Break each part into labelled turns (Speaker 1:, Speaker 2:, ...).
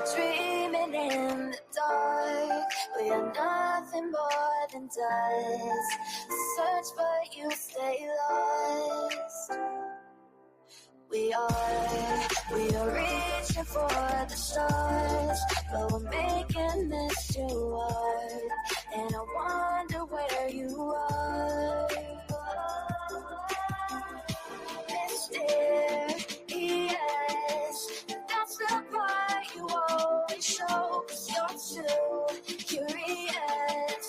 Speaker 1: We're dreaming in the dark. We are nothing more than dust. Search but you stay lost. We are reaching for the stars, but we're making this too hard. And I wonder where you are. Mysterious, that's the part you always show, 'cause you're too curious.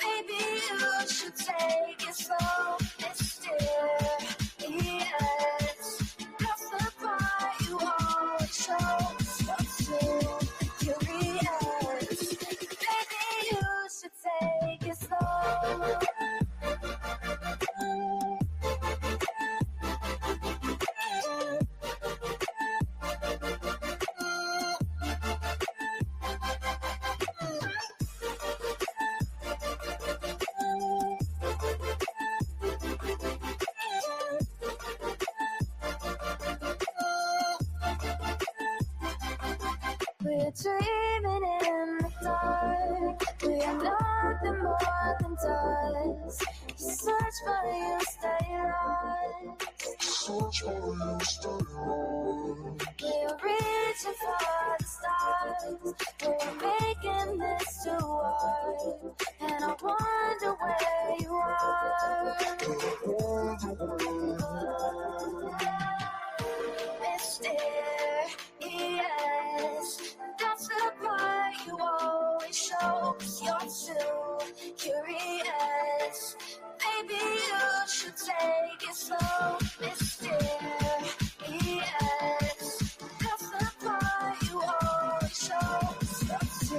Speaker 1: Maybe you should take it slow. Mysterious, that's the part you always show, 'cause you're too curious. Maybe you should take it slow. We're dreaming in the dark. We are nothing more than dust. You search but you stay lost. Search but you stay lost. We're reaching for the stars. We're making this too hard. And I wonder where you are. Mysterious, that's the part you always show, 'cause you're too curious. Maybe you should take it slow. Mysterious, that's the part you always show, 'cause you're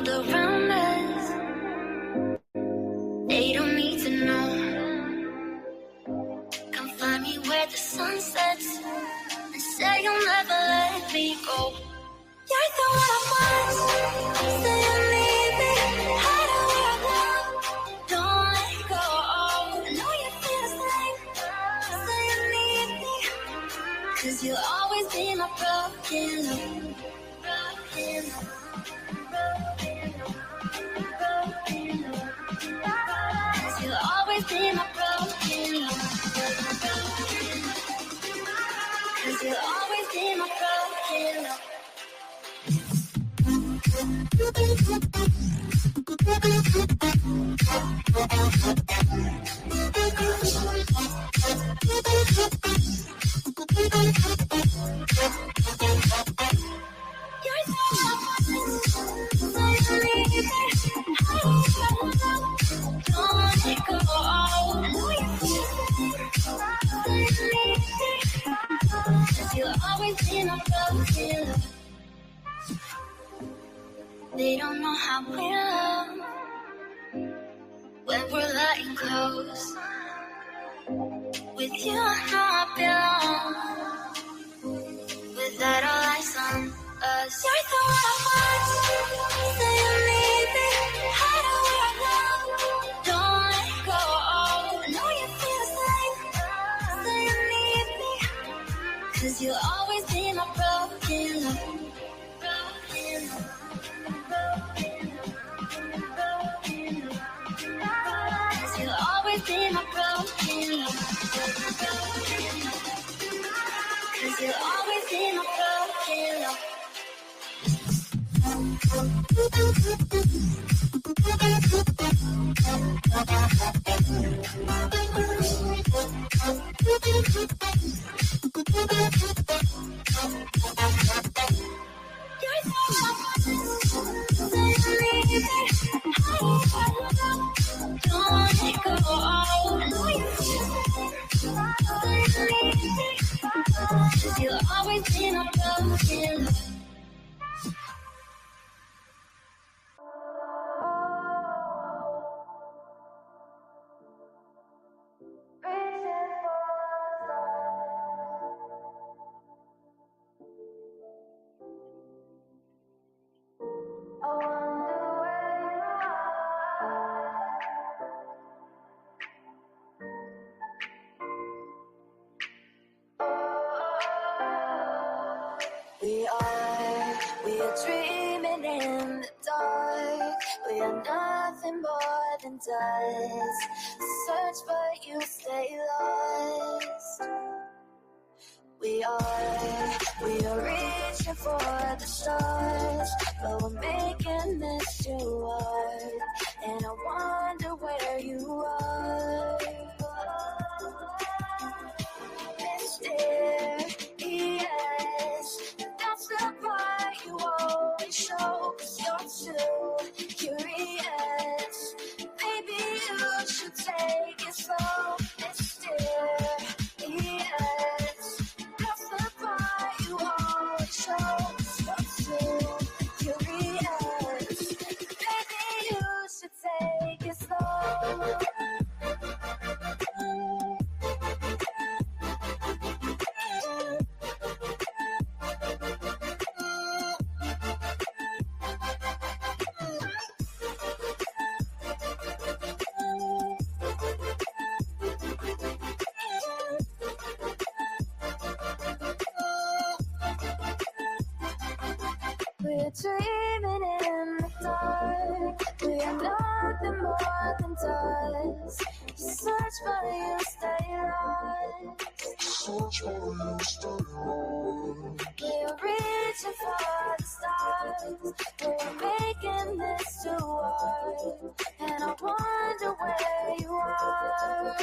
Speaker 1: world around us. They don't need to know. Come find me where the sun sets and say you'll never let me go. You're the one I want. Say you need me. Hide where I belong. Don't let go. I know you feel the same. Say you need me. 'Cause you'll always be my broken love. Broken love. Cause you'll always be my broken love. Cause you'll always be my broken love. You're so don't let go. I know you feel cause you'll always be my broken love. They don't know how we love when we're letting close. With you I know I belong. Without all eyes on us, you're the one I want. Say you need me. Hide where I belong. Don't let go. I know you feel the same. Say you need me. 'Cause you'll always be my broken love. Broken love. Broken love. Broken love. 'Cause you'll always be my broken love. Cause you'll always be my broken love. You're so don't let go. I know you feel cause you'll always be my broken love. We are dreaming in the dark. We are nothing more than dust. Search but you stay lost. We are reaching for the stars, but we're making this too hard. And I wonder where you are. Mysterious, that's the part you always show. 'Cause you're too curious. Maybe you should take it slow. Mysterious, that's the part you always show. 'Cause you're too curious. Maybe you should take it slow. We're dreaming in the dark. We are nothing more than dust. You search but you stay lost. Search but you stay lost. We're reaching for the stars. We're making this too hard. And I wonder where you are.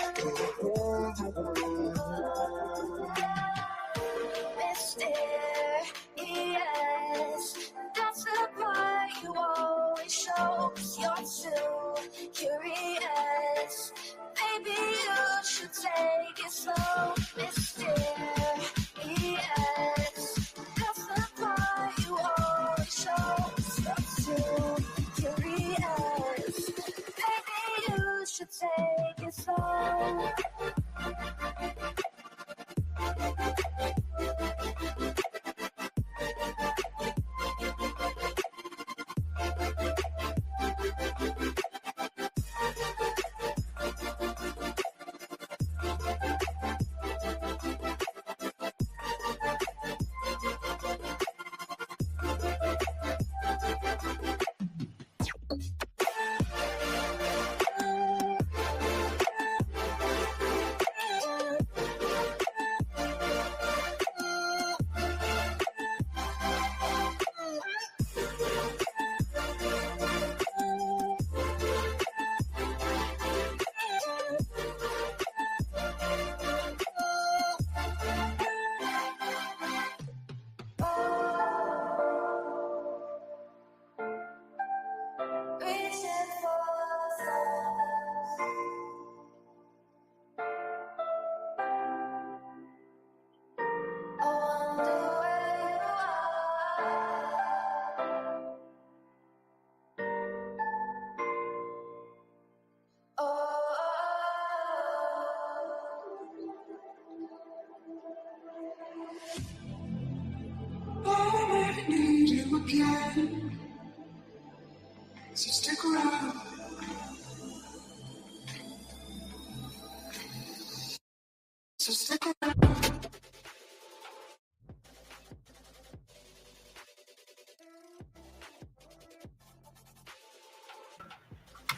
Speaker 1: Mysterious, that's the part you always show. 'Cause you're too curious. Maybe you should take it slow. Mysterious, that's the part you always show. 'Cause you're too take it slow. So stick around. So stick around.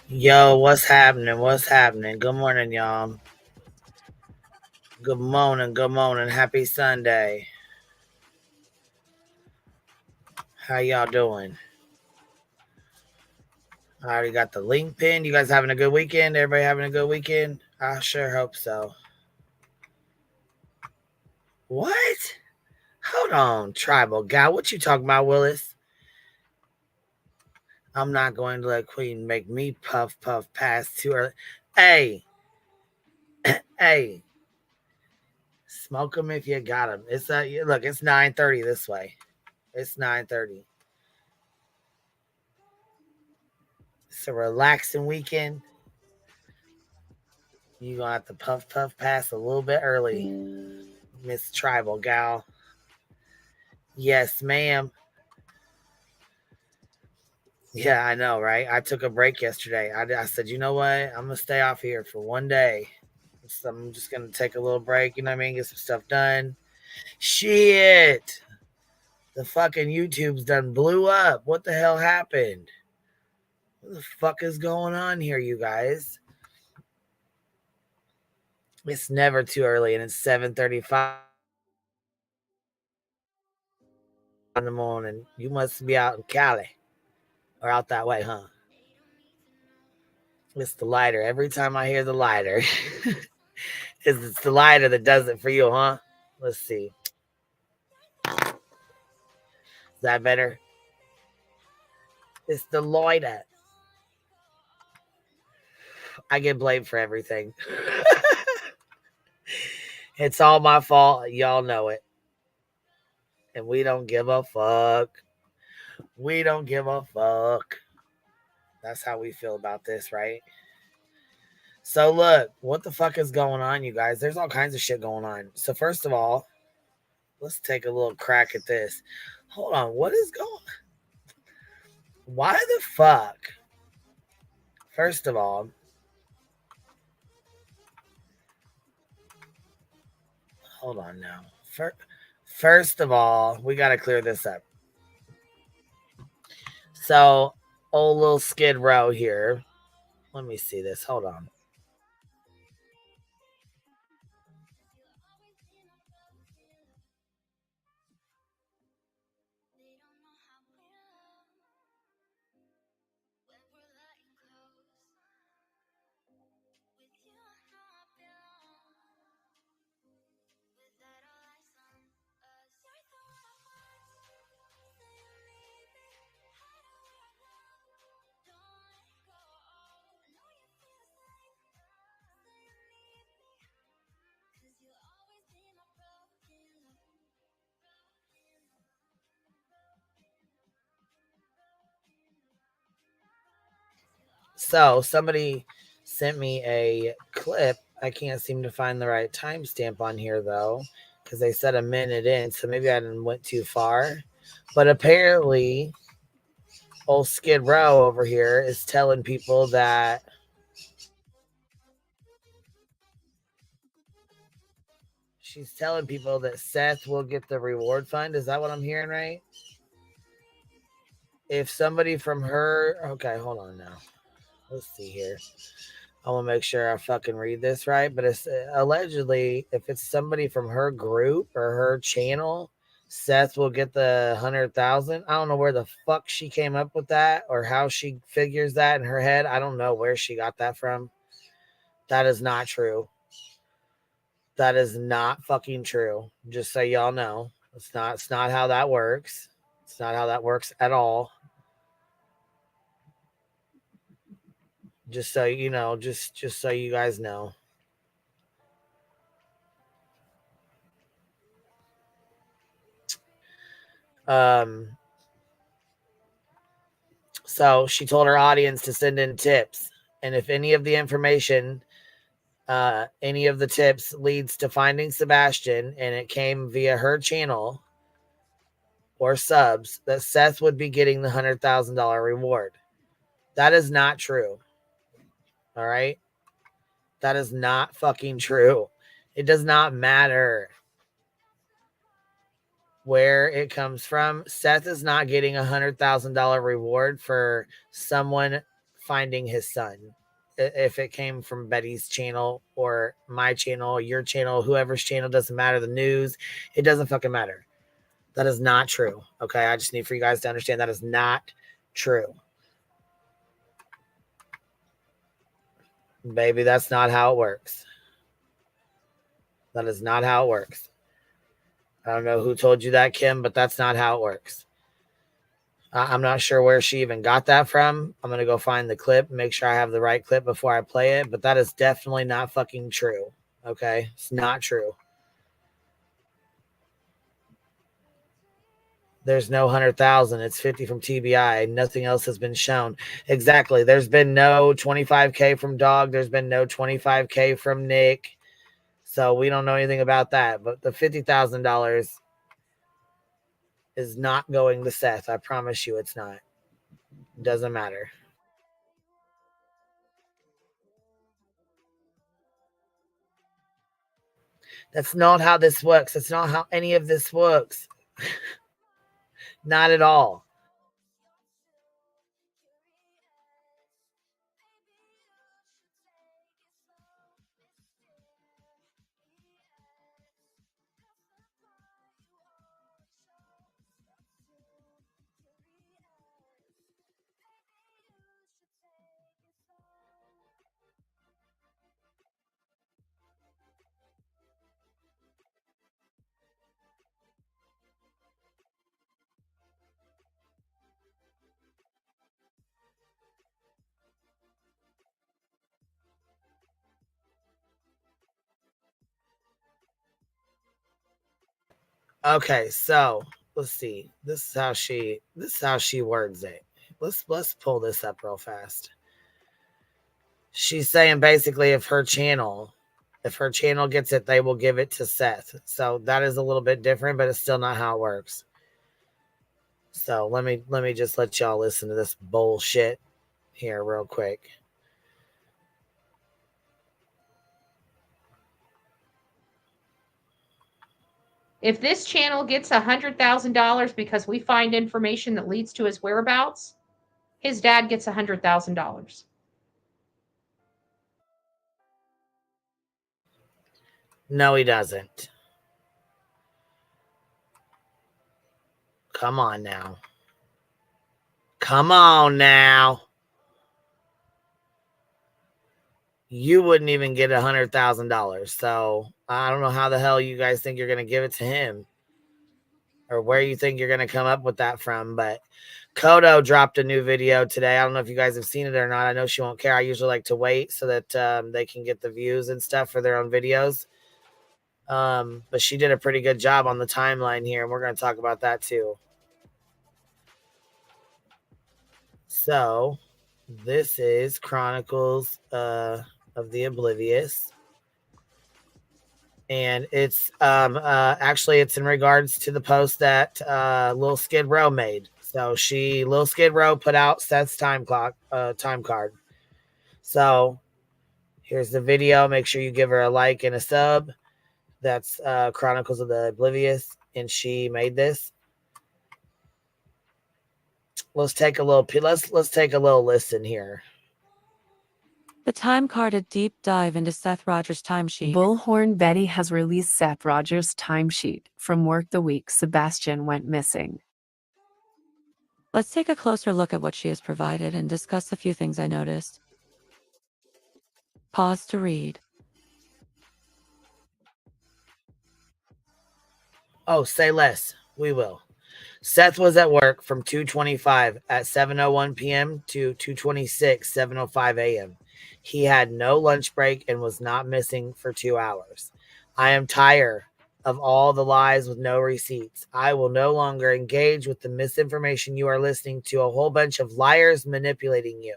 Speaker 1: Yo, what's happening? What's happening? Good morning, y'all. Good morning. Good morning. Happy Sunday. How y'all doing? I already got the link pinned. You guys having a good weekend? Everybody having a good weekend? I sure hope so. What? Hold on, tribal guy. What you talking about, Willis? I'm not going to let Queen make me puff past too early. Hey, hey, smoke them if you got them. It's look. It's 9:30 this way. It's 9:30. It's a relaxing weekend. You gonna have to puff past a little bit early, Miss Tribal Gal. Yes, ma'am. Yeah, I know, right? I took a break yesterday. I said, you know what? I'm gonna stay off here for one day. So I'm just gonna take a little break. You know what I mean? Get some stuff done. Shit, the fucking YouTube's done blew up. What the hell happened? What the fuck is going on here, you guys? It's never too early, and it's 7:35 in the morning. You must be out in Cali or out that way, huh? It's the lighter. Every time I hear the lighter, it's the lighter that does it for you, huh? Let's see. Is that better? It's the lighter. I get blamed for everything. It's all my fault. Y'all know it. And we don't give a fuck. We don't give a fuck. That's how we feel about this, right? So look, what the fuck is going on, you guys? There's all kinds of shit going on. So first of all, let's take a little crack at this. Hold on, what is going on? Why the fuck? First of all, hold on now. First of all, we got to clear this up. So, old Lil SKid Row here. Let me see this. Hold on. So somebody
Speaker 2: sent me a clip. I can't seem to find the right timestamp on here though, because they said a minute in, so maybe I didn't went too far. But apparently, old Skid Row over here is telling people that she's telling people that Seth will get the reward fund. Is that what I'm hearing right? If somebody from her, okay, hold on now. Let's see here. I want to make sure I fucking read this right, but it's allegedly if it's somebody from her group or her channel, Seth will get the 100,000. I don't know where the fuck she came up with that or how she figures that in her head. I don't know where she got that from. That is not true. That is not fucking true. Just so y'all know, it's not how that works. It's not how that works at all. Just so you know, just so you guys know. So she told her audience to send in tips, and if any of the information, any of the tips leads to finding Sebastian, and it came via her channel or subs, that Seth would be getting the $100,000 reward. That is not true. All right. That is not fucking true. It does not matter where it comes from. Seth is not getting a $100,000 reward for someone finding his son. If it came from Betty's channel or my channel, your channel, whoever's channel, doesn't matter. The news, it doesn't fucking matter. That is not true. Okay. I just need for you guys to understand that is not true. Baby, that's not how it works. That is not how it works. I don't know who told you that, Kim, but that's not how it works. I'm not sure where she even got that from. I'm going to go find the clip, make sure I have the right clip before I play it, but that is definitely not fucking true. Okay? It's not true. There's no 100,000. It's 50 from TBI. Nothing else has been shown. Exactly. There's been no 25K from Dog. There's been no 25K from Nick. So we don't know anything about that. But the $50,000 is not going to Seth. I promise you it's not. It doesn't matter. That's not how this works. That's not how any of this works. Not at all. Okay, so let's see. This is how she words it. Let's pull this up real fast. She's saying basically if her channel gets it, they will give it to Seth. So that is a little bit different, but it's still not how it works. So let me just let y'all listen to this bullshit here real quick.
Speaker 3: If this channel gets $100,000 because we find information that leads to his whereabouts, his dad gets $100,000.
Speaker 2: No, he doesn't. Come on now. Come on now. You wouldn't even get $100,000. So I don't know how the hell you guys think you're going to give it to him or where you think you're going to come up with that from. But Kodo dropped a new video today. I don't know if you guys have seen it or not. I know she won't care. I usually like to wait so that they can get the views and stuff for their own videos. But she did a pretty good job on the timeline here, and we're going to talk about that too. So This is Chronicles of the Oblivious. And it's actually it's in regards to the post that Lil SKid Row made. So Lil SKid Row put out Seth's time card. So here's the video. Make sure you give her a like and a sub. That's Chronicles of the Oblivious, and she made this. Let's take a little listen here.
Speaker 4: The time card, a deep dive into Seth Rogers' timesheet.
Speaker 5: Bullhorn Betty has released Seth Rogers' timesheet. From work the week Sebastian went missing.
Speaker 4: Let's take a closer look at what she has provided and discuss a few things I noticed. Pause to read.
Speaker 2: Oh, say less. We will. Seth was at work from 2:25 at 7:01 p.m. to 2:26 7:05 a.m. He had no lunch break and was not missing for 2 hours. I am tired of all the lies with no receipts. I will no longer engage with the misinformation you are listening to a whole bunch of liars manipulating you.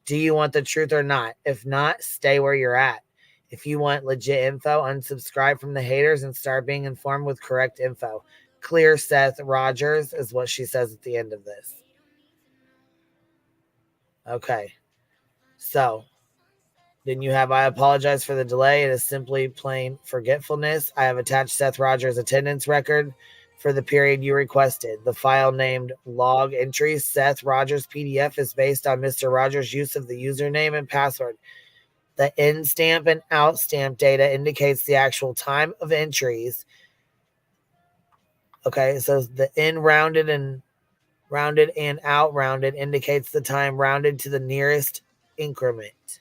Speaker 2: Do you want the truth or not? If not, stay where you're at. If you want legit info, unsubscribe from the haters and start being informed with correct info. Clear Seth Rogers is what she says at the end of this. Okay. So, then you have, I apologize for the delay. It is simply plain forgetfulness. I have attached Seth Rogers' attendance record for the period you requested. The file named log entries Seth Rogers PDF is based on Mr. Rogers' use of the username and password. The in stamp and out stamp data indicates the actual time of entries. Okay, so the in rounded and out rounded indicates the time rounded to the nearest increment.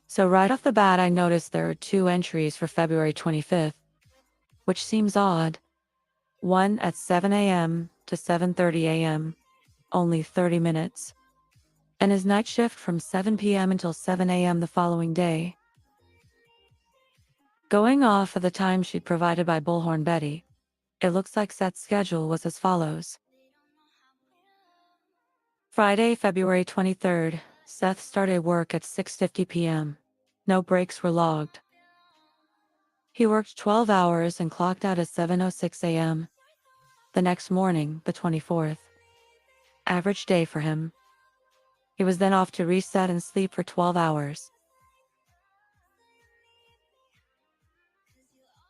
Speaker 4: So right off the bat, I noticed there are 2 entries for February 25th, which seems odd. One at 7 a.m. to 7:30 a.m., only 30 minutes. And his night shift from 7 p.m. until 7 a.m. the following day. Going off of the timesheet provided by Bullhorn Betty, it looks like Seth's schedule was as follows. Friday, February 23rd, Seth started work at 6:50 p.m. No breaks were logged. He worked 12 hours and clocked out at 7:06 a.m. The next morning, the 24th. Average day for him. He was then off to reset and sleep for 12 hours.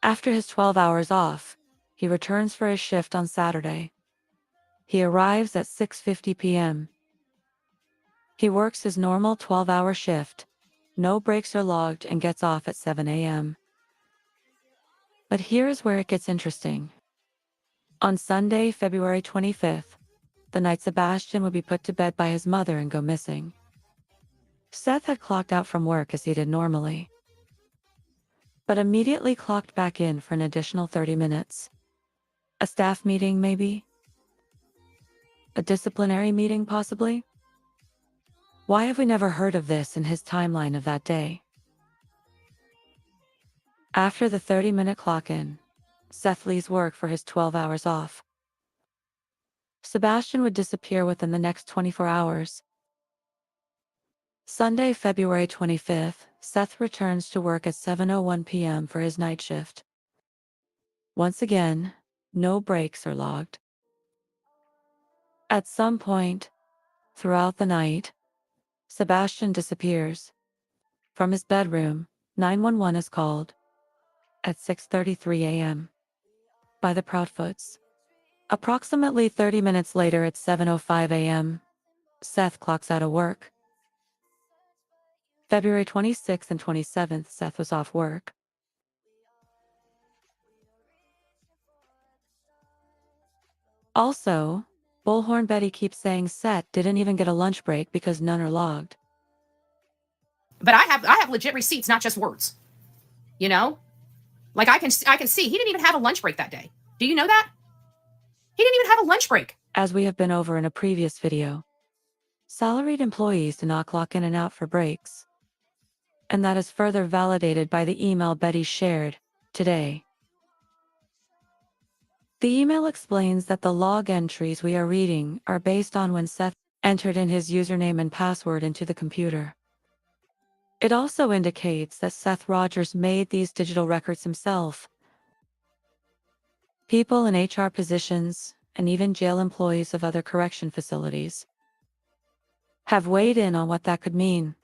Speaker 4: After his 12 hours off, he returns for his shift on Saturday. He arrives at 6:50 p.m. He works his normal 12-hour shift. No breaks are logged and gets off at 7 a.m. But here's where it gets interesting. On Sunday, February 25th, the night Sebastian would be put to bed by his mother and go missing. Seth had clocked out from work as he did normally, but immediately clocked back in for an additional 30 minutes. A staff meeting, maybe? A disciplinary meeting, possibly? Why have we never heard of this in his timeline of that day? After the 30-minute clock-in, Seth leaves work for his 12 hours off. Sebastian would disappear within the next 24 hours. Sunday, February 25th, Seth returns to work at 7:01 p.m. for his night shift. Once again, no breaks are logged. At some point, throughout the night, Sebastian disappears. From his bedroom, 911 is called at 6:33 a.m. by the Proudfoots. Approximately 30 minutes later at 7:05 a.m., Seth clocks out of work. February 26th and 27th, Seth was off work. Also, Bullhorn Betty keeps saying Seth didn't even get a lunch break because none are logged.
Speaker 3: But I have legit receipts, not just words. You know? Like I can see he didn't even have a lunch break that day. Do you know that? He didn't even have a lunch break.
Speaker 4: As we have been over in a previous video, salaried employees do not clock in and out for breaks. and that is further validated by the email Betty shared today. The email explains that the log entries we are reading are based on when Seth entered in his username and password into the computer. It also indicates that Seth Rogers made these digital records himself. People in HR positions, and even jail employees of other correction facilities, have weighed in on what that could mean.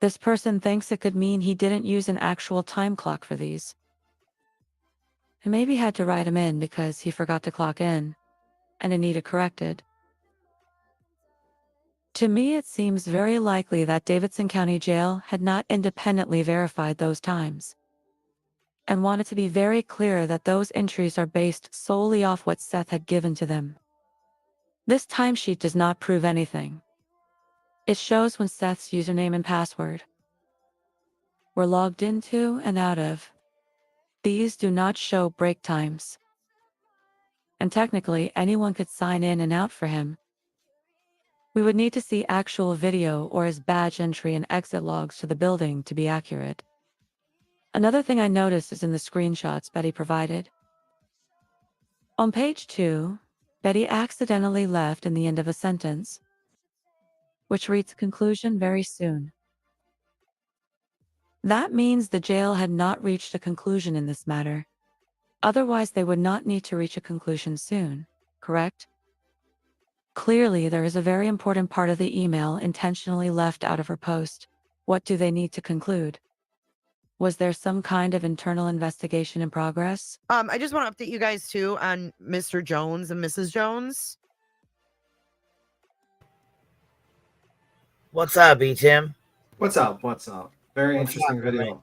Speaker 4: This person thinks it could mean he didn't use an actual time clock for these. And maybe had to write him in because he forgot to clock in, and it needed corrected. To me, it seems very likely that Davidson County Jail had not independently verified those times, and wanted to be very clear that those entries are based solely off what Seth had given to them. This timesheet does not prove anything. It shows when Seth's username and password were logged into and out of. These do not show break times. And technically, anyone could sign in and out for him. We would need to see actual video or his badge entry and exit logs to the building to be accurate. Another thing I noticed is in the screenshots Betty provided. On page 2, Betty accidentally left in the end of a sentence, which reads conclusion very soon. That means the jail had not reached a conclusion in this matter. Otherwise, they would not need to reach a conclusion soon, correct? Clearly, there is a very important part of the email intentionally left out of her post. What do they need to conclude? Was there some kind of internal investigation in progress?
Speaker 6: I just want to update you guys too on Mr. Jones and Mrs. Jones.
Speaker 2: What's up, Tim?
Speaker 7: What's up? Very
Speaker 2: What's
Speaker 7: interesting
Speaker 2: up,
Speaker 7: video.
Speaker 2: man?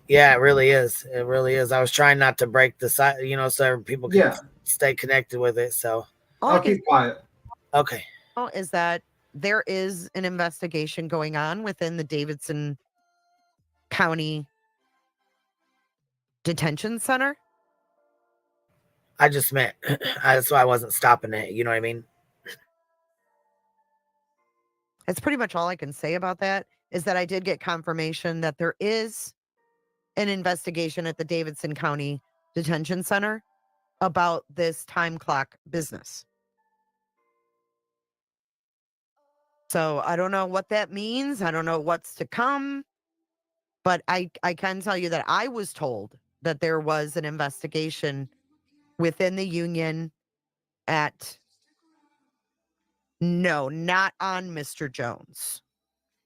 Speaker 2: Yeah, it really is. It really is. I was trying not to break the site, so people can stay connected with it. So
Speaker 7: I'll keep quiet.
Speaker 2: Okay.
Speaker 6: Is that there is an investigation going on within the Davidson County Detention Center?
Speaker 2: I just meant that's why I wasn't stopping it. You know what I mean?
Speaker 6: That's pretty much all I can say about that, is that I did get confirmation that there is an investigation at the Davidson County Detention Center about this time clock business. So I don't know what that means. I don't know what's to come. But I can tell you that I was told that there was an investigation within the union no, not on Mr. Jones.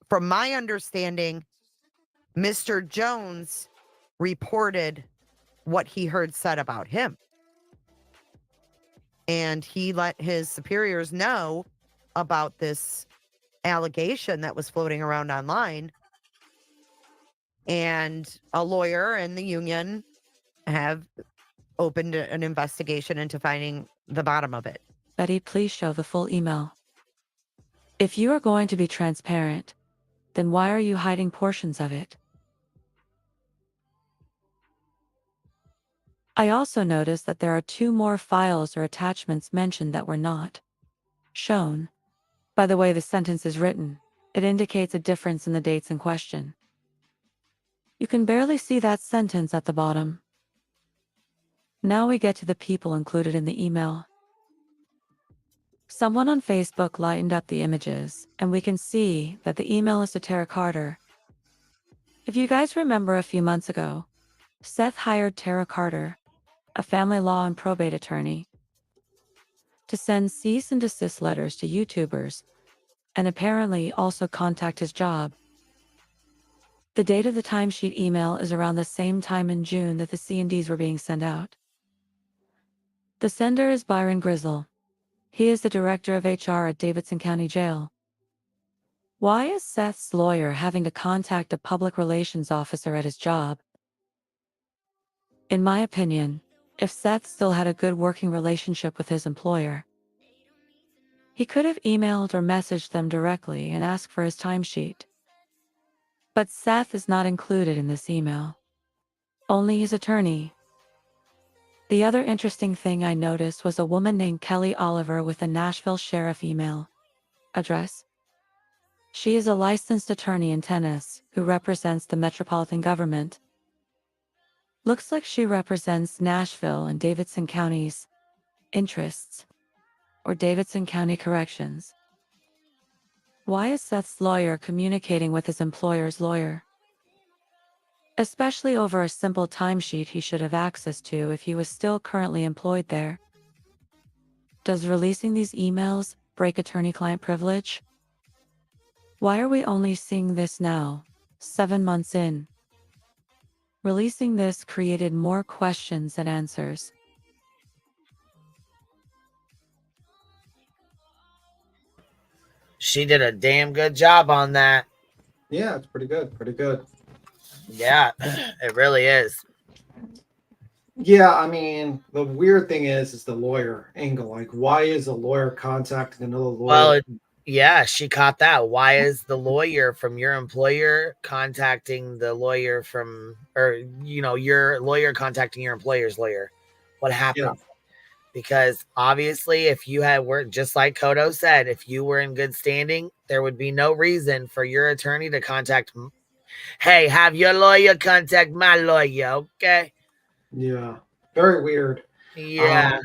Speaker 6: From my understanding, Mr. Jones reported what he heard said about him. And he let his superiors know about this allegation that was floating around online. And a lawyer and the union have opened an investigation into finding the bottom of it.
Speaker 4: Betty, please show the full email. If you are going to be transparent, then why are you hiding portions of it? I also noticed that there are 2 more files or attachments mentioned that were not shown. By the way the sentence is written, it indicates a difference in the dates in question. You can barely see that sentence at the bottom. Now we get to the people included in the email. Someone on Facebook lightened up the images, and we can see that the email is to Tara Carter. If you guys remember a few months ago, Seth hired Tara Carter, a family law and probate attorney, to send cease and desist letters to YouTubers, and apparently also contact his job. The date of the timesheet email is around the same time in June that the C&Ds were being sent out. The sender is Byron Grizzle. He is the director of HR at Davidson County Jail. Why is Seth's lawyer having to contact a public relations officer at his job? In my opinion, if Seth still had a good working relationship with his employer, he could have emailed or messaged them directly and asked for his timesheet. But Seth is not included in this email. Only his attorney. The other interesting thing I noticed was a woman named Kelly Oliver with a Nashville sheriff email address. She is a licensed attorney in Tennis who represents the metropolitan government. Looks like she represents Nashville and Davidson counties' interests, or Davidson County Corrections. Why is Seth's lawyer communicating with his employer's lawyer? Especially over a simple timesheet he should have access to if he was still currently employed there. Does releasing these emails break attorney-client privilege? Why are we only seeing this now, 7 months in? Releasing this created more questions than answers.
Speaker 2: She did a damn good job on that.
Speaker 7: Yeah, it's pretty good. Pretty good.
Speaker 2: Yeah, it really is.
Speaker 7: Yeah, I mean, the weird thing is the lawyer angle. Like, why is a lawyer contacting another lawyer?
Speaker 2: Well, yeah, she caught that. Why is the lawyer from your employer contacting the lawyer from, or, you know, your lawyer contacting your employer's lawyer? What happened?
Speaker 7: Yeah.
Speaker 2: Because obviously, if you had worked, just like Kodo said, if you were in good standing, there would be no reason for your attorney to contact, hey, have your lawyer contact my lawyer, okay?
Speaker 7: Yeah, very weird.
Speaker 2: Yeah.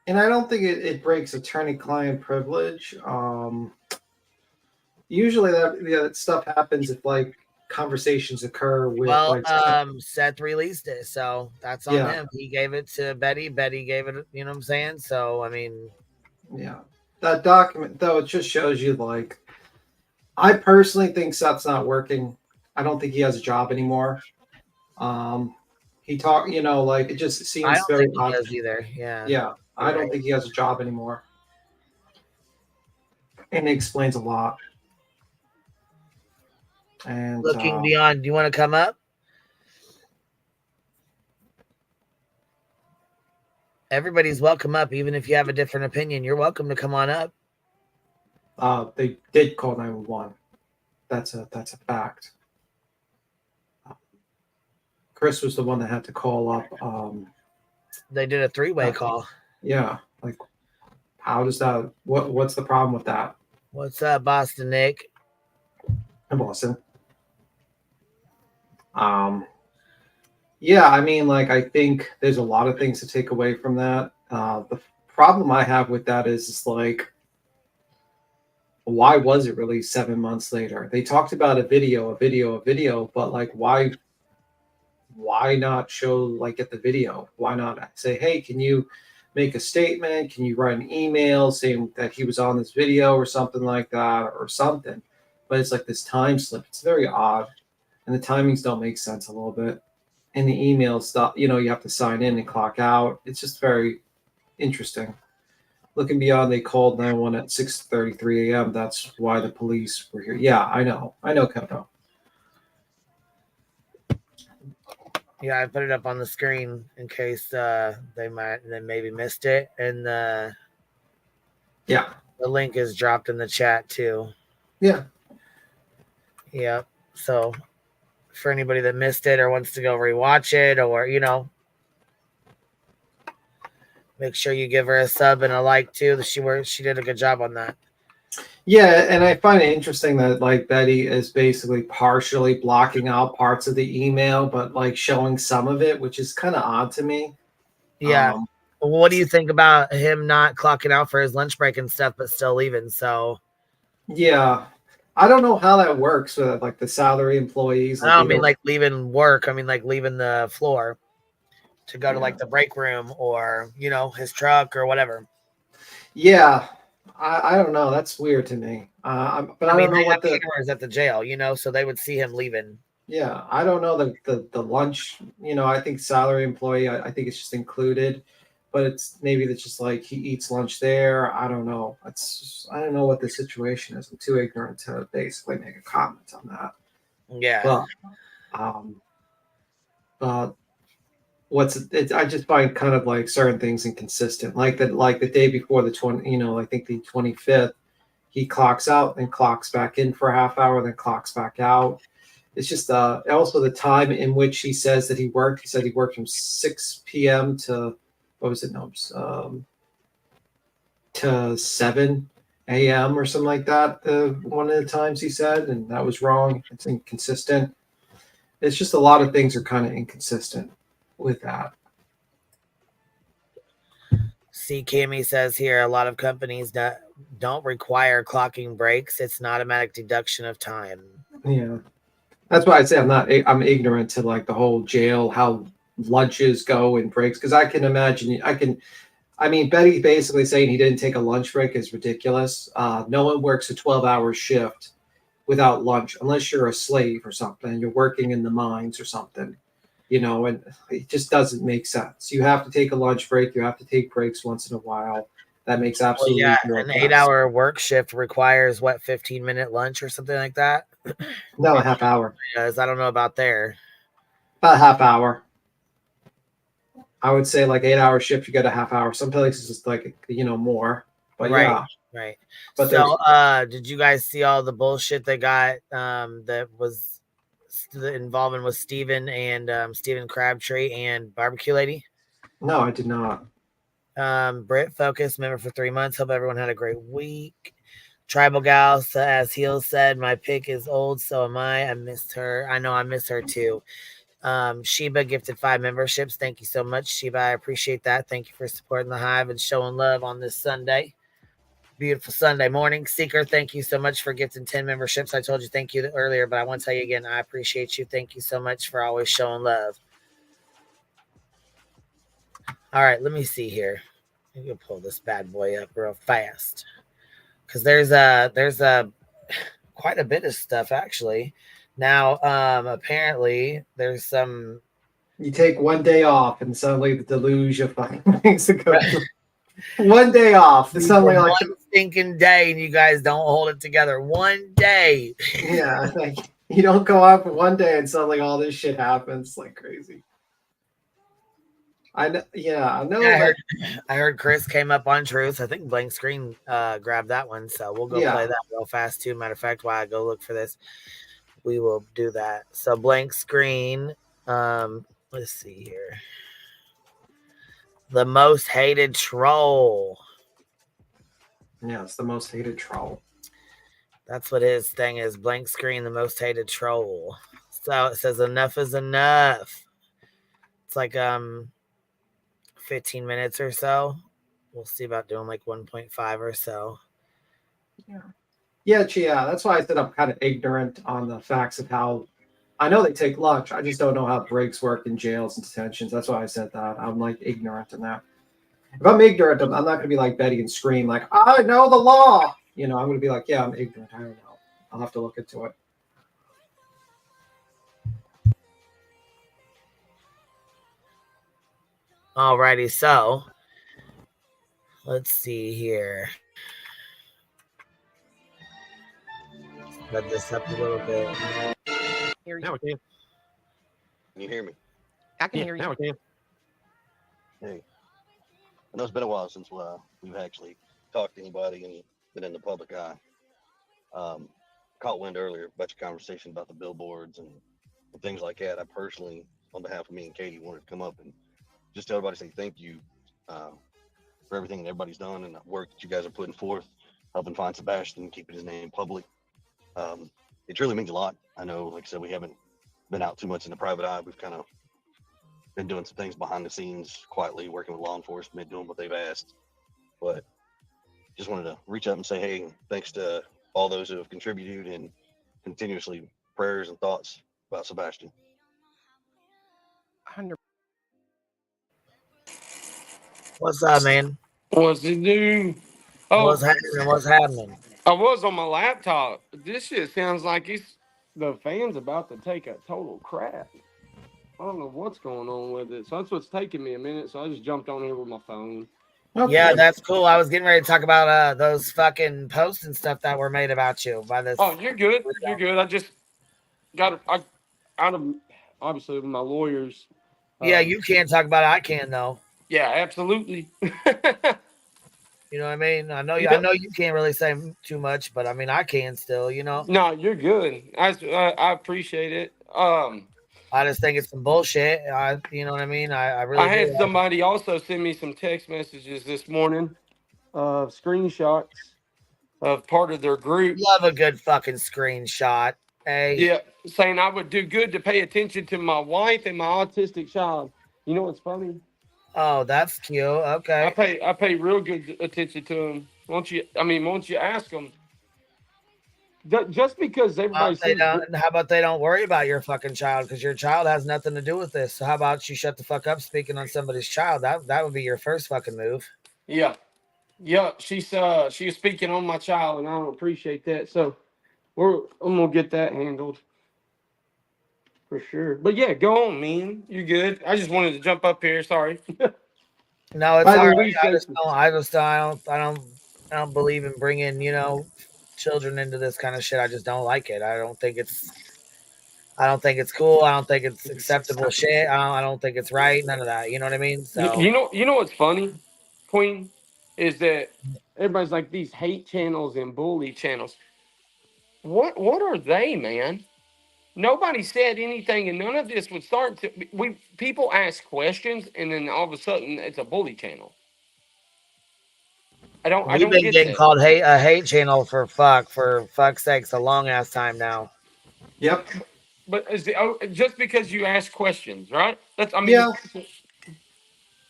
Speaker 7: And I don't think it breaks attorney-client privilege. Usually that stuff happens if like conversations occur with
Speaker 2: Well,
Speaker 7: like
Speaker 2: Seth released it, so that's on
Speaker 7: Yeah.
Speaker 2: him. He gave it to Betty. Betty gave it, you know what I'm saying? So, I mean,
Speaker 7: yeah. That document though, it just shows you like I personally think Seth's not working. I don't think he has a job anymore. He talked, you know, like it just
Speaker 2: I
Speaker 7: seems
Speaker 2: don't
Speaker 7: very
Speaker 2: think he does either. Yeah.
Speaker 7: Yeah, I don't
Speaker 2: Right.
Speaker 7: think he has a job anymore. And it explains a lot. And
Speaker 2: Looking beyond, do you want to come up? Everybody's welcome up, even if you have a different opinion. You're welcome to come on up.
Speaker 7: they did call 911. That's a fact. Chris was the one that had to call up.
Speaker 2: They did a 3-way call.
Speaker 7: Yeah, like how does that? What's the problem with that?
Speaker 2: What's up, Boston Nick?
Speaker 7: In Boston. Yeah, I mean, like I think there's a lot of things to take away from that. The problem I have with that is like, why was it released 7 months later? They talked about a video, but like, why not show like get the video? Why not say, hey, can you make a statement? Can you write an email saying that he was on this video or something like that or something? But it's like this time slip. It's very odd, and the timings don't make sense a little bit. And the email stuff, you know, you have to sign in and clock out. It's just very interesting. Looking beyond, they called 911 at 6:33 a.m. That's why the police were here. Yeah, I know, Kodo.
Speaker 2: Yeah, I put it up on the screen in case they maybe missed it, and the link is dropped in the chat too.
Speaker 7: Yeah.
Speaker 2: Yep. So for anybody that missed it or wants to go rewatch it, or you know, make sure you give her a sub and a like too. She did a good job on that.
Speaker 7: Yeah, and I find it interesting that like Betty is basically partially blocking out parts of the email, but like showing some of it, which is kind of odd to me.
Speaker 2: Yeah. What do you think about him not clocking out for his lunch break and stuff, but still leaving? So
Speaker 7: yeah, I don't know how that works with like the salary employees.
Speaker 2: I don't mean like leaving work. I mean like leaving the floor to go to like the break room or, you know, his truck or whatever.
Speaker 7: Yeah. I don't know. That's weird to me. But I don't know what the
Speaker 2: cameras at the jail, you know, so they would see him leaving.
Speaker 7: Yeah, I don't know the lunch. You know, I think salary employee. I think it's just included, but it's just like he eats lunch there. I don't know. I don't know what the situation is. I'm too ignorant to basically make a comment on that.
Speaker 2: Yeah.
Speaker 7: But I just find kind of like certain things inconsistent. Like the day before the 20, you know, I think the 25th, he clocks out and clocks back in for a half hour, then clocks back out. It's just also the time in which he says that he worked. He said he worked from 6 p.m. to what was it? No, to 7. a.m. or something like that. One of the times he said, and that was wrong. It's inconsistent. It's just a lot of things are kind of inconsistent with that.
Speaker 2: See, Cammy says here a lot of companies don't require clocking breaks. It's an automatic deduction of time.
Speaker 7: Yeah, that's why I say I'm ignorant to like the whole jail, how lunches go and breaks, because I can imagine I mean, Betty basically saying he didn't take a lunch break is ridiculous. No one works a 12-hour shift without lunch unless you're a slave or something. You're working in the mines or something, you know, and it just doesn't make sense. You have to take a lunch break. You have to take breaks once in a while. That makes absolutely
Speaker 2: well,
Speaker 7: no
Speaker 2: an
Speaker 7: sense.
Speaker 2: 8-hour work shift requires what, 15-minute lunch or something like that?
Speaker 7: No, a half hour.
Speaker 2: Because I don't know about there.
Speaker 7: About a half hour. I would say like 8-hour shift, you get a half hour. Some places it's like, you know, more. But
Speaker 2: right,
Speaker 7: yeah.
Speaker 2: Right.
Speaker 7: But
Speaker 2: so did you guys see all the bullshit they got that was the involvement with Steven and Stephen Crabtree and Barbecue Lady?
Speaker 7: No, I did not.
Speaker 2: Brit Focus, member for 3 months. Hope everyone had a great week. Tribal Gal, as Heel said, my pick is old, so am I. I missed her. I know I miss her too. Sheba gifted 5 memberships. Thank you so much, Sheba. I appreciate that. Thank you for supporting the Hive and showing love on this Sunday. Beautiful Sunday morning. Seeker, thank you so much for gifting 10 memberships. I told you thank you earlier, but I want to tell you again, I appreciate you. Thank you so much for always showing love. All right, let me see here. I'm gonna pull this bad boy up real fast because there's quite a bit of stuff actually. Now, apparently there's some.
Speaker 7: You take one day off and suddenly the deluge of things to go through. One day off. It's suddenly like
Speaker 2: one stinking day and you guys don't hold it together. One day.
Speaker 7: Yeah, like you don't go out for one day and suddenly all this shit happens like crazy. I know. Yeah, I know.
Speaker 2: Yeah, I heard Chris came up on Truth. I think Blank Screen grabbed that one, so we'll go play that real fast too. Matter of fact, while I go look for this, we will do that. So Blank Screen. Let's see here. The most hated troll.
Speaker 7: Yeah, it's the most hated troll.
Speaker 2: That's what his thing is. Blank Screen, the most hated troll. So it says enough is enough. It's like 15 minutes or so. We'll see about doing like 1.5 or so.
Speaker 7: Yeah, that's why I said I'm kind of ignorant on the facts of how. I know they take lunch. I just don't know how breaks work in jails and detentions. That's why I said that. I'm like ignorant in that. If I'm ignorant, I'm not going to be like Betty and scream like, I know the law. You know, I'm going to be like, yeah, I'm ignorant. I don't know. I'll have to look into it.
Speaker 2: Alrighty, so let's see here. Let this up a little bit.
Speaker 8: Hear you. Now I can. Can you hear me?
Speaker 3: I can hear you.
Speaker 8: Now I can. Hey, I know it's been a while since we've actually talked to anybody and been in the public eye. Caught wind earlier about your conversation about the billboards and things like that. I personally, on behalf of me and Katie, wanted to come up and just tell everybody, say thank you for everything that everybody's done and the work that you guys are putting forth, helping find Sebastian, keeping his name public. It truly means a lot. I know, like I said, we haven't been out too much in the private eye. We've kind of been doing some things behind the scenes, quietly working with law enforcement, doing what they've asked. But just wanted to reach out and say, hey, thanks to all those who have contributed and continuously prayers and thoughts about Sebastian.
Speaker 3: 100%.
Speaker 2: What's up, man?
Speaker 9: What's it do? Oh,
Speaker 2: What's happening? What's happening?
Speaker 9: I was on my laptop. This shit sounds like the fan's about to take a total crap. I don't know what's going on with it. So that's what's taking me a minute. So I just jumped on here with my phone.
Speaker 2: Okay. Yeah, that's cool. I was getting ready to talk about those fucking posts and stuff that were made about you by this.
Speaker 9: Oh, you're good. You're good. I just got out of obviously my lawyers.
Speaker 2: Yeah, you can't talk about it. I can though.
Speaker 9: Yeah, absolutely.
Speaker 2: You know what I mean? I know you can't really say too much, but I mean I can still. You know.
Speaker 9: No, you're good. I appreciate it.
Speaker 2: I just think it's some bullshit. You know what I mean? I really.
Speaker 9: I had somebody also send me some text messages this morning, screenshots of part of their group.
Speaker 2: Love a good fucking screenshot. Hey.
Speaker 9: Yeah, saying I would do good to pay attention to my wife and my autistic child. You know what's funny?
Speaker 2: Oh, that's cute. Okay.
Speaker 9: I pay real good attention to them. Once you ask them, just because everybody
Speaker 2: They
Speaker 9: sees
Speaker 2: don't, how about they don't worry about your fucking child because your child has nothing to do with this. So how about you shut the fuck up speaking on somebody's child? That would be your first fucking move.
Speaker 9: Yeah, she was speaking on my child, and I don't appreciate that. So I'm gonna get that handled for sure. But yeah, go on, man. You good? I just wanted to jump up here. Sorry.
Speaker 2: No, it's
Speaker 9: By the
Speaker 2: all right.
Speaker 9: way,
Speaker 2: I don't believe in bringing, children into this kind of shit. I just don't like it. I don't think it's cool. I don't think it's acceptable shit. I don't think it's right. None of that. You know what I mean? So
Speaker 9: You know what's funny, Queen, is that everybody's like these hate channels and bully channels. What are they, man? Nobody said anything, and none of this would start to. People ask questions, and then all of a sudden, it's a bully channel. I don't
Speaker 2: we've been
Speaker 9: get
Speaker 2: getting
Speaker 9: that.
Speaker 2: called a hate channel for fuck's sakes, a long ass time now.
Speaker 7: Yep.
Speaker 9: But just because you ask questions, right?
Speaker 7: Yeah.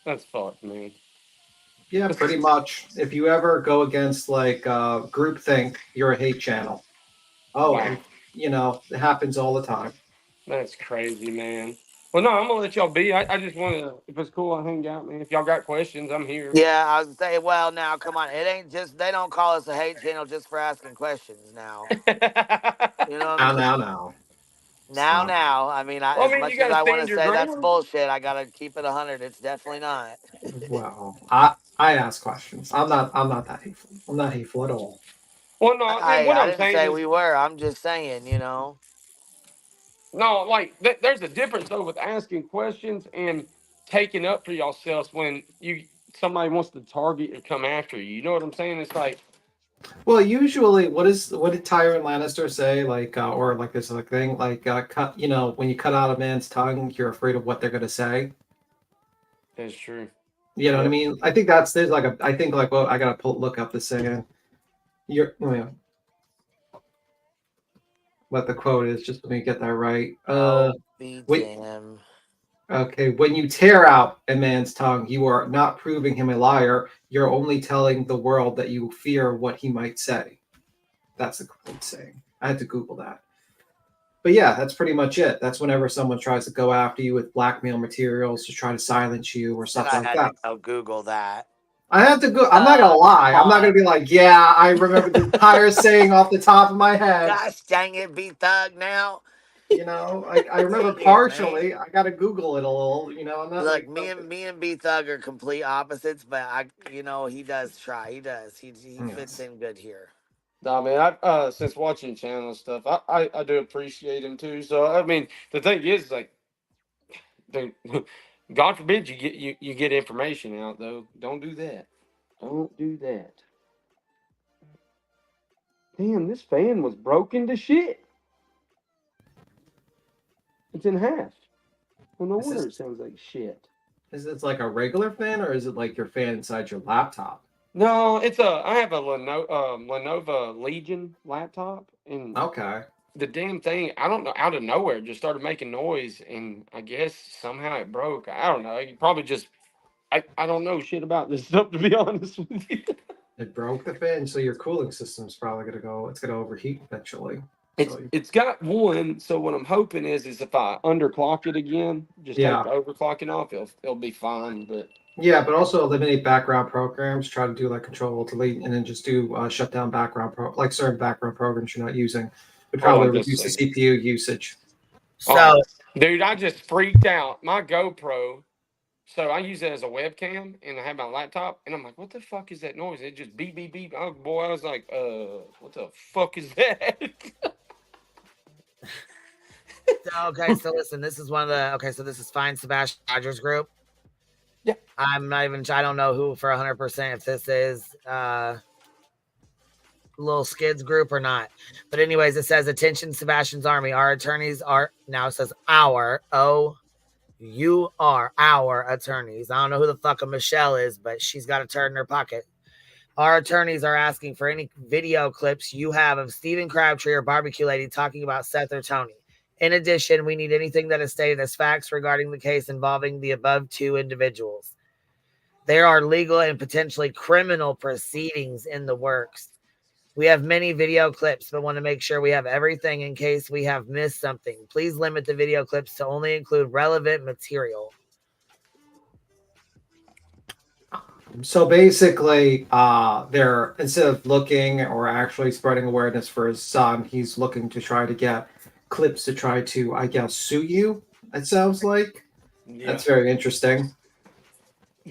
Speaker 9: That's fucked, man.
Speaker 7: Yeah, pretty much. If you ever go against like groupthink, you're a hate channel. Oh,
Speaker 9: Wow.
Speaker 7: and it happens all the time.
Speaker 9: That's crazy, man. Well, no, I'm gonna let y'all be. I just want to. If it's cool, I'll hang out, man. If y'all got questions, I'm here.
Speaker 2: Yeah, I was saying, well, now come on, it ain't just they don't call us a hate channel just for asking questions now. You know what I'm saying? Now. I mean, as much as I want to say that's bullshit, I gotta keep it 100. It's definitely not.
Speaker 7: Well, I ask questions. I'm not that hateful. I'm not hateful at all.
Speaker 9: Well, no, what
Speaker 2: I
Speaker 9: I'm
Speaker 2: didn't
Speaker 9: saying
Speaker 2: say
Speaker 9: is,
Speaker 2: we were. I'm just saying,
Speaker 9: no, like there's a difference though with asking questions and taking up for yourselves when somebody wants to target or come after you. You know what I'm saying? It's like,
Speaker 7: well, usually, what did Tywin Lannister say? Like, or like this like thing, like, cut. When you cut out a man's tongue, you're afraid of what they're gonna say.
Speaker 9: that's true.
Speaker 7: You know what I mean? I think I think like, well, I gotta look up this thing. What the quote is? Just let me get that right. Wait. Okay, when you tear out a man's tongue, you are not proving him a liar. You're only telling the world that you fear what he might say. That's the quote saying. I had to Google that. But yeah, that's pretty much it. That's whenever someone tries to go after you with blackmail materials to try to silence you or stuff like that.
Speaker 2: I'll Google that.
Speaker 7: I have to go. I'm not gonna lie. I'm not gonna be like, yeah, I remember the entire saying off the top of my head.
Speaker 2: Gosh dang it, B Thug now.
Speaker 7: I remember partially. Man. I gotta Google it a little. I'm not.
Speaker 2: Look, me and B Thug are complete opposites, but he does try. He does. He fits in good here.
Speaker 9: Nah, man. I since watching channel stuff, I do appreciate him too. So I mean, the thing is, like, God forbid you get information out though. Don't do that. Don't do that. Damn, this fan was broken to shit. It's in half. Well, no wonder it sounds like shit.
Speaker 7: Is it like a regular fan, or is it like your fan inside your laptop?
Speaker 9: No, I have a Lenovo Legion laptop, and
Speaker 7: okay,
Speaker 9: the damn thing, I don't know, out of nowhere, just started making noise, and I guess somehow it broke. I don't know. You probably just, I don't know shit about this stuff, to be honest with you.
Speaker 7: It broke the fan, so your cooling system's probably it's gonna overheat eventually.
Speaker 9: It's got one, so what I'm hoping is if I underclock it again, just take the overclocking off, it'll be fine. But
Speaker 7: yeah, but also eliminate background programs. Try to do like Control-Delete, and then just do shut down like certain background programs you're not using. Would probably reduce the CPU usage.
Speaker 9: So, dude, I just freaked out. My GoPro. So I use it as a webcam, and I have my laptop, and I'm like, "What the fuck is that noise?" It just beep beep beep. Oh boy, I was like, what the fuck is that?"
Speaker 2: Okay, so listen, this is so this is Fine Sebastian Rogers group.
Speaker 9: Yeah.
Speaker 2: I don't know who for 100% if this is Lil SKid's group or not. But anyways, it says, attention Sebastian's Army. Our attorneys are, now it says our attorneys. I don't know who the fuck a Michelle is, but she's got a turd in her pocket. Our attorneys are asking for any video clips you have of Stephen Crabtree or Barbecue Lady talking about Seth or Tony. In addition, we need anything that is stated as facts regarding the case involving the above two individuals. There are legal and potentially criminal proceedings in the works. We have many video clips, but want to make sure we have everything in case we have missed something. Please limit the video clips to only include relevant material.
Speaker 7: So basically, they're, instead of looking or actually spreading awareness for his son, he's looking to try to get clips to try to, I guess, sue you. It sounds like.
Speaker 9: Yeah.
Speaker 7: That's very interesting.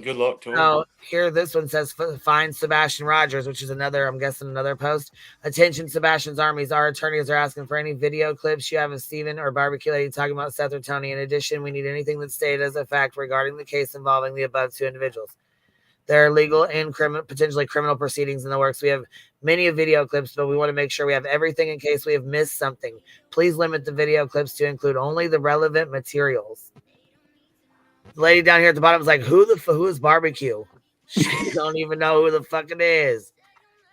Speaker 9: Good luck to him.
Speaker 2: Oh, here this one says find Sebastian Rogers, which is another, I'm guessing, another post. Attention, Sebastian's armies. Our attorneys are asking for any video clips you have of Stephen or Barbecue Lady talking about Seth or Tony. In addition, we need anything that's stated as a fact regarding the case involving the above two individuals. There are legal and potentially criminal proceedings in the works. We have many video clips, but we want to make sure we have everything in case we have missed something. Please limit the video clips to include only the relevant materials. The lady down here at the bottom is like, who is Barbecue? She don't even know who the fuck it is.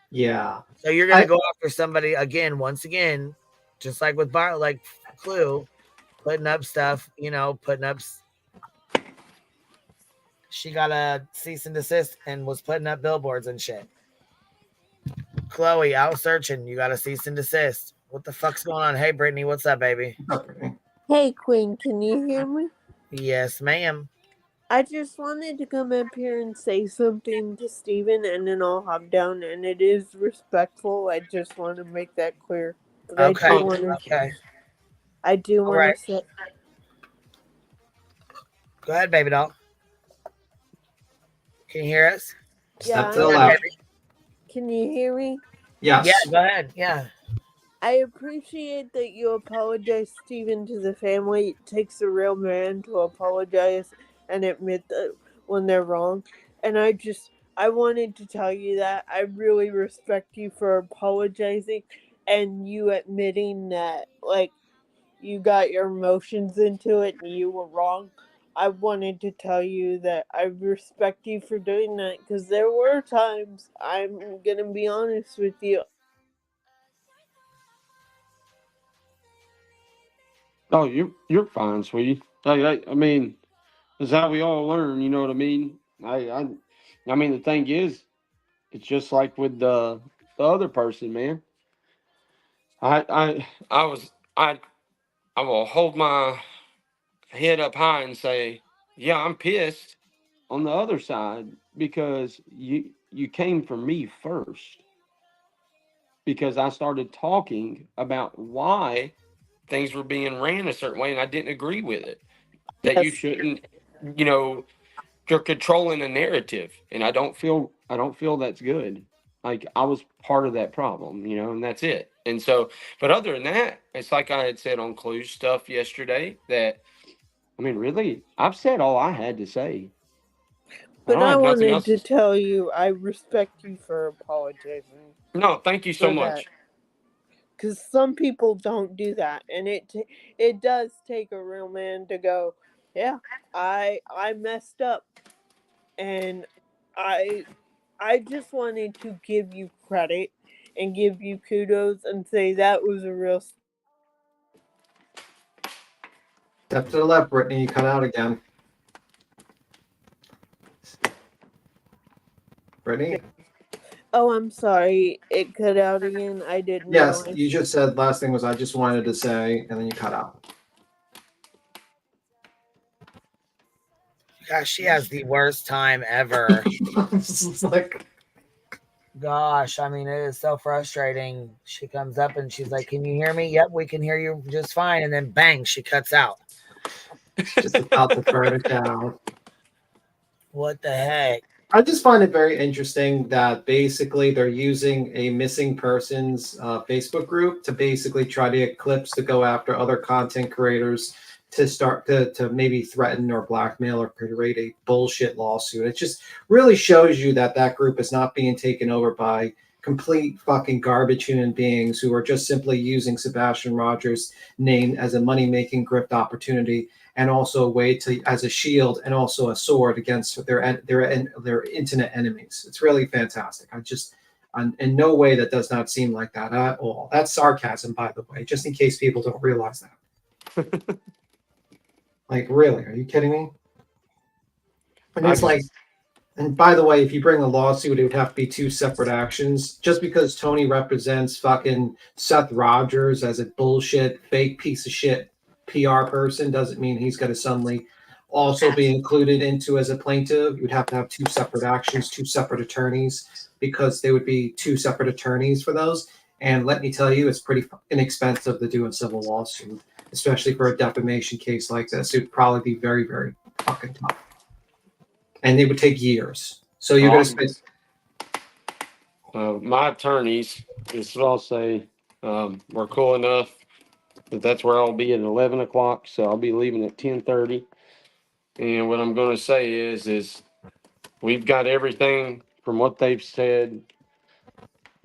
Speaker 7: Yeah.
Speaker 2: So you're gonna go after somebody again, once again, just like with like Clue, putting up stuff, putting up. She got a cease and desist and was putting up billboards and shit. Chloe, out searching. You got a cease and desist. What the fuck's going on? Hey, Brittany, what's up, baby?
Speaker 10: Hey, Queen, can you hear me?
Speaker 2: Yes, ma'am.
Speaker 10: I just wanted to come up here and say something to Steven, and then I'll hop down, and it is respectful. I just want to make that clear. But
Speaker 2: Okay.
Speaker 10: I do want to say...
Speaker 2: Go ahead, baby doll. Can you hear us?
Speaker 10: Yeah.
Speaker 7: Step to the left.
Speaker 10: Can you hear me?
Speaker 7: Yes.
Speaker 2: Yeah, go ahead. Yeah.
Speaker 10: I appreciate that you apologize, Steven, to the family. It takes a real man to apologize and admit that when they're wrong. And I wanted to tell you that I really respect you for apologizing and you admitting that, like, you got your emotions into it and you were wrong. I wanted to tell you that I respect you for doing that, because there were times, I'm going to be honest with you.
Speaker 9: Oh, you're fine, sweetie. I mean, that's how we all learn. You know what I mean? I mean, the thing is, it's just like with the other person, man. I will hold my head up high and say, yeah, I'm pissed on the other side because you came for me first, because I started talking about why things were being ran a certain way and I didn't agree with it. That you shouldn't, you're controlling a narrative, and I don't feel that's good. Like, I was part of that problem, and that's it. And so, but other than that, it's like I had said on Clue's stuff yesterday that, I mean, really, I've said all I had to say.
Speaker 10: But I wanted to tell you, I respect you for apologizing.
Speaker 9: No, thank you so much.
Speaker 10: Because some people don't do that, and it does take a real man to go, yeah, I messed up, and I just wanted to give you credit and give you kudos and say that was a real...
Speaker 7: Step to the left, Brittany. You cut out again. Brittany?
Speaker 10: Oh, I'm sorry. It cut out again. I didn't
Speaker 7: Yes,
Speaker 10: know.
Speaker 7: you just said last thing was I just wanted to say, and then you cut out.
Speaker 2: Gosh, she has the worst time ever.
Speaker 7: It's like,
Speaker 2: gosh, I mean, it is so frustrating. She comes up and she's like, can you hear me? Yep, we can hear you just fine. And then bang, she cuts out.
Speaker 7: Just about to burn it down.
Speaker 2: What the heck?
Speaker 7: I just find it very interesting that basically they're using a missing persons Facebook group to basically try to get clips to go after other content creators to start to maybe threaten or blackmail or create a bullshit lawsuit. It just really shows you that that group is not being taken over by complete fucking garbage human beings who are just simply using Sebastian Rogers' name as a money-making grift opportunity, and also a way to, as a shield and also a sword against their internet enemies. It's really fantastic. In no way that does not seem like that at all. That's sarcasm, by the way, just in case people don't realize that. Like, really? Are you kidding me? And it's like, and by the way, if you bring a lawsuit, it would have to be two separate actions. Just because Tony represents fucking Seth Rogers as a bullshit, fake piece of shit PR person doesn't mean he's going to suddenly also be included into as a plaintiff. You would have to have two separate actions, two separate attorneys, because there would be two separate attorneys for those. And let me tell you, it's pretty inexpensive to do a civil lawsuit, especially for a defamation case like this. It would probably be very, very fucking tough. And they would take years. So you're going to spend.
Speaker 9: My attorneys, is what I'll say, were cool enough that that's where I'll be at 11 o'clock. So I'll be leaving at 10:30. And what I'm going to say is we've got everything from what they've said.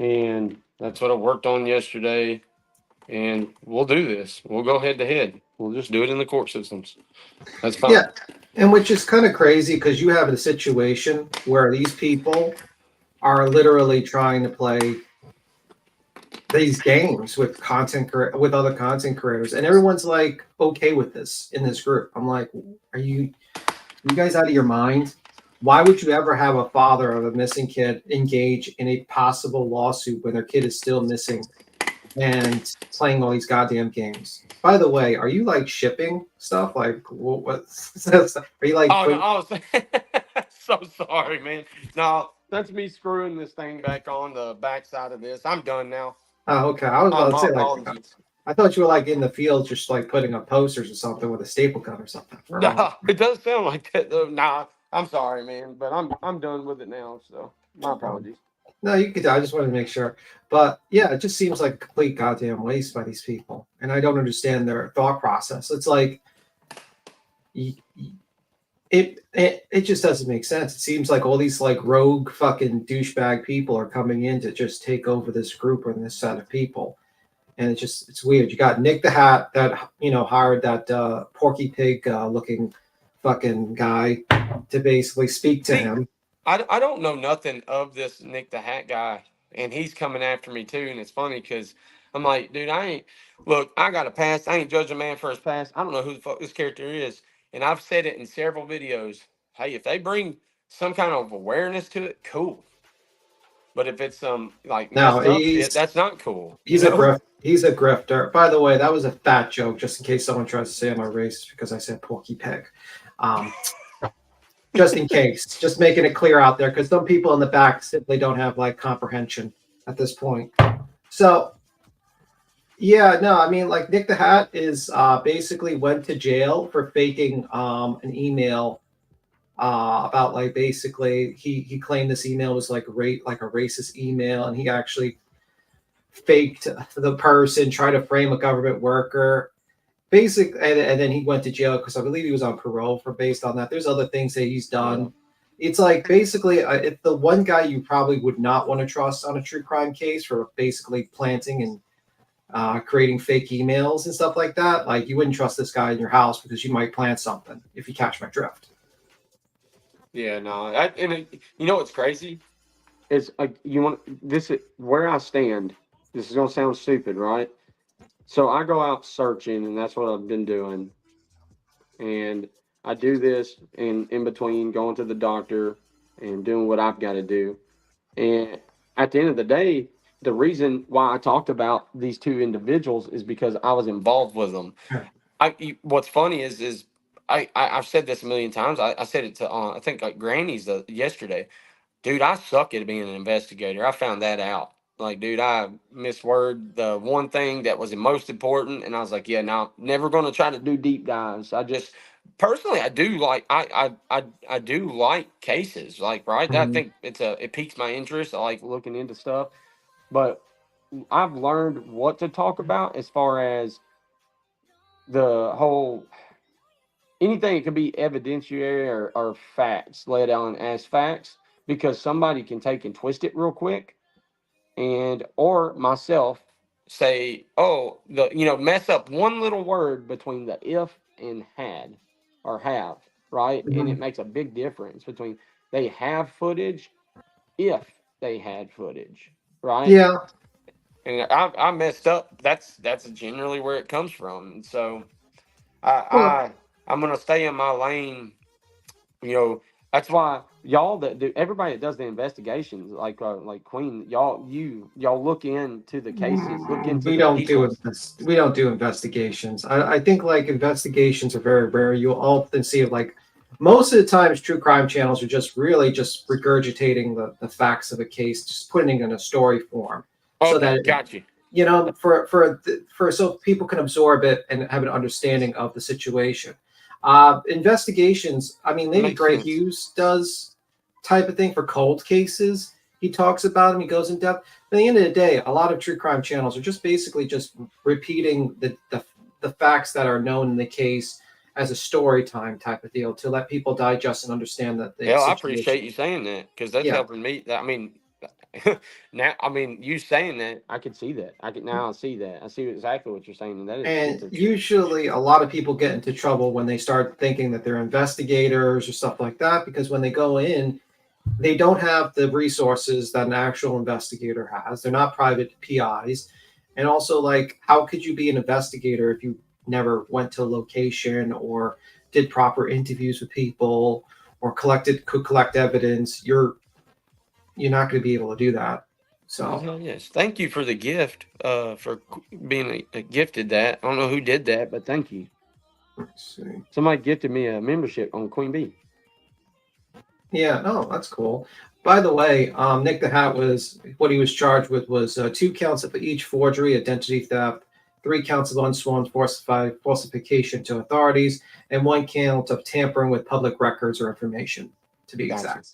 Speaker 9: And that's what I worked on yesterday. And we'll do this. We'll go head to head. We'll just do it in the court systems. That's fine.
Speaker 7: Yeah. And which is kind of crazy because you have a situation where these people are literally trying to play these games with other content creators, and everyone's like okay with this in this group. I'm like, are you guys out of your mind? Why would you ever have a father of a missing kid engage in a possible lawsuit when their kid is still missing and playing all these goddamn games? By the way, are you like shipping stuff? Like, what? Are you like?
Speaker 9: Oh, no, I was so sorry, man. No, that's me screwing this thing back on the backside of this. I'm done now.
Speaker 7: Oh, okay. I was about to say, like,
Speaker 9: apologies.
Speaker 7: I thought you were like in the field, just like putting up posters or something with a staple gun or something.
Speaker 9: No, it does sound like that though. Nah, I'm sorry, man, but I'm done with it now. So my apologies.
Speaker 7: No, you could. I just wanted to make sure. But yeah, it just seems like a complete goddamn waste by these people, and I don't understand their thought process. It's like it just doesn't make sense. It seems like all these like rogue fucking douchebag people are coming in to just take over this group and this set of people, and it's weird. You got Nick the Hat that hired that Porky Pig looking fucking guy to basically speak to him.
Speaker 9: I don't know nothing of this Nick the Hat guy, and he's coming after me too. And it's funny because I'm like, dude, I got a past. I ain't judging a man for his past. I don't know who the fuck this character is, and I've said it in several videos. Hey, if they bring some kind of awareness to it, cool. But if it's like messed up shit, that's not cool.
Speaker 7: He's a grifter. By the way, that was a fat joke, just in case someone tries to say I'm a racist because I said Porky Pig. Just in case, just making it clear out there, because some people in the back simply don't have like comprehension at this point. So, yeah, no, I mean, like Nick the Hat is basically went to jail for faking an email about like basically he claimed this email was like a racist email, and he actually faked the person, tried to frame a government worker. And then he went to jail because I believe he was on parole based on that. There's other things that he's done. It's like basically it's the one guy you probably would not want to trust on a true crime case for basically planting and creating fake emails and stuff like that. Like you wouldn't trust this guy in your house because you might plant something, if you catch my drift.
Speaker 9: Yeah, no. You know what's crazy? Is where I stand. This is gonna sound stupid, right? So I go out searching, and that's what I've been doing. And I do this in between going to the doctor and doing what I've got to do. And at the end of the day, the reason why I talked about these two individuals is because I was involved with them. What's funny is I've said this a million times. I said it to I think like Granny's yesterday. Dude, I suck at being an investigator. I found that out. Like, dude, I misword the one thing that was the most important, and I was like, yeah, no, never going to try to do deep dives. I just personally, I do like I do like cases, like right. I think it piques my interest. I like looking into stuff, but I've learned what to talk about as far as the whole anything. It could be evidentiary or facts laid on as facts, because somebody can take and twist it real quick. and or myself say, oh, mess up one little word between the if and had or have, right? And it makes a big difference between they have footage if they had footage, right?
Speaker 7: Yeah.
Speaker 9: And I messed up. That's generally where it comes from. And so
Speaker 7: Well,
Speaker 9: I'm gonna stay in my lane. That's why y'all that do, everybody that does the investigations, like Queen, y'all look into the cases, look into
Speaker 7: we
Speaker 9: the
Speaker 7: don't do
Speaker 9: people.
Speaker 7: we don't do investigations. I think like investigations are very rare. You'll often see like most of the times true crime channels are just really just regurgitating the facts of a case, just putting it in a story form, so
Speaker 9: Okay,
Speaker 7: that
Speaker 9: got you.
Speaker 7: for so people can absorb it and have an understanding of the situation. Investigations, I mean, maybe
Speaker 9: Makes
Speaker 7: Gray
Speaker 9: sense.
Speaker 7: Hughes does type of thing for cold cases. He talks about them, he goes in depth. But at the end of the day, a lot of true crime channels are just basically just repeating the facts that are known in the case as a story time type of deal to let people digest and understand that the
Speaker 9: Hell, I
Speaker 7: situation.
Speaker 9: appreciate you saying that because that's
Speaker 7: Yeah.
Speaker 9: helping me. I mean, now, you saying that, I can see that. I see that. I see exactly what you're saying, and that is
Speaker 7: And
Speaker 9: it's a truth.
Speaker 7: usually a lot of people get into trouble when they start thinking that they're investigators or stuff like that, because when they go in, they don't have the resources that an actual investigator has. They're not private PIs. And also, like, how could you be an investigator if you never went to a location or did proper interviews with people or could collect evidence? You're not going to be able to do that.
Speaker 9: Oh,
Speaker 7: So
Speaker 9: hell yes. Thank you for the gift, for being gifted that. I don't know who did that, but thank you.
Speaker 7: let's see.
Speaker 9: Somebody gifted me a membership on Queen Bee.
Speaker 7: Yeah, no, that's cool. By the way, Nick the Hat was what he was charged with was 2 counts of each forgery, identity theft, 3 counts of unsworn falsification to authorities, and 1 count of tampering with public records or information, to be
Speaker 9: Gotcha.
Speaker 7: exact.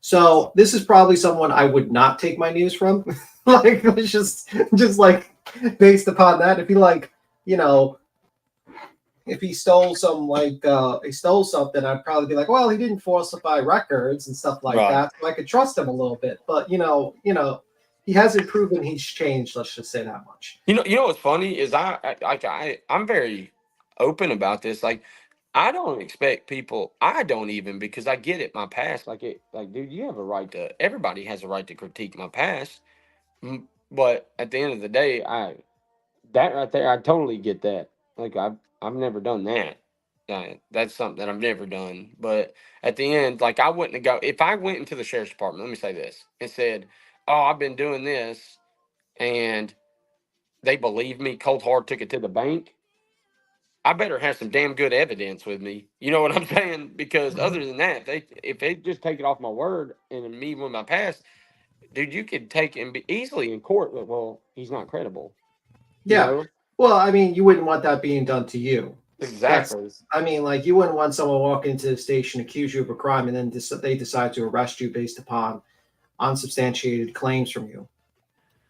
Speaker 7: So this is probably someone I would not take my news from. Like, it's just like based upon that. If he like, you know, if he stole he stole something, I'd probably be like, well, he didn't falsify records and stuff like
Speaker 9: Right.
Speaker 7: that, so I could trust him a little bit. But he hasn't proven he's changed. Let's just say that much.
Speaker 9: You know what's funny is I'm very open about this. Like, I don't expect people. I don't even, because I get it. My past, dude, you have a right to. Everybody has a right to critique my past. But at the end of the day, that right there, I totally get that. Like, I've never done that. That's something that I've never done. But at the end, like, I wouldn't go if I went into the sheriff's department. Let me say this and said, "Oh, I've been doing this," and they believe me, cold hard took it to the bank. I better have some damn good evidence with me. You know what I'm saying? Because other than that, if they just take it off my word and me with my past, dude, you could take and be easily in court. But, well, he's not credible. You
Speaker 7: Yeah.
Speaker 9: know
Speaker 7: Well, I mean, you wouldn't want that being done to you.
Speaker 9: exactly.
Speaker 7: I mean, like, you wouldn't want someone walking into the station, accuse you of a crime, and then they decide to arrest you based upon unsubstantiated claims from you.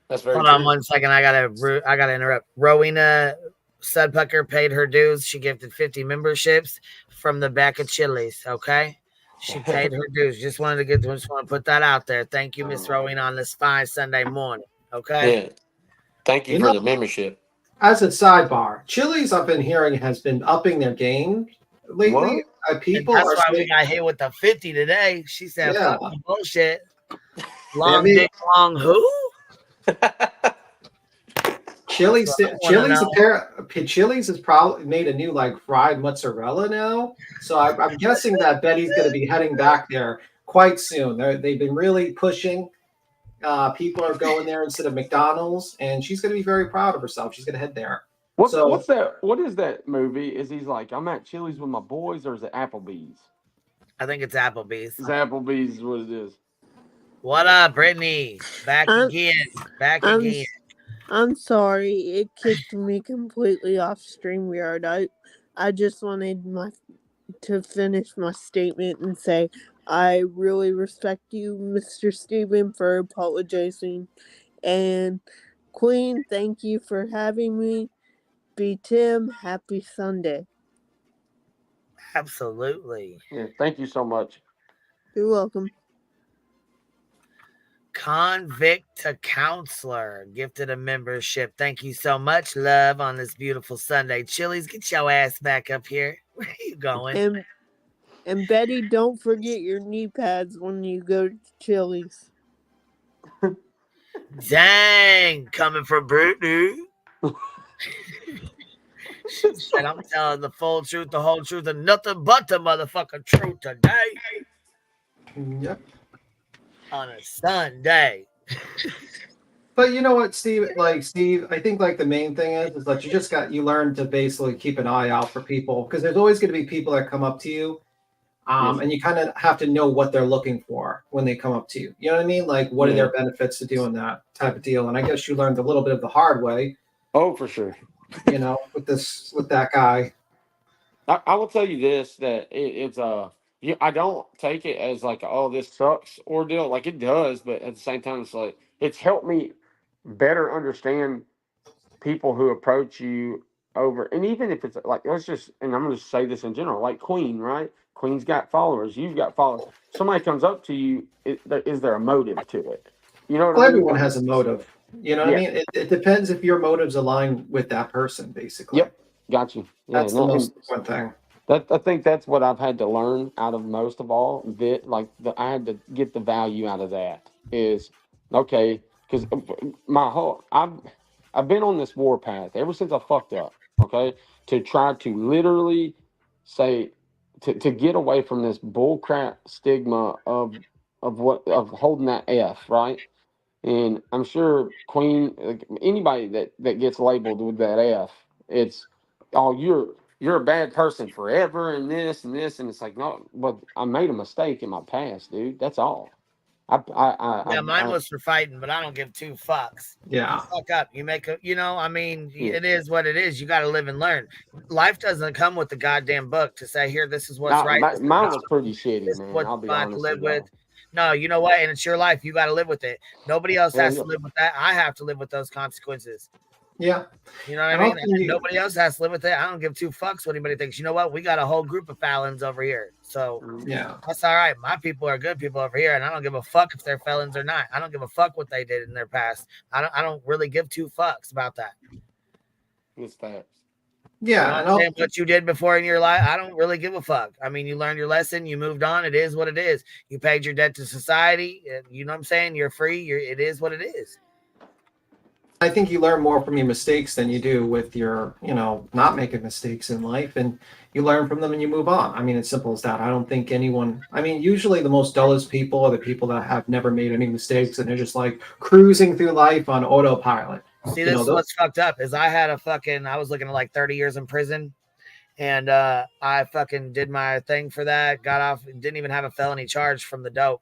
Speaker 9: That's very
Speaker 2: Hold on
Speaker 9: true.
Speaker 2: 1 second. I gotta interrupt. Rowena Sudpucker paid her dues. She gifted 50 memberships from the back of Chili's. Okay, she paid her dues. Just want to put that out there. Thank you, Miss Rowena, on this fine Sunday morning. Okay.
Speaker 9: Yeah. Thank you
Speaker 7: You
Speaker 9: for
Speaker 7: know,
Speaker 9: the membership.
Speaker 7: as a sidebar, Chili's, I've been hearing, has been upping their game lately.
Speaker 9: What?
Speaker 2: And
Speaker 7: People
Speaker 2: that's
Speaker 7: are
Speaker 2: why we
Speaker 7: saying,
Speaker 2: got hit with the 50 today. She said,
Speaker 7: yeah,
Speaker 2: fuck the bullshit.
Speaker 7: they
Speaker 2: Long
Speaker 7: made
Speaker 2: dick, long who?
Speaker 7: Chili's.
Speaker 2: That's what I want to know.
Speaker 7: Chili's has probably made a new like fried mozzarella now. So I'm guessing that Betty's going to be heading back there quite soon. They've been really pushing. People are going there instead of McDonald's, and she's going to be very proud of herself. She's going to head there.
Speaker 9: What's
Speaker 7: So
Speaker 9: that? What is that movie? Is he's like, I'm at Chili's with my boys, or is it Applebee's?
Speaker 2: I think it's Applebee's.
Speaker 9: It's Applebee's is what it is.
Speaker 2: What up, Brittany? Back
Speaker 10: I'm-
Speaker 2: again. Back
Speaker 10: I'm
Speaker 2: again.
Speaker 10: I'm sorry, it kicked me completely off StreamYard. I just wanted to finish my statement and say I really respect you, Mr. Steven, for apologizing. And Queen, thank you for having me. Be Tim, happy Sunday.
Speaker 2: Absolutely.
Speaker 9: Yeah. Thank you so much.
Speaker 10: You're welcome.
Speaker 2: Convict to counselor gifted a membership. Thank you so much, love, on this beautiful Sunday. Chili's, get your ass back up here. Where are you going?
Speaker 10: And Betty, don't forget your knee pads when you go to Chili's.
Speaker 2: Dang, coming from Brittany. She said, I'm telling the full truth, the whole truth, and nothing but the motherfucking truth today.
Speaker 7: Yep.
Speaker 2: On a Sunday.
Speaker 7: But you know what, Steve? Like Steve, I think like the main thing is that you learn to basically keep an eye out for people, because there's always going to be people that come up to you, and you kind of have to know what they're looking for when they come up to you. You know what I mean? Like, what are their benefits to doing that type of deal? And I guess you learned a little bit of the hard way.
Speaker 9: Oh, for sure.
Speaker 7: You know, with that guy.
Speaker 9: I will tell you this, that it's I don't take it as like, oh, this sucks ordeal. Like, it does, but at the same time, it's like, it's helped me better understand people who approach you over, and even if it's like, let's just, and I'm going to say this in general, like Queen, right? Queen's got followers, you've got followers. Somebody comes up to you, is there a motive to it? You know what
Speaker 7: Well,
Speaker 9: I mean?
Speaker 7: everyone has a motive. You know what I mean? It depends if your motives align with that person, basically.
Speaker 9: Yep, got you. Yeah,
Speaker 7: that's the most important thing.
Speaker 9: I think that's what I've had to learn out of most of all. I had to get the value out of that. Is okay, because I've been on this war path ever since I fucked up. Okay, to try to literally say to get away from this bullcrap stigma of holding that F, right. And I'm sure Queen, like, anybody that gets labeled with that F, it's, oh, you're a bad person forever, and this and this, and it's like, no, but I made a mistake in my past, dude. That's all.
Speaker 2: Mine was for fighting, but I don't give two fucks.
Speaker 7: Yeah.
Speaker 2: You fuck up. You make a, it is what it is. You got to live and learn. Life doesn't come with the goddamn book to say, here, this is what's right.
Speaker 9: Mine was pretty shitty, man. I'll be honest
Speaker 2: to live
Speaker 9: with
Speaker 2: with. No, you know what? And it's your life. You got to live with it. Nobody else has to live with that. I have to live with those consequences.
Speaker 7: Yeah.
Speaker 2: You know what I mean? Nobody else has to live with it. I don't give two fucks what anybody thinks. You know what? We got a whole group of felons over here. So
Speaker 7: yeah,
Speaker 2: that's all right. My people are good people over here, and I don't give a fuck if they're felons or not. I don't give a fuck what they did in their past. I don't really give two fucks about that.
Speaker 9: It's that.
Speaker 2: Yeah, what you did before in your life, I don't really give a fuck. I mean, you learned your lesson, you moved on. It is what it is. You paid your debt to society. You know what I'm saying? You're free. It is what it is.
Speaker 7: I think you learn more from your mistakes than you do with your, not making mistakes in life, and you learn from them and you move on. I mean, it's simple as that. I don't think usually the most dullest people are the people that have never made any mistakes and they're just like cruising through life on autopilot.
Speaker 2: See, this is what's fucked up is I was looking at like 30 years in prison, and I fucking did my thing for that, got off, didn't even have a felony charge from the dope,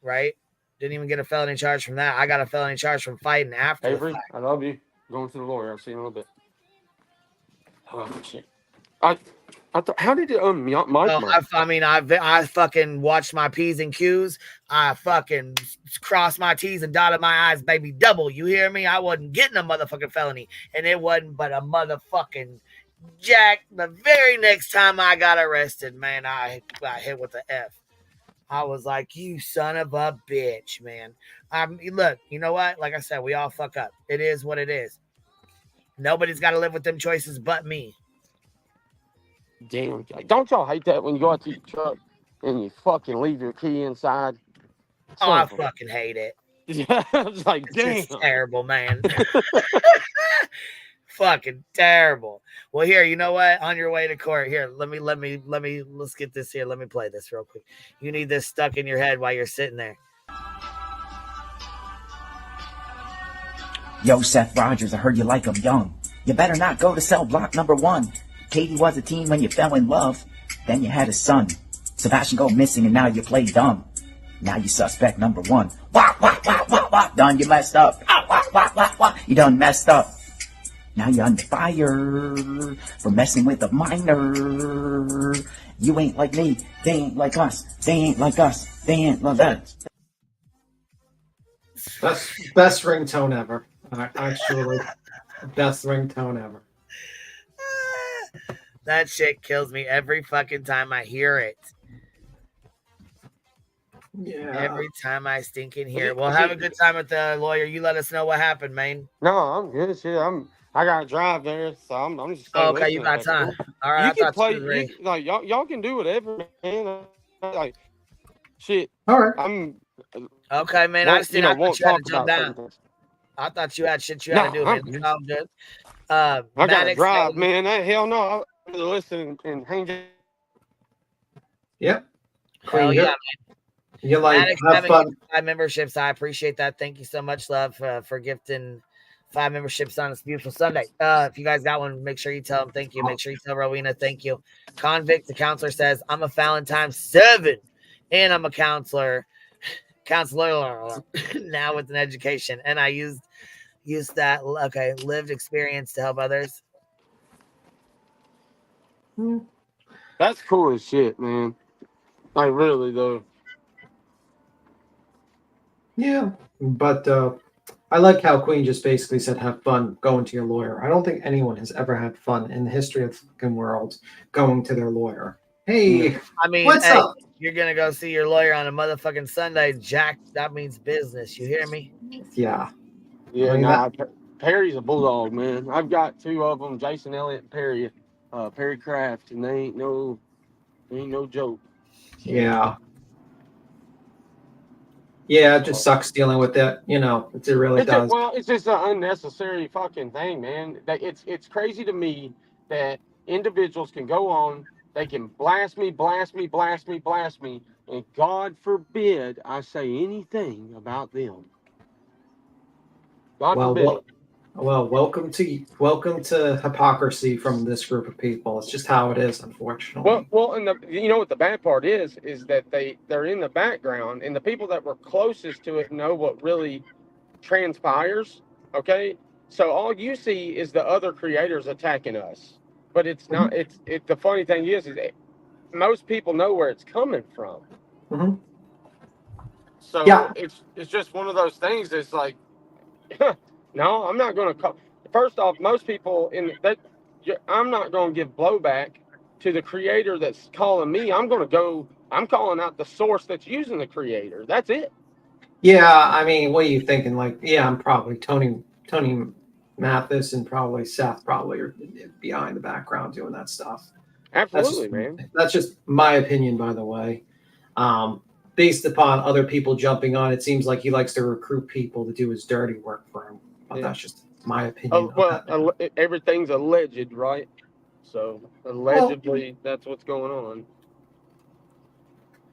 Speaker 2: right? Didn't even get a felony charge from that. I got a felony charge from fighting after.
Speaker 9: Avery, I love you. Going to the lawyer. I'll see you in a little bit. Oh, shit. How did it
Speaker 2: I fucking watched my P's and Q's. I fucking crossed my T's and dotted my I's, baby, double. You hear me? I wasn't getting a motherfucking felony, and it wasn't but a motherfucking jack. The very next time I got arrested, man, I hit with the F. I was like, you son of a bitch, man. Look, you know what? Like I said, we all fuck up. It is what it is. Nobody's got to live with them choices but me.
Speaker 9: Damn. Don't y'all hate that when you go out to your truck and you fucking leave your key inside?
Speaker 2: I fucking hate it.
Speaker 9: Yeah, it's like, damn.
Speaker 2: It's terrible, man. Fucking terrible. Well, here, you know what? On your way to court, here, let's get this here. Let me play this real quick. You need this stuck in your head while you're sitting there.
Speaker 11: Yo, Seth Rogers, I heard you like him young. You better not go to cell block number 1. Katie was a teen when you fell in love. Then you had a son. Sebastian go missing and now you play dumb. Now you suspect number 1. Wah, wah, wah, wah, wah. Done, you messed up. Wah, wah, wah, wah, wah. You done messed up. Now you're under fire for messing with a minor. You ain't like me. They ain't like us. They ain't like us. They ain't like that.
Speaker 7: That's best ringtone ever. Actually, best ringtone ever.
Speaker 2: That shit kills me every fucking time I hear it.
Speaker 7: Yeah.
Speaker 2: Every time I stink in here. Well, have a good time with the lawyer. You let us know what happened, man.
Speaker 9: No, I'm good. Shit, I gotta drive there, so I'm just stay
Speaker 2: Oh, okay, you
Speaker 9: listening.
Speaker 2: got
Speaker 9: If that's
Speaker 2: time.
Speaker 9: cool.
Speaker 2: All right,
Speaker 9: You
Speaker 2: I
Speaker 9: can
Speaker 2: thought you
Speaker 9: play.
Speaker 2: was
Speaker 9: You
Speaker 2: ready.
Speaker 9: like y'all can do whatever, man. Like shit.
Speaker 7: All right.
Speaker 9: I'm
Speaker 2: Okay, man. I just didn't. I thought
Speaker 9: won't
Speaker 2: you had to
Speaker 9: talk
Speaker 2: jump
Speaker 9: about certain
Speaker 2: down.
Speaker 9: things.
Speaker 2: I thought you had shit you had to
Speaker 9: No,
Speaker 2: do, man.
Speaker 9: I'm
Speaker 2: It's
Speaker 9: good.
Speaker 2: all good.
Speaker 9: I gotta
Speaker 2: Maddox,
Speaker 9: drive,
Speaker 2: man.
Speaker 9: man. Hell no. I listen and hang.
Speaker 7: Yep.
Speaker 2: Hell
Speaker 7: Queen,
Speaker 2: yeah,
Speaker 7: you're,
Speaker 2: man.
Speaker 7: you like
Speaker 2: Maddox
Speaker 7: have
Speaker 2: having
Speaker 7: fun.
Speaker 2: 5 memberships. I appreciate that. Thank you so much, love, for gifting 5 memberships on this beautiful Sunday. If you guys got one, make sure you tell them thank you. Make sure you tell Rowena thank you. Convict, the counselor, says, I'm a felon times 7, and I'm a counselor now with an education. And I used that lived experience to help others.
Speaker 9: That's cool as shit, man. Like really though.
Speaker 7: Yeah, but I like how Queen just basically said, "Have fun going to your lawyer." I don't think anyone has ever had fun in the history of the fucking world going to their lawyer. Hey,
Speaker 2: I mean,
Speaker 7: what's
Speaker 2: hey,
Speaker 7: up?
Speaker 2: you're gonna go see your lawyer on a motherfucking Sunday, Jack. That means business. You hear me?
Speaker 7: Yeah,
Speaker 9: Yeah,
Speaker 7: I mean
Speaker 9: nah. Perry's a bulldog, man. I've got 2 of them, Jason Elliott and Perry Craft, and they ain't no joke.
Speaker 7: yeah. Yeah, it just sucks dealing with it. You know, it really does.
Speaker 9: It's just an unnecessary fucking thing, man. It's crazy to me that individuals can go on, they can blast me, and God forbid I say anything about them. God forbid it.
Speaker 7: Well, welcome to hypocrisy from this group of people. It's just how it is, unfortunately.
Speaker 9: Well, and you know what the bad part is that they're in the background, and the people that were closest to it know what really transpires. Okay, so all you see is the other creators attacking us, but it's not. The funny thing is most people know where it's coming from.
Speaker 7: Mm-hmm.
Speaker 9: So
Speaker 7: Yeah,
Speaker 9: it's just one of those things. It's like, no, I'm not going to call. First off, most people in that, I'm not going to give blowback to the creator that's calling me. I'm calling out the source that's using the creator. That's it.
Speaker 7: yeah. I mean, what are you thinking? Like, yeah, I'm probably Tony Mathis and probably Seth probably are behind the background doing that stuff.
Speaker 9: Absolutely, man.
Speaker 7: That's just my opinion, by the way. Based upon other people jumping on, it seems like he likes to recruit people to do his dirty work for him. But that's just my opinion.
Speaker 9: Everything's alleged, right? So allegedly, that's what's going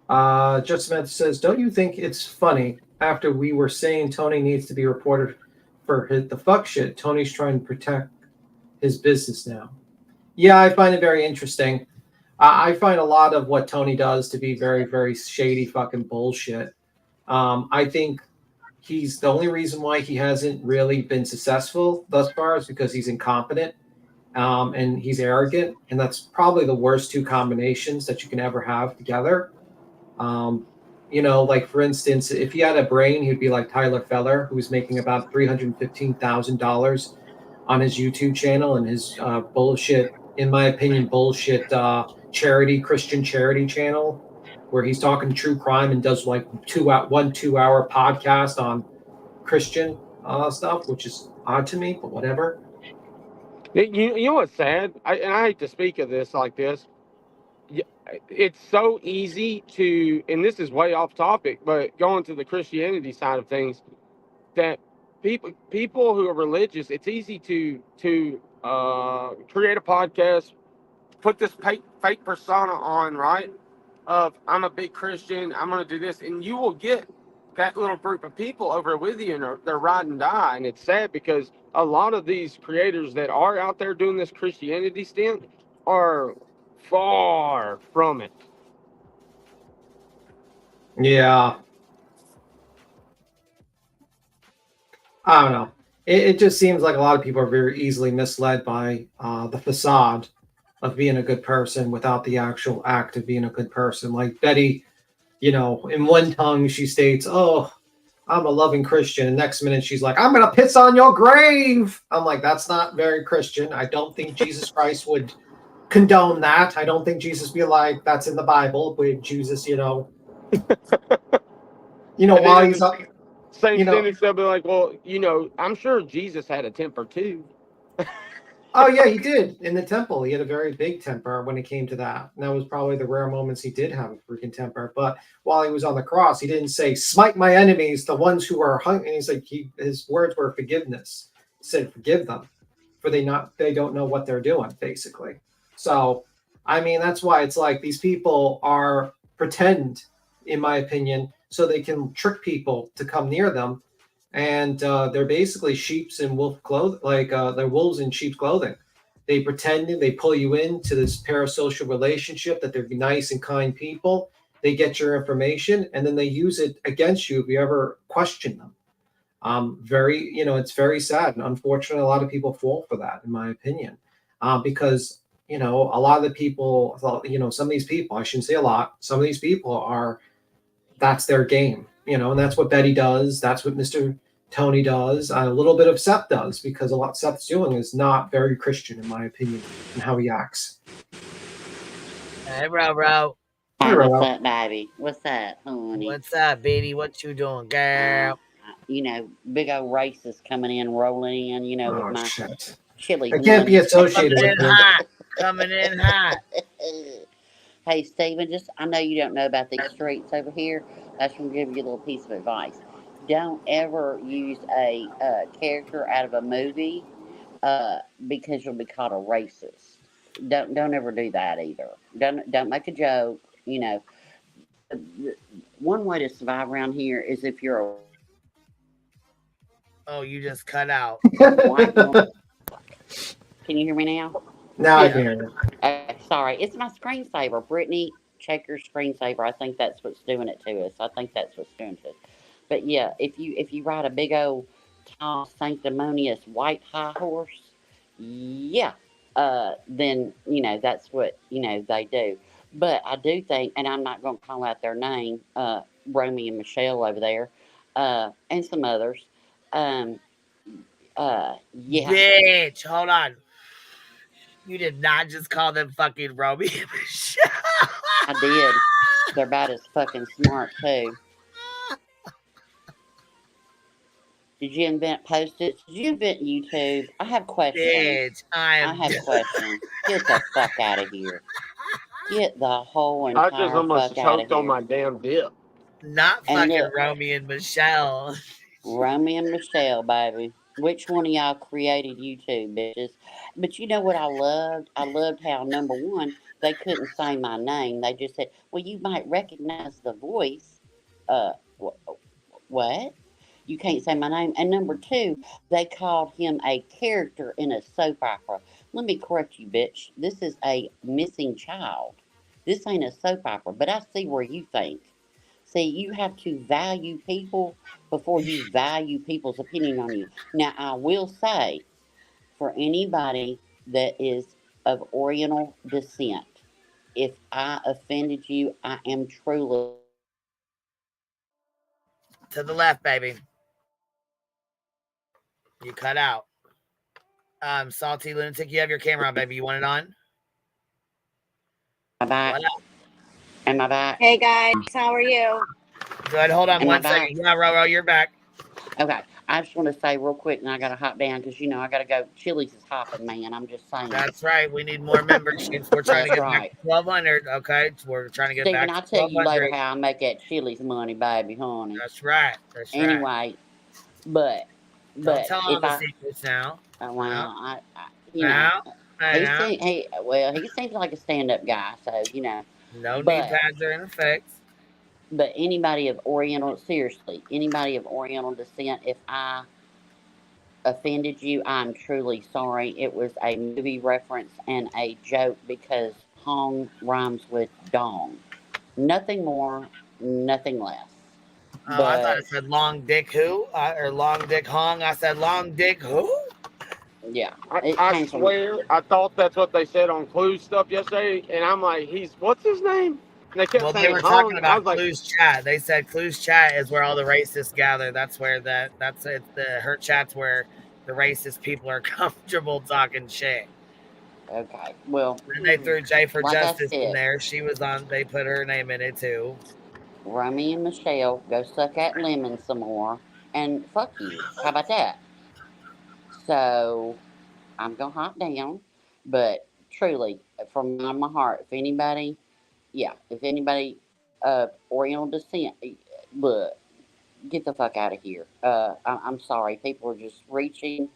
Speaker 7: on. Just Smith says, "Don't you think it's funny? After we were saying Tony needs to be reported for the fuck shit, Tony's trying to protect his business now." Yeah, I find it very interesting. I find a lot of what Tony does to be very, very shady fucking bullshit. I think he's the only reason why he hasn't really been successful thus far is because he's incompetent and he's arrogant. And that's probably the worst 2 combinations that you can ever have together. Like for instance, if he had a brain, he'd be like Tyler Feller, who's making about $315,000 on his YouTube channel and his bullshit, in my opinion, bullshit Christian charity channel, where he's talking true crime and does like 2-hour podcast on Christian stuff, which is odd to me, but whatever.
Speaker 9: You know what's sad? I hate to speak of this like this. It's so easy to, and this is way off topic, but going to the Christianity side of things, that people who are religious, it's easy to create a podcast, put this fake persona on, right? Of I'm a big Christian, I'm going to do this, and you will get that little group of people over with you, and they're ride and die. And it's sad because a lot of these creators that are out there doing this Christianity stint are far from it.
Speaker 7: Yeah. I don't know. It just seems like a lot of people are very easily misled by the facade of being a good person without the actual act of being a good person. Like Betty, in one tongue she states, "Oh, I'm a loving Christian," and next minute she's like, "I'm gonna piss on your grave." I'm like, that's not very Christian. I don't think Jesus Christ would condone that. I don't think Jesus be like, that's in the Bible. With Jesus, You know,
Speaker 9: And then
Speaker 7: while
Speaker 9: in
Speaker 7: he's
Speaker 9: the
Speaker 7: up,
Speaker 9: same
Speaker 7: you know,
Speaker 9: sentence, they'll be like, well, I'm sure Jesus had a temper too.
Speaker 7: oh yeah, he did in the temple. He had a very big temper when it came to that. And that was probably the rare moments he did have a freaking temper. But while he was on the cross, he didn't say, "Smite my enemies, the ones who are hungry." And he's like, his words were forgiveness. He said, "Forgive them, for they don't know what they're doing." Basically. So, I mean, that's why it's like these people are pretend, in my opinion, so they can trick people to come near them. And they're basically sheep's in wolf clothing, like they're wolves in sheep's clothing. They pretend they pull you into this parasocial relationship that they're nice and kind people. They get your information and then they use it against you if you ever question them. It's very sad, and unfortunately, a lot of people fall for that, in my opinion, because a lot of the people, some of these people, I shouldn't say a lot, some of these people are, that's their game, and that's what Betty does. That's what Mr. Tony does. A little bit of Seth does, because a lot Seth's doing is not very Christian, in my opinion, and how he acts.
Speaker 2: Hey, bro.
Speaker 12: Hey,
Speaker 7: Hey,
Speaker 12: what's
Speaker 7: Rolo.
Speaker 12: up, baby? What's up, honey?
Speaker 2: What's up, Beatty? What you doing, girl?
Speaker 12: Big old racists coming in, rolling in, with
Speaker 7: Oh
Speaker 12: my
Speaker 7: shit!
Speaker 12: chili
Speaker 7: I can't be
Speaker 12: money.
Speaker 7: associated with him.
Speaker 2: Coming in hot.
Speaker 12: Hey, Steven, I know you don't know about these streets over here. I just want to give you a little piece of advice. Don't ever use a character out of a movie because you'll be called a racist. Don't ever do that either. Don't make a joke. One way to survive around here is if you're a
Speaker 2: Oh, you just cut out.
Speaker 12: white woman. Can you hear me now?
Speaker 7: Now I can hear you.
Speaker 12: Sorry, it's my screensaver. Brittany, check your screensaver. I think that's what's doing it to us. I think that's what's doing it to us. But yeah, if you ride a big old tall sanctimonious white high horse, yeah, then that's what they do. But I do think, and I'm not going to call out their name, Romy and Michelle over there, and some others. Um, yeah,
Speaker 2: Bitch, hold on. You did not just call them fucking Romy and Michelle.
Speaker 12: I did. They're about as fucking smart too. Did you invent Post-its? Did you invent YouTube? I have questions.
Speaker 2: Bitch, I
Speaker 12: have questions. Get the fuck out of here. Get the whole
Speaker 9: I just
Speaker 12: entire
Speaker 9: almost
Speaker 12: fuck out of
Speaker 9: choked on
Speaker 12: here.
Speaker 9: my damn dip.
Speaker 2: not
Speaker 12: And
Speaker 2: fucking
Speaker 12: look,
Speaker 2: Romy and Michelle.
Speaker 12: Romy and Michelle, baby. Which one of y'all created YouTube, bitches? But you know what I loved? I loved how, number one, they couldn't say my name. They just said, well, you might recognize the voice. Uh, what? You can't say my name. And number two, they called him a character in a soap opera. Let me correct you, bitch. This is a missing child. This ain't a soap opera, but I see where you think. See, you have to value people before you value people's opinion on you. Now, I will say, for anybody that is of Oriental descent, if I offended you, I am truly.
Speaker 2: To the left, baby. You cut out. Salty Lunatic, you have your camera on, baby. You want it on?
Speaker 12: Am I back?
Speaker 2: What up?
Speaker 12: Am I back?
Speaker 13: Hey guys, how are you?
Speaker 2: Good. Hold on
Speaker 12: Am I
Speaker 2: one
Speaker 12: back?
Speaker 2: second. Yeah, Roro, you're back.
Speaker 12: Okay, I just want to say real quick, and I got to hop down because I got to go. Chili's is hopping, man. I'm just saying.
Speaker 2: That's right. We need more memberships. We're trying to get back to 1,200. Okay, we're trying to get
Speaker 12: Steven,
Speaker 2: back
Speaker 12: I'll
Speaker 2: to
Speaker 12: tell you
Speaker 2: 1,200.
Speaker 12: later how I make that Chili's money, baby, honey.
Speaker 2: That's right. That's right.
Speaker 12: Anyway, but
Speaker 2: Don't tell all
Speaker 12: if
Speaker 2: the secrets now.
Speaker 12: well, he seems like a stand-up guy, so
Speaker 2: No knee
Speaker 12: But
Speaker 2: pads are in effect.
Speaker 12: but anybody of Oriental descent, if I offended you, I'm truly sorry. It was a movie reference and a joke because Hong rhymes with dong. Nothing more, nothing less.
Speaker 2: Oh, I thought it said long dick who? Or long dick Hong. I said long dick who?
Speaker 12: Yeah.
Speaker 9: I swear, I thought that's what they said on Clues stuff yesterday, and I'm like, what's his name? And they kept
Speaker 2: Well,
Speaker 9: saying
Speaker 2: they were
Speaker 9: Hong.
Speaker 2: talking
Speaker 9: I
Speaker 2: about
Speaker 9: was
Speaker 2: Clues chat. They said Clues chat is where all the racists gather. That's where her chat's where the racist people are comfortable talking shit.
Speaker 12: Okay, well.
Speaker 2: Then they threw Jay for
Speaker 12: like
Speaker 2: Justice in there. She was on. They put her name in it too.
Speaker 12: Romy and Michelle go suck at Lemon some more, and fuck you. How about that? So I'm gonna hop down, but truly, from my heart, if anybody, yeah, if anybody, Oriental descent, but get the fuck out of here. I'm sorry, people are just reaching,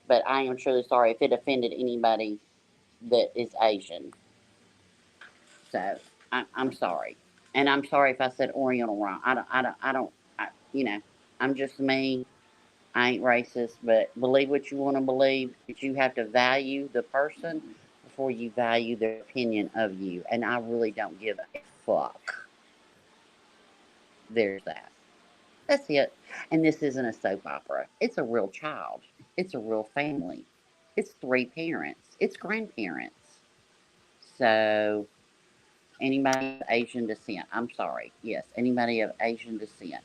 Speaker 12: but I am truly sorry if it offended anybody that is Asian. So I'm sorry, and I'm sorry if I said Oriental wrong. You know, I'm just me. I ain't racist, but believe what you want to believe. But you have to value the person before you value their opinion of you. And I really don't give a fuck. There's that. That's it. And this isn't a soap opera. It's a real child. It's a real family. It's 3 parents. It's grandparents. So anybody of Asian descent. I'm sorry. Yes, anybody of Asian descent.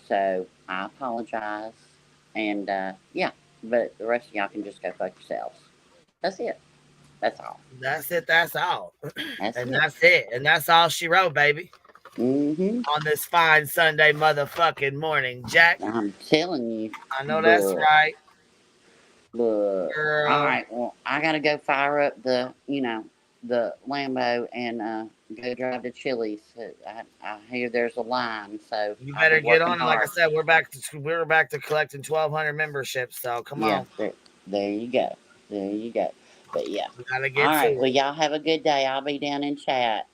Speaker 12: So I apologize. And yeah, but the rest of y'all can just go fuck yourselves. That's it. That's all.
Speaker 2: That's it. That's all.
Speaker 12: That's
Speaker 2: And
Speaker 12: it.
Speaker 2: that's it. And that's all she wrote, baby.
Speaker 12: Mm-hmm.
Speaker 2: On this fine Sunday motherfucking morning, Jack.
Speaker 12: I'm telling you.
Speaker 2: I know that's right.
Speaker 12: Look.
Speaker 2: Girl.
Speaker 12: All right. Well, I gotta go fire up the Lambo and go drive to Chili's. I hear there's a line, so
Speaker 2: You
Speaker 12: I'll
Speaker 2: better
Speaker 12: be
Speaker 2: get
Speaker 12: working
Speaker 2: on it. Like I
Speaker 12: hard.
Speaker 2: said, we're back to collecting 1,200 memberships. So come
Speaker 12: Yeah.
Speaker 2: on.
Speaker 12: There you go. There you go. But yeah.
Speaker 2: We gotta
Speaker 12: All
Speaker 2: get to
Speaker 12: right. Well,
Speaker 2: it.
Speaker 12: y'all have a good day. I'll be down in chat.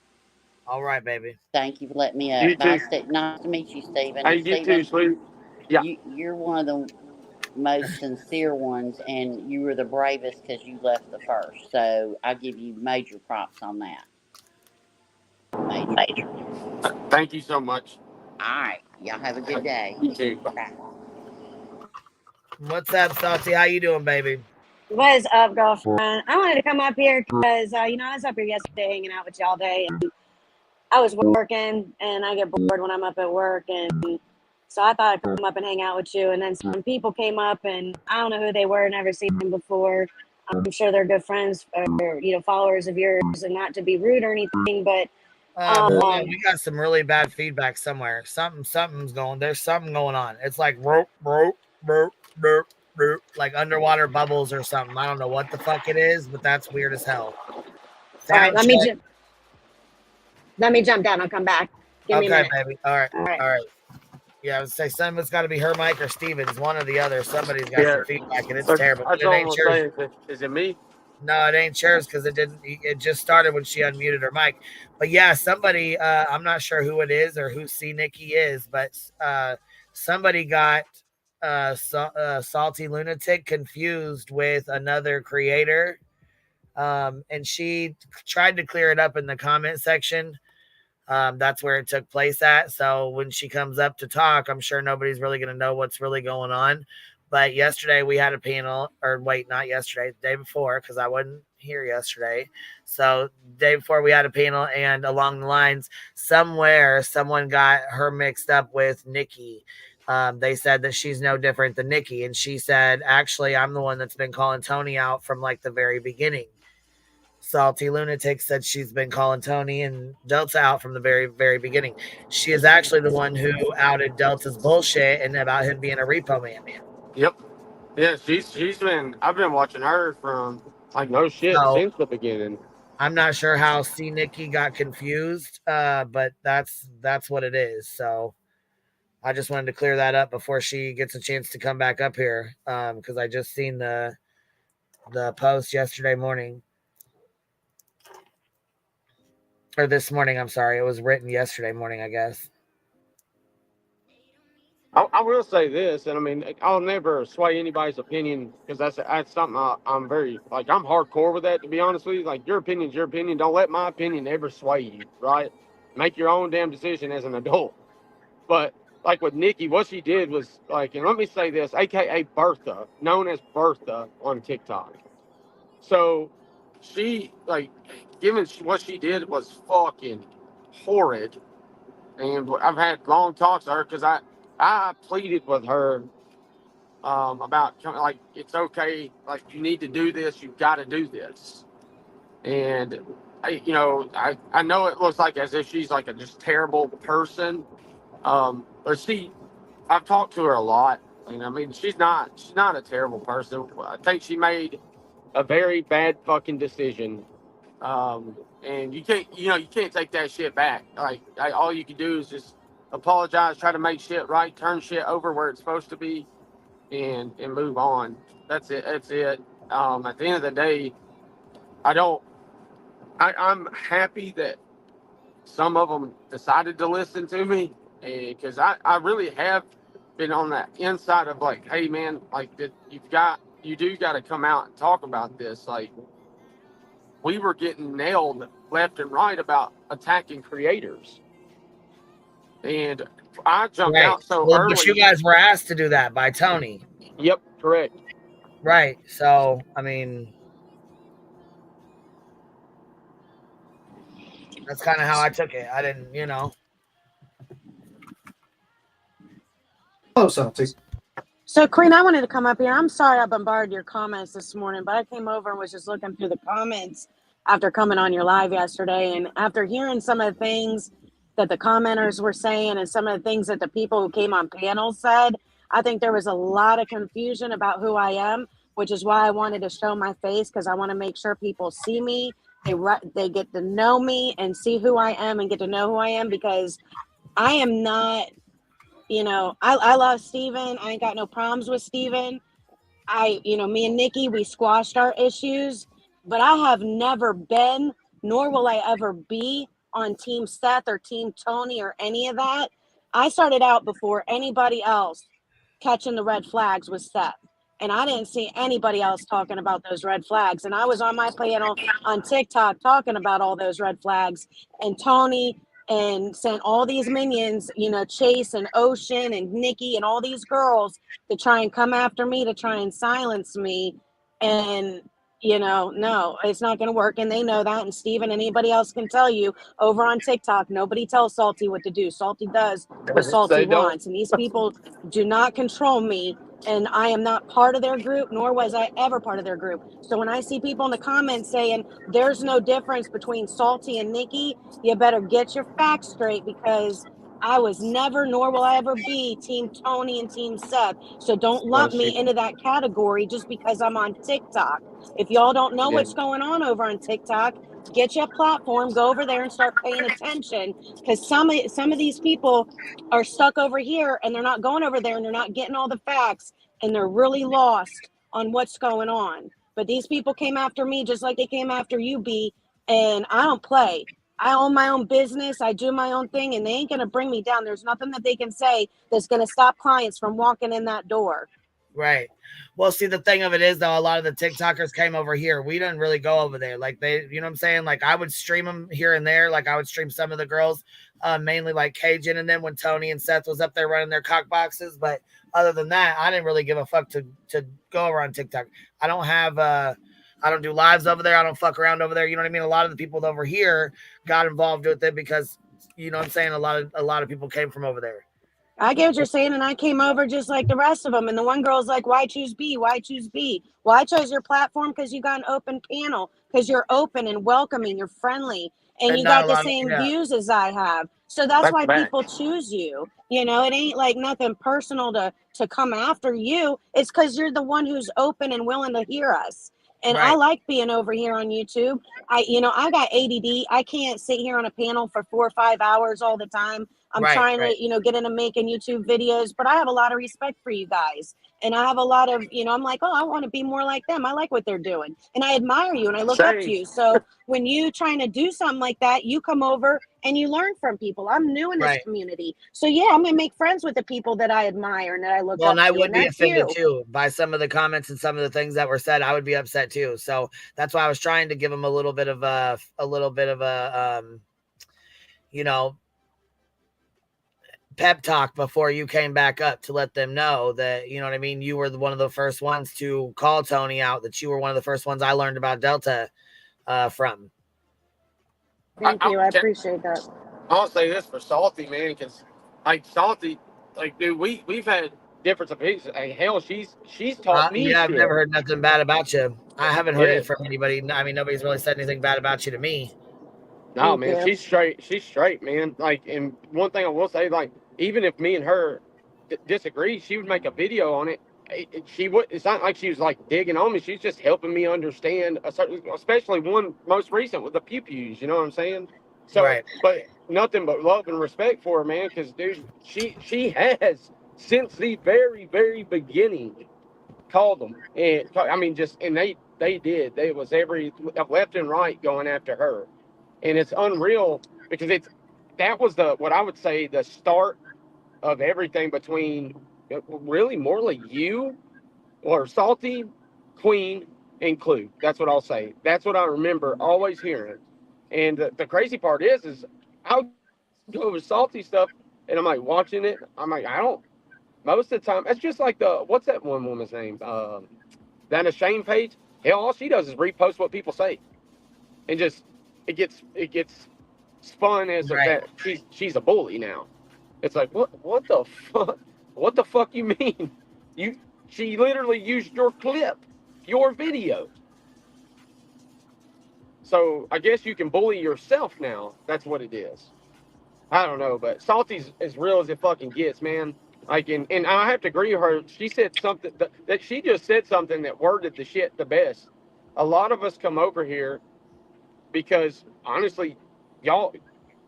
Speaker 2: All right, baby.
Speaker 12: Thank you for letting me
Speaker 9: You
Speaker 12: up. Bye,
Speaker 9: too.
Speaker 12: Nice to meet you, Stephen.
Speaker 9: Hey,
Speaker 12: And
Speaker 9: you too,
Speaker 12: Stephen,
Speaker 9: sweet. Yeah.
Speaker 12: you're one of the most sincere ones, and you were the bravest because you left the first. So I give you major props on that. Major.
Speaker 9: Thank you so much.
Speaker 12: All right. Y'all have a good day.
Speaker 9: You too.
Speaker 12: Bye.
Speaker 2: What's up, Salty? How you doing, baby?
Speaker 13: What is up, girlfriend? I wanted to come up here because, I was up here yesterday hanging out with you all day. And I was working, and I get bored when I'm up at work. And so I thought I'd come up and hang out with you. And then some people came up, and I don't know who they were, never seen them before. I'm sure they're good friends or, followers of yours, and not to be rude or anything, but
Speaker 2: Hold on. We got some really bad feedback somewhere. Something's going. There's something going on. It's like rope, rope, rope, rope, rope, like underwater bubbles or something. I don't know what the fuck it is, but that's weird as hell.
Speaker 13: all right,
Speaker 2: Sound check.
Speaker 13: let me jump down. I'll come back. Give me a
Speaker 2: Okay,
Speaker 13: minute.
Speaker 2: baby. All right.
Speaker 13: All right.
Speaker 2: All right. Yeah, I would say somebody's got to be her mic or Steven's, one or the other. Somebody's got some feedback, and it's terrible.
Speaker 9: That's
Speaker 2: It
Speaker 9: all I'm
Speaker 2: ain't
Speaker 9: gonna
Speaker 2: yours.
Speaker 9: say. Is it me?
Speaker 2: No, it ain't yours because it didn't. It just started when she unmuted her mic. But yeah, somebody. I'm not sure who it is or who C Nikki is, but somebody got Salty Lunatic confused with another creator, and she tried to clear it up in the comment section. That's where it took place at. So when she comes up to talk, I'm sure nobody's really going to know what's really going on. But yesterday we had a panel, or wait, not yesterday, the day before, because I wasn't here yesterday. So the day before we had a panel, and along the lines, somewhere someone got her mixed up with Nikki. They said that she's no different than Nikki, and she said, actually, I'm the one that's been calling Tony out from like the very beginning. Salty Lunatic said she's been calling Tony and Delta out from the very, very beginning. She is actually the one who outed Delta's bullshit and about him being a repo man.
Speaker 9: Yep. Yeah, she's been. I've been watching her from like no shit
Speaker 2: So
Speaker 9: since the beginning.
Speaker 2: I'm not sure how C Nikki got confused, but that's what it is. So I just wanted to clear that up before she gets a chance to come back up here, because I just seen the post yesterday morning. Or this morning, I'm sorry. It was written yesterday morning, I guess.
Speaker 9: I will say this, and I mean, I'll never sway anybody's opinion because that's something I'm very like. I'm hardcore with that, to be honest with you. Like, your opinion's your opinion. Don't let my opinion ever sway you, right? Make your own damn decision as an adult. But like with Nikki, what she did was like, and let me say this, aka Bertha, known as Bertha on TikTok. So she like, given what she did was fucking horrid, and I've had long talks with her because I pleaded with her about like, it's okay, like, you need to do this, you've got to do this. And I know it looks like as if she's like a just terrible person. But I've talked to her a lot, and I mean, she's not a terrible person. I think she made a very bad fucking decision. And you can't take that shit back. All you can do is just apologize, try to make shit right, turn shit over where it's supposed to be, and move on. That's it. At the end of the day, I'm happy that some of them decided to listen to me, because I really have been on that inside of like, hey man, like that you do got to come out and talk about this. Like, we were getting nailed left and right about attacking creators, and I jumped
Speaker 2: Right.
Speaker 9: out so
Speaker 2: Well, but you
Speaker 9: early.
Speaker 2: guys were asked to do that by Tony.
Speaker 9: Yep, correct.
Speaker 2: Right. So, I mean, that's kind of how I took it. I didn't,
Speaker 7: Oh, something.
Speaker 13: So, Queen, I wanted to come up here. I'm sorry I bombarded your comments this morning, but I came over and was just looking through the comments after coming on your live yesterday. And after hearing some of the things that the commenters were saying and some of the things that the people who came on panels said, I think there was a lot of confusion about who I am, which is why I wanted to show my face, because I want to make sure people see me. They get to know me and see who I am and get to know who I am, because I am not, I love Steven. I ain't got no problems with Steven. Me and Nikki, we squashed our issues, but I have never been, nor will I ever be, on Team Seth or Team Tony or any of that. I started out before anybody else catching the red flags with Seth. And I didn't see anybody else talking about those red flags. And I was on my panel on TikTok talking about all those red flags. And Tony and sent all these minions, Chase and Ocean and Nikki and all these girls to try and come after me, to try and silence me. And, no, it's not going to work. And they know that. And Steve and anybody else can tell you over on TikTok, nobody tells Salty what to do. Salty does what Salty
Speaker 9: They don't.
Speaker 13: wants. And these people do not control me. And I am not part of their group, nor was I ever part of their group. So when I see people in the comments saying there's no difference between Salty and Nikki, you better get your facts straight, because I was never, nor will I ever be, Team Tony and Team Seth. So don't lump me into that category just because I'm on TikTok. If y'all don't know what's going on over on TikTok, get your platform, go over there and start paying attention, because some of these people are stuck over here and they're not going over there and they're not getting all the facts, and they're really lost on what's going on. But these people came after me just like they came after you, B, and I don't play. I own my own business. I do my own thing, and they ain't going to bring me down. There's nothing that they can say that's going to stop clients from walking in that door.
Speaker 2: Right. Well, see, the thing of it is, though, a lot of the TikTokers came over here. We didn't really go over there. Like, they, you know what I'm saying? Like, I would stream them here and there. Like, I would stream some of the girls, mainly like Cajun, and then when Tony and Seth was up there running their cock boxes. But other than that, I didn't really give a fuck to go over on TikTok. I don't do lives over there. I don't fuck around over there. You know what I mean? A lot of the people over here got involved with it because, you know what I'm saying? A lot of people came from over there.
Speaker 13: I get what you're saying, and I came over just like the rest of them. And the one girl's like, why choose B? Why choose B? Well, I chose your platform because you got an open panel, because you're open and welcoming, you're friendly, and you got the same views as I have. So that's why people choose you. It ain't like nothing personal to come after you. It's because you're the one who's open and willing to hear us. And I like being over here on YouTube. I got ADD. I can't sit here on a panel for 4 or 5 hours all the time. I'm trying to, get into making YouTube videos, but I have a lot of respect for you guys. And I have a lot of, I'm like, oh, I want to be more like them. I like what they're doing. And I admire you and I look up to you. So when you trying to do something like that, you come over and you learn from people. I'm new in this community. So yeah, I'm going to make friends with the people that I admire and that I look up to.
Speaker 2: Well, and I would be offended too by some of the comments and some of the things that were said. I would be upset too. So that's why I was trying to give them a little bit of a pep talk before you came back up, to let them know that, you know what I mean, you were one of the first ones to call Tony out, that you were one of the first ones I learned about Delta from.
Speaker 13: Thank you. I appreciate that.
Speaker 9: I'll say this for Salty, man, because like Salty, like, dude, we've had difference of opinions. Hey, hell, she's taught me
Speaker 2: Yeah, I've
Speaker 9: shit.
Speaker 2: never heard nothing bad about you. I haven't heard
Speaker 9: Yeah.
Speaker 2: it from anybody. I mean, nobody's really said anything bad about you to me.
Speaker 9: No,
Speaker 13: Thank
Speaker 9: man,
Speaker 13: you.
Speaker 9: she's straight. She's straight, man. Like, and one thing I will say, like, even if me and her disagree, she would make a video on it. She would. It's not like she was like digging on me. She's just helping me understand a certain, especially one most recent with the pew pews. You know what I'm saying? So,
Speaker 2: Right.
Speaker 9: but nothing but love and respect for her, man. Because dude, she has since the very beginning called them, and I mean, just and they did. They was every left and right going after her, and it's unreal because that was the what I would say the start of everything between really morally you or Salty, Queen, and Clue. That's what I'll say. That's what I remember always hearing. And the crazy part is I'll go over Salty stuff and I'm like watching it. I'm like I don't. Most of the time, it's just like the what's that one woman's name? That a shame page. Hell, all she does is repost what people say, and just it gets spun as if
Speaker 2: Right.
Speaker 9: that she's a bully now. It's like what the fuck? What the fuck you mean? You she literally used your clip, your video. So I guess you can bully yourself now. That's what it is. I don't know, but Salty's as real as it fucking gets, man. Like, and I have to agree with her. She said something that she just said something that worded the shit the best. A lot of us come over here because honestly, y'all,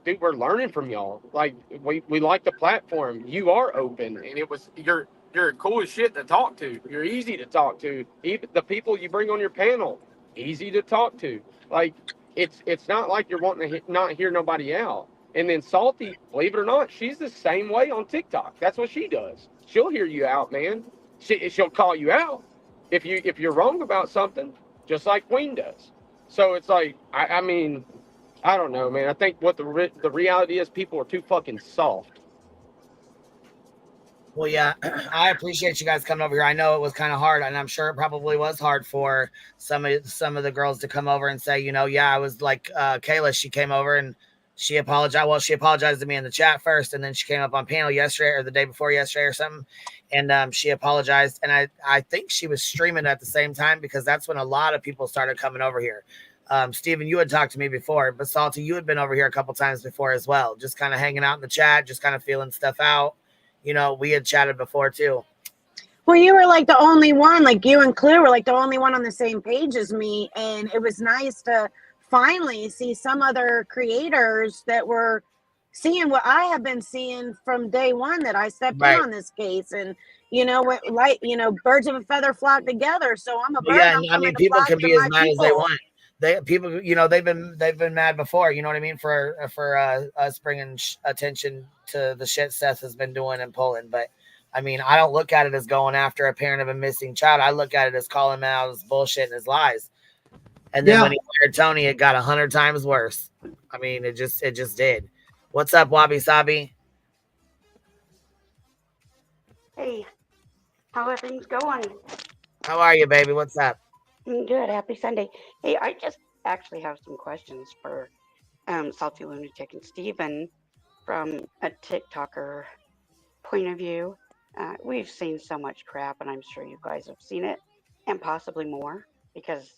Speaker 9: dude, we're learning from y'all. Like, we like the platform. You are open, and you're cool as shit to talk to. You're easy to talk to. Even the people you bring on your panel, easy to talk to. Like, it's not like you're wanting to not hear nobody out. And then Salty, believe it or not, she's the same way on TikTok. That's what she does. She'll hear you out, man. She'll call you out if you're wrong about something, just like Queen does. So it's like I mean I don't know, man. I think what the reality is, people are too fucking soft.
Speaker 2: Well, yeah, I appreciate you guys coming over here. I know it was kind of hard, and I'm sure it probably was hard for some of the girls to come over and say, yeah, I was like Kayla. She came over and she apologized. Well, she apologized to me in the chat first, and then she came up on panel yesterday or the day before yesterday or something, and she apologized. And I think she was streaming at the same time because that's when a lot of people started coming over here. Steven, you had talked to me before, but Salty, you had been over here a couple times before as well, just kind of hanging out in the chat, just kind of feeling stuff out. We had chatted before too.
Speaker 13: Well, you were like the only one, like you and Clue were like the only one on the same page as me. And it was nice to finally see some other creators that were seeing what I have been seeing from day one that I stepped in on this case. And, birds of a feather flock together. So I'm a bird.
Speaker 2: Yeah,
Speaker 13: I'm
Speaker 2: I
Speaker 13: coming
Speaker 2: mean,
Speaker 13: to
Speaker 2: people
Speaker 13: flock
Speaker 2: can
Speaker 13: to
Speaker 2: be as
Speaker 13: my
Speaker 2: mad as they
Speaker 13: people.
Speaker 2: want. People, they've been mad before. You know what I mean? For us bringing attention to the shit Seth has been doing in Poland. But I mean, I don't look at it as going after a parent of a missing child. I look at it as calling him out his bullshit and his lies. And then when he fired Tony, it got 100 times worse. I mean, it just did. What's up, Wabi Sabi?
Speaker 14: Hey, how are things going?
Speaker 2: How are you, baby? What's up?
Speaker 14: I'm good. Happy Sunday. Hey, I just actually have some questions for Salty Lunatic and Steven from a TikToker point of view. We've seen so much crap, and I'm sure you guys have seen it, and possibly more, because,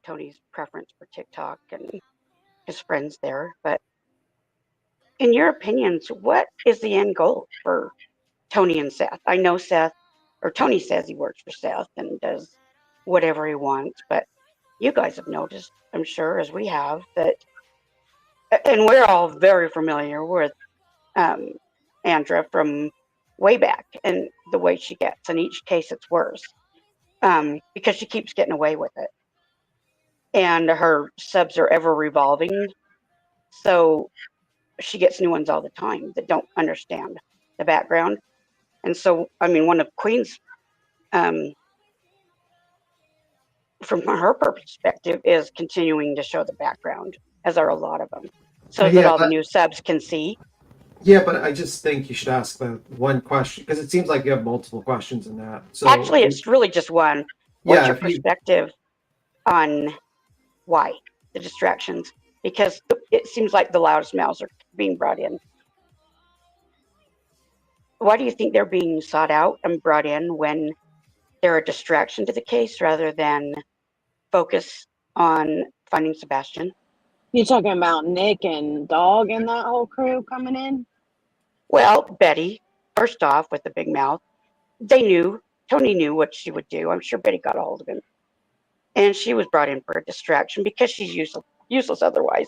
Speaker 14: Tony's preference for TikTok and his friends there. But in your opinions, what is the end goal for Tony and Seth? I know Tony says he works for Seth and does whatever he wants, but you guys have noticed, I'm sure, as we have, that, and we're all very familiar with Andra from way back and the way she gets. In each case, it's worse because she keeps getting away with it. And her subs are ever revolving. So she gets new ones all the time that don't understand the background. And so, I mean, one of Queen's, from her perspective, is continuing to show the background, as are a lot of them, so that all the new subs can see.
Speaker 7: Yeah, but I just think you should ask the one question because it seems like you have multiple questions in that. So
Speaker 14: actually, it's really just one. What's your perspective on why the distractions? Because it seems like the loudest mouths are being brought in. why do you think they're being sought out and brought in when they're a distraction to the case rather than focus on finding Sebastian?
Speaker 13: You talking about Nick and Dog and that whole crew coming in?
Speaker 14: Well, Betty, first off, with the big mouth, Tony knew what she would do. I'm sure Betty got a hold of him. And she was brought in for a distraction because she's useless otherwise.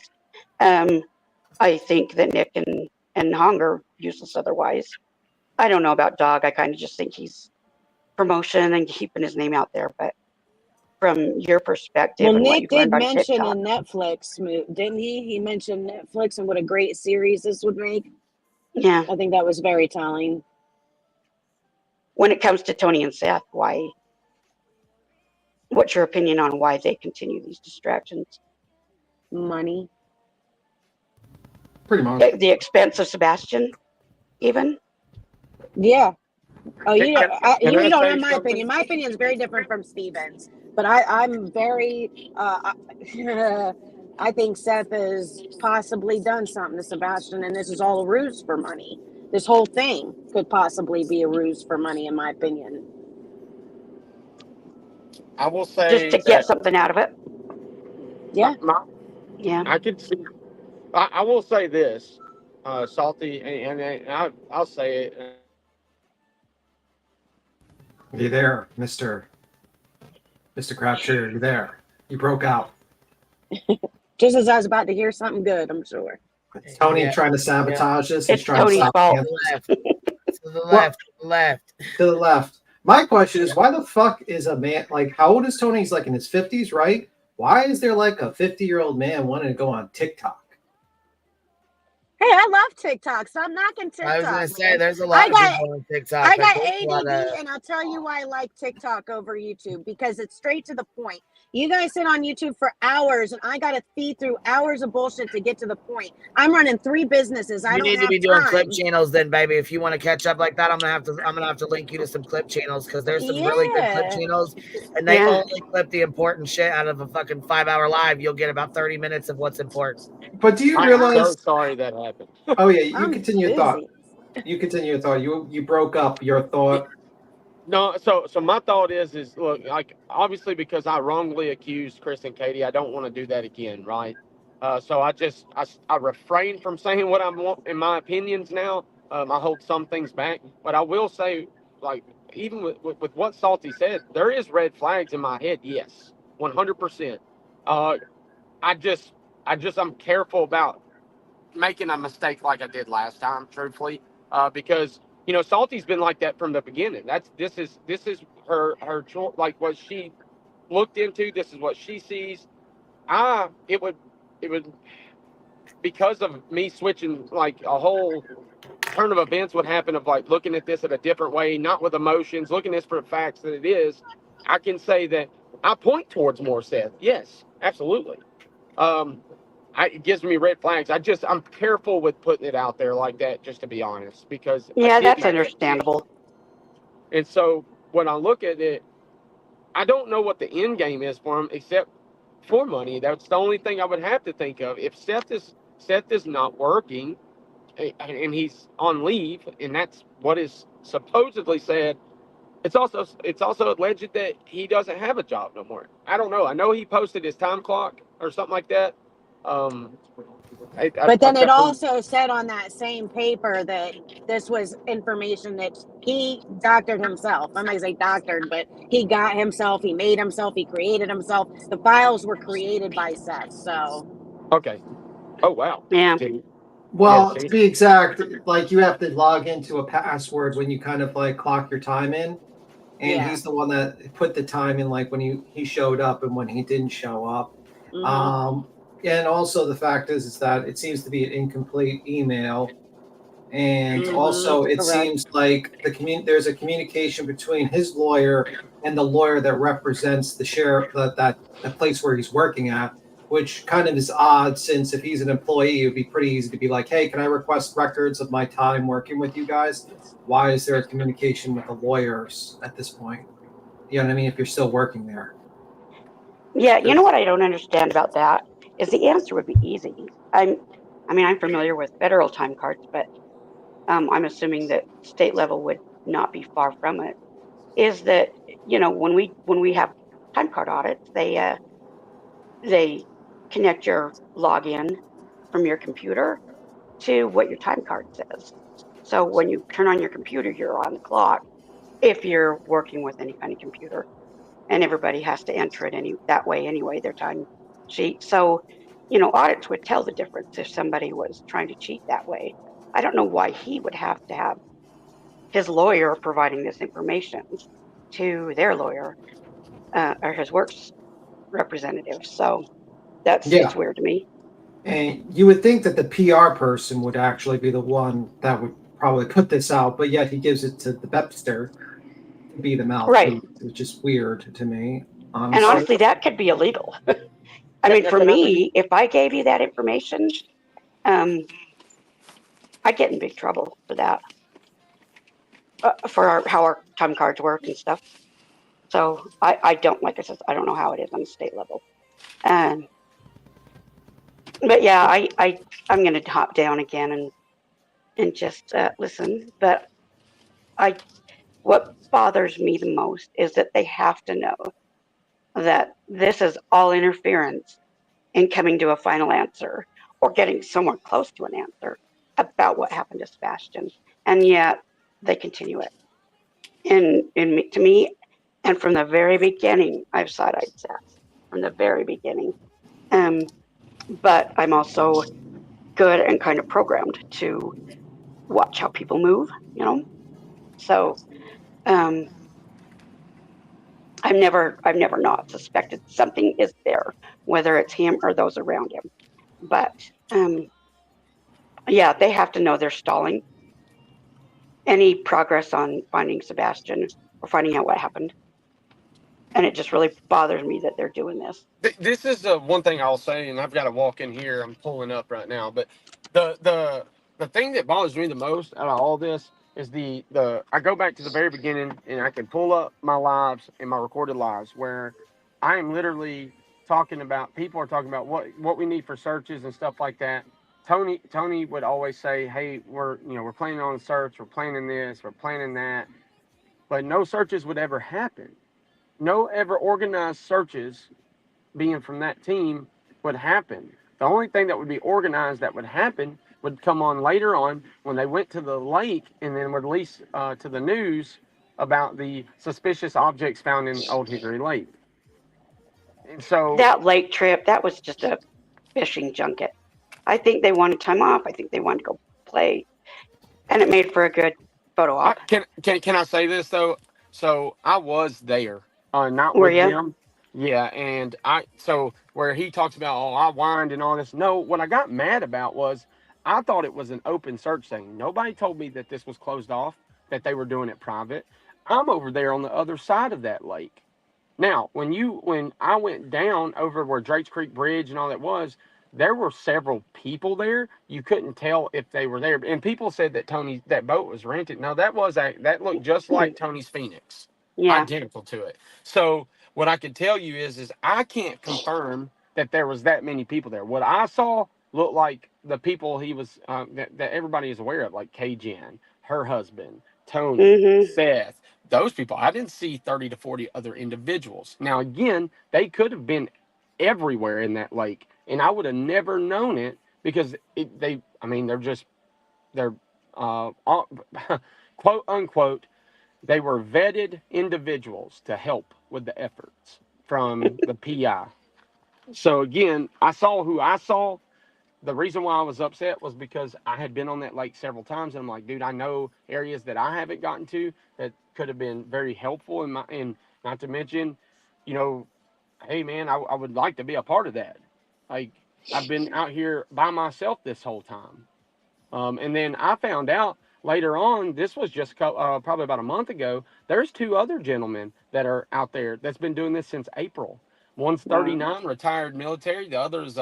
Speaker 14: I think that Nick and Hong are useless otherwise. I don't know about Dog. I kind of just think he's promotion and keeping his name out there. But from your perspective
Speaker 13: Well,
Speaker 14: and what
Speaker 13: Nick
Speaker 14: you've learned
Speaker 13: did
Speaker 14: on
Speaker 13: mention
Speaker 14: TikTok,
Speaker 13: a Netflix move, didn't he? He mentioned Netflix and what a great series this would make.
Speaker 14: yeah.
Speaker 13: I think that was very telling.
Speaker 14: When it comes to Tony and Seth, what's your opinion on why they continue these distractions?
Speaker 13: Money.
Speaker 7: Pretty much.
Speaker 14: At the expense of Sebastian, even?
Speaker 13: Yeah. Oh, you
Speaker 9: Can, can I
Speaker 13: don't
Speaker 9: say
Speaker 13: know my
Speaker 9: something?
Speaker 13: opinion. My opinion is very different from Steven's, but I'm very. I think Seth has possibly done something to Sebastian, and this is all a ruse for money. This whole thing could possibly be a ruse for money, in my opinion.
Speaker 9: I will
Speaker 14: Just
Speaker 9: say
Speaker 14: to get
Speaker 9: that
Speaker 14: something out of it?
Speaker 13: Yeah.
Speaker 14: Yeah.
Speaker 9: I could see. I will say this, Salty, and I'll say it.
Speaker 7: Are you there, Mr. Crabtree? Are you there? You broke out.
Speaker 13: Just as I was about to hear something good, I'm sure.
Speaker 7: Is Tony
Speaker 2: Yeah.
Speaker 7: trying to sabotage this? He's
Speaker 14: It's
Speaker 7: trying
Speaker 14: Tony's
Speaker 7: to stop
Speaker 14: fault.
Speaker 7: him.
Speaker 2: To the left, to the left.
Speaker 7: To the left. My question is, why the fuck is a man like? How old is Tony? He's like in his 50s, right? Why is there like a 50-year-old man wanting to go on TikTok?
Speaker 13: Hey, I love TikTok. Stop knocking TikTok.
Speaker 2: I was gonna say
Speaker 13: man.
Speaker 2: there's a lot of people on TikTok.
Speaker 13: I got
Speaker 2: think there's a lot
Speaker 13: ADD,
Speaker 2: of-
Speaker 13: and I'll tell you why I like TikTok over YouTube, because it's straight to the point. You guys sit on YouTube for hours, and I got to feed through hours of bullshit to get to the point. I'm running 3 businesses. I
Speaker 2: You
Speaker 13: don't
Speaker 2: need to
Speaker 13: have
Speaker 2: be doing
Speaker 13: time.
Speaker 2: clip channels then, baby. If you want to catch up like that, I'm gonna have to link you to some clip channels because there's some really good clip
Speaker 13: Yeah.
Speaker 2: channels, and they
Speaker 14: Yeah.
Speaker 2: only clip the important shit out of a fucking 5-hour live. You'll get about 30 minutes of what's important.
Speaker 7: But do you
Speaker 9: I'm
Speaker 7: realize?
Speaker 9: so sorry that happened.
Speaker 7: Oh yeah, you
Speaker 13: I'm
Speaker 7: continue your thought.
Speaker 13: busy.
Speaker 7: You continue your thought. You broke up your thought.
Speaker 9: No, so my thought is look, like obviously because I wrongly accused Chris and Katie, I don't want to do that again, right? So I refrain from saying what I want in my opinions now. I hold some things back, but I will say, like even with what Salty said, there is red flags in my head. Yes, 100%. I'm careful about making a mistake like I did last time, truthfully, because Salty's been like that from the beginning. This is her like what she looked into. This is what she sees. It would because of me switching, like a whole turn of events would happen of like looking at this in a different way, not with emotions, looking at this for the facts that it is. I can say that I point towards more Seth. Yes, absolutely. It gives me red flags. I'm careful with putting it out there like that, just to be honest, because
Speaker 14: Yeah, that's understandable.
Speaker 9: And so when I look at it, I don't know what the end game is for him except for money. That's the only thing I would have to think of. If Seth is not working and he's on leave, and that's what is supposedly said. It's also alleged that he doesn't have a job no more. I don't know. I know he posted his time clock or something like that.
Speaker 13: But then it also said on that same paper that this was information that he doctored himself. I'm not going to say doctored, but he got himself, he made himself, he created himself. The files were created by Seth, so.
Speaker 9: Okay. Oh, wow.
Speaker 14: Yeah.
Speaker 7: Well, to be exact, like you have to log into a password when you kind of like clock your time in. And he's the one that put the time in, like when he showed up and when he didn't show up.
Speaker 13: Mm-hmm.
Speaker 7: And also the fact is that it seems to be an incomplete email. And also it seems like there's a communication between his lawyer and the lawyer that represents the sheriff, that place where he's working at, which kind of is odd since if he's an employee, it would be pretty easy to be like, hey, can I request records of my time working with you guys? Why is there a communication with the lawyers at this point? You know what I mean? If you're still working there.
Speaker 14: Yeah, you know what I don't understand about that is the answer would be easy. I'm familiar with federal time cards, but I'm assuming that state level would not be far from it, is that, you know, when we have time card audits, they connect your login from your computer to what your time card says. So when you turn on your computer, you're on the clock if you're working with any kind of computer, and everybody has to enter it that way anyway, their time sheet. So, you know, audits would tell the difference if somebody was trying to cheat that way. I don't know why he would have to have his lawyer providing this information to their lawyer or his works representative. So that's
Speaker 7: Yeah.
Speaker 14: weird to me.
Speaker 7: And you would think that the PR person would actually be the one that would probably put this out, but yet he gives it to the Webster to be the
Speaker 14: Right.
Speaker 7: mouthpiece, which is weird to me,
Speaker 14: And
Speaker 7: honestly.
Speaker 14: honestly, that could be illegal. I mean, for me, if I gave you that information, I'd get in big trouble for that, for how our time cards work and stuff. So I don't, like I said, I don't know how it is on the state level. But yeah, I'm going to hop down again and just listen. But what bothers me the most is that they have to know that this is all interference in coming to a final answer or getting somewhere close to an answer about what happened to Sebastian, and yet they continue it. To me, and from the very beginning, I've side-eyed Sass from the very beginning. But I'm also good and kind of programmed to watch how people move, you know. So um, I've never not suspected something is there, whether it's him or those around him. But yeah, they have to know they're stalling any progress on finding Sebastian or finding out what happened. And it just really bothers me that they're doing this.
Speaker 9: This is the one thing I'll say, and I've got to walk in here. I'm pulling up right now, but the thing that bothers me the most out of all this is the I go back to the very beginning, and I can pull up my lives and my recorded lives where I am literally talking about, people are talking about what we need for searches and stuff like that. Tony would always say, "Hey, we're planning on a search, we're planning this, we're planning that," but no searches would ever happen. No ever organized searches being from that team would happen. The only thing that would be organized that would happen would come on later on when they went to the lake and then would release to the news about the suspicious objects found in Old Hickory Lake. And so
Speaker 14: That lake trip, that was just a fishing junket. I think they wanted time off. I think they wanted to go play, and it made for a good photo op.
Speaker 9: Can I say this though? So I was there, not
Speaker 14: Were
Speaker 9: with
Speaker 14: you?
Speaker 9: them. Yeah, and so where he talks about, oh, I whined and all this. No, what I got mad about was I thought it was an open search thing. Nobody told me that this was closed off, that they were doing it private. I'm over there on the other side of that lake. Now, when I went down over where Drake's Creek Bridge and all that was, there were several people there. You couldn't tell if they were there, and people said that that boat was rented. No, that looked just like Tony's Phoenix,
Speaker 14: Yeah.
Speaker 9: identical to it. So what I can tell you is I can't confirm that there was that many people there. What I saw looked like the people he was that everybody is aware of, like K Jen, her husband, Tony, Seth. Those people, I didn't see 30 to 40 other individuals. Now, again, they could have been everywhere in that lake, and I would have never known it because they're quote unquote, they were vetted individuals to help with the efforts from the PI. So, again, I saw who I saw. The reason why I was upset was because I had been on that lake several times, and I'm like, dude, I know areas that I haven't gotten to that could have been very helpful, and not to mention, you know, hey man, I would like to be a part of that. Like, I've been out here by myself this whole time, and then I found out later on, this was just probably about a month ago. There's two other gentlemen that are out there that's been doing this since April. One's 39, retired military. The other's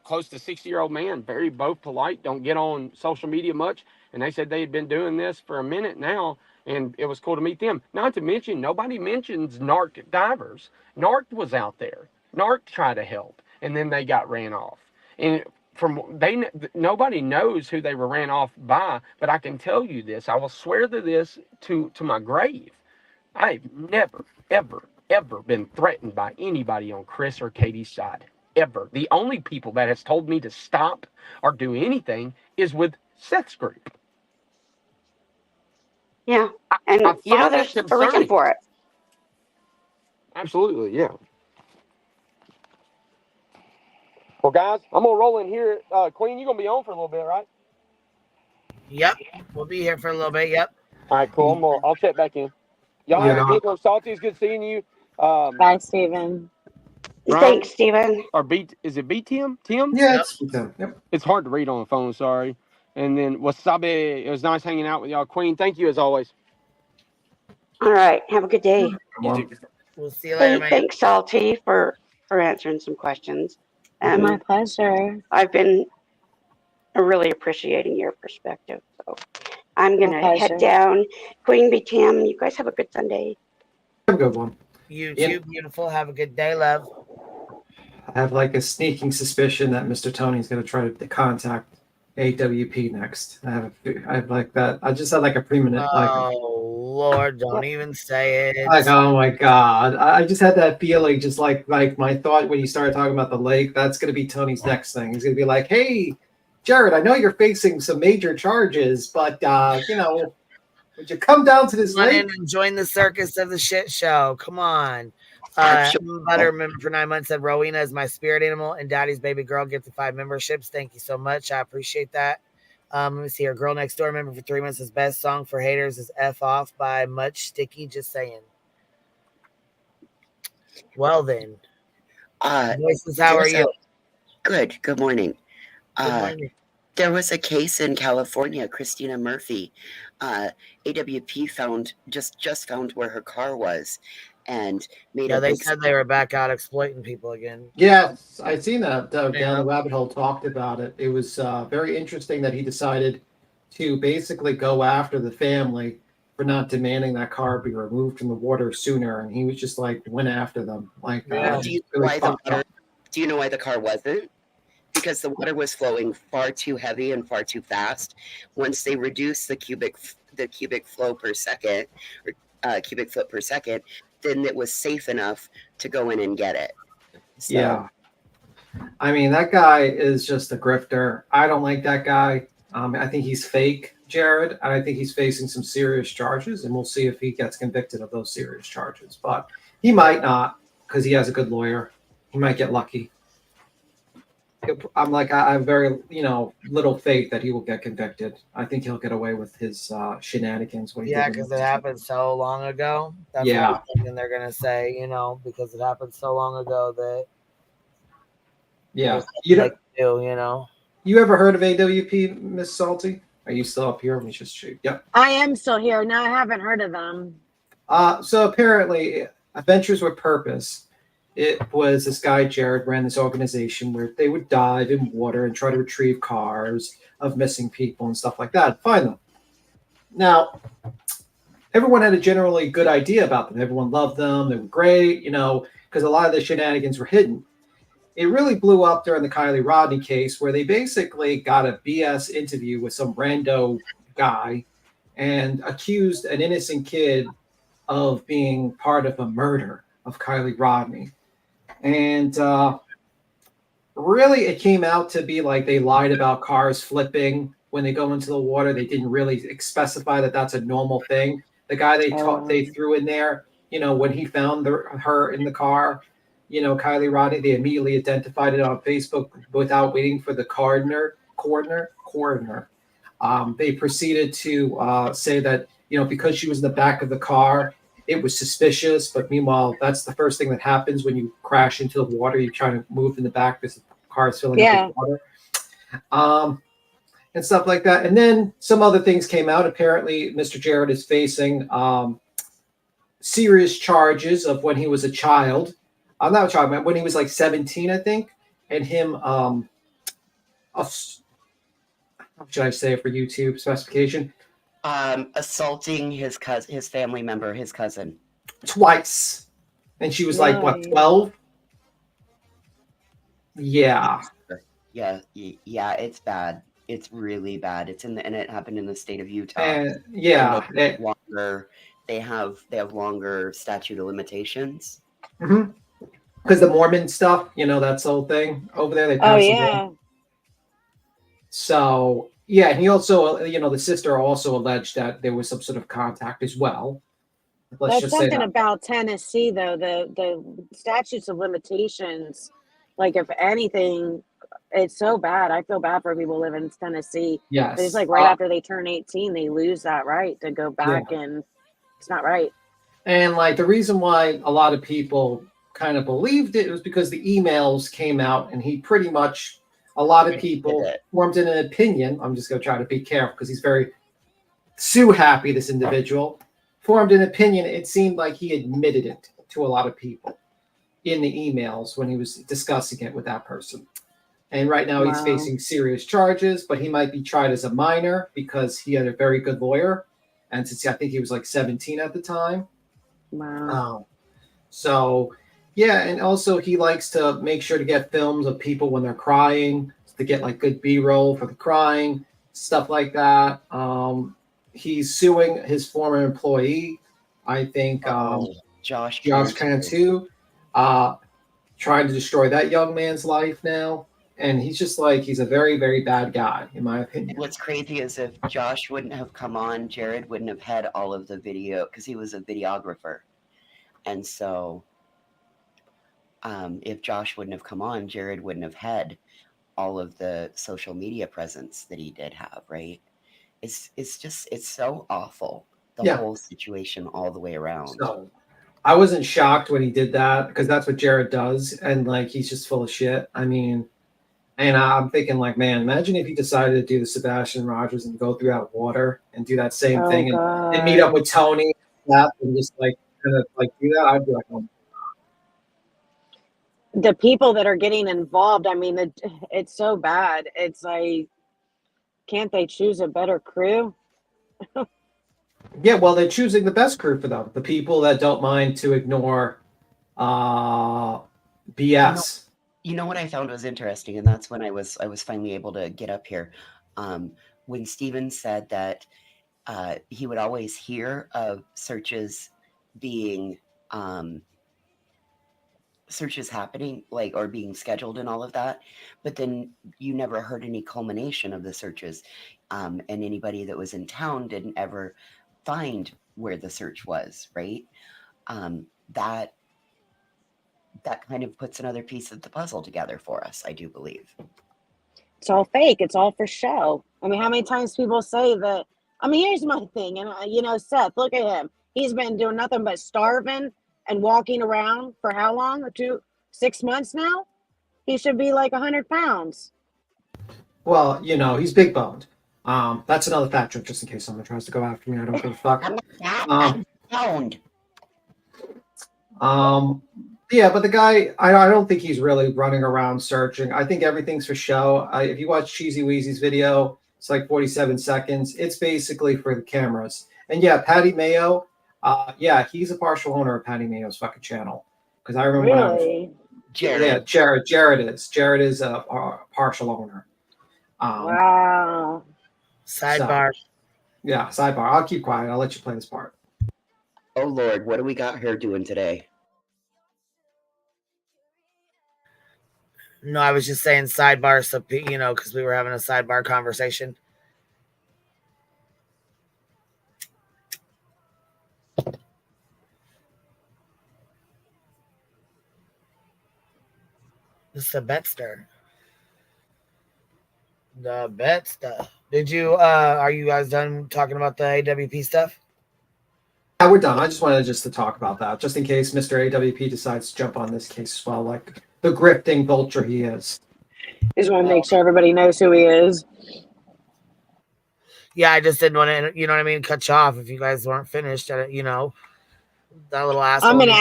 Speaker 9: close to 60-year-old man. Very both polite. Don't get on social media much. And they said they had been doing this for a minute now, and it was cool to meet them. Not to mention, nobody mentions NARC divers. NARC was out there. NARC tried to help, and then they got ran off. And nobody knows who they were ran off by, but I can tell you this. I will swear to this to my grave. I've never, ever, ever been threatened by anybody on Chris or Katie's side. Ever. The only people that has told me to stop or do anything is with Seth's group.
Speaker 14: Yeah. And,
Speaker 9: I
Speaker 14: you know,
Speaker 9: find that
Speaker 14: there's a reason
Speaker 9: concerning.
Speaker 14: for it.
Speaker 9: Absolutely, yeah. Well, guys, I'm going to roll in here. Queen, you're going to be on for a little bit, right?
Speaker 2: Yep. We'll be here for a little bit. Yep.
Speaker 9: All right, cool. I'll check back in. Y'all have a good one. Salty, it's good seeing you.
Speaker 13: Bye, Steven.
Speaker 9: Ryan,
Speaker 14: Thanks, Steven.
Speaker 9: Or is it B Tim? Tim?
Speaker 7: Yeah, it's Tim. Yep.
Speaker 9: It's hard to read on the phone, sorry. And then Wasabi, it was nice hanging out with y'all. Queen, thank you as always.
Speaker 14: All right. Have a good day.
Speaker 2: We'll see you later,
Speaker 14: Hey,
Speaker 2: man.
Speaker 14: thanks, Salty, for answering some questions.
Speaker 13: My pleasure.
Speaker 14: I've been really appreciating your perspective. So I'm going to head down. Queen B. Tim, you guys have a good Sunday.
Speaker 7: Have a good one.
Speaker 2: You too, beautiful. Have a good day, love.
Speaker 7: I have like a sneaking suspicion that Mr. Tony's going to try to contact AWP next. I have like that. I just had like a premonition.
Speaker 2: Lord, don't even say it.
Speaker 7: Like, oh my God. I just had that feeling, just like my thought when you started talking about the lake, that's going to be Tony's next thing. He's going to be like, hey, Jared, I know you're facing some major charges, but, you know, would you come down to this lake?
Speaker 2: And join the circus of the shit show. Come on. Butter member for 9 months said Rowena is my spirit animal and Daddy's baby girl gifted 5 memberships. Thank you so much. I appreciate that. Let me see here. Girl Next Door member for 3 months says best song for haters is F Off by Much Sticky. Just saying. Well then. Voices, how are you?
Speaker 15: Good. Good morning.
Speaker 2: Good morning.
Speaker 15: There was a case in California, Christina Murphy. AWP just found where her car was and made a
Speaker 2: they said they were back out exploiting people again.
Speaker 7: Yes, I've seen that down the rabbit hole, talked about it. It was very interesting that he decided to basically go after the family for not demanding that car be removed from the water sooner. And he was just like, went after them. Like,
Speaker 15: do you know why the car wasn't? Because the water was flowing far too heavy and far too fast. Once they reduced the cubic flow per second, or cubic foot per second, then it was safe enough to go in and get it. So.
Speaker 7: Yeah. I mean, that guy is just a grifter. I don't like that guy. I think he's fake, Jared. I think he's facing some serious charges, and we'll see if he gets convicted of those serious charges. But he might not, because he has a good lawyer. He might get lucky. I have very, little faith that he will get convicted. I think he'll get away with his shenanigans.
Speaker 2: Because it happened so long ago. That's what I'm thinking they're going to say, because it happened so long ago that.
Speaker 7: Yeah.
Speaker 2: You
Speaker 7: ever heard of AWP, Miss Salty? Are you still up here? Let me just shoot. Yep.
Speaker 13: I am still here. No, I haven't heard of them.
Speaker 7: So apparently, Adventures with Purpose. It was this guy, Jared, ran this organization where they would dive in water and try to retrieve cars of missing people and stuff like that, find them. Now, everyone had a generally good idea about them. Everyone loved them. They were great, because a lot of the shenanigans were hidden. It really blew up during the Kylie Rodney case where they basically got a BS interview with some rando guy and accused an innocent kid of being part of a murder of Kylie Rodney. And really, it came out to be like they lied about cars flipping when they go into the water. They didn't really specify that that's a normal thing. The guy they threw in there, when he found her in the car, Kylie Rodney, they immediately identified it on Facebook without waiting for the coroner. They proceeded to say that, because she was in the back of the car, it was suspicious, but meanwhile, that's the first thing that happens when you crash into the water. You try to move in the back because the car is filling up with water, and stuff like that. And then some other things came out. Apparently, Mr. Jared is facing serious charges of when he was a child. I'm not talking about when he was like 17, I think, and him. How should I say it for YouTube specification?
Speaker 15: Assaulting his family member, his cousin.
Speaker 7: Twice. And she was like, what, 12? Yeah.
Speaker 15: Yeah, yeah, it's bad. It's really bad. And it happened in the state of Utah.
Speaker 7: And
Speaker 15: And
Speaker 7: yeah,
Speaker 15: they have longer. They have longer statute of limitations.
Speaker 7: because the Mormon stuff, you know, that's the whole thing over there. They
Speaker 13: Oh
Speaker 7: passed the
Speaker 13: yeah.
Speaker 7: law. So yeah, and he also, you know, the sister also alleged that there was some sort of contact as well. Let's
Speaker 13: That's
Speaker 7: just say
Speaker 13: something
Speaker 7: that.
Speaker 13: about Tennessee though. The statutes of limitations, like if anything, it's so bad. I feel bad for people living in Tennessee. But it's
Speaker 7: Yes.
Speaker 13: like right after they turn 18, they lose that right to go back, and it's not right.
Speaker 7: And like the reason why a lot of people kind of believed it was because the emails came out and he pretty much, a lot of people formed an opinion. I'm just going to try to be careful because he's very sue happy, this individual formed an opinion. It seemed like he admitted it to a lot of people in the emails when he was discussing it with that person. And right now he's facing serious charges, but he might be tried as a minor because he had a very good lawyer. And since I think he was like 17 at the time.
Speaker 13: Wow.
Speaker 7: So, yeah, and also he likes to make sure to get films of people when they're crying to get like good B-roll for the crying, stuff like that. He's suing his former employee, I think,
Speaker 15: Josh
Speaker 7: Cantu, trying to destroy that young man's life now. And he's just like, he's a very, very bad guy, in my opinion.
Speaker 15: What's crazy is if Josh wouldn't have come on, Jared wouldn't have had all of the video because he was a videographer. And so if Josh wouldn't have come on, Jared wouldn't have had all of the social media presence that he did have, right? It's so awful, the whole situation all the way around.
Speaker 7: So I wasn't shocked when he did that because that's what Jared does. And like, he's just full of shit. I mean, and I'm thinking like, man, imagine if he decided to do the Sebastian Rogers and go through that water and do that same thing and meet up with Tony and just like kind of like do that. I'd be like, oh.
Speaker 13: The people that are getting involved, I mean, it's so bad. It's like, can't they choose a better crew?
Speaker 7: Yeah, well, they're choosing the best crew for them. The people that don't mind to ignore BS.
Speaker 15: You know what I found was interesting, and that's when I was finally able to get up here. When Steven said that he would always hear of searches being searches happening, like, or being scheduled and all of that, but then you never heard any culmination of the searches, and anybody that was in town didn't ever find where the search was, right? That kind of puts another piece of the puzzle together for us, I do believe.
Speaker 13: It's all fake. It's all for show. I mean, how many times people say that? I mean, here's my thing. And, you know, Seth, look at him. He's been doing nothing but starving and walking around for how long? 6 months now? He should be like 100 pounds.
Speaker 7: Well, you know, he's big boned. That's another fact joke, just in case someone tries to go after me. I don't give a fuck.
Speaker 15: I'm boned.
Speaker 7: Yeah, but the guy, I don't think he's really running around searching. I think everything's for show. If you watch Cheesy Weezy's video, it's like 47 seconds. It's basically for the cameras. And yeah, Patty Mayo, yeah, he's a partial owner of Patty Mayo's fucking channel. Because I remember when I was,
Speaker 15: Jared.
Speaker 7: Yeah, Jared is. Jared is a partial owner.
Speaker 13: Wow.
Speaker 2: Sidebar.
Speaker 7: So, yeah, sidebar. I'll keep quiet. I'll let you play this part.
Speaker 15: Oh Lord, what do we got her doing today?
Speaker 2: No, I was just saying sidebar, so you know, because we were having a sidebar conversation. This is the Betster. The Betster. Did you? Are you guys done talking about the AWP stuff?
Speaker 7: Yeah, we're done. I just wanted to talk about that, just in case Mr. AWP decides to jump on this case as well, like the grifting vulture he is.
Speaker 13: Just want to make sure everybody knows who he is.
Speaker 2: Yeah, I just didn't want to, you know what I mean, cut you off if you guys weren't finished. You know, that little asshole.
Speaker 13: I'm gonna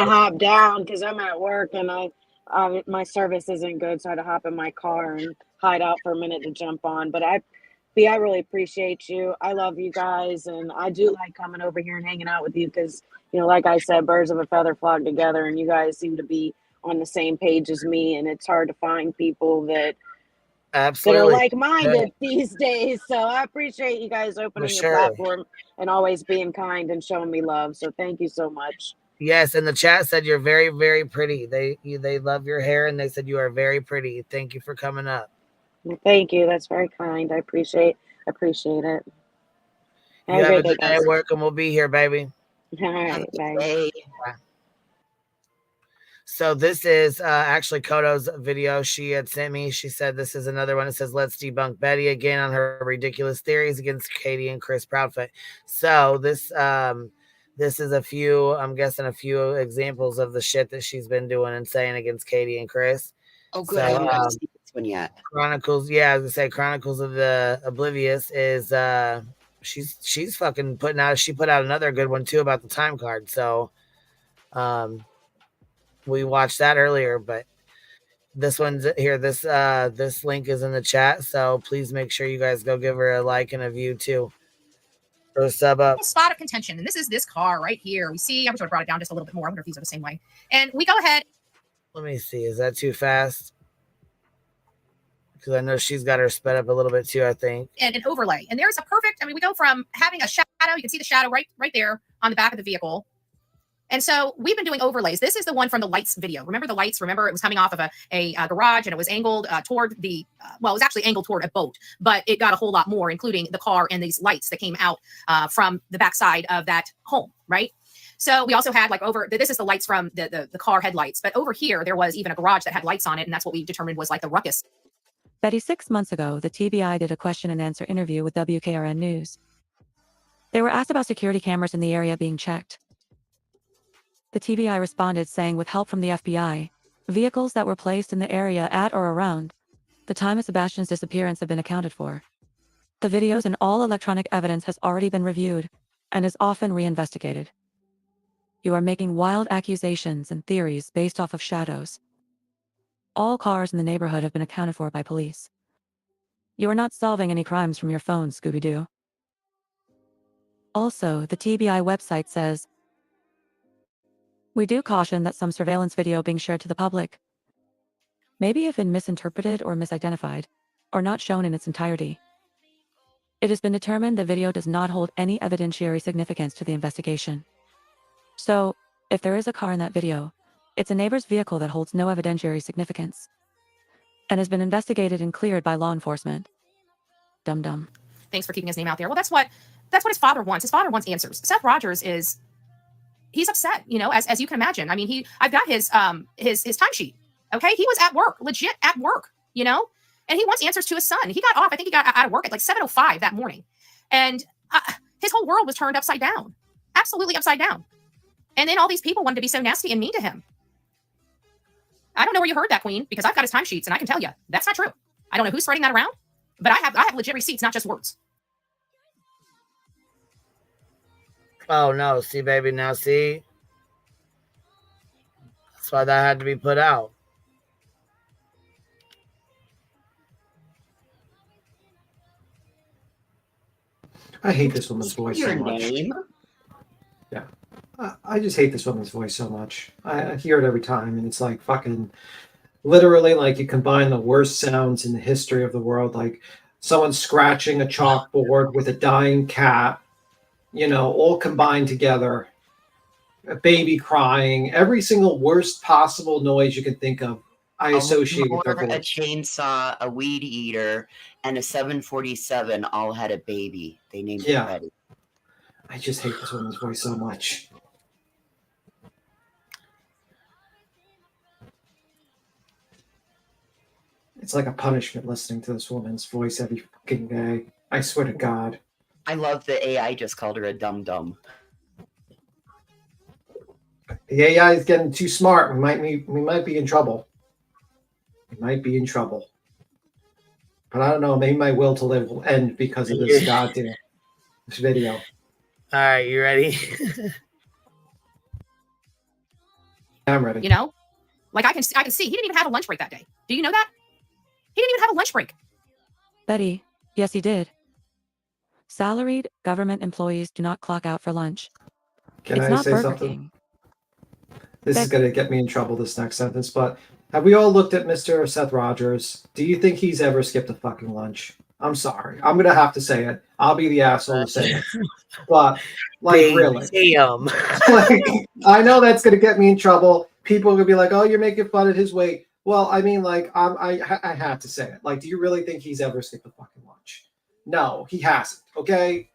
Speaker 13: hop down because I'm at work and my service isn't good, so I had to hop in my car and hide out for a minute to jump on. But I really appreciate you. I love you guys, and I do like coming over here and hanging out with you because, you know, like I said, birds of a feather flock together, and you guys seem to be on the same page as me. And it's hard to find people that that are
Speaker 2: Absolutely.
Speaker 13: like-minded these days. So I appreciate you guys
Speaker 2: For
Speaker 13: opening your
Speaker 2: sure.
Speaker 13: platform and always being kind and showing me love. So thank you so much.
Speaker 2: Yes, and the chat said you're very, very pretty. They love your hair, and they said you are very pretty. Thank you for coming up.
Speaker 13: Well, thank you. That's very kind. I appreciate it.
Speaker 2: You have a good day
Speaker 13: guys.
Speaker 2: at work, and we'll be here, baby.
Speaker 13: All right, bye.
Speaker 2: Bye. So this is actually Koto's video she had sent me. She said this is another one. It says, let's debunk Betty again on her ridiculous theories against Katie and Chris Proudfoot. So this is a few, I'm guessing a few examples of the shit that she's been doing and saying against Katie and Chris.
Speaker 15: Oh, good. I haven't got to see this one yet.
Speaker 2: Chronicles, yeah, I was gonna say Chronicles of the Oblivious is she's fucking putting out. She put out another good one too about the time card. So we watched that earlier, but this one's here. This link is in the chat, so please make sure you guys go give her a like and a view too. Or a sub up.
Speaker 3: Spot of contention, and this is this car right here. We see. I wish I would have brought it down just a little bit more. I wonder if these are the same way. And we go ahead.
Speaker 2: Let me see. Is that too fast? Because I know she's got her sped up a little bit too, I think.
Speaker 3: And an overlay. And there's a perfect, I mean, we go from having a shadow, you can see the shadow right there on the back of the vehicle. And so we've been doing overlays. This is the one from the lights video. Remember the lights? Remember it was coming off of a garage and it was angled toward the, well, it was actually angled toward a boat, but it got a whole lot more, including the car and these lights that came out from the backside of that home, right? So we also had like this is the lights from the car headlights, but over here, there was even a garage that had lights on it. And that's what we determined was like the ruckus.
Speaker 4: Betty, 6 months ago, the TBI did a question and answer interview with WKRN News. They were asked about security cameras in the area being checked. The TBI responded saying with help from the FBI, vehicles that were placed in the area at or around the time of Sebastian's disappearance have been accounted for. The videos and all electronic evidence has already been reviewed and is often reinvestigated. You are making wild accusations and theories based off of shadows. All cars in the neighborhood have been accounted for by police. You are not solving any crimes from your phone, Scooby-Doo. Also, the TBI website says, we do caution that some surveillance video being shared to the public maybe have been misinterpreted or misidentified, or not shown in its entirety. It has been determined the video does not hold any evidentiary significance to the investigation. So, if there is a car in that video, it's a neighbor's vehicle that holds no evidentiary significance and has been investigated and cleared by law enforcement. Dum-dum.
Speaker 3: Thanks for keeping his name out there. Well, that's what his father wants. His father wants answers. Seth Rogers he's upset, you know, as you can imagine. I mean, I've got his timesheet. Okay. He was at work, legit at work, you know, and he wants answers to his son. He got off. I think he got out of work at like 7:05 that morning. And his whole world was turned upside down, absolutely upside down. And then all these people wanted to be so nasty and mean to him. I don't know where you heard that, Queen, because I've got his timesheets and I can tell you that's not true. I don't know who's spreading that around, but I have legit receipts, not just words.
Speaker 2: Oh no, see, baby, now see. That's why that had to be put out.
Speaker 7: I hate this woman's voice so much.
Speaker 15: Name?
Speaker 7: Yeah. I just hate this woman's voice so much. I hear it every time, and it's like fucking literally like you combine the worst sounds in the history of the world, like someone scratching a chalkboard with a dying cat, you know, all combined together, a baby crying, every single worst possible noise you can think of. I associate with her voice.
Speaker 15: A chainsaw, a weed eater, and a 747 all had a baby. They named it Betty.
Speaker 7: I just hate this woman's voice so much. It's like a punishment listening to this woman's voice every fucking day. I swear to God.
Speaker 15: I love the AI just called her a dum-dum.
Speaker 7: The AI is getting too smart. We might be in trouble. We might be in trouble. But I don't know. Maybe my will to live will end because of this goddamn video.
Speaker 2: All right, you ready?
Speaker 7: I'm ready.
Speaker 3: You know, like I can see he didn't even have a lunch break that day. Do you know that? He didn't even have a lunch break.
Speaker 4: Betty, yes, he did. Salaried government employees do not clock out for lunch.
Speaker 7: Can
Speaker 4: it's
Speaker 7: I
Speaker 4: not
Speaker 7: say
Speaker 4: Burger
Speaker 7: something?
Speaker 4: King.
Speaker 7: This is going to get me in trouble, this next sentence, but Have we all looked at Mr. Seth Rogers? Do you think he's ever skipped a fucking lunch? I'm sorry. I'm gonna have to say it. I'll be the asshole to say it. But like, really,
Speaker 2: Damn.
Speaker 7: like, I know that's gonna get me in trouble. People are gonna be like, "Oh, you're making fun of his weight." Well, I mean, like, I had to say it. Like, do you really think he's ever skipped a fucking lunch? No, he hasn't. Okay,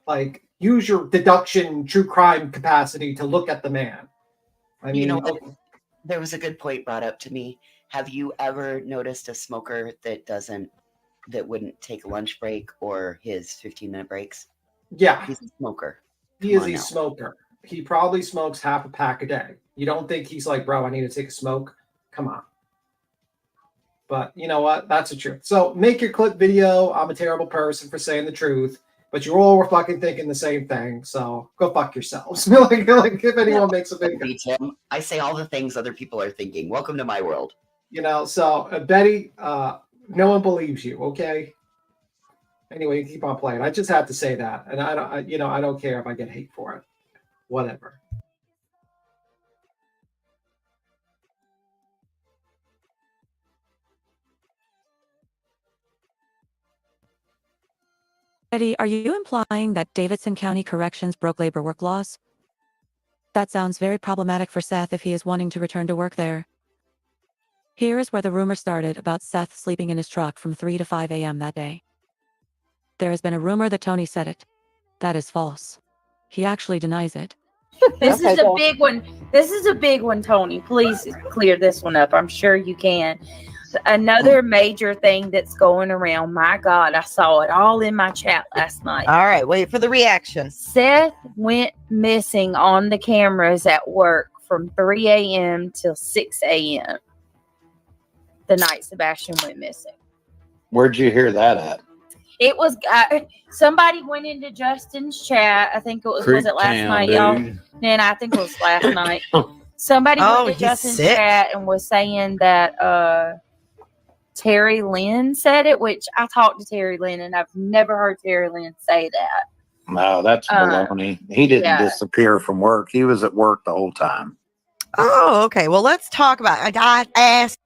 Speaker 7: like, use your deduction, true crime capacity to look at the man. I mean,
Speaker 15: You know what? There was a good point brought up to me. Have you ever noticed a smoker that wouldn't take a lunch break or his 15-minute breaks?
Speaker 7: yeah,
Speaker 15: He's a smoker.
Speaker 7: he
Speaker 15: Come
Speaker 7: is
Speaker 15: on
Speaker 7: a
Speaker 15: now.
Speaker 7: smoker. He probably smokes half a pack a day. You don't think he's like, bro, I need to take a smoke? Come on. But you know what? That's the truth. So make your clip video. I'm a terrible person for saying the truth, but you all were fucking thinking the same thing. So go fuck yourselves. like if anyone makes a video.
Speaker 15: Tim, I say all the things other people are thinking. Welcome to my world.
Speaker 7: You know, so Betty, no one believes you, okay? Anyway, you keep on playing. I just had to say that, and I don't care if I get hate for it. Whatever.
Speaker 4: Betty, are you implying that Davidson County Corrections broke labor work laws? That sounds very problematic for Seth if he is wanting to return to work there. Here is where the rumor started about Seth sleeping in his truck from 3 to 5 a.m. that day. There has been a rumor that Tony said it. That is false. He actually denies it.
Speaker 16: This is a big one. This is a big one, Tony. Please clear this one up. I'm sure you can. Another major thing that's going around. My God, I saw it all in my chat last night.
Speaker 6: All right, wait for the reaction.
Speaker 16: Seth went missing on the cameras at work from 3 a.m. till 6 a.m. the night Sebastian went missing.
Speaker 17: Where'd you hear that at?
Speaker 16: It was somebody went into Justin's chat. I think it was it last night, y'all? And I think it was last night. Somebody went to Justin's chat and was saying that TURRA-LYN said it, which I talked to TURRA-LYN and I've never heard TURRA-LYN say that.
Speaker 17: No, that's baloney. He didn't disappear from work. He was at work the whole time.
Speaker 6: Oh, okay. Well, let's talk about it. I got asked.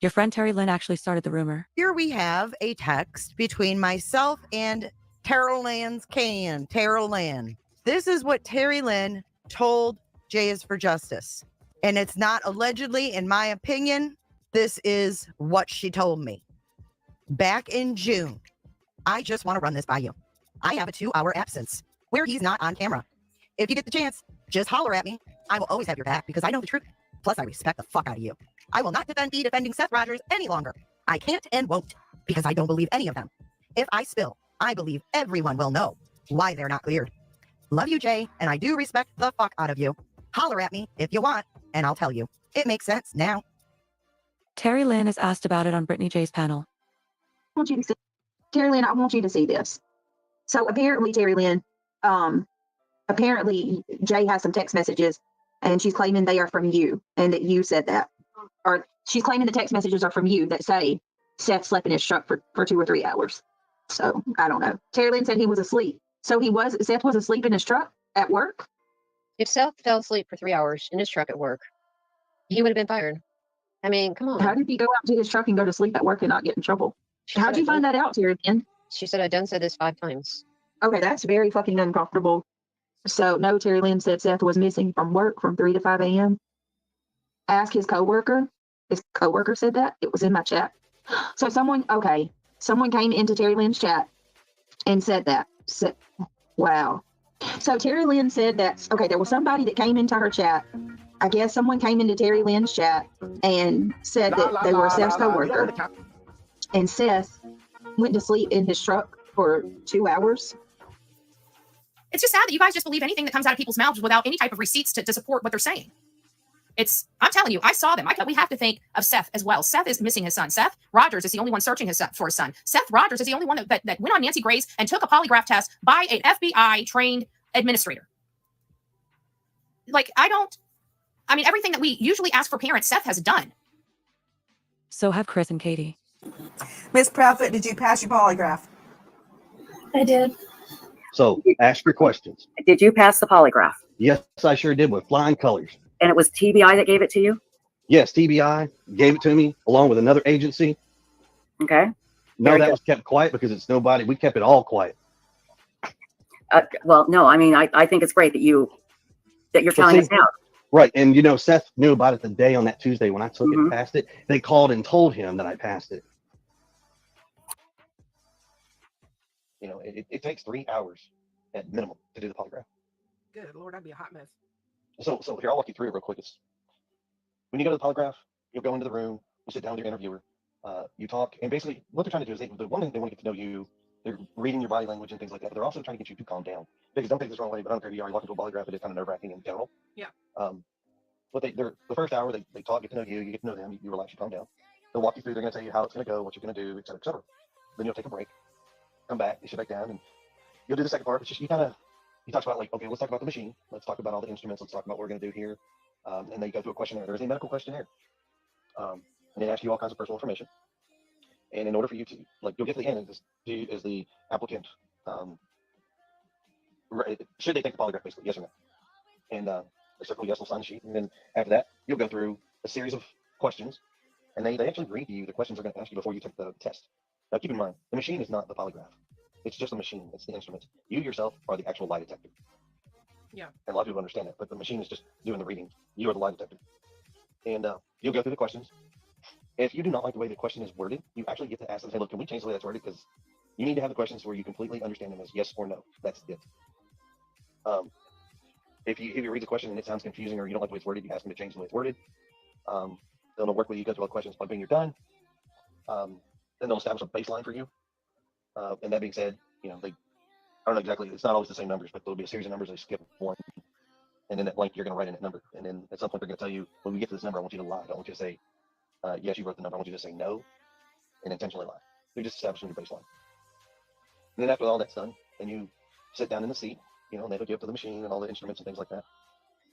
Speaker 4: Your friend TURRA-LYN actually started the rumor.
Speaker 6: Here we have a text between myself and TURRA-LYN's TURRA-LYN. This is what TURRA-LYN told J is for Justice. And it's not allegedly, in my opinion. This is what she told me. Back in June, I just want to run this by you. I have a 2-hour absence where he's not on camera. If you get the chance, just holler at me. I will always have your back because I know the truth. Plus, I respect the fuck out of you. I will not be defending Seth Rogers any longer. I can't and won't because I don't believe any of them. If I spill, I believe everyone will know why they're not cleared. Love you, Jay, and I do respect the fuck out of you. Holler at me if you want, and I'll tell you. It makes sense now.
Speaker 4: TURRA-LYN is asked about it on Brittany J's panel.
Speaker 3: I want you to see, TURRA-LYN, I want you to see this. So apparently, TURRA-LYN, apparently Jay has some text messages and she's claiming they are from you and that you said that. Or she's claiming the text messages are from you that say Seth slept in his truck for 2 or 3 hours. So I don't know. TURRA-LYN said he was asleep. So Seth was asleep in his truck at work?
Speaker 18: If Seth fell asleep for 3 hours in his truck at work, he would have been fired. I mean, come on.
Speaker 3: How did he go out to his truck and go to sleep at work and not get in trouble? How'd you find that out, TURRA-LYN?
Speaker 18: She said I done said this 5 times.
Speaker 3: Okay, that's very fucking uncomfortable. So no, TURRA-LYN said Seth was missing from work from 3 to 5 a.m. Ask his coworker. His coworker said that. It was in my chat. So someone came into TURRA-LYN's chat and said that. Wow. So TURRA-LYN said that, okay, there was somebody that came into her chat. I guess someone came into TURRA-LYN's chat and said that they were Seth's coworker. And Seth went to sleep in his truck for 2 hours. It's just sad that you guys just believe anything that comes out of people's mouths without any type of receipts to support what they're saying. I'm telling you, I saw them. We have to think of Seth as well. Seth is missing his son. Seth Rogers is the only one searching for his son. Seth Rogers is the only one that went on Nancy Grace and took a polygraph test by an FBI trained administrator. Everything that we usually ask for parents, Seth has done.
Speaker 4: So have Chris and Katie.
Speaker 19: Miss Prophet, did you pass your polygraph?
Speaker 16: I did.
Speaker 8: So ask your questions.
Speaker 20: Did you pass the polygraph?
Speaker 8: Yes, I sure did with flying colors.
Speaker 20: And it was TBI that gave it to you? Yes, TBI gave it to me along with another agency.
Speaker 21: Okay.
Speaker 20: No,
Speaker 21: Very
Speaker 20: that
Speaker 21: good.
Speaker 20: was kept quiet because it's nobody. We kept it all quiet.
Speaker 21: Well, no, I mean, I think it's great that you're telling us now.
Speaker 20: Right. And, Seth knew about it the day on that Tuesday when I took it and passed it. They called and told him that I passed it. It takes 3 hours at minimum to do the polygraph.
Speaker 19: Good Lord, I'd be a hot mess.
Speaker 20: So here, I'll walk you through it real quick. When you go to the polygraph, you'll go into the room, you sit down with your interviewer, you talk, and basically what they're trying to do is the one thing they want to get to know you. They're reading your body language and things like that, but they're also trying to get you to calm down. Because don't take this the wrong way, but I don't care if you are walking to a polygraph, it is kind of nerve-wracking in general.
Speaker 19: Yeah.
Speaker 20: But the first hour, they talk, get to know you, you get to know them, you relax, you calm down. They'll walk you through, they're going to tell you how it's going to go, what you're going to do, et cetera, et cetera. Then you'll take a break, come back, you sit back down, and you'll do the second part, which is he talks about like, okay, let's talk about the machine, let's talk about all the instruments, let's talk about what we're going to do here. And then you go through a questionnaire. There's a medical questionnaire. And they ask you all kinds of personal information. And in order for you to, like, you'll get to the end, is the applicant, should they take the polygraph, basically, yes or no? And they circle yes, they'll sign the sheet. And then after that, you'll go through a series of questions. And they actually read you the questions they're going to ask you before you take the test. Now, keep in mind, the machine is not the polygraph. It's just a machine. It's the instrument. You yourself are the actual lie detector.
Speaker 19: Yeah.
Speaker 20: And a lot of people understand that, but the machine is just doing the reading. You are the lie detector. And you'll go through the questions. If you do not like the way the question is worded, you actually get to ask them, hey, look, can we change the way that's worded? Because you need to have the questions where you completely understand them as yes or no. That's it. If you read the question and it sounds confusing or you don't like the way it's worded, you ask them to change the way it's worded. They'll work with you, go through all the questions. By being you're done, then they'll establish a baseline for you. And that being said, I don't know exactly, it's not always the same numbers, but there'll be a series of numbers, they skip one. And then that blank, you're going to write in that number. And then at some point, they're going to tell you, when we get to this number, I want you to lie. I don't want you to say, yes, you wrote the number. I want you to say no and intentionally lie. They're just establishing your baseline. And then after all that's done, then you sit down in the seat, and they hook you up to the machine and all the instruments and things like that.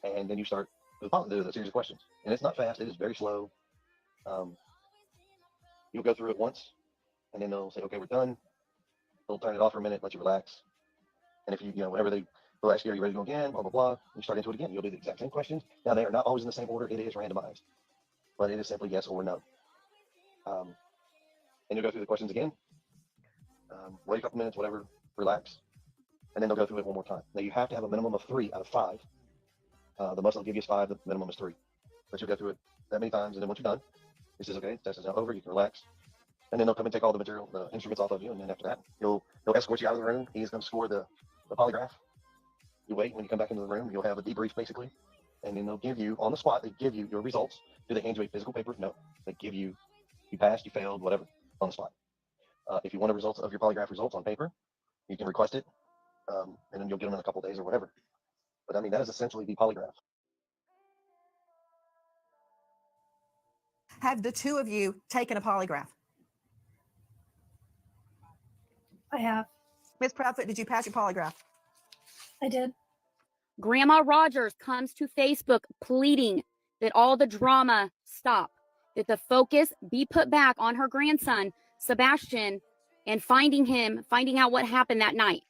Speaker 20: And then you start the series of questions. And it's not fast. It is very slow. You'll go through it once, and then they'll say, okay, we're done. They'll turn it off for a minute, let you relax. And if whenever they'll ask you, are you ready to go again? Blah, blah, blah. You start into it again. You'll do the exact same questions. Now, they are not always in the same order. It is randomized. But it is simply yes or no. And you'll go through the questions again. Wait a couple minutes, whatever, relax. And then they'll go through it one more time. Now, you have to have a minimum of 3 out of 5. The most they'll give you is 5. The minimum is 3. But you'll go through it that many times. And then once you're done, it says, okay, test is now over. You can relax. And then they'll come and take all the material, the instruments off of you. And then after that, he'll escort you out of the room. He's going to score the polygraph. You wait. When you come back into the room, you'll have a debrief, basically. And then they'll give you, on the spot, they give you your results. Do they hand you a physical paper? No. They give you, you passed, you failed, whatever, on the spot. If you want the results of your polygraph results on paper, you can request it. And then you'll get them in a couple of days or whatever. But I mean, that is essentially the polygraph.
Speaker 19: Have the two of you taken a polygraph?
Speaker 22: I have.
Speaker 19: Ms. Proudfoot, did you pass your polygraph?
Speaker 22: I did.
Speaker 23: Grandma Rogers comes to Facebook pleading that all the drama stop, that the focus be put back on her grandson, Sebastian, and finding out what happened that night.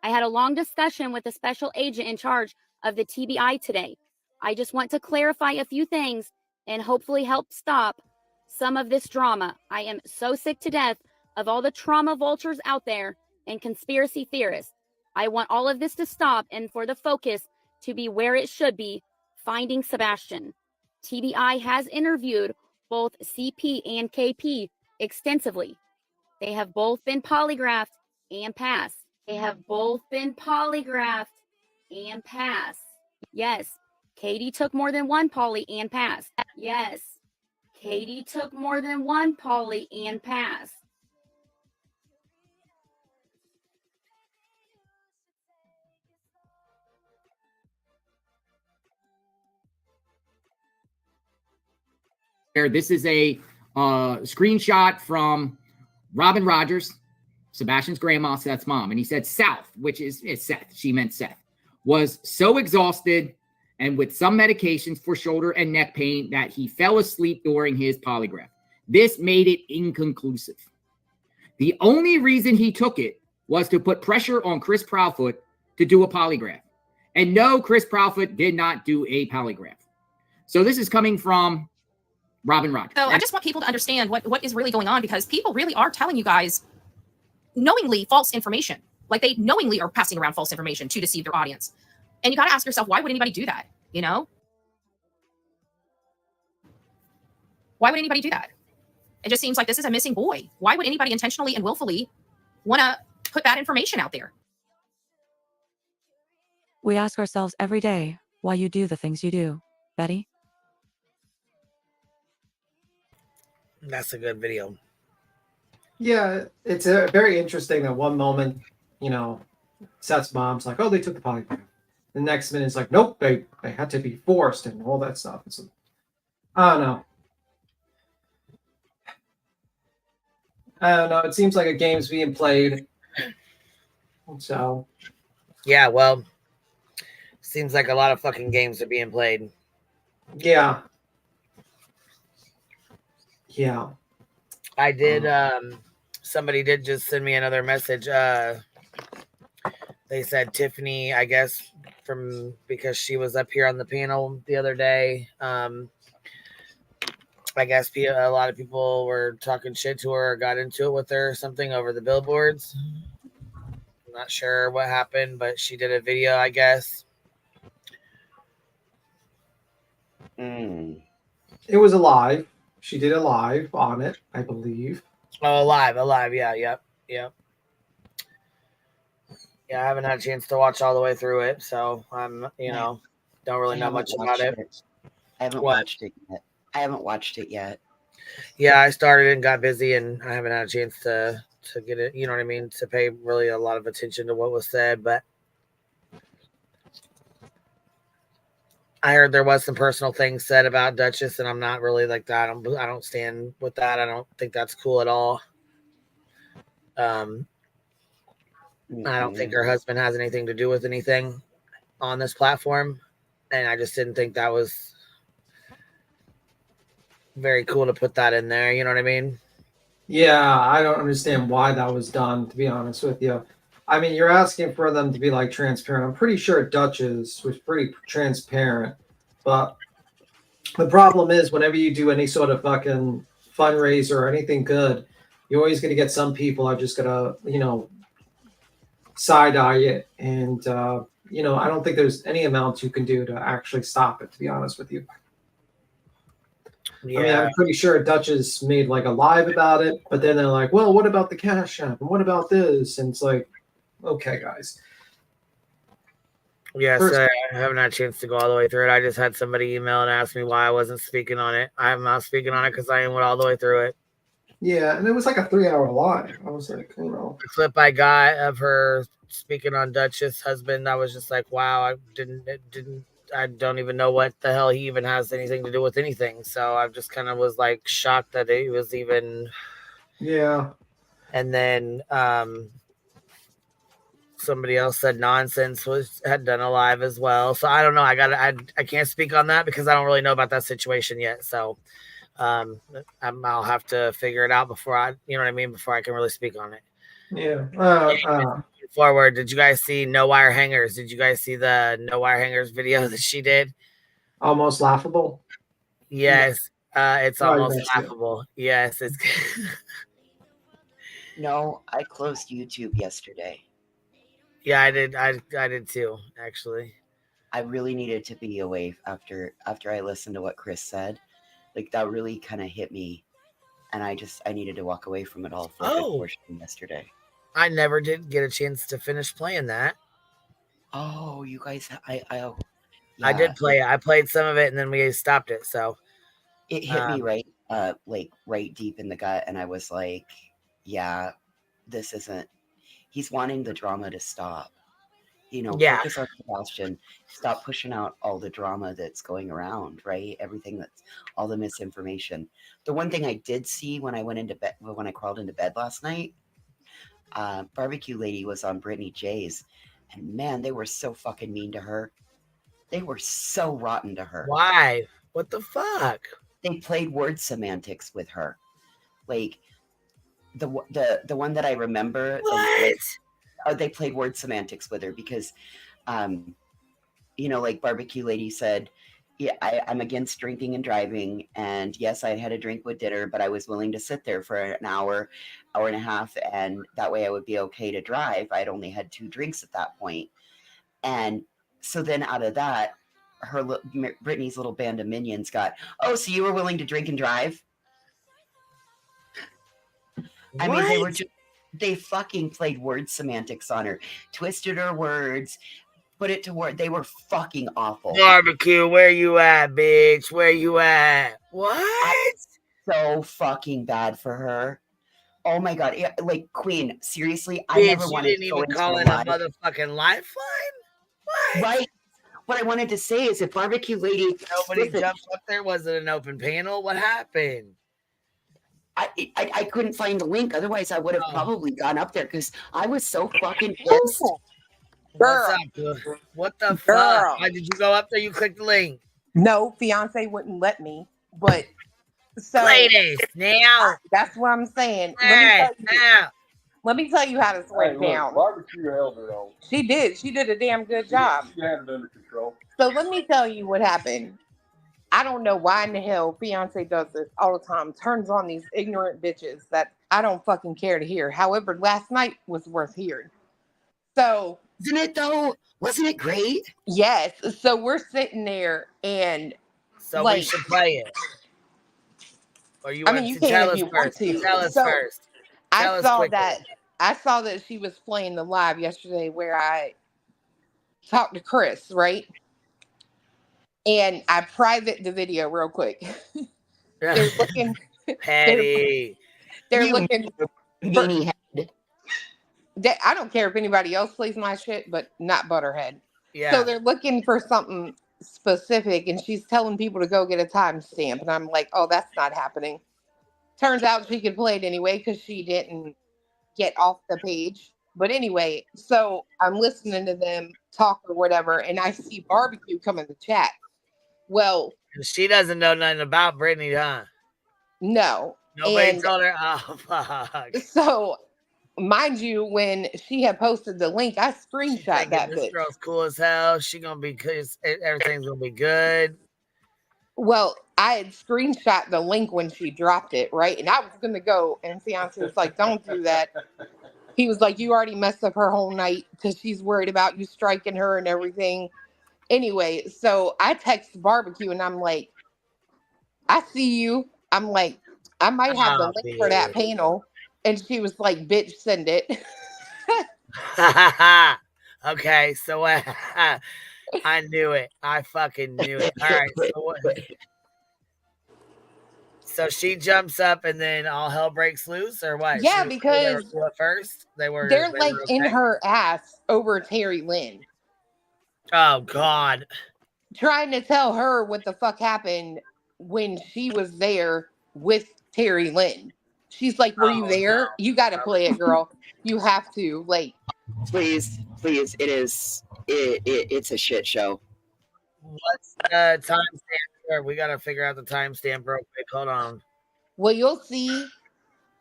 Speaker 23: I had a long discussion with the special agent in charge of the TBI today. I just want to clarify a few things and hopefully help stop some of this drama. I am so sick to death of all the trauma vultures out there and conspiracy theorists. I want all of this to stop and for the focus to be where it should be, finding Sebastian. TBI has interviewed both CP and KP extensively. They have both been polygraphed and passed. Yes, Katie took more than one poly and passed.
Speaker 24: This is a screenshot from Robin Rogers, Sebastian's grandma, Seth's mom. And he said South, which is Seth. She meant Seth. Was so exhausted and with some medications for shoulder and neck pain that he fell asleep during his polygraph. This made it inconclusive. The only reason he took it was to put pressure on Chris Proudfoot to do a polygraph. And no, Chris Proudfoot did not do a polygraph. So this is coming from Robin Rogers.
Speaker 3: So I just want people to understand what is really going on, because people really are telling you guys knowingly false information. Like, they knowingly are passing around false information to deceive their audience. And you got to ask yourself, why would anybody do that? You know? Why would anybody do that? It just seems like this is a missing boy. Why would anybody intentionally and willfully want to put bad information out there?
Speaker 4: We ask ourselves every day why you do the things you do. Betty?
Speaker 2: That's a good video.
Speaker 7: Yeah, it's very interesting that one moment, you know, Seth's mom's like, oh, they took the polygraph. The next minute it's like, nope, they had to be forced and all that stuff. It's, I don't know. I don't know. It seems like a game's being played. So.
Speaker 2: Yeah, well, seems like a lot of fucking games are being played.
Speaker 7: Yeah. Yeah.
Speaker 2: I did, somebody did just send me another message. They said Tiffany, I guess, because she was up here on the panel the other day. I guess a lot of people were talking shit to her or got into it with her or something over the billboards. I'm not sure what happened, but she did a video, I guess.
Speaker 7: It was a live. She did a live on it, I believe.
Speaker 2: Oh, alive. Yeah, yep. Yeah, I haven't had a chance to watch all the way through it, so I'm, don't really know much about it.
Speaker 15: I haven't watched it yet. I haven't watched it yet.
Speaker 2: Yeah, I started and got busy, and I haven't had a chance to get it, you know what I mean, to pay really a lot of attention to what was said, but I heard there was some personal things said about Duchess, and I'm not really like that. I don't stand with that. I don't think that's cool at all. I don't think her husband has anything to do with anything on this platform, and I just didn't think that was very cool to put that in there. You know what I mean?
Speaker 7: Yeah, I don't understand why that was done, to be honest with you. I mean, you're asking for them to be like transparent. I'm pretty sure Duchess was pretty transparent, but the problem is whenever you do any sort of fucking fundraiser or anything good, you're always going to get some people are just going to, side eye it. And, I don't think there's any amount you can do to actually stop it, to be honest with you. Yeah. I mean, I'm pretty sure Duchess made like a live about it, but then they're like, well, what about the Cash App? And what about this? And it's like, okay, guys.
Speaker 2: Yeah, so I haven't had a chance to go all the way through it. I just had somebody email and ask me why I wasn't speaking on it. I'm not speaking on it because I went all the way through it.
Speaker 7: Yeah, and it was like a 3-hour live. I was like,
Speaker 2: The clip I got of her speaking on Duchess' husband, I was just like, wow, I don't even know what the hell he even has anything to do with anything. So I just kind of was like shocked that he was even.
Speaker 7: Yeah.
Speaker 2: And then somebody else said Nonsense had done a live as well. So I don't know. I can't speak on that because I don't really know about that situation yet. So I'll have to figure it out before I can really speak on it.
Speaker 7: Yeah.
Speaker 2: Forward. Did you guys see No Wire Hangers? Did you guys see the No Wire Hangers video that she did?
Speaker 7: Almost Laughable?
Speaker 2: Yes. It's almost laughable. Yes. It's
Speaker 15: No, I closed YouTube yesterday.
Speaker 2: Yeah, I did. I did too, actually.
Speaker 15: I really needed to be away after I listened to what Chris said. Like that really kind of hit me. And I needed to walk away from it all for a good portion yesterday.
Speaker 2: I never did get a chance to finish playing that.
Speaker 15: Oh, you guys,
Speaker 2: I did play it. I played some of it and then we stopped it. So
Speaker 15: it hit me right deep in the gut. And I was like, yeah, this isn't, he's wanting the drama to stop. Focus on Sebastian. Stop pushing out all the drama that's going around, right? Everything that's all the misinformation. The one thing I did see when I went into bed, when I crawled into bed last night, Barbecue Lady was on Brittany J's, and man, they were so fucking mean to her. They were so rotten to her.
Speaker 2: Why? What the fuck?
Speaker 15: They played word semantics with her, like the one that I remember.
Speaker 2: What?
Speaker 15: They played word semantics with her because, like Barbecue Lady said, I'm against drinking and driving. And yes, I had a drink with dinner, but I was willing to sit there for an hour and a half. And that way I would be okay to drive. I'd only had 2 drinks at that point. And so then out of that, Brittany's little band of minions got, oh, so you were willing to drink and drive? I mean, they fucking played word semantics on her, twisted her words, put it to word. They were fucking awful.
Speaker 2: Barbecue, where you at, bitch? Where you at? What?
Speaker 15: So fucking bad for her. Oh my God. Like, Queen, seriously, I
Speaker 2: Bitch,
Speaker 15: never
Speaker 2: you
Speaker 15: wanted
Speaker 2: didn't
Speaker 15: to go
Speaker 2: even
Speaker 15: into
Speaker 2: call
Speaker 15: a
Speaker 2: it a
Speaker 15: live.
Speaker 2: motherfucking lifeline? What?
Speaker 15: Right. What I wanted to say is, if Barbecue Lady,
Speaker 2: nobody jumped up there, was it an open panel? What happened?
Speaker 15: I couldn't find the link. Otherwise, I would have probably gone up there because I was so fucking pissed.
Speaker 2: What's up? What the fuck? Why did you go up there? You clicked the link.
Speaker 1: No, fiance wouldn't let me. But so
Speaker 2: play this now.
Speaker 1: That's what I'm saying.
Speaker 2: Hey,
Speaker 1: let me tell you how this went down.
Speaker 5: Barbecue held her on.
Speaker 1: She did. She did a damn good job.
Speaker 5: She had it under control.
Speaker 1: So let me tell you what happened. I don't know why in the hell fiance does this all the time. Turns on these ignorant bitches that I don't fucking care to hear. However, last night was worth hearing. So
Speaker 15: isn't it though? Wasn't it great?
Speaker 1: Yes. So we're sitting there and
Speaker 2: so we should play it. Or you want
Speaker 1: you
Speaker 2: to
Speaker 1: can
Speaker 2: tell
Speaker 1: if
Speaker 2: us
Speaker 1: you
Speaker 2: first?
Speaker 1: want to.
Speaker 2: Tell us
Speaker 1: So
Speaker 2: first.
Speaker 1: I saw that she was playing the live yesterday where I talked to Chris, right? And I private the video real quick. They're looking
Speaker 2: Patty.
Speaker 1: They're looking for, I don't care if anybody else plays my shit, but not Butterhead.
Speaker 2: Yeah.
Speaker 1: So they're looking for something specific, and she's telling people to go get a timestamp, and I'm like, oh, that's not happening. Turns out she could play it anyway because she didn't get off the page. But anyway, so I'm listening to them talk or whatever, and I see Barbecue come in the chat. Well,
Speaker 2: she doesn't know nothing about Brittany, huh?
Speaker 1: No.
Speaker 2: Nobody told her. Oh, fuck.
Speaker 1: So, mind you, when she had posted the link, I screenshot that
Speaker 2: this
Speaker 1: bitch.
Speaker 2: girl's cool as hell. She gonna be good. Everything's gonna be good.
Speaker 1: Well, I had screenshot the link when she dropped it, right? And I was gonna go, and fiance was like, "Don't do that." He was like, "You already messed up her whole night because she's worried about you striking her and everything." Anyway, so I text Barbecue, and I'm like, "I see you." I'm like, "I might have the link for that panel," and she was like, "Bitch, send it."
Speaker 2: Okay, so I knew it. I fucking knew it. All right, so what? So she jumps up and then all hell breaks loose, or what?
Speaker 1: Yeah, because
Speaker 2: they were at first they're
Speaker 1: like
Speaker 2: okay?
Speaker 1: in her ass over TURRA-LYN.
Speaker 2: Oh God!
Speaker 1: Trying to tell her what the fuck happened when she was there with TURRA-LYN. She's like, "Were you there? No. You got to play it, girl. You have to." Like,
Speaker 15: please, it's a shit show.
Speaker 2: What's the timestamp? We gotta figure out the timestamp real quick. Hold on.
Speaker 1: Well, you'll see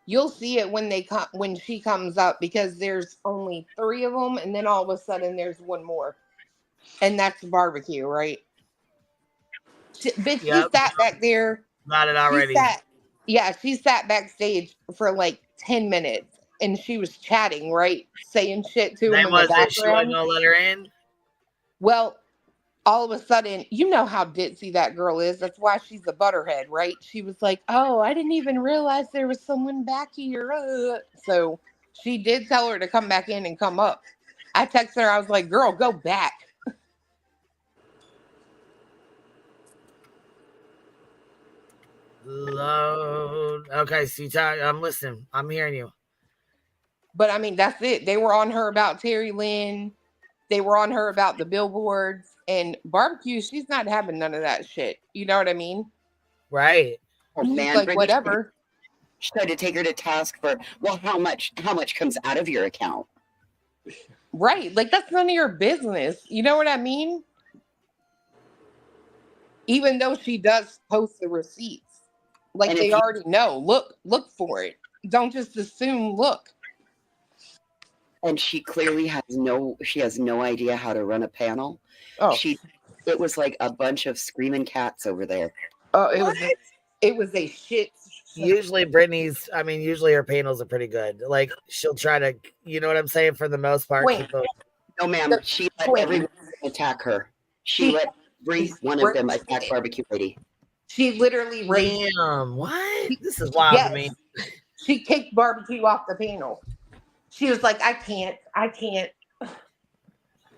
Speaker 1: it when she comes up, because there's only 3 of them, and then all of a sudden there's one more, and that's Barbecue, right? She sat back there.
Speaker 2: Got it already.
Speaker 1: She sat backstage for like 10 minutes, and she was chatting, right, saying shit to him in the background.
Speaker 2: She wasn't gonna let her in.
Speaker 1: Well, all of a sudden, you know how ditzy that girl is. That's why she's a butterhead, right? She was like, "Oh, I didn't even realize there was someone back here." So she did tell her to come back in and come up. I texted her. I was like, "Girl, go back."
Speaker 2: Load. Okay, so I'm listening. I'm hearing you.
Speaker 1: But I mean, that's it. They were on her about TURRA-LYN. They were on her about the billboards. And Barbecue, she's not having none of that shit. You know what I mean?
Speaker 2: Right.
Speaker 15: Oh,
Speaker 1: she's
Speaker 15: man,
Speaker 1: like, whatever.
Speaker 15: Tried to take her to task for, well, how much comes out of your account?
Speaker 1: Right. Like, that's none of your business. You know what I mean? Even though she does post the receipts. Like, they already know. Look for it. Don't just assume, look.
Speaker 15: And she clearly has no idea how to run a panel.
Speaker 1: Oh.
Speaker 15: It was like a bunch of screaming cats over there.
Speaker 1: Oh, it was a shit.
Speaker 2: Usually usually her panels are pretty good. Like she'll try to, you know what I'm saying, for the most part.
Speaker 1: Wait.
Speaker 2: Keep up.
Speaker 15: No, ma'am. She let everyone attack her. She let every one of them attack Barbecue Lady.
Speaker 1: She literally raised.
Speaker 2: Damn, what? This is wild to me.
Speaker 1: She kicked Barbecue off the panel. She was like, I can't.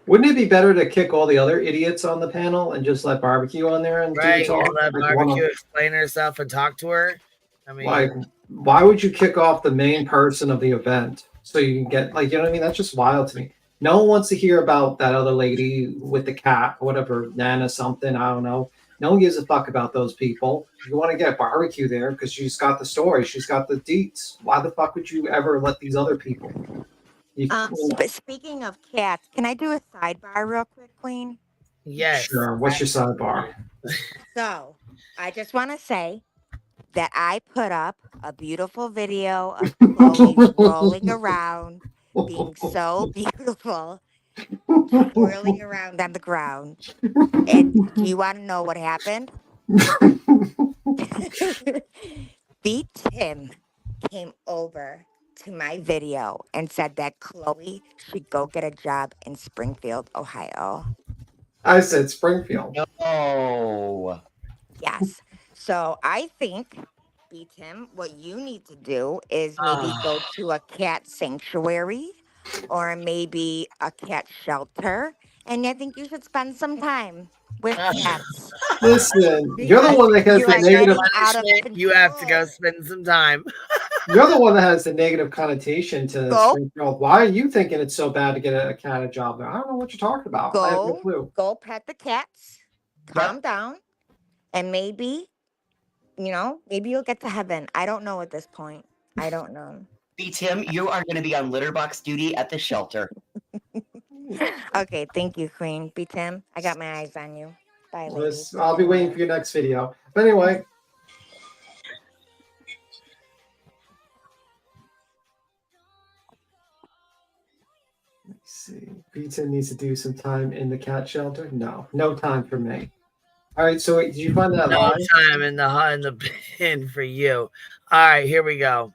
Speaker 7: Wouldn't it be better to kick all the other idiots on the panel and just let Barbecue on there and do the talk?
Speaker 2: Let Barbecue explain herself and talk to her. I mean,
Speaker 7: like, why would you kick off the main person of the event so you can get, like, you know what I mean? That's just wild to me. No one wants to hear about that other lady with the cat, or whatever, Nana something, I don't know. No one gives a fuck about those people. You want to get Barbecue there because she's got the story, she's got the deets. Why the fuck would you ever let these other people?
Speaker 9: Speaking of cats, can I do a sidebar real quick, Queen?
Speaker 2: Yes.
Speaker 7: Sure. What's your sidebar?
Speaker 9: So, I just want to say that I put up a beautiful video of Chloe rolling around, being so beautiful, twirling around on the ground. And do you want to know what happened? Beat Tim came over to my video and said that Chloe should go get a job in Springfield, Ohio.
Speaker 7: I said Springfield.
Speaker 15: No.
Speaker 9: Yes. So I think, B. Tim, what you need to do is maybe go to a cat sanctuary or maybe a cat shelter. And I think you should spend some time with cats.
Speaker 7: Listen, you're the one that has
Speaker 9: You
Speaker 7: the
Speaker 9: are
Speaker 7: negative.
Speaker 9: getting out of control.
Speaker 2: You have to go spend some time.
Speaker 7: You're the one that has the negative connotation to
Speaker 9: Go.
Speaker 7: Springfield. Why are you thinking it's so bad to get a cat a job there? I don't know what you're talking about. I have no clue.
Speaker 9: Go pet the cats, calm down, and maybe, maybe you'll get to heaven. I don't know at this point. I don't know.
Speaker 15: B. Tim, you are going to be on litter box duty at the shelter.
Speaker 9: Okay, thank you, Queen. B. Tim, I got my eyes on you. Bye, ladies.
Speaker 7: I'll be waiting for your next video. But anyway. Let's see. Pizza needs to do some time in the cat shelter. No time for me. All right. So wait, did you find that
Speaker 2: No
Speaker 7: line?
Speaker 2: time in the bin for you. All right, here we go.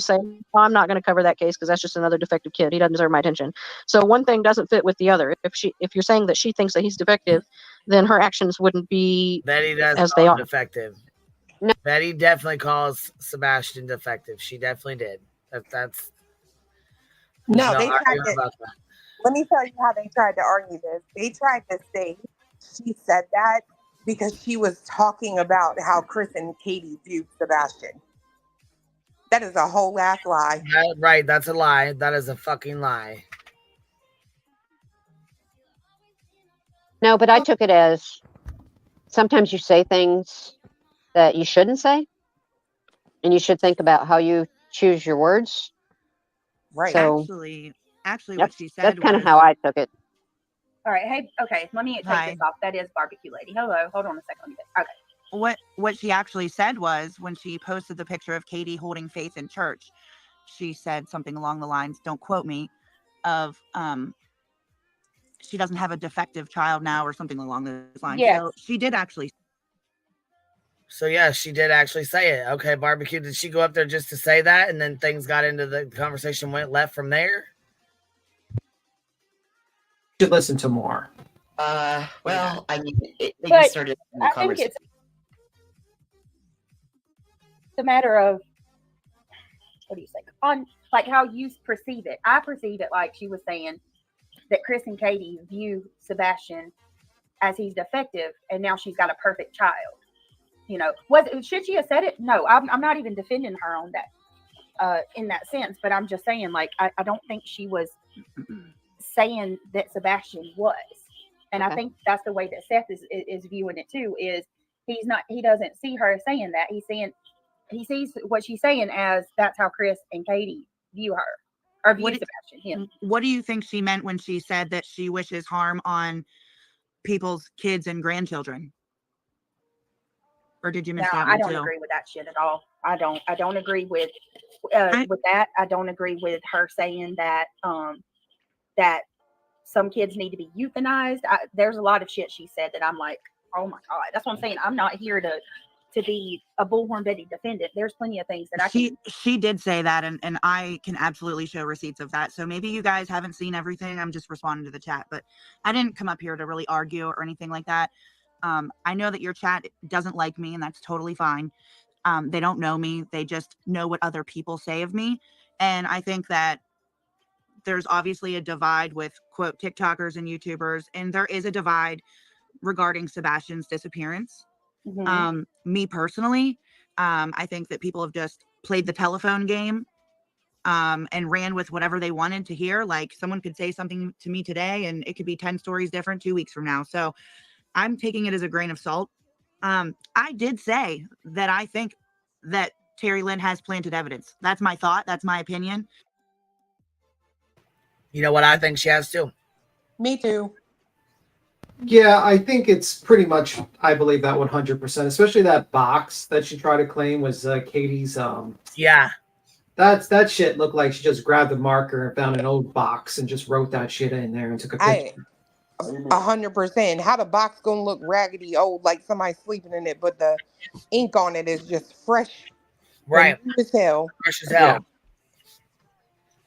Speaker 10: Say, well, I'm not going to cover that case because that's just another defective kid. He doesn't deserve my attention. So one thing doesn't fit with the other. If you're saying that she thinks that he's defective, then her actions wouldn't be
Speaker 2: Betty does
Speaker 10: as
Speaker 2: call
Speaker 10: they
Speaker 2: him
Speaker 10: are.
Speaker 2: defective. No. Betty definitely calls Sebastian defective. She definitely did. That's
Speaker 1: No,
Speaker 2: no
Speaker 1: they tried
Speaker 2: argument
Speaker 1: to.
Speaker 2: about that.
Speaker 1: Let me tell you how they tried to argue this. They tried to say she said that because she was talking about how Chris and Katie viewed Sebastian. That is a whole ass lie.
Speaker 2: Right, that's a lie. That is a fucking lie.
Speaker 11: No, but I took it as sometimes you say things that you shouldn't say, and you should think about how you choose your words.
Speaker 1: Right.
Speaker 11: So
Speaker 12: Actually, what she said
Speaker 11: that's kind of
Speaker 12: was,
Speaker 11: how I took it.
Speaker 3: All right. Hey, okay. Let me take this off. That is Barbecue Lady. Hello. Hold on a second. Let me get, okay.
Speaker 12: what she actually said was, when she posted the picture of Katie holding Faith in church, she said something along the lines, don't quote me, of she doesn't have a defective child now or something along those lines.
Speaker 11: Yes.
Speaker 12: So she did actually.
Speaker 2: So yeah, she did actually say it. Okay, Barbecue, did she go up there just to say that, and then things got into the conversation went left from there?
Speaker 7: You should listen to more.
Speaker 15: Well, I mean, they
Speaker 3: But
Speaker 15: just started the
Speaker 3: I think
Speaker 15: conversation.
Speaker 3: it's a matter of, what do you say, on like how you perceive it. I perceive it like she was saying that Chris and Katie view Sebastian as he's defective, and now she's got a perfect child. You know, should she have said it? No, I'm not even defending her on that, in that sense. But I'm just saying, like, I don't think she was saying that Sebastian was, and I think that's the way that Seth is viewing it too. Is he doesn't see her saying that. He sees what she's saying as that's how Chris and Katie view her, or view Sebastian, him.
Speaker 12: What do you think she meant when she said that she wishes harm on people's kids and grandchildren? Or did you miss that one
Speaker 3: I don't
Speaker 12: too?
Speaker 3: agree with that shit at all. I don't agree with that. I don't agree with her saying that that some kids need to be euthanized. There's a lot of shit she said that I'm like, oh my God. That's what I'm saying. I'm not here to be a bullhorn Betty defendant. There's plenty of things that I can.
Speaker 12: She did say that, and I can absolutely show receipts of that. So maybe you guys haven't seen everything. I'm just responding to the chat, but I didn't come up here to really argue or anything like that. I know that your chat doesn't like me, and that's totally fine. They don't know me. They just know what other people say of me. And I think that there's obviously a divide with, quote, TikTokers and YouTubers, and there is a divide regarding Sebastian's disappearance. Me personally, I think that people have just played the telephone game and ran with whatever they wanted to hear. Like, someone could say something to me today and it could be 10 stories different 2 weeks from now. So I'm taking it as a grain of salt. I did say that I think that TURRA-LYN has planted evidence. That's my thought. That's my opinion.
Speaker 2: You know what I think she has too?
Speaker 1: Me too.
Speaker 7: Yeah, I think it's pretty much, I believe that 100%, especially that box that she tried to claim was Katie's.
Speaker 2: Yeah.
Speaker 7: That shit looked like she just grabbed a marker and found an old box and just wrote that shit in there and took a picture.
Speaker 1: 100%. How the box gonna look raggedy old like somebody sleeping in it, but the ink on it is just fresh.
Speaker 2: Right.
Speaker 1: As hell.
Speaker 2: Fresh as hell.
Speaker 7: Yeah.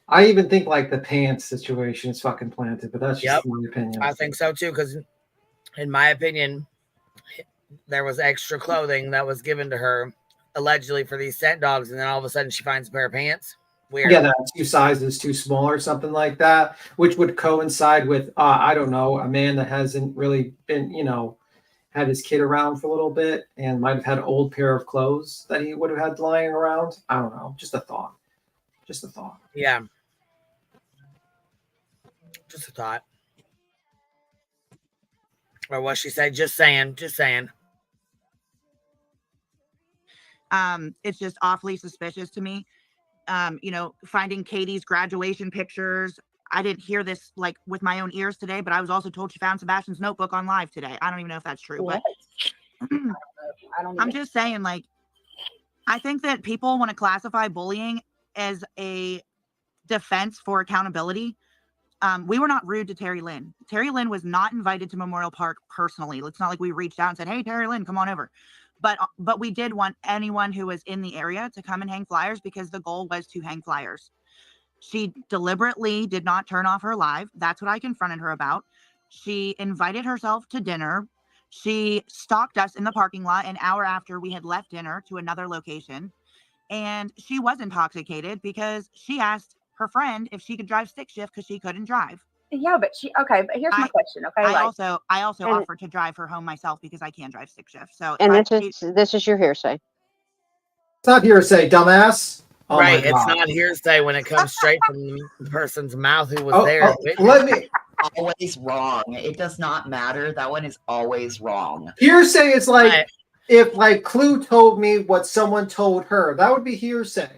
Speaker 7: I even think like the pants situation is fucking planted, but that's just my opinion.
Speaker 2: I think so too, because in my opinion, there was extra clothing that was given to her allegedly for these scent dogs, and then all of a sudden she finds a pair of pants. Weird.
Speaker 7: Yeah, that 2 sizes too small or something like that, which would coincide with I don't know, a man that hasn't really been, had his kid around for a little bit and might have had an old pair of clothes that he would have had lying around. I don't know, just a thought. Just a thought.
Speaker 2: Yeah. Just a thought. Or what she said, just saying.
Speaker 12: It's just awfully suspicious to me. Finding Katie's graduation pictures. I didn't hear this like with my own ears today, but I was also told she found Sebastian's notebook on live today. I don't even know if that's true, but I'm just saying, like, I think that people want to classify bullying as a defense for accountability. We were not rude to TURRA-LYN. TURRA-LYN was not invited to Memorial Park personally. It's not like we reached out and said, hey, TURRA-LYN, come on over. But we did want anyone who was in the area to come and hang flyers because the goal was to hang flyers. She deliberately did not turn off her live. That's what I confronted her about. She invited herself to dinner. She stalked us in the parking lot an hour after we had left dinner to another location. And she was intoxicated because she asked her friend if she could drive stick shift because she couldn't drive.
Speaker 3: Yeah, but but here's my question. Okay.
Speaker 12: I also offered to drive her home myself because I can drive stick shift. So
Speaker 11: this is your hearsay.
Speaker 7: It's not hearsay, dumbass. Oh
Speaker 2: right.
Speaker 7: my
Speaker 2: It's
Speaker 7: God.
Speaker 2: not hearsay when it comes straight from the person's mouth who was there.
Speaker 7: Let me.
Speaker 6: Always wrong. It does not matter. That one is always wrong.
Speaker 7: Hearsay is like if like Clue told me what someone told her. That would be hearsay.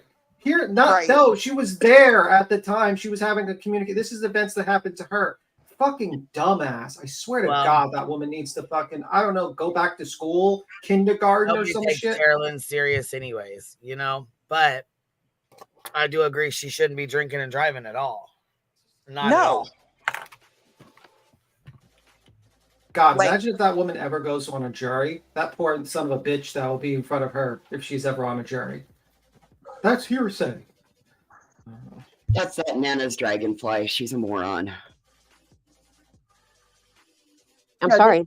Speaker 7: No, she was there at the time. She was having to communicate. This is events that happened to her. Fucking dumbass. I swear to God, that woman needs to fucking, I don't know, go back to school, kindergarten or some shit.
Speaker 2: TURRA-LYN serious anyways, but I do agree she shouldn't be drinking and driving at all. Not at all.
Speaker 7: God, imagine if that woman ever goes on a jury. That poor son of a bitch that will be in front of her if she's ever on a jury. That's hearsay.
Speaker 15: That's that Nana's dragonfly. She's a moron.
Speaker 11: I'm sorry.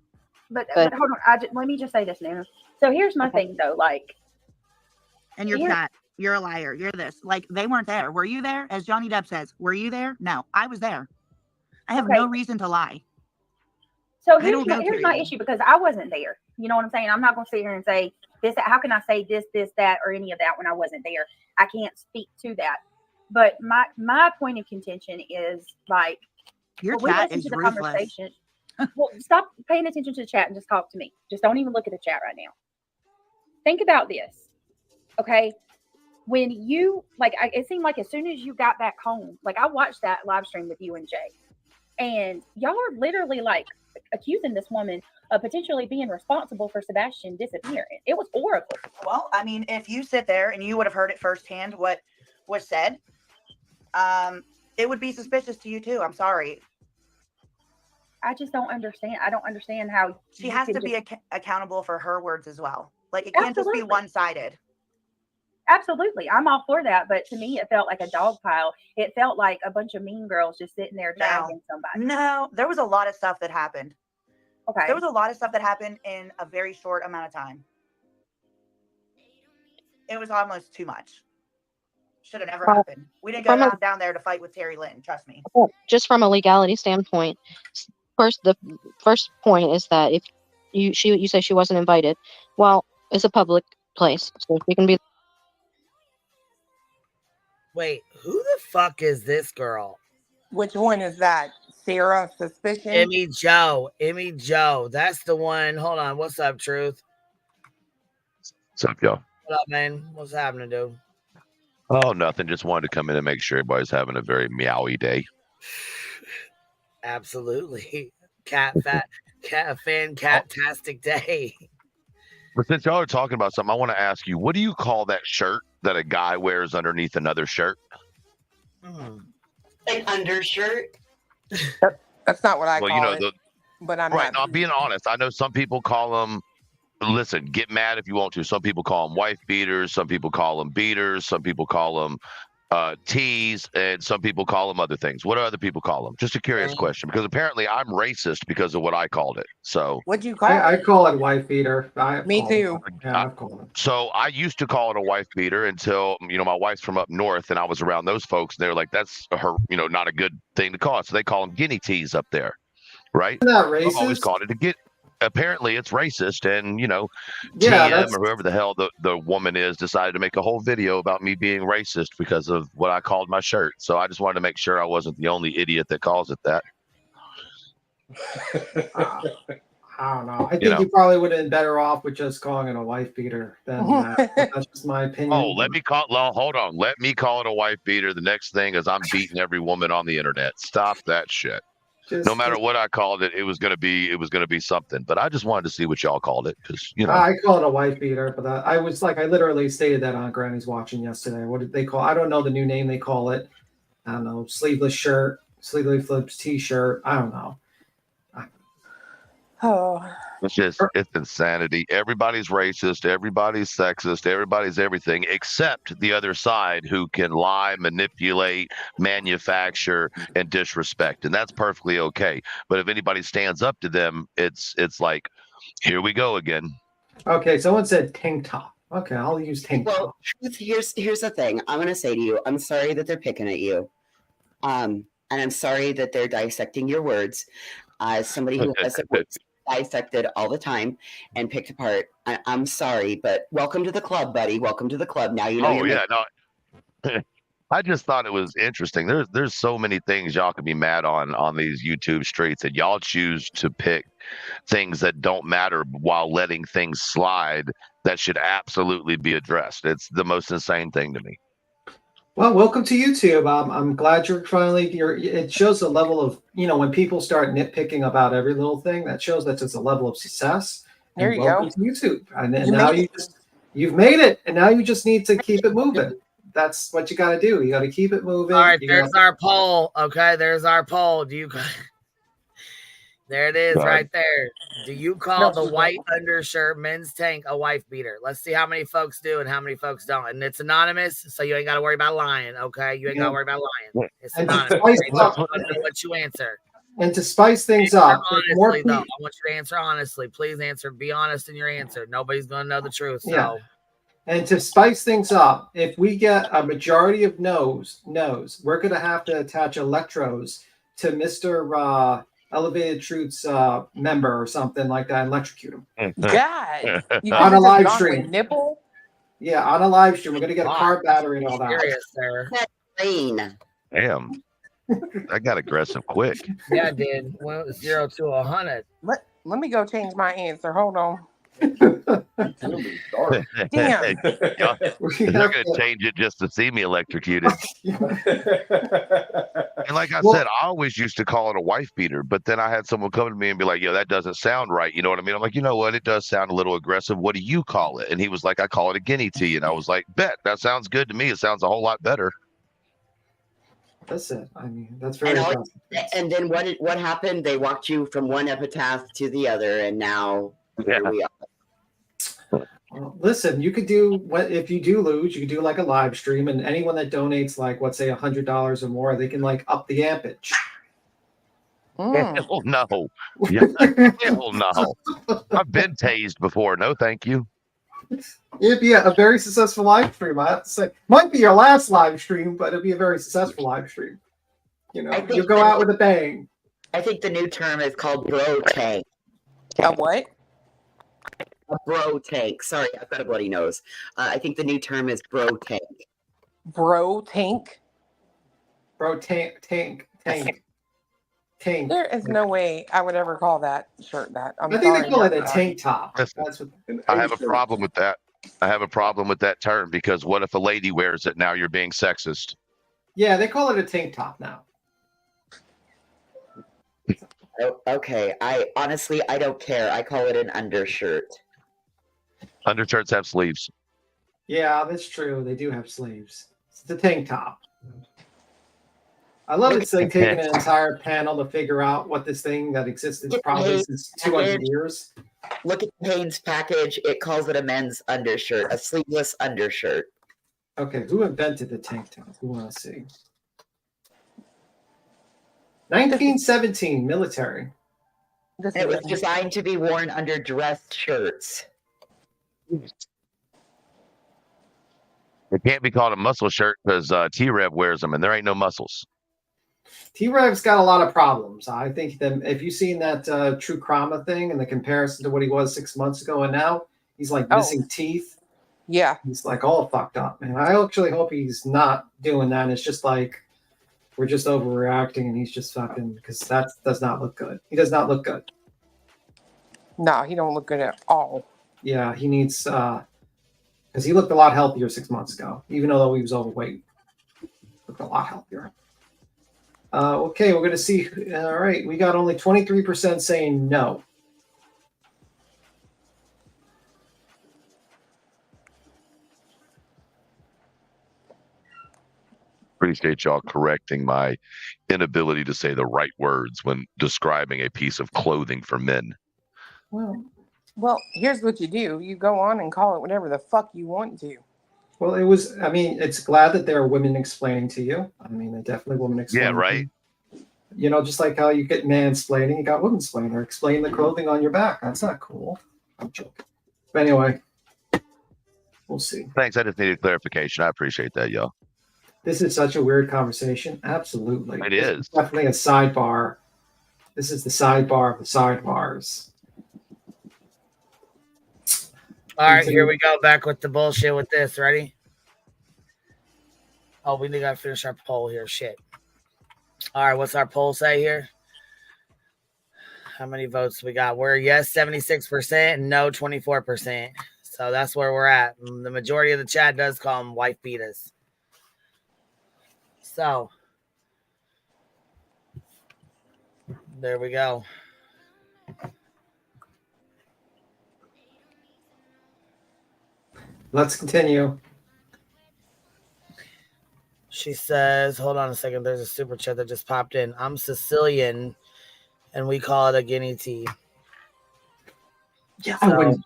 Speaker 3: But hold on. Let me just say this, Nana. So here's my thing, though. Like,
Speaker 12: and you're fat. You're a liar. You're this. Like, they weren't there. Were you there? As Johnny Depp says, were you there? No, I was there. I have no reason to lie.
Speaker 3: So here's my issue because I wasn't there. You know what I'm saying? I'm not going to sit here and say this. How can I say this, that, or any of that when I wasn't there? I can't speak to that. But my point of contention is like
Speaker 12: your chat is ruthless.
Speaker 3: Well, stop paying attention to the chat and just talk to me. Just don't even look at the chat right now. Think about this, okay? When you it seemed like as soon as you got back home, like I watched that live stream with you and Jay, and y'all are literally like accusing this woman of potentially being responsible for Sebastian disappearing. It was horrible.
Speaker 12: Well, I mean, if you sit there and you would have heard it firsthand what was said, it would be suspicious to you too. I'm sorry.
Speaker 16: I just don't understand. I don't understand how
Speaker 12: She has to be accountable for her words as well. Like it can't just be one-sided.
Speaker 16: Absolutely. I'm all for that. But to me, it felt like a dog pile. It felt like a bunch of mean girls just sitting there dragging somebody.
Speaker 12: No, there was a lot of stuff that happened.
Speaker 16: Okay.
Speaker 12: There was a lot of stuff that happened in a very short amount of time. It was almost too much. Should have never happened. We didn't go down there to fight with TURRA-LYN. Trust me.
Speaker 10: Just from a legality standpoint, the first point is that if you say she wasn't invited, well, it's a public place, so she can be.
Speaker 2: Wait, who the fuck is this girl?
Speaker 1: Which one is that? Sarah Suspicion?
Speaker 2: Emmy Joe. That's the one. Hold on. What's up, Truth?
Speaker 13: What's up, y'all?
Speaker 2: What up, man? What's happening, dude?
Speaker 13: Oh, nothing. Just wanted to come in and make sure everybody's having a very meowy day.
Speaker 2: Absolutely. Fantastic day.
Speaker 13: But since y'all are talking about something, I want to ask you, what do you call that shirt that a guy wears underneath another shirt?
Speaker 15: An undershirt?
Speaker 1: That's not what I call it. But I'm
Speaker 13: right. Now, being honest, I know some people call them. Listen, get mad if you want to. Some people call them wife beaters. Some people call them beaters. Some people call them tees, and some people call them other things. What do other people call them? Just a curious question, because apparently I'm racist because of what I called it. So
Speaker 1: what'd you call it?
Speaker 7: I call it wife beater.
Speaker 1: Me too.
Speaker 7: I've called it.
Speaker 13: So I used to call it a wife beater until, my wife's from up north and I was around those folks and they were like, that's her, not a good thing to call it. So they call them guinea tees up there. Right?
Speaker 7: Isn't that racist?
Speaker 13: I've always called it a get. Apparently it's racist, and
Speaker 7: Yeah,
Speaker 13: TM or whoever the hell the woman is decided to make a whole video about me being racist because of what I called my shirt. So I just wanted to make sure I wasn't the only idiot that calls it that.
Speaker 7: I don't know. I think you probably would have been better off with just calling it a wife beater than that. That's just my opinion.
Speaker 13: Oh, hold on. Let me call it a wife beater. The next thing is I'm beating every woman on the internet. Stop that shit. No matter what I called it, it was gonna be something. But I just wanted to see what y'all called it, because
Speaker 7: I call it a wife beater, but I literally stated that on Granny's Watching yesterday. What did they call? I don't know the new name they call it. I don't know. Sleeveless shirt, sleeveless flips T-shirt. I don't know.
Speaker 1: Oh,
Speaker 13: it's insanity. Everybody's racist, everybody's sexist, everybody's everything except the other side, who can lie, manipulate, manufacture, and disrespect, and that's perfectly okay. But if anybody stands up to them, it's like, here we go again.
Speaker 7: Okay, someone said tank top. Okay, I'll use tank top.
Speaker 15: Well, here's the thing. I'm gonna say to you, I'm sorry that they're picking at you, and I'm sorry that they're dissecting your words. As somebody who has dissected all the time and picked apart, I'm sorry, but welcome to the club, buddy. Welcome to the club. Now you know.
Speaker 13: Oh yeah, no. I just thought it was interesting. There's so many things y'all can be mad on these YouTube streets, and y'all choose to pick things that don't matter while letting things slide that should absolutely be addressed. It's the most insane thing to me.
Speaker 7: Well, welcome to YouTube. I'm glad you're finally. It shows a level of, when people start nitpicking about every little thing, that shows that it's a level of success.
Speaker 1: There you go.
Speaker 7: To YouTube, and now you've made it, and now you just need to keep it moving. That's what you got to do. You got to keep it moving.
Speaker 2: All right, there's our poll. Okay, there's our poll. There it is, right there. Do you call the white undershirt men's tank a wife beater? Let's see how many folks do and how many folks don't. And it's anonymous, so you ain't got to worry about lying, okay? You ain't got to worry about lying. It's anonymous. What you answer.
Speaker 7: And to spice things up,
Speaker 2: honestly, though, I want you to answer honestly. Please answer. Be honest in your answer. Nobody's going to know the truth. So.
Speaker 7: Yeah. And to spice things up, if we get a majority of no's, we're going to have to attach electrodes to Mr. Elevated Truth's member or something like that and electrocute him.
Speaker 1: God. You
Speaker 7: on a live stream.
Speaker 1: Nipple?
Speaker 7: Yeah, on a live stream. We're going to get a car battery and all that.
Speaker 13: Damn. I got aggressive quick.
Speaker 2: Yeah, I did. Went 0 to 100.
Speaker 1: Let me go change my answer. Hold on.
Speaker 13: Damn. You're going to change it just to see me electrocuted. And like I said, I always used to call it a wife beater, but then I had someone come to me and be like, yo, that doesn't sound right. You know what I mean? I'm like, you know what? It does sound a little aggressive. What do you call it? And he was like, I call it a guinea tee. And I was like, bet. That sounds good to me. It sounds a whole lot better.
Speaker 7: Listen, I mean, that's very
Speaker 15: And, all,
Speaker 7: impressive.
Speaker 15: and then what happened? They walked you from one epitaph to the other, and now here we are.
Speaker 7: Well, listen, you could do what if you do lose, you could do like a live stream, and anyone that donates like let's say $100 or more, they can like up the ampage.
Speaker 13: Hell no. Yeah, hell no. I've been tased before. No, thank you.
Speaker 7: It'd be a very successful live stream. I have to say, might be your last live stream, but it'd be a very successful live stream. You know, you go out with a bang.
Speaker 15: I think the new term is called bro tank.
Speaker 1: A what?
Speaker 15: A bro tank. Sorry, I've got a bloody nose. I think the new term is bro tank.
Speaker 1: Bro tank?
Speaker 7: Bro tank.
Speaker 1: There is no way I would ever call that shirt that.
Speaker 7: I think they call it a tank top.
Speaker 13: Listen,
Speaker 7: That's what,
Speaker 13: I have a problem with that. I have a problem with that term because what if a lady wears it? Now you're being sexist.
Speaker 7: Yeah, they call it a tank top now.
Speaker 15: Oh, okay. I honestly don't care. I call it an undershirt.
Speaker 13: Undershirts have sleeves.
Speaker 7: Yeah, that's true. They do have sleeves. It's a tank top. I love it's like taking an entire panel to figure out what this thing that existed probably since 200 years.
Speaker 15: Look at Payne's package. It calls it a men's undershirt, a sleeveless undershirt.
Speaker 7: Okay, who invented the tank top? Who want to see? 1917, military.
Speaker 15: It was designed to be worn under dress shirts.
Speaker 13: It can't be called a muscle shirt because T-Rev wears them and there ain't no muscles.
Speaker 7: T-Rev's got a lot of problems. I think that if you've seen that True Crama thing and the comparison to what he was 6 months ago and now, he's like missing teeth.
Speaker 1: Yeah.
Speaker 7: He's like all fucked up, man. I actually hope he's not doing that. It's just like we're just overreacting and he's just fucking, because that does not look good. He does not look good.
Speaker 1: No, he don't look good at all.
Speaker 7: Yeah, he needs, because he looked a lot healthier 6 months ago, even though he was overweight. Looked a lot healthier. Okay, we're going to see. All right, we got only 23% saying no.
Speaker 13: Appreciate y'all correcting my inability to say the right words when describing a piece of clothing for men.
Speaker 1: Well, here's what you do. You go on and call it whatever the fuck you want to.
Speaker 7: Well, it was, I mean, it's glad that there are women explaining to you. I mean, they're definitely women explaining.
Speaker 13: Yeah, right.
Speaker 7: You know, just like how you get mansplaining, you got women-splaining. Or explain the clothing on your back. That's not cool. I'm joking. But anyway, we'll see.
Speaker 13: Thanks. I just needed clarification. I appreciate that, y'all.
Speaker 7: This is such a weird conversation. Absolutely.
Speaker 13: It is.
Speaker 7: It's definitely a sidebar. This is the sidebar of the sidebars.
Speaker 2: All right, here we go. Back with the bullshit with this. Ready? Oh, we got to finish our poll here. Shit. All right, what's our poll say here? How many votes we got? We're yes 76% and no 24%. So that's where we're at. The majority of the chat does call them wife beaters. So there we go.
Speaker 7: Let's continue.
Speaker 2: She says, hold on a second. There's a super chat that just popped in. I'm Sicilian and we call it a guinea tea.
Speaker 7: Yeah, so,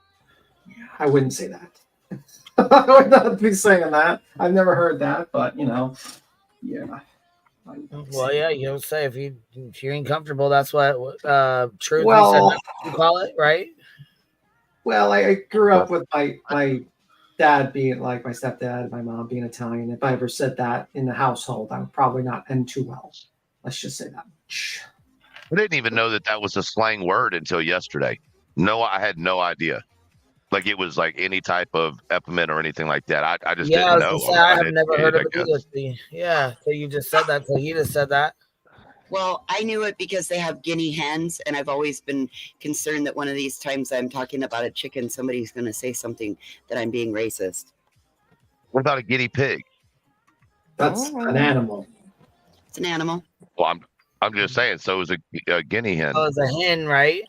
Speaker 7: I wouldn't say that. I would not be saying that. I've never heard that, but you know, yeah.
Speaker 2: Well, yeah, you don't say if you ain't comfortable, that's what truth
Speaker 7: well,
Speaker 2: you call it, right?
Speaker 7: Well, I grew up with my dad being like my stepdad, my mom being Italian. If I ever said that in the household, I would probably not end too well. Let's just say that much.
Speaker 13: I didn't even know that was a slang word until yesterday. No, I had no idea. Like it was like any type of epithet or anything like that. I just didn't know.
Speaker 2: I have never heard of it either. Yeah, so you just said that. So he just said that.
Speaker 15: Well, I knew it because they have guinea hens, and I've always been concerned that one of these times I'm talking about a chicken, somebody's going to say something that I'm being racist.
Speaker 13: What about a guinea pig?
Speaker 7: That's an animal.
Speaker 15: It's an animal.
Speaker 13: Well, I'm just saying. So is a guinea hen.
Speaker 2: Oh, it's a hen, right?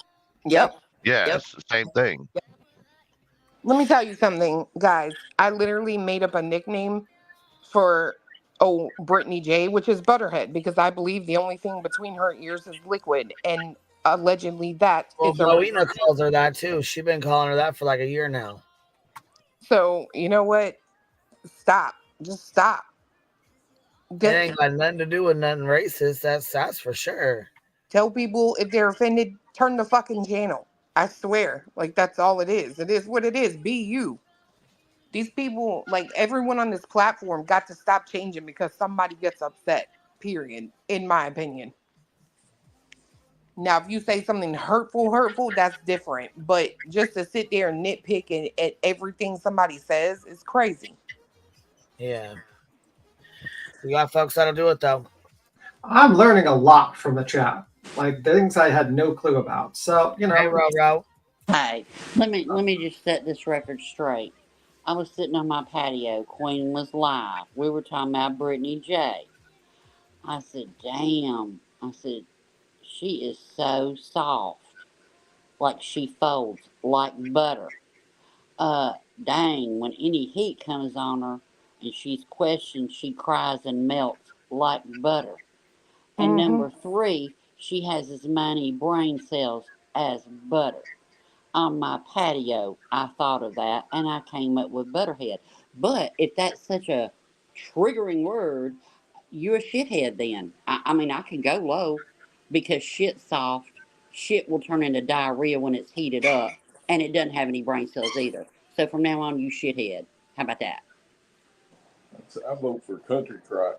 Speaker 1: Yep.
Speaker 13: Yeah, it's the same thing.
Speaker 15: Yep.
Speaker 1: Let me tell you something, guys. I literally made up a nickname for Oh, Brittany J, which is Butterhead, because I believe the only thing between her ears is liquid, and allegedly that
Speaker 2: Well,
Speaker 1: is a.
Speaker 2: Boina calls her that too. She's been calling her that for like a year now.
Speaker 1: So you know what? Stop. Just stop.
Speaker 2: It ain't got nothing to do with nothing racist. That's for sure.
Speaker 1: Tell people if they're offended, turn the fucking channel. I swear. Like, that's all it is. It is what it is. Be you. These people, like, everyone on this platform got to stop changing because somebody gets upset. Period. In my opinion. Now, if you say something hurtful, that's different. But just to sit there and nitpick at everything somebody says is crazy.
Speaker 2: Yeah. You got folks that'll do it, though.
Speaker 7: I'm learning a lot from the chat, like things I had no clue about. So, you know.
Speaker 2: Hey, Ro.
Speaker 8: Hey, let me just set this record straight. I was sitting on my patio. Queen was live. We were talking about Brittany J. I said, damn. I said, she is so soft. Like she folds like butter. Dang, when any heat comes on her and she's questioned, she cries and melts like butter. And number 3, she has as many brain cells as butter. On my patio, I thought of that and I came up with Butterhead. But if that's such a triggering word, you're a shithead then. I mean, I can go low because shit's soft. Shit will turn into diarrhea when it's heated up, and it doesn't have any brain cells either. So from now on, you shithead. How about that?
Speaker 5: I vote for Country Cry.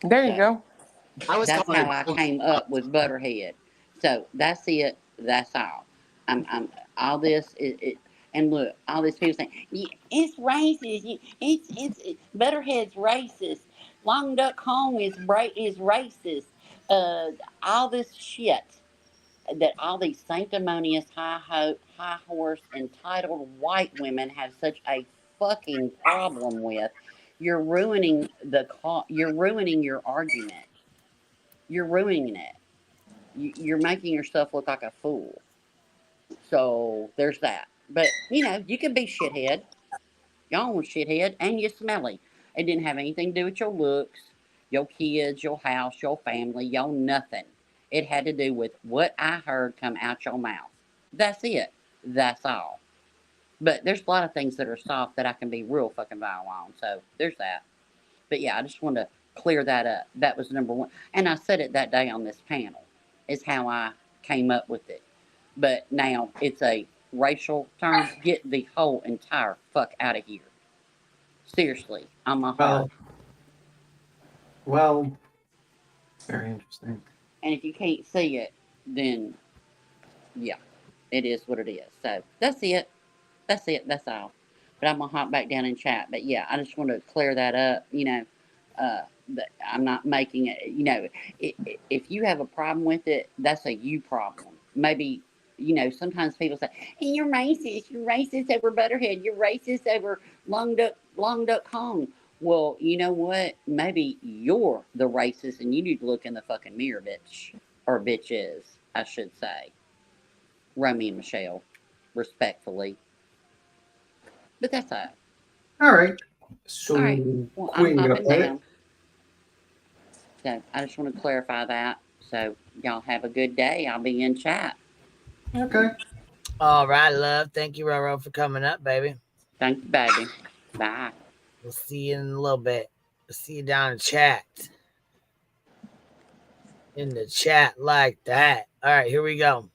Speaker 1: There you go.
Speaker 8: That's how I came up with Butterhead. So that's it. That's all. I'm all this is and look, all these people saying it's racist. It's Butterhead's racist. Long Duck Home is racist. All this shit that all these sanctimonious high horse entitled white women have such a fucking problem with. You're ruining you're ruining your argument. You're ruining it. You're making yourself look like a fool. So there's that. But you know, you can be shithead. Y'all are shithead, and you're smelly. It didn't have anything to do with your looks, your kids, your house, your family, your nothing. It had to do with what I heard come out your mouth. That's it. That's all. But there's a lot of things that are soft that I can be real fucking vile on. So there's that. But yeah, I just wanted to clear that up. That was number 1. And I said it that day on this panel, is how I came up with it. But now it's a racial term. Get the whole entire fuck out of here. Seriously, on my heart.
Speaker 7: Well, very interesting.
Speaker 8: And if you can't see it, then yeah, it is what it is. So that's it. That's it. That's all. But I'm gonna hop back down and chat. But yeah, I just want to clear that up. You know, that I'm not making it. You know, if you have a problem with it, that's a you problem. Maybe, you know, sometimes people say, "Hey, you're racist. You're racist over Butterhead. You're racist over Long Duck Home." Well, you know what? Maybe you're the racist, and you need to look in the fucking mirror, bitch, or bitches, I should say. Romy and Michelle, respectfully. But that's all.
Speaker 7: All right. So,
Speaker 8: all right. Well,
Speaker 7: Queen,
Speaker 8: I'm
Speaker 7: gonna
Speaker 8: hopping
Speaker 7: play
Speaker 8: down.
Speaker 7: it?
Speaker 8: So I just want to clarify that. So y'all have a good day. I'll be in chat.
Speaker 7: Okay.
Speaker 2: All right, love. Thank you, Roro, for coming up, baby.
Speaker 8: Thank you, baby. Bye.
Speaker 2: We'll see you in a little bit. We'll see you down in chat. In the chat like that. All right, here we go.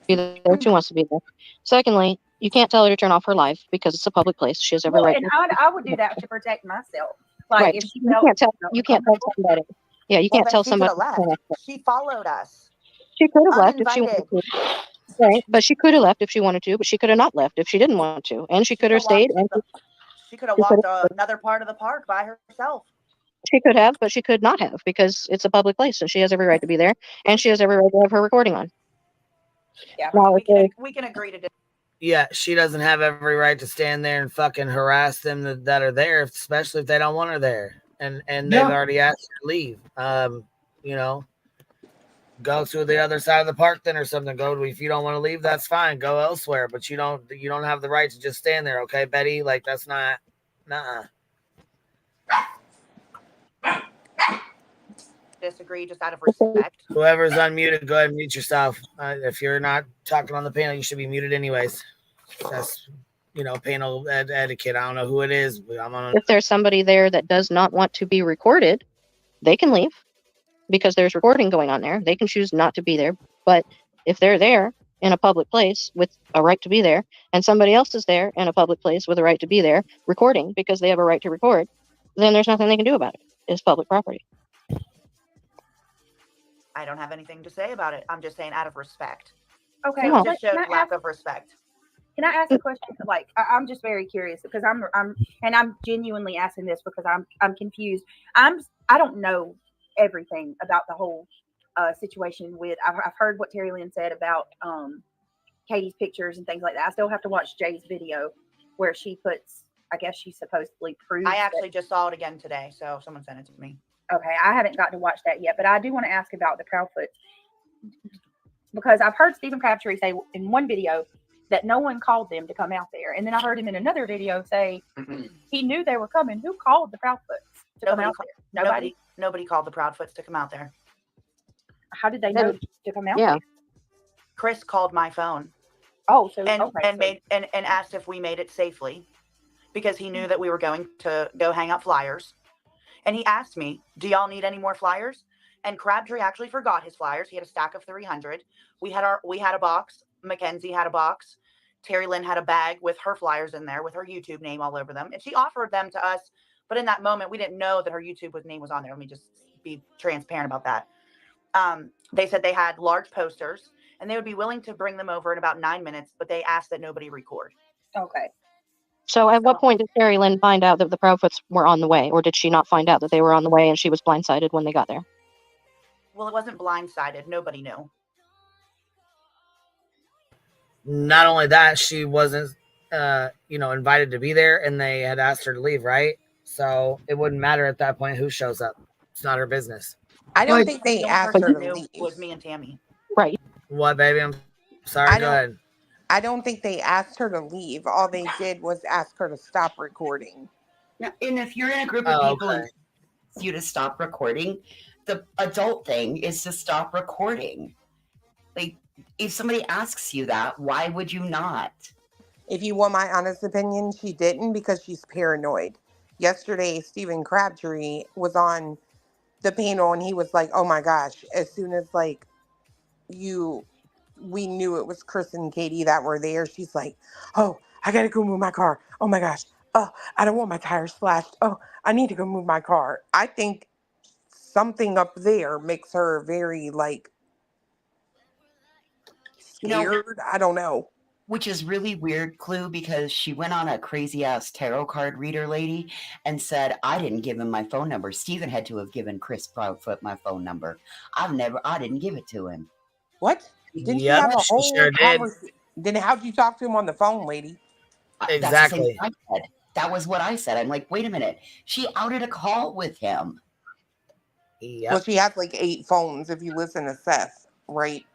Speaker 10: Be there. She wants to be there. Secondly, you can't tell her to turn off her live because it's a public place. She has every right.
Speaker 16: And I would do that to protect myself. Like
Speaker 10: Right.
Speaker 16: if she
Speaker 10: You
Speaker 16: felt,
Speaker 10: can't tell. You can't tell somebody. Yeah, you can't tell
Speaker 9: She could
Speaker 10: somebody.
Speaker 9: have left. She followed us.
Speaker 10: She could have left if she
Speaker 9: Uninvited.
Speaker 10: wanted to. Right, but she could have left if she wanted to, but she could have not left if she didn't want to, and she could have stayed. And
Speaker 9: She could have
Speaker 10: she could
Speaker 9: walked
Speaker 10: have-
Speaker 9: another part of the park by herself.
Speaker 10: She could have, but she could not have because it's a public place, and she has every right to be there, and she has every right to have her recording on.
Speaker 16: Yeah,
Speaker 10: Now,
Speaker 9: we can agree to disagree.
Speaker 2: Yeah, she doesn't have every right to stand there and fucking harass them that are there, especially if they don't want her there. And they've already asked her to leave. You know, go to the other side of the park then or something. Go to, if you don't want to leave, that's fine. Go elsewhere. But you don't have the right to just stand there, okay, Betty? Like that's not, nuh-uh.
Speaker 12: disagree just out of respect.
Speaker 2: Whoever's unmuted, go ahead and mute yourself. If you're not talking on the panel, you should be muted anyways. That's, panel etiquette. I don't know who it is, but I'm on.
Speaker 10: If there's somebody there that does not want to be recorded, they can leave because there's recording going on there. They can choose not to be there. But if they're there in a public place with a right to be there, and somebody else is there in a public place with a right to be there recording because they have a right to record, then there's nothing they can do about it. It's public property.
Speaker 12: I don't have anything to say about it. I'm just saying out of respect.
Speaker 3: Okay,
Speaker 12: It
Speaker 3: well,
Speaker 12: just shows lack of respect.
Speaker 3: Can I ask a question? Like, I'm just very curious because I'm genuinely asking this because I'm confused. I don't know everything about the whole situation with. I've heard what TURRA-LYN said about Katie's pictures and things like that. I still have to watch Jay's video where she puts. I guess she supposedly proves.
Speaker 12: I actually just saw it again today, so someone sent it to me.
Speaker 3: Okay, I haven't got to watch that yet, but I do want to ask about the Proudfoot because I've heard Stephen Crabtree say in one video that no one called them to come out there, and then I heard him in another video say he knew they were coming. Who called the Proudfoots to come out there?
Speaker 12: Nobody called the Proudfoots to come out there.
Speaker 3: How did they know to come out
Speaker 12: Yeah.
Speaker 3: there?
Speaker 12: Chris called my phone.
Speaker 3: Oh, so
Speaker 12: and asked if we made it safely because he knew that we were going to go hang up flyers. And he asked me, do y'all need any more flyers? And Crabtree actually forgot his flyers. He had a stack of 300. We had a box. Mackenzie had a box. TURRA-LYN had a bag with her flyers in there with her YouTube name all over them. And she offered them to us. But in that moment, we didn't know that her YouTube name was on there. Let me just be transparent about that. They said they had large posters and they would be willing to bring them over in about 9 minutes, but they asked that nobody record.
Speaker 3: Okay.
Speaker 10: So at what point did TURRA-LYN find out that the Proudfoots were on the way, or did she not find out that they were on the way and she was blindsided when they got there?
Speaker 12: Well, it wasn't blindsided. Nobody knew.
Speaker 2: Not only that, she wasn't, invited to be there, and they had asked her to leave, right? So it wouldn't matter at that point who shows up. It's not her business.
Speaker 1: I don't think they asked her to leave.
Speaker 12: It was me and Tammy.
Speaker 10: Right.
Speaker 2: What, baby? I'm sorry. Go ahead.
Speaker 1: I don't think they asked her to leave. All they did was ask her to stop recording.
Speaker 15: Now, and if you're in a group of people and you to stop recording, the adult thing is to stop recording. Like, if somebody asks you that, why would you not?
Speaker 1: If you want my honest opinion, she didn't because she's paranoid. Yesterday, Stephen Crabtree was on the panel and he was like, oh my gosh, as soon as we knew it was Chris and Katie that were there, she's like, oh, I gotta go move my car. Oh my gosh. Oh, I don't want my tires slashed. Oh, I need to go move my car. I think something up there makes her very scared. I don't know.
Speaker 15: Which is really weird, Clue, because she went on a crazy ass tarot card reader lady and said, I didn't give him my phone number. Stephen had to have given Chris Proudfoot my phone number. I didn't give it to him.
Speaker 1: What? Didn't you have a whole conversation? Then how'd you talk to him on the phone, lady?
Speaker 2: Exactly.
Speaker 15: That was what I said. I'm like, wait a minute. She outed a call with him.
Speaker 2: Yep.
Speaker 1: Well, she has 8 phones if you listen to Seth, right?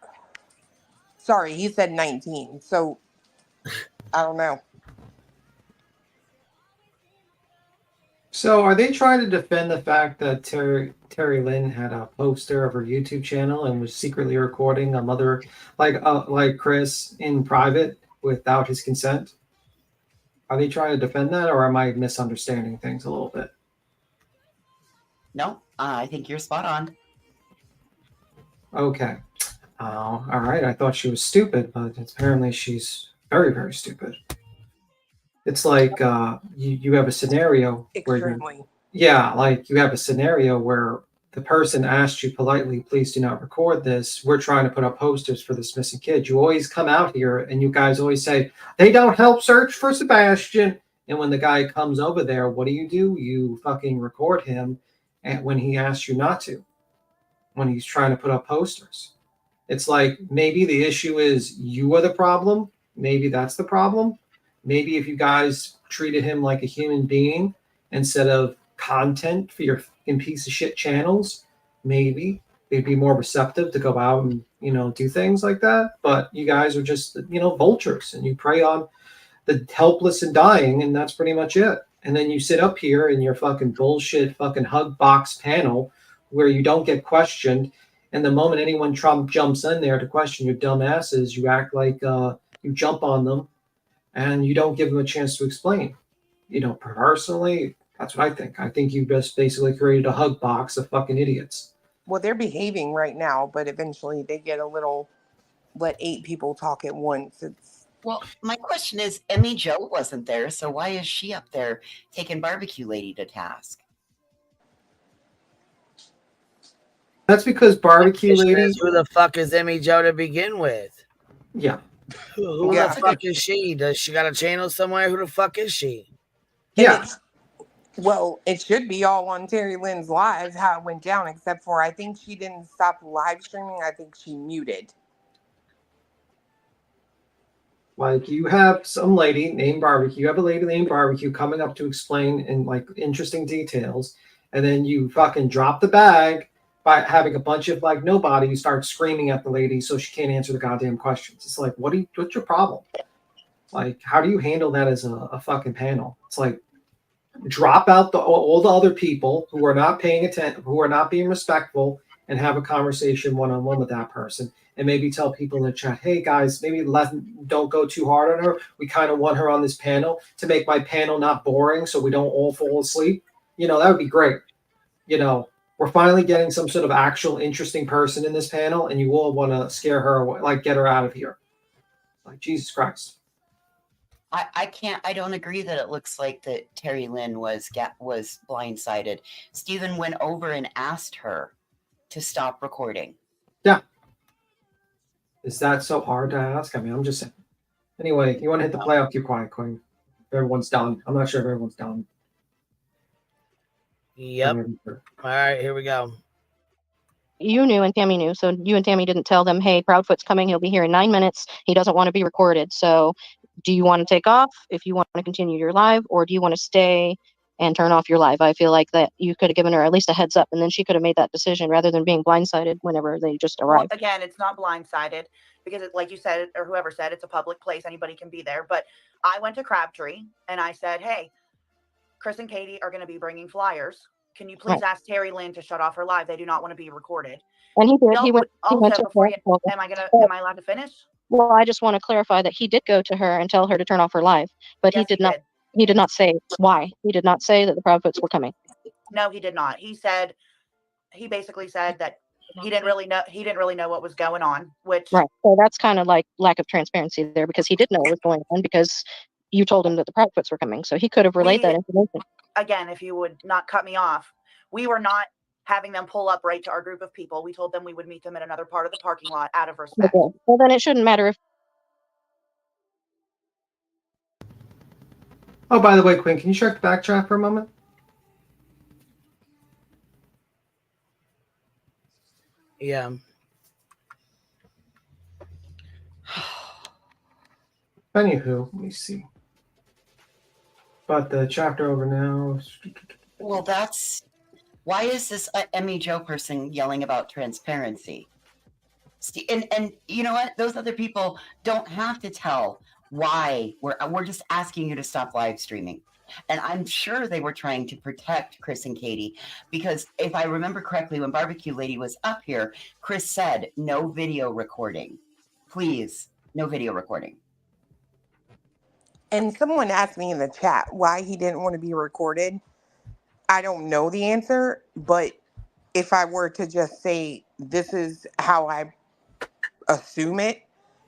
Speaker 1: Sorry, he said 19. So, I don't know.
Speaker 7: So are they trying to defend the fact that TURRA-LYN had a poster of her YouTube channel and was secretly recording a mother like Chris in private without his consent? Are they trying to defend that, or am I misunderstanding things a little bit?
Speaker 15: No, I think you're spot on.
Speaker 7: Okay. All right. I thought she was stupid, but apparently she's very, very stupid. It's like you have a scenario
Speaker 1: Extremely.
Speaker 7: you have a scenario where the person asked you politely, please do not record this. We're trying to put up posters for this missing kid. You always come out here and you guys always say, they don't help search for Sebastian. And when the guy comes over there, what do? You fucking record him and when he asks you not to, when he's trying to put up posters. It's like, maybe the issue is you are the problem. Maybe that's the problem. Maybe if you guys treated him like a human being instead of content for your fucking piece of shit channels, maybe they'd be more receptive to go out and, do things like that. But you guys are just, vultures, and you prey on the helpless and dying, and that's pretty much it. And then you sit up here in your fucking bullshit fucking hug box panel where you don't get questioned. And the moment anyone jumps in there to question your dumb asses, you act like you jump on them and you don't give them a chance to explain. You know, personally, that's what I think. I think you just basically created a hug box of fucking idiots.
Speaker 1: Well, they're behaving right now, but eventually they get a little, let 8 people talk at once.
Speaker 15: Well, my question is, Emmy Jo wasn't there, so why is she up there taking Barbecue Lady to task?
Speaker 7: That's because Barbecue Lady.
Speaker 2: Who the fuck is Emmy Jo to begin with?
Speaker 7: Yeah.
Speaker 2: Who the fuck is she? Does she got a channel somewhere? Who the fuck is she?
Speaker 7: Yeah.
Speaker 1: Well, it should be all on TURRA-LYN's live, how it went down, except for I think she didn't stop live streaming. I think she muted.
Speaker 7: Like, you have some lady named Barbecue. You have a lady named Barbecue coming up to explain in like interesting details, and then you fucking drop the bag by having a bunch of like nobody. You start screaming at the lady so she can't answer the goddamn questions. It's like, what's your problem? Like, how do you handle that as a fucking panel? It's like, drop out all the other people who are not paying attention, who are not being respectful, and have a conversation one-on-one with that person. And maybe tell people in the chat, hey guys, maybe don't go too hard on her. We kind of want her on this panel to make my panel not boring so we don't all fall asleep. You know, that would be great. You know, we're finally getting some sort of actual interesting person in this panel, and you all want to scare her away, like get her out of here. Like, Jesus Christ.
Speaker 15: I don't agree that it looks like that TURRA-LYN was blindsided. Stephen went over and asked her to stop recording.
Speaker 7: Yeah. Is that so hard to ask? I mean, I'm just saying. Anyway, you want to hit the play? I'll keep quiet, Queen. If everyone's done. I'm not sure if everyone's done.
Speaker 2: Yep. All right, here we go.
Speaker 10: You knew and Tammy knew, so you and Tammy didn't tell them, hey, Proudfoot's coming. He'll be here in 9 minutes. He doesn't want to be recorded. So do you want to take off if you want to continue your live, or do you want to stay and turn off your live? I feel like that you could have given her at least a heads up, and then she could have made that decision rather than being blindsided whenever they just arrived.
Speaker 12: Well, again, it's not blindsided because, like you said, or whoever said, it's a public place. Anybody can be there. But I went to Crabtree and I said, hey, Chris and Katie are going to be bringing flyers. Can you please ask TURRA-LYN to shut off her live? They do not want to be recorded.
Speaker 10: And he did.
Speaker 12: No,
Speaker 10: He went
Speaker 12: also,
Speaker 10: to
Speaker 12: before
Speaker 10: her.
Speaker 12: you, am I allowed to finish?
Speaker 10: Well, I just want to clarify that he did go to her and tell her to turn off her live, but
Speaker 12: Yes,
Speaker 10: he did not. He did not say why. He did not say that the Proudfoots were coming.
Speaker 12: No, he did not. He basically said that he didn't really know what was going on, which
Speaker 10: Right. So that's kind of like lack of transparency there, because he did know what was going on because you told him that the Proudfoots were coming. So he could have relayed that information.
Speaker 12: Again, if you would not cut me off, we were not having them pull up right to our group of people. We told them we would meet them in another part of the parking lot out of respect.
Speaker 10: Okay. Well, then it shouldn't matter if.
Speaker 7: Oh, by the way, Quinn, can you check the back chat for a moment?
Speaker 2: Yeah.
Speaker 7: Anywho, let me see. But the chapter over now.
Speaker 15: Well, why is this Emmy Jo person yelling about transparency? And you know what? Those other people don't have to tell why. We're just asking you to stop live streaming. And I'm sure they were trying to protect Chris and Katie, because if I remember correctly, when Barbecue Lady was up here, Chris said, no video recording. Please, no video recording.
Speaker 1: And someone asked me in the chat why he didn't want to be recorded. I don't know the answer, but if I were to just say this is how I assume it,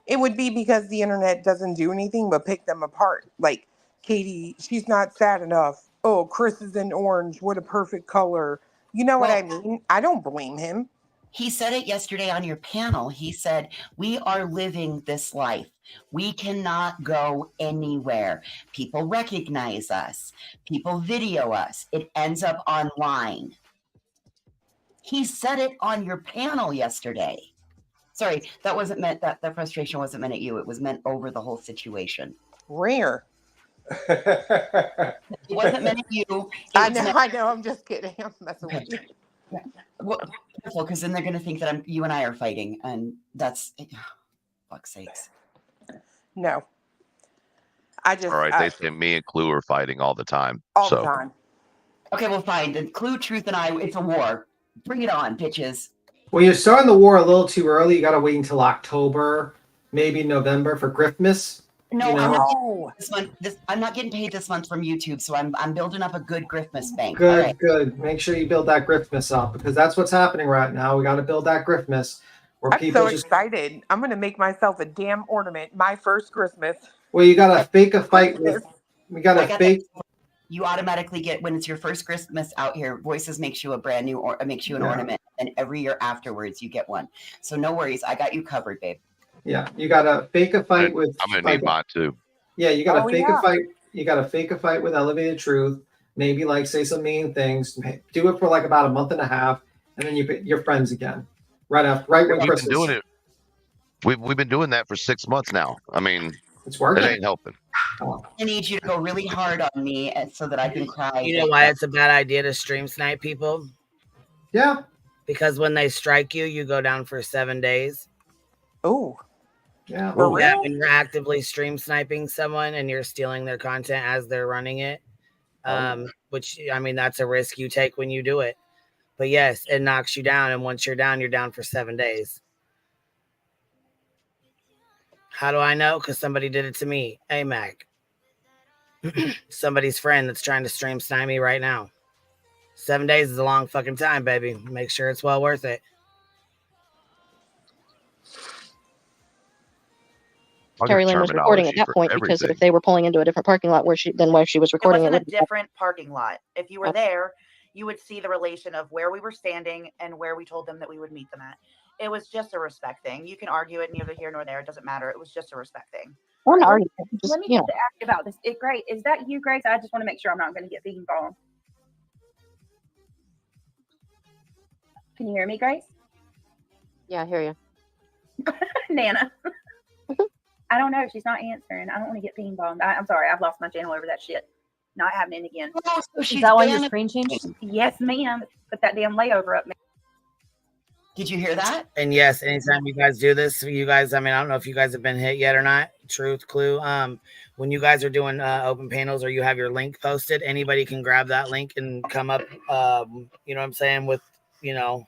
Speaker 1: it would be because the internet doesn't do anything but pick them apart. Like, Katie, she's not sad enough. Oh, Chris is in orange. What a perfect color. You know what I mean? I don't blame him.
Speaker 15: He said it yesterday on your panel. He said, we are living this life. We cannot go anywhere. People recognize us. People video us. It ends up online. He said it on your panel yesterday. Sorry, that wasn't meant, that frustration wasn't meant at you. It was meant over the whole situation.
Speaker 1: Rare.
Speaker 15: It wasn't meant at you.
Speaker 1: I know. I'm just kidding. I'm messing with you.
Speaker 15: Well, careful, because then they're going to think that you and I are fighting, and that's, fuck's sakes.
Speaker 1: No. I just.
Speaker 13: All right, they say me and Clue are fighting all the time.
Speaker 1: All the time.
Speaker 15: Okay, well, fine. Then Clue, Truth, and I, it's a war. Bring it on, bitches.
Speaker 7: Well, you're starting the war a little too early. You got to wait until October, maybe November for Christmas.
Speaker 15: No,
Speaker 7: you know?
Speaker 15: I'm not getting paid this month. I'm not getting paid this month from YouTube, so I'm building up a good Christmas bank.
Speaker 7: Good,
Speaker 15: All right.
Speaker 7: good. Make sure you build that Christmas up because that's what's happening right now. We got to build that Christmas where
Speaker 1: I'm
Speaker 7: people
Speaker 1: so
Speaker 7: just.
Speaker 1: excited. I'm gonna make myself a damn ornament. My first Christmas.
Speaker 7: Well, you got to fake a fight with. We got to fake.
Speaker 15: You automatically get when it's your first Christmas out here. Voices makes you a brand new or makes you an ornament, and every year afterwards you get one. So no worries, I got you covered, babe.
Speaker 7: Yeah, you got to fake a fight with.
Speaker 13: I'm gonna need mine too.
Speaker 7: Yeah, you got to fake a fight. You got to fake a fight with Elevated Truth. Maybe like say some mean things. Do it for like about a month and a half, and then you're friends again. Right when
Speaker 13: We've
Speaker 7: Christmas.
Speaker 13: been doing it. We've been doing that for 6 months now. I mean,
Speaker 7: it's working.
Speaker 13: It ain't helping.
Speaker 15: I need you to go really hard on me so that I can cry.
Speaker 2: You know why it's a bad idea to stream snipe people?
Speaker 7: Yeah.
Speaker 2: Because when they strike you, you go down for 7 days.
Speaker 1: Oh.
Speaker 7: Yeah.
Speaker 2: Well, yeah, when you're actively stream sniping someone and you're stealing their content as they're running it, which, I mean, that's a risk you take when you do it. But yes, it knocks you down. And once you're down for 7 days. How do I know? Because somebody did it to me. Hey, Mac. Somebody's friend that's trying to stream snipe me right now. 7 days is a long fucking time, baby. Make sure it's well worth it.
Speaker 10: TURRA-LYN was recording at that point because if they were pulling into a different parking lot where she was recording,
Speaker 12: it was a different parking lot. If you were there, you would see the relation of where we were standing and where we told them that we would meet them at. It was just a respect thing. You can argue it neither here nor there. It doesn't matter. It was just a respect thing.
Speaker 16: Let me just ask you about this. Grace, is that you, Grace? I just want to make sure I'm not going to get being wrong. Can you hear me, Grace?
Speaker 11: Yeah, I hear you.
Speaker 16: Nana. I don't know. She's not answering. I don't want to get ping bombed. I'm sorry. I've lost my channel over that shit. Not happening again.
Speaker 15: Oh, so
Speaker 16: is that why your screen changed? Yes, ma'am. Put that damn layover up.
Speaker 15: Did you hear that?
Speaker 2: And yes, anytime you guys do this, you guys, I mean, I don't know if you guys have been hit yet or not. Truth clue. When you guys are doing open panels or you have your link posted, anybody can grab that link and come up, you know what I'm saying, with, you know,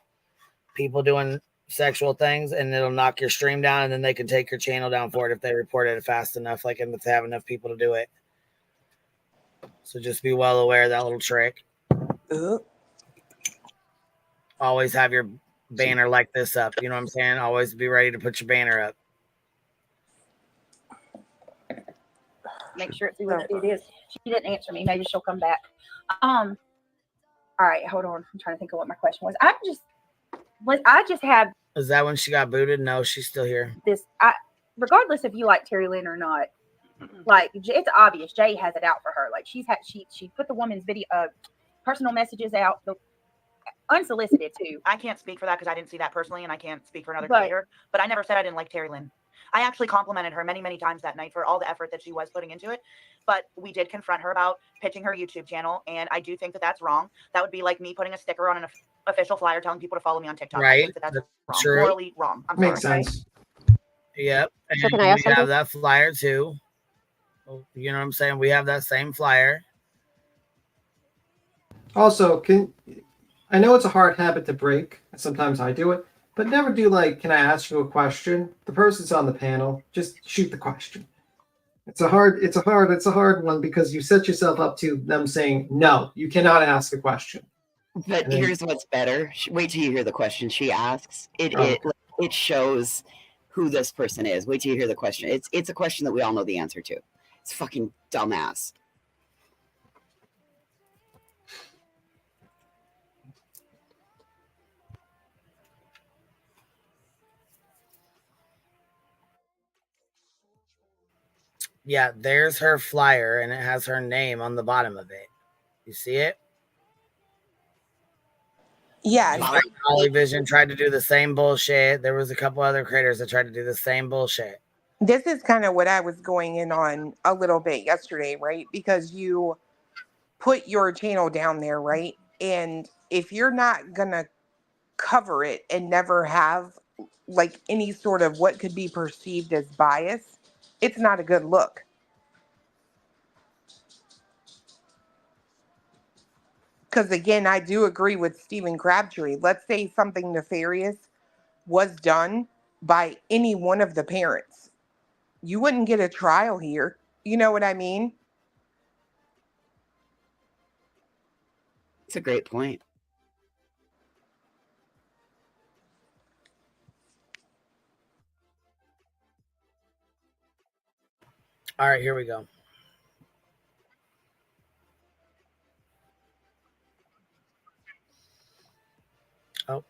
Speaker 2: people doing sexual things, and it'll knock your stream down, and then they can take your channel down for it if they report it fast enough, like, and if they have enough people to do it. So just be well aware of that little trick. Always have your banner like this up. You know what I'm saying? Always be ready to put your banner up.
Speaker 16: Make sure it's who it is. She didn't answer me. Maybe she'll come back. All right, hold on. I'm trying to think of what my question was. I just have.
Speaker 2: Is that when she got booted? No, she's still here.
Speaker 16: Regardless if you like TURRA-LYN or not, like it's obvious Jay has it out for her. Like she put the woman's video, personal messages out, unsolicited too.
Speaker 12: I can't speak for that because I didn't see that personally, and I can't speak for another creator. But I never said I didn't like TURRA-LYN. I actually complimented her many, many times that night for all the effort that she was putting into it. But we did confront her about pitching her YouTube channel, and I do think that that's wrong. That would be like me putting a sticker on an official flyer telling people to follow me on TikTok.
Speaker 2: Right.
Speaker 12: I think that's wrong.
Speaker 2: True.
Speaker 12: Morally wrong. I'm
Speaker 7: Makes
Speaker 12: sorry.
Speaker 7: sense.
Speaker 2: Yep. And
Speaker 11: So can I ask
Speaker 2: we have
Speaker 11: something?
Speaker 2: that flyer too. You know what I'm saying? We have that same flyer.
Speaker 7: Also, I know it's a hard habit to break. Sometimes I do it, but never do like, can I ask you a question? The person's on the panel. Just shoot the question. It's a hard one because you set yourself up to them saying, no, you cannot ask a question.
Speaker 15: But here's what's better. Wait till you hear the question she asks. It shows who this person is. Wait till you hear the question. It's a question that we all know the answer to. It's fucking dumbass.
Speaker 2: Yeah, there's her flyer, and it has her name on the bottom of it. You see it?
Speaker 1: Yeah.
Speaker 2: Polyvision tried to do the same bullshit. There was a couple other creators that tried to do the same bullshit.
Speaker 1: This is kind of what I was going in on a little bit yesterday, right? Because you put your channel down there, right? And if you're not going to cover it and never have like any sort of what could be perceived as bias, it's not a good look. Because again, I do agree with Stephen Crabtree. Let's say something nefarious was done by any one of the parents. You wouldn't get a trial here. You know what I mean?
Speaker 6: It's a great point.
Speaker 2: All right, here we go. Oh,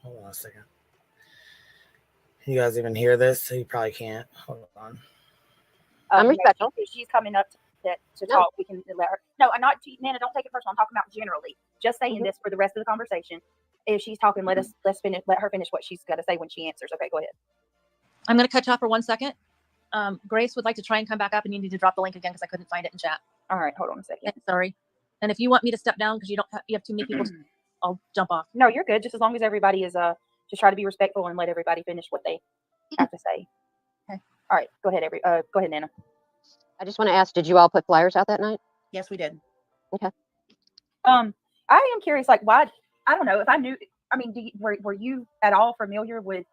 Speaker 2: hold on a second. You guys even hear this? You probably can't. Hold on.
Speaker 11: I'm respectful.
Speaker 3: If she's coming up to talk, we can let her. No, I'm not. Nana, don't take it personal. I'm talking about generally. Just saying this for the rest of the conversation. If she's talking, let's finish. Let her finish what she's got to say when she answers. Okay, go ahead.
Speaker 14: I'm going to cut you off for 1 second. Grace would like to try and come back up, and you need to drop the link again because I couldn't find it in chat.
Speaker 3: All right, hold on a second.
Speaker 14: Sorry. And if you want me to step down because you have too many people, I'll jump off.
Speaker 3: No, you're good. Just as long as everybody is just try to be respectful and let everybody finish what they have to say.
Speaker 14: Okay.
Speaker 3: All right, go ahead, go ahead, Nana.
Speaker 11: I just want to ask, did you all put flyers out that night?
Speaker 12: Yes, we did.
Speaker 11: Okay.
Speaker 3: I am curious, like, why? I don't know if I knew. I mean, were you at all familiar with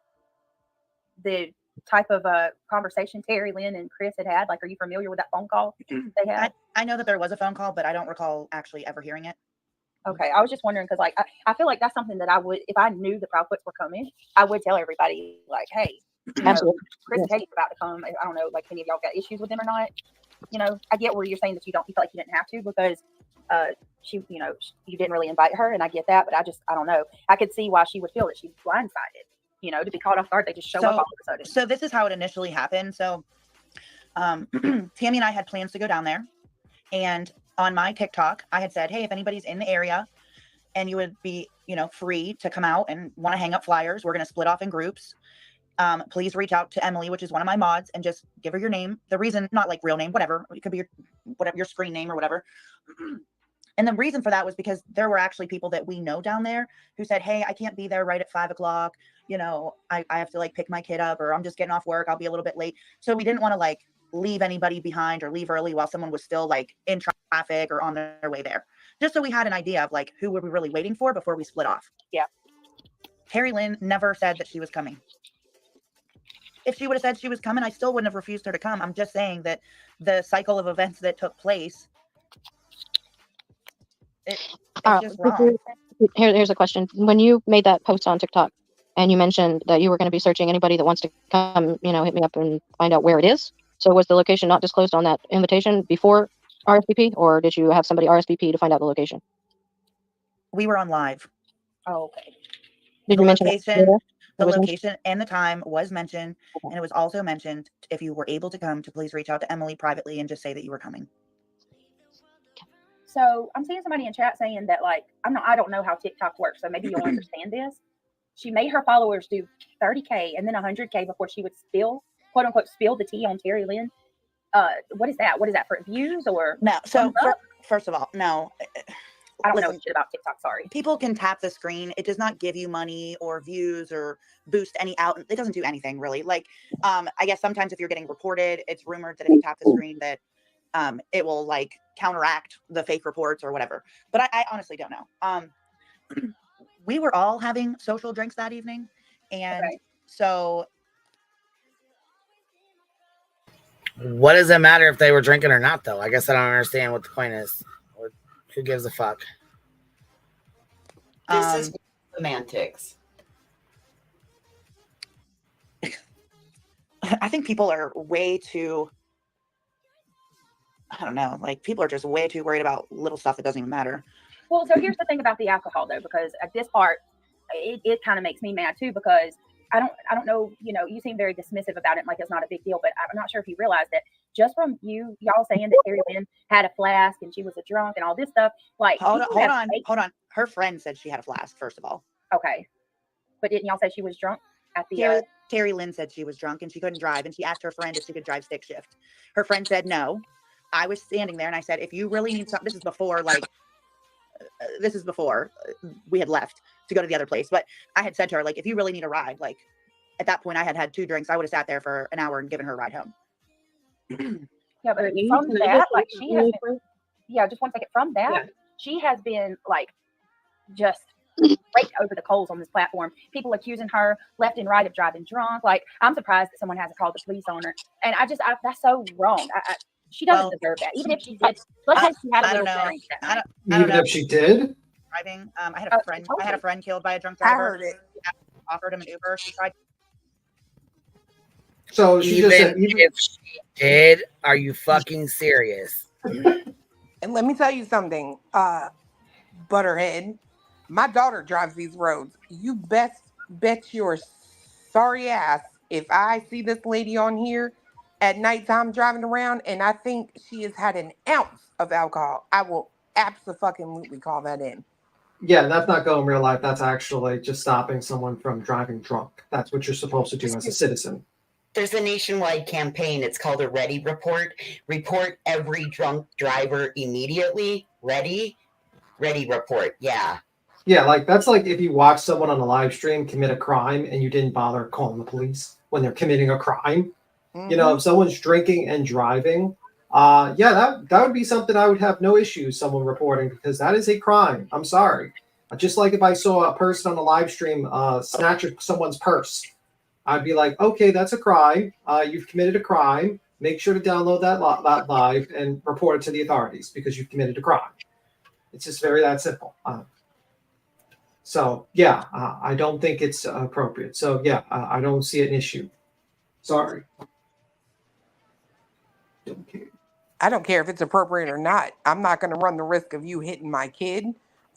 Speaker 3: the type of conversation TURRA-LYN and Chris had? Like, are you familiar with that phone call they had?
Speaker 12: I know that there was a phone call, but I don't recall actually ever hearing it.
Speaker 3: Okay, I was just wondering because, like, I feel like that's something that I would, if I knew the Proudfoots were coming, I would tell everybody, like, hey,
Speaker 11: Absolutely.
Speaker 3: Chris and Katie's about to come. I don't know, like, any of y'all got issues with them or not? You know, I get where you're saying that you feel like you didn't have to because she, you didn't really invite her, and I get that, but I don't know. I could see why she would feel that she's blindsided, to be caught off guard. They just show up all of a sudden.
Speaker 12: So this is how it initially happened. So Tammy and I had plans to go down there, and on my TikTok, I had said, hey, if anybody's in the area and you would be, free to come out and want to hang up flyers, we're going to split off in groups. Please reach out to Emily, which is one of my mods, and just give her your name. The reason, not like real name, whatever. It could be your screen name or whatever. And the reason for that was because there were actually people that we know down there who said, hey, I can't be there right at 5 o'clock. I have to pick my kid up, or I'm just getting off work. I'll be a little bit late. So we didn't want to leave anybody behind or leave early while someone was still in traffic or on their way there. Just so we had an idea of who were we really waiting for before we split off.
Speaker 3: Yeah.
Speaker 12: TURRA-LYN never said that she was coming. If she would have said she was coming, I still wouldn't have refused her to come. I'm just saying that the cycle of events that took place, it's just wrong.
Speaker 10: Here's a question. When you made that post on TikTok and you mentioned that you were going to be searching anybody that wants to come, hit me up and find out where it is. So was the location not disclosed on that invitation before RSVP, or did you have somebody RSVP to find out the location?
Speaker 12: We were on live.
Speaker 3: Oh, okay.
Speaker 10: Did you mention
Speaker 12: the location and the time was mentioned, and it was also mentioned if you were able to come to please reach out to Emily privately and just say that you were coming.
Speaker 3: So I'm seeing somebody in chat saying that I don't know how TikTok works, so maybe you'll understand this. She made her followers do 30K and then 100K before she would quote unquote spill the tea on TURRA-LYN. What is that? What is that, for views or
Speaker 12: no? So first of all, no.
Speaker 3: I don't know shit about TikTok. Sorry.
Speaker 12: People can tap the screen. It does not give you money or views or boost any out. It doesn't do anything really. I guess sometimes if you're getting reported, it's rumored that if you tap the screen that it will counteract the fake reports or whatever. But I honestly don't know. We were all having social drinks that evening, and so.
Speaker 2: What does it matter if they were drinking or not, though? I guess I don't understand what the point is. Who gives a fuck?
Speaker 6: This is semantics.
Speaker 12: I think people are way too, I don't know, people are just way too worried about little stuff that doesn't even matter.
Speaker 3: Well, so here's the thing about the alcohol, though, because at this part, it kind of makes me mad, too, because I don't know, you seem very dismissive about it, like it's not a big deal, but I'm not sure if you realize that just from y'all saying that TURRA-LYN had a flask and she was a drunk and all this stuff,
Speaker 12: hold on. Her friend said she had a flask, first of all.
Speaker 3: Okay. But didn't y'all say she was drunk at the
Speaker 12: TURRA-LYN said she was drunk and she couldn't drive, and she asked her friend if she could drive stick shift. Her friend said no. I was standing there and I said, if you really need something, this is before we had left to go to the other place, but I had said to her, if you really need a ride, at that point I had 2 drinks, I would have sat there for an hour and given her a ride home.
Speaker 3: Yeah, but from that, she has been, just 1 second, from that, She has been like just raked over the coals on this platform. People accusing her left and right of driving drunk. Like, I'm surprised that someone hasn't called the police on her. And that's so wrong. She doesn't deserve that. Even if she did, let's say she had a little drink that night.
Speaker 7: Even if she did?
Speaker 12: Driving. I had a friend killed by a drunk driver.
Speaker 1: I heard it.
Speaker 12: Offered him an Uber. She tried.
Speaker 7: So she
Speaker 2: even
Speaker 7: just said,
Speaker 2: if she did, are you fucking serious?
Speaker 1: And let me tell you something, Butterhead. My daughter drives these roads. You bet your sorry ass if I see this lady on here at nighttime driving around and I think she has had an ounce of alcohol, I will absolutely call that in.
Speaker 7: yeah, that's not going real life. That's actually just stopping someone from driving drunk. That's what you're supposed to do as a citizen.
Speaker 15: There's a nationwide campaign. It's called a Ready Report. Report every drunk driver immediately. Ready report. Yeah.
Speaker 7: Yeah, like that's like if you watch someone on a live stream commit a crime and you didn't bother calling the police when they're committing a crime. Mm-hmm. You know, if someone's drinking and driving, yeah, that would be something I would have no issues someone reporting because that is a crime. I'm sorry. Just like if I saw a person on a live stream snatch someone's purse, I'd be like, okay, that's a crime. You've committed a crime. Make sure to download that live and report it to the authorities because you've committed a crime. It's just that simple. So, yeah, I don't think it's appropriate. So, yeah, I don't see an issue. Sorry.
Speaker 1: I don't care if it's appropriate or not. I'm not going to run the risk of you hitting my kid,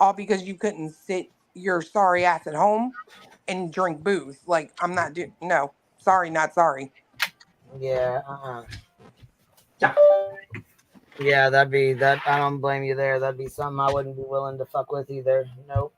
Speaker 1: all because you couldn't sit your sorry ass at home and drink booze. Like, I'm not doing, no. Sorry, not sorry.
Speaker 2: Yeah, Yeah, that'd be that. I don't blame you there. That'd be something I wouldn't be willing to fuck with either. Nope.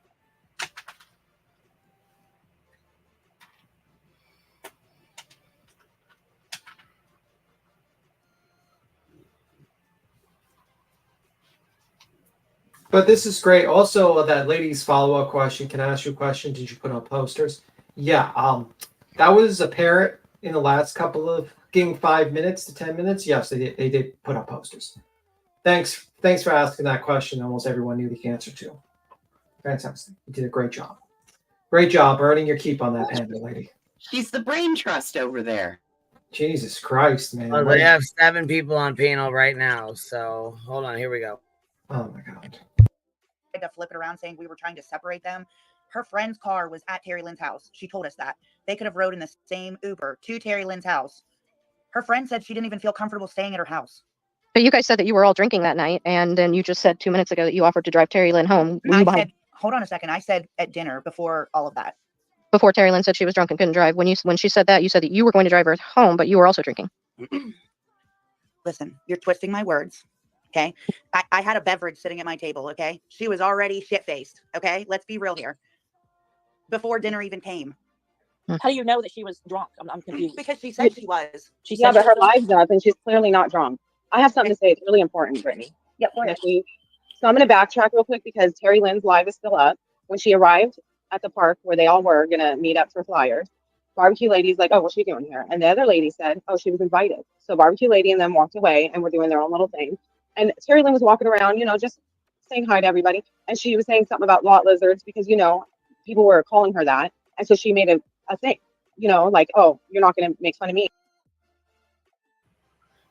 Speaker 7: But this is great. Also, that lady's follow-up question. Can I ask you a question? Did you put up posters? Yeah. That was apparent in the last couple of 5 minutes to 10 minutes. Yes, they did put up posters. Thanks for asking that question. Almost everyone knew the answer to. Fantastic. You did a great job. Great job earning your keep on that panda lady.
Speaker 15: She's the brain trust over there.
Speaker 7: Jesus Christ, man.
Speaker 2: Well, they have 7 people on panel right now. So hold on. Here we go.
Speaker 7: Oh my God.
Speaker 12: To flip it around saying we were trying to separate them. Her friend's car was at TURRA-LYN's house. She told us that. They could have rode in the same Uber to TURRA-LYN's house. Her friend said she didn't even feel comfortable staying at her house.
Speaker 10: But you guys said that you were all drinking that night, and then you just said 2 minutes ago that you offered to drive TURRA-LYN home.
Speaker 12: Hold on a second. I said at dinner before all of that.
Speaker 10: Before TURRA-LYN said she was drunk and couldn't drive. When she said that, you said that you were going to drive her home, but you were also drinking.
Speaker 12: Listen, you're twisting my words. Okay. I had a beverage sitting at my table. Okay. She was already shit-faced. Okay. Let's be real here. Before dinner even came.
Speaker 14: How do you know that she was drunk? I'm confused.
Speaker 12: Because she said she was.
Speaker 11: Yeah, but her live's up and she's clearly not drunk. I have something to say. It's really important, Brittany.
Speaker 12: Yep. Go ahead.
Speaker 11: So I'm going to backtrack real quick because TURRA-LYN's live is still up. When she arrived at the park where they all were going to meet up for flyers, Barbecue Lady's like, oh, what's she doing here? And the other lady said, oh, she was invited. So Barbecue Lady and them walked away and were doing their own little thing. And TURRA-LYN was walking around, just saying hi to everybody. And she was saying something about lot lizards because, people were calling her that. And so she made a thing, like, oh, you're not going to make fun of me.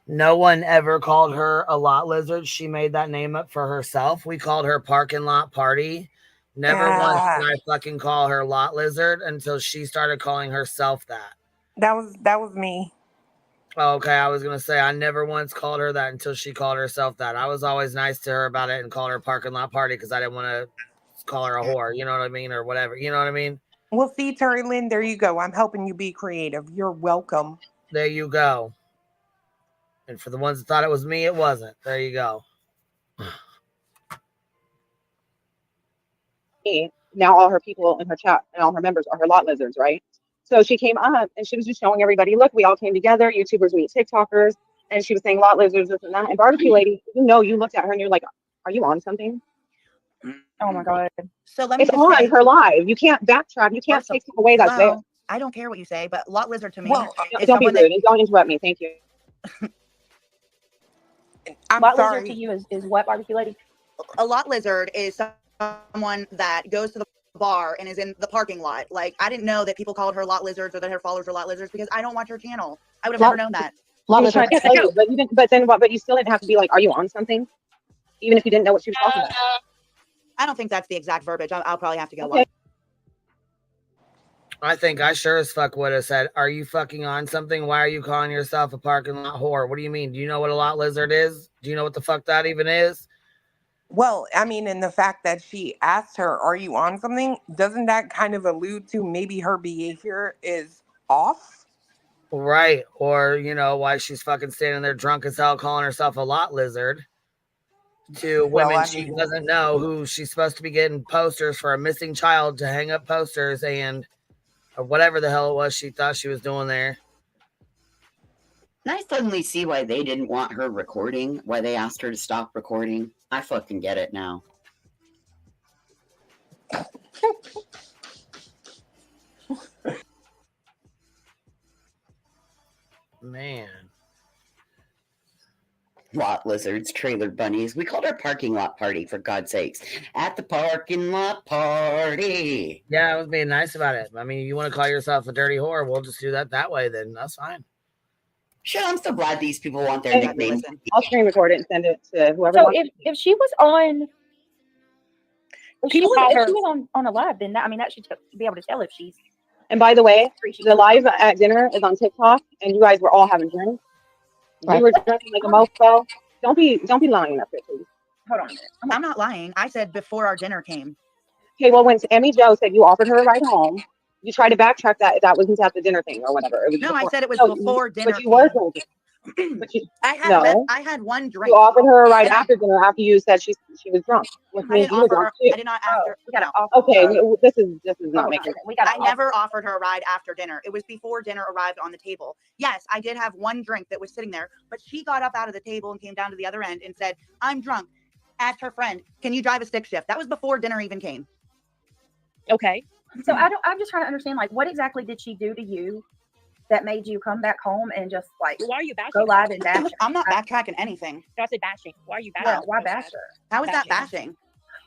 Speaker 2: No one ever called her a lot lizard. She made that name up for herself. We called her Parking Lot Party. Never once did I fucking call her lot lizard until she started calling herself that.
Speaker 1: That was me.
Speaker 2: Okay, I was gonna say I never once called her that until she called herself that. I was always nice to her about it and called her Parking Lot Party because I didn't want to call her a whore, you know what I mean, or whatever, you know what I mean.
Speaker 1: Well, see, TURRA-LYN, there you go. I'm helping you be creative. You're welcome.
Speaker 2: There you go. And for the ones that thought it was me, it wasn't. There you go.
Speaker 11: Now all her people in her chat and all her members are her lot lizards, right? So she came up and she was just showing everybody, look, we all came together. YouTubers meet TikTokers. And she was saying lot lizards, this and that. And Barbecue Lady, you looked at her and you're like, are you on something?
Speaker 12: Oh my God. So
Speaker 11: it's on her live. You can't backtrack. You can't take away that there.
Speaker 12: I don't care what you say, but lot lizard to me.
Speaker 11: Don't be rude and don't interrupt me. Thank you.
Speaker 1: I'm
Speaker 14: lot
Speaker 1: sorry.
Speaker 14: lizard to you is what, Barbecue Lady?
Speaker 12: a lot lizard is someone that goes to the bar and is in the parking lot. Like, I didn't know that people called her lot lizards or that her followers were lot lizards because I don't watch her channel. I would have never known that.
Speaker 11: Lot lizard. But you didn't. But then what? But you still didn't have to be like, "Are you on something?" Even if you didn't know what she was talking about.
Speaker 12: I don't think that's the exact verbiage. I'll probably have to go
Speaker 11: Okay.
Speaker 12: watch.
Speaker 2: I think I sure as fuck would have said, "Are you fucking on something? Why are you calling yourself a parking lot whore? What do you mean? Do you know what a lot lizard is? Do you know what the fuck that even is?"
Speaker 1: Well, I mean, and the fact that she asked her, "Are you on something?" doesn't that kind of allude to maybe her behavior is off?
Speaker 2: Right. Or, you know, why she's fucking standing there drunk as hell calling herself a lot lizard to women
Speaker 1: Well, I
Speaker 2: she
Speaker 1: mean,
Speaker 2: doesn't know, who she's supposed to be getting posters for a missing child to hang up posters and or whatever the hell it was she thought she was doing there.
Speaker 15: And I suddenly see why they didn't want her recording, why they asked her to stop recording. I fucking get it now.
Speaker 2: Man.
Speaker 15: Lot lizards, trailer bunnies. We called our parking lot party, for God's sakes. At the parking lot party.
Speaker 2: Yeah, I was being nice about it. I mean, you want to call yourself a dirty whore, we'll just do that way then. That's fine.
Speaker 15: Sure, I'm so glad these people want their nicknames.
Speaker 11: I'll screen record it and send it to whoever.
Speaker 16: So
Speaker 11: wants
Speaker 16: if she was on, if she
Speaker 11: People
Speaker 16: was,
Speaker 11: call
Speaker 16: if
Speaker 11: her-
Speaker 16: she was on a live, then that, I mean, that should be able to tell if she's.
Speaker 11: And by the way, the live at dinner is on TikTok, and you guys were all having drinks.
Speaker 16: Right.
Speaker 11: We were drinking like a mofo. Don't be lying up here, please.
Speaker 12: Hold on a minute. I'm not lying. I said before our dinner came.
Speaker 11: Okay, well, when Emmy Joe said you offered her a ride home, you tried to backtrack that wasn't at the dinner thing or whatever. It was
Speaker 12: No,
Speaker 11: before.
Speaker 12: I said it was
Speaker 11: No,
Speaker 12: before dinner.
Speaker 11: But you were drinking. But you,
Speaker 12: I had one drink.
Speaker 11: You offered her a ride after dinner after you said she was drunk. Which
Speaker 12: I
Speaker 11: means
Speaker 12: didn't
Speaker 11: you were
Speaker 12: offer
Speaker 11: drunk
Speaker 12: her.
Speaker 11: too.
Speaker 12: I did not ask her.
Speaker 16: We gotta
Speaker 12: no.
Speaker 11: Okay, this is not making sense.
Speaker 12: I never offered her a ride after dinner. It was before dinner arrived on the table. Yes, I did have one drink that was sitting there, but she got up out of the table and came down to the other end and said, "I'm drunk." Asked her friend, "Can you drive a stick shift?" That was before dinner even came.
Speaker 16: Okay. So I'm just trying to understand, like, what exactly did she do to you that made you come back home and just like
Speaker 14: Why are you bashing
Speaker 16: go
Speaker 14: her?
Speaker 16: live and bash her?
Speaker 12: I'm not backtracking anything.
Speaker 14: No, I said bashing. Why are you bashing?
Speaker 16: No, why bash her?
Speaker 12: How is that bashing?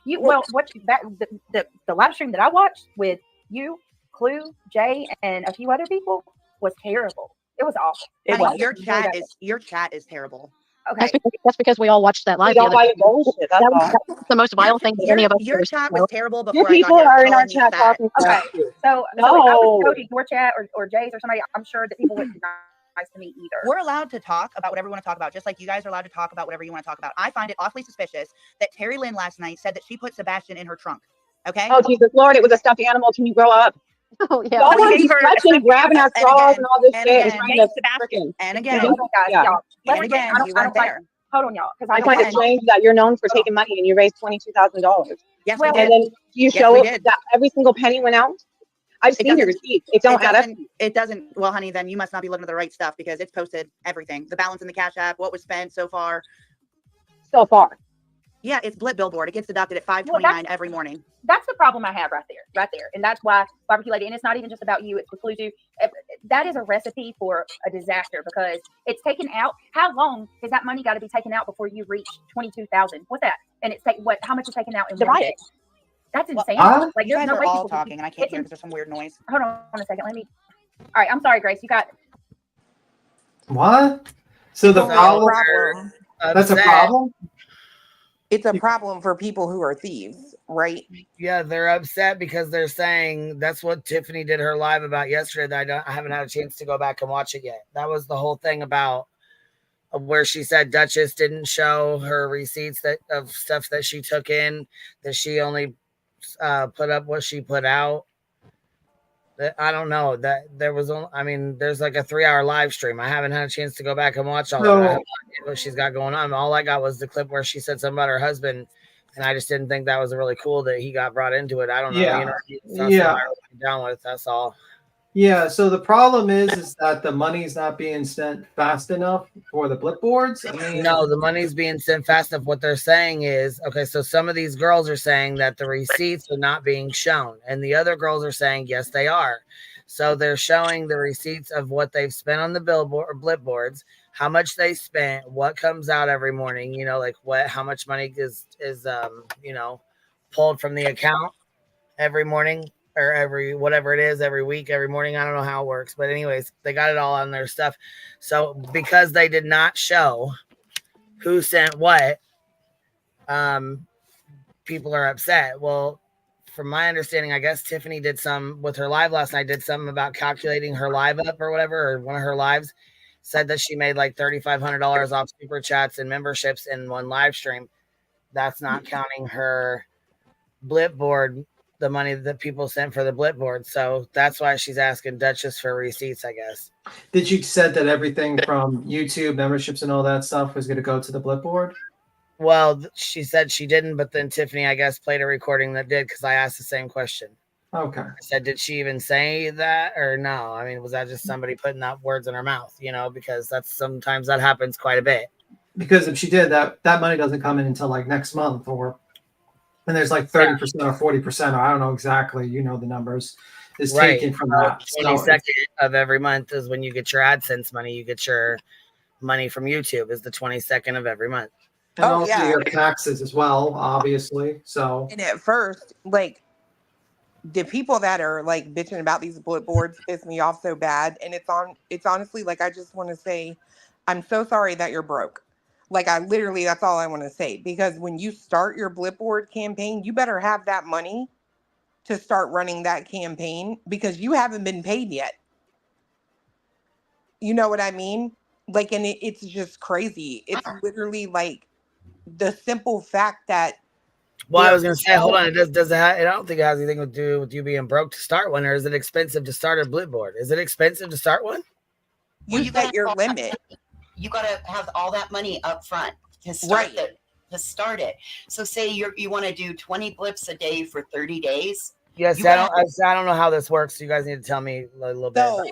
Speaker 16: You what the live stream that I watched with you, Clue, Jay, and a few other people was terrible. It was awful.
Speaker 12: Honey, your chat is terrible.
Speaker 16: Okay.
Speaker 10: That's because we all watched that live.
Speaker 11: We don't like bullshit. That's all.
Speaker 10: That's the most vile thing that any of us.
Speaker 12: Your chat was terrible before
Speaker 11: Your
Speaker 12: I got
Speaker 11: people
Speaker 12: here.
Speaker 11: are in our
Speaker 12: calling me
Speaker 11: chat
Speaker 12: fat.
Speaker 11: talking
Speaker 16: Okay.
Speaker 11: crap too.
Speaker 16: So if I
Speaker 11: No.
Speaker 16: was to go to your chat or Jay's or somebody, I'm sure that people wouldn't be nice to me either.
Speaker 12: We're allowed to talk about whatever we want to talk about, just like you guys are allowed to talk about whatever you want to talk about. I find it awfully suspicious that TURRA-LYN last night said that she put Sebastian in her trunk. Okay.
Speaker 11: Oh Jesus Lord! It was a stuffed animal. Can you grow up?
Speaker 10: Oh yeah.
Speaker 11: Y'all want to be stretching, grabbing at straws and all this
Speaker 12: and
Speaker 11: shit,
Speaker 12: again,
Speaker 11: and trying to freaking.
Speaker 12: And again,
Speaker 16: Hold on, guys,
Speaker 11: Yeah.
Speaker 16: y'all.
Speaker 12: and again, you weren't there.
Speaker 16: Hold on, y'all, because
Speaker 11: I find it strange that you're known for taking money and you raised $22,000.
Speaker 12: Yes,
Speaker 16: Well,
Speaker 12: we
Speaker 11: And
Speaker 12: did.
Speaker 11: then you
Speaker 12: Yes,
Speaker 11: show
Speaker 12: we
Speaker 11: it
Speaker 12: did.
Speaker 11: that every single penny went out. I've seen your receipts. It don't add up.
Speaker 12: It doesn't. Well, honey, then you must not be looking at the right stuff because it's posted everything. The balance in the Cash App, what was spent so far.
Speaker 11: So far.
Speaker 12: Yeah, it's Blip Billboard. It gets deducted at 5:29 every morning.
Speaker 16: That's the problem I have right there, and that's why Barbecue Lady. And it's not even just about you; it's with Clue too. That is a recipe for a disaster because it's taken out. How long has that money got to be taken out before you reach 22,000? What's that? And it's what? How much is taken out in one day? That's insane. Like
Speaker 12: You
Speaker 16: there's
Speaker 12: guys
Speaker 16: no
Speaker 12: are
Speaker 16: way
Speaker 12: all
Speaker 16: people can-
Speaker 12: talking, and I can't
Speaker 16: it's
Speaker 12: hear because there's some weird noise.
Speaker 16: Hold on a second. Let me. All right, I'm sorry, Grace. You got.
Speaker 7: What? So the
Speaker 1: Well,
Speaker 7: problem. That's a problem.
Speaker 1: It's a problem for people who are thieves, right?
Speaker 2: Yeah, they're upset because they're saying that's what Tiffany did her live about yesterday. That I haven't had a chance to go back and watch it yet. That was the whole thing about where she said Duchess didn't show her receipts of stuff that she took in, that she only put up what she put out. I don't know that there was only, I mean, there's like a 3-hour live stream. I haven't had a chance to go back and watch all of it. I have no idea what she's got going on. All I got was the clip where she said something about her husband, and I just didn't think that was really cool that he got brought into it. I don't know.
Speaker 7: Yeah.
Speaker 2: You know, it's not
Speaker 7: Yeah.
Speaker 2: something I really down with. That's all.
Speaker 7: Yeah, so the problem is that the money's not being sent fast enough for the blip boards. I mean,
Speaker 2: No, the money's being sent fast enough. What they're saying is, okay, so some of these girls are saying that the receipts are not being shown, and the other girls are saying, yes, they are. So they're showing the receipts of what they've spent on the billboard or blip boards. how much they spent, what comes out every morning, you know, like how much money is you know, pulled from the account every morning or every whatever it is, every week, every morning. I don't know how it works, but anyways, they got it all on their stuff. So because they did not show who sent what, people are upset. Well, from my understanding, I guess Tiffany did some with her live last night, did something about calculating her live up or whatever, or one of her lives, said that she made like $3,500 off super chats and memberships in one live stream. That's not counting her Blipboard, the money that people sent for the Blipboard. So that's why she's asking Duchess for receipts, I guess.
Speaker 7: Did you said that everything from YouTube memberships and all that stuff was going to go to the Blipboard?
Speaker 2: Well, she said she didn't, but then Tiffany, I guess, played a recording that did because I asked the same question.
Speaker 7: Okay.
Speaker 2: I said, did she even say that or no? I mean, was that just somebody putting that words in her mouth, you know, because that's sometimes that happens quite a bit.
Speaker 7: Because if she did, that money doesn't come in until like next month, and there's like 30% or 40%, or I don't know exactly, you know, the numbers is taken from that.
Speaker 2: 22nd of every month is when you get your AdSense money. You get your money from YouTube is the 22nd of every month.
Speaker 7: And also your taxes as well, obviously. So
Speaker 1: And at first, like, the people that are like bitching about these Blipboards piss me off so bad. And it's honestly like, I just want to say, I'm so sorry that you're broke. Like, that's all I want to say. Because when you start your Blipboard campaign, you better have that money to start running that campaign because you haven't been paid yet. You know what I mean? Like, and it's just crazy. It's literally like the simple fact that.
Speaker 2: Well, I was going to say, hold on. Does it have, I don't think it has anything to do with you being broke to start one, or is it expensive to start a Blipboard? Is it expensive to start one?
Speaker 1: You set your limit.
Speaker 15: You got to have all that money up front to start to start it. So say you want to do 20 blips a day for 30 days.
Speaker 2: Yes, I don't know how this works. So you guys need to tell me a little bit.
Speaker 1: So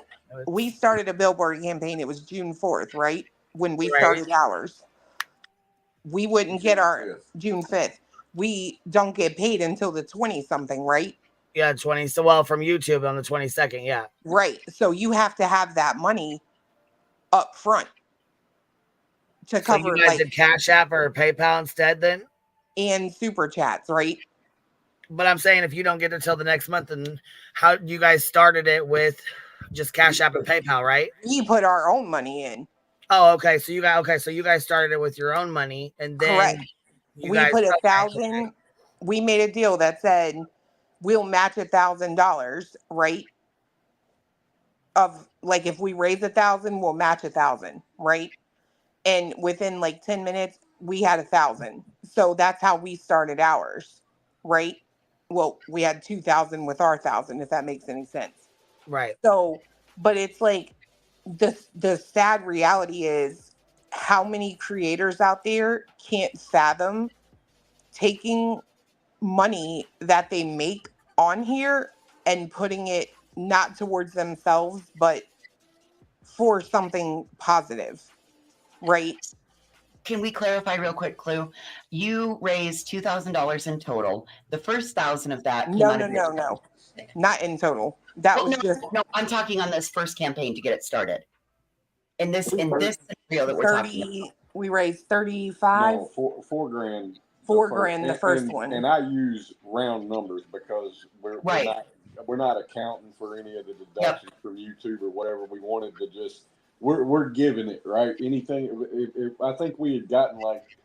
Speaker 1: we started a Billboard campaign. It was June 4th, right? When we started ours. We wouldn't get our June 5th. We don't get paid until the 20-something, right?
Speaker 2: Yeah, 20. So, well, from YouTube on the 22nd, yeah.
Speaker 1: Right. So you have to have that money up front to cover.
Speaker 2: So you guys did Cash App or PayPal instead then?
Speaker 1: And super chats, right?
Speaker 2: But I'm saying if you don't get it till the next month, then how you guys started it with just Cash App and PayPal, right?
Speaker 1: We put our own money in.
Speaker 2: Oh, okay. So you guys started it with your own money, and then
Speaker 1: correct. We put 1,000. We made a deal that said we'll match $1,000, right? Of like if we raise 1,000, we'll match 1,000, right? And within like 10 minutes, we had 1,000. So that's how we started ours, right? Well, we had 2,000 with our 1,000, if that makes any sense.
Speaker 2: Right.
Speaker 1: So, but it's like the sad reality is how many creators out there can't fathom taking money that they make on here and putting it not towards themselves, but for something positive, right?
Speaker 15: Can we clarify real quick, Clue? You raised $2,000 in total. The first 1,000 of that came out of your...
Speaker 1: No. Not in total. That was just...
Speaker 15: No, I'm talking on this first campaign to get it started. In this scenario that we're talking about.
Speaker 1: We raised 35.
Speaker 5: No, $4 grand.
Speaker 1: $4 grand the first one.
Speaker 5: And I use round numbers because we're not accounting for any of the deductions from YouTube or whatever. We wanted to just we're giving it, right? Anything if I think we had gotten like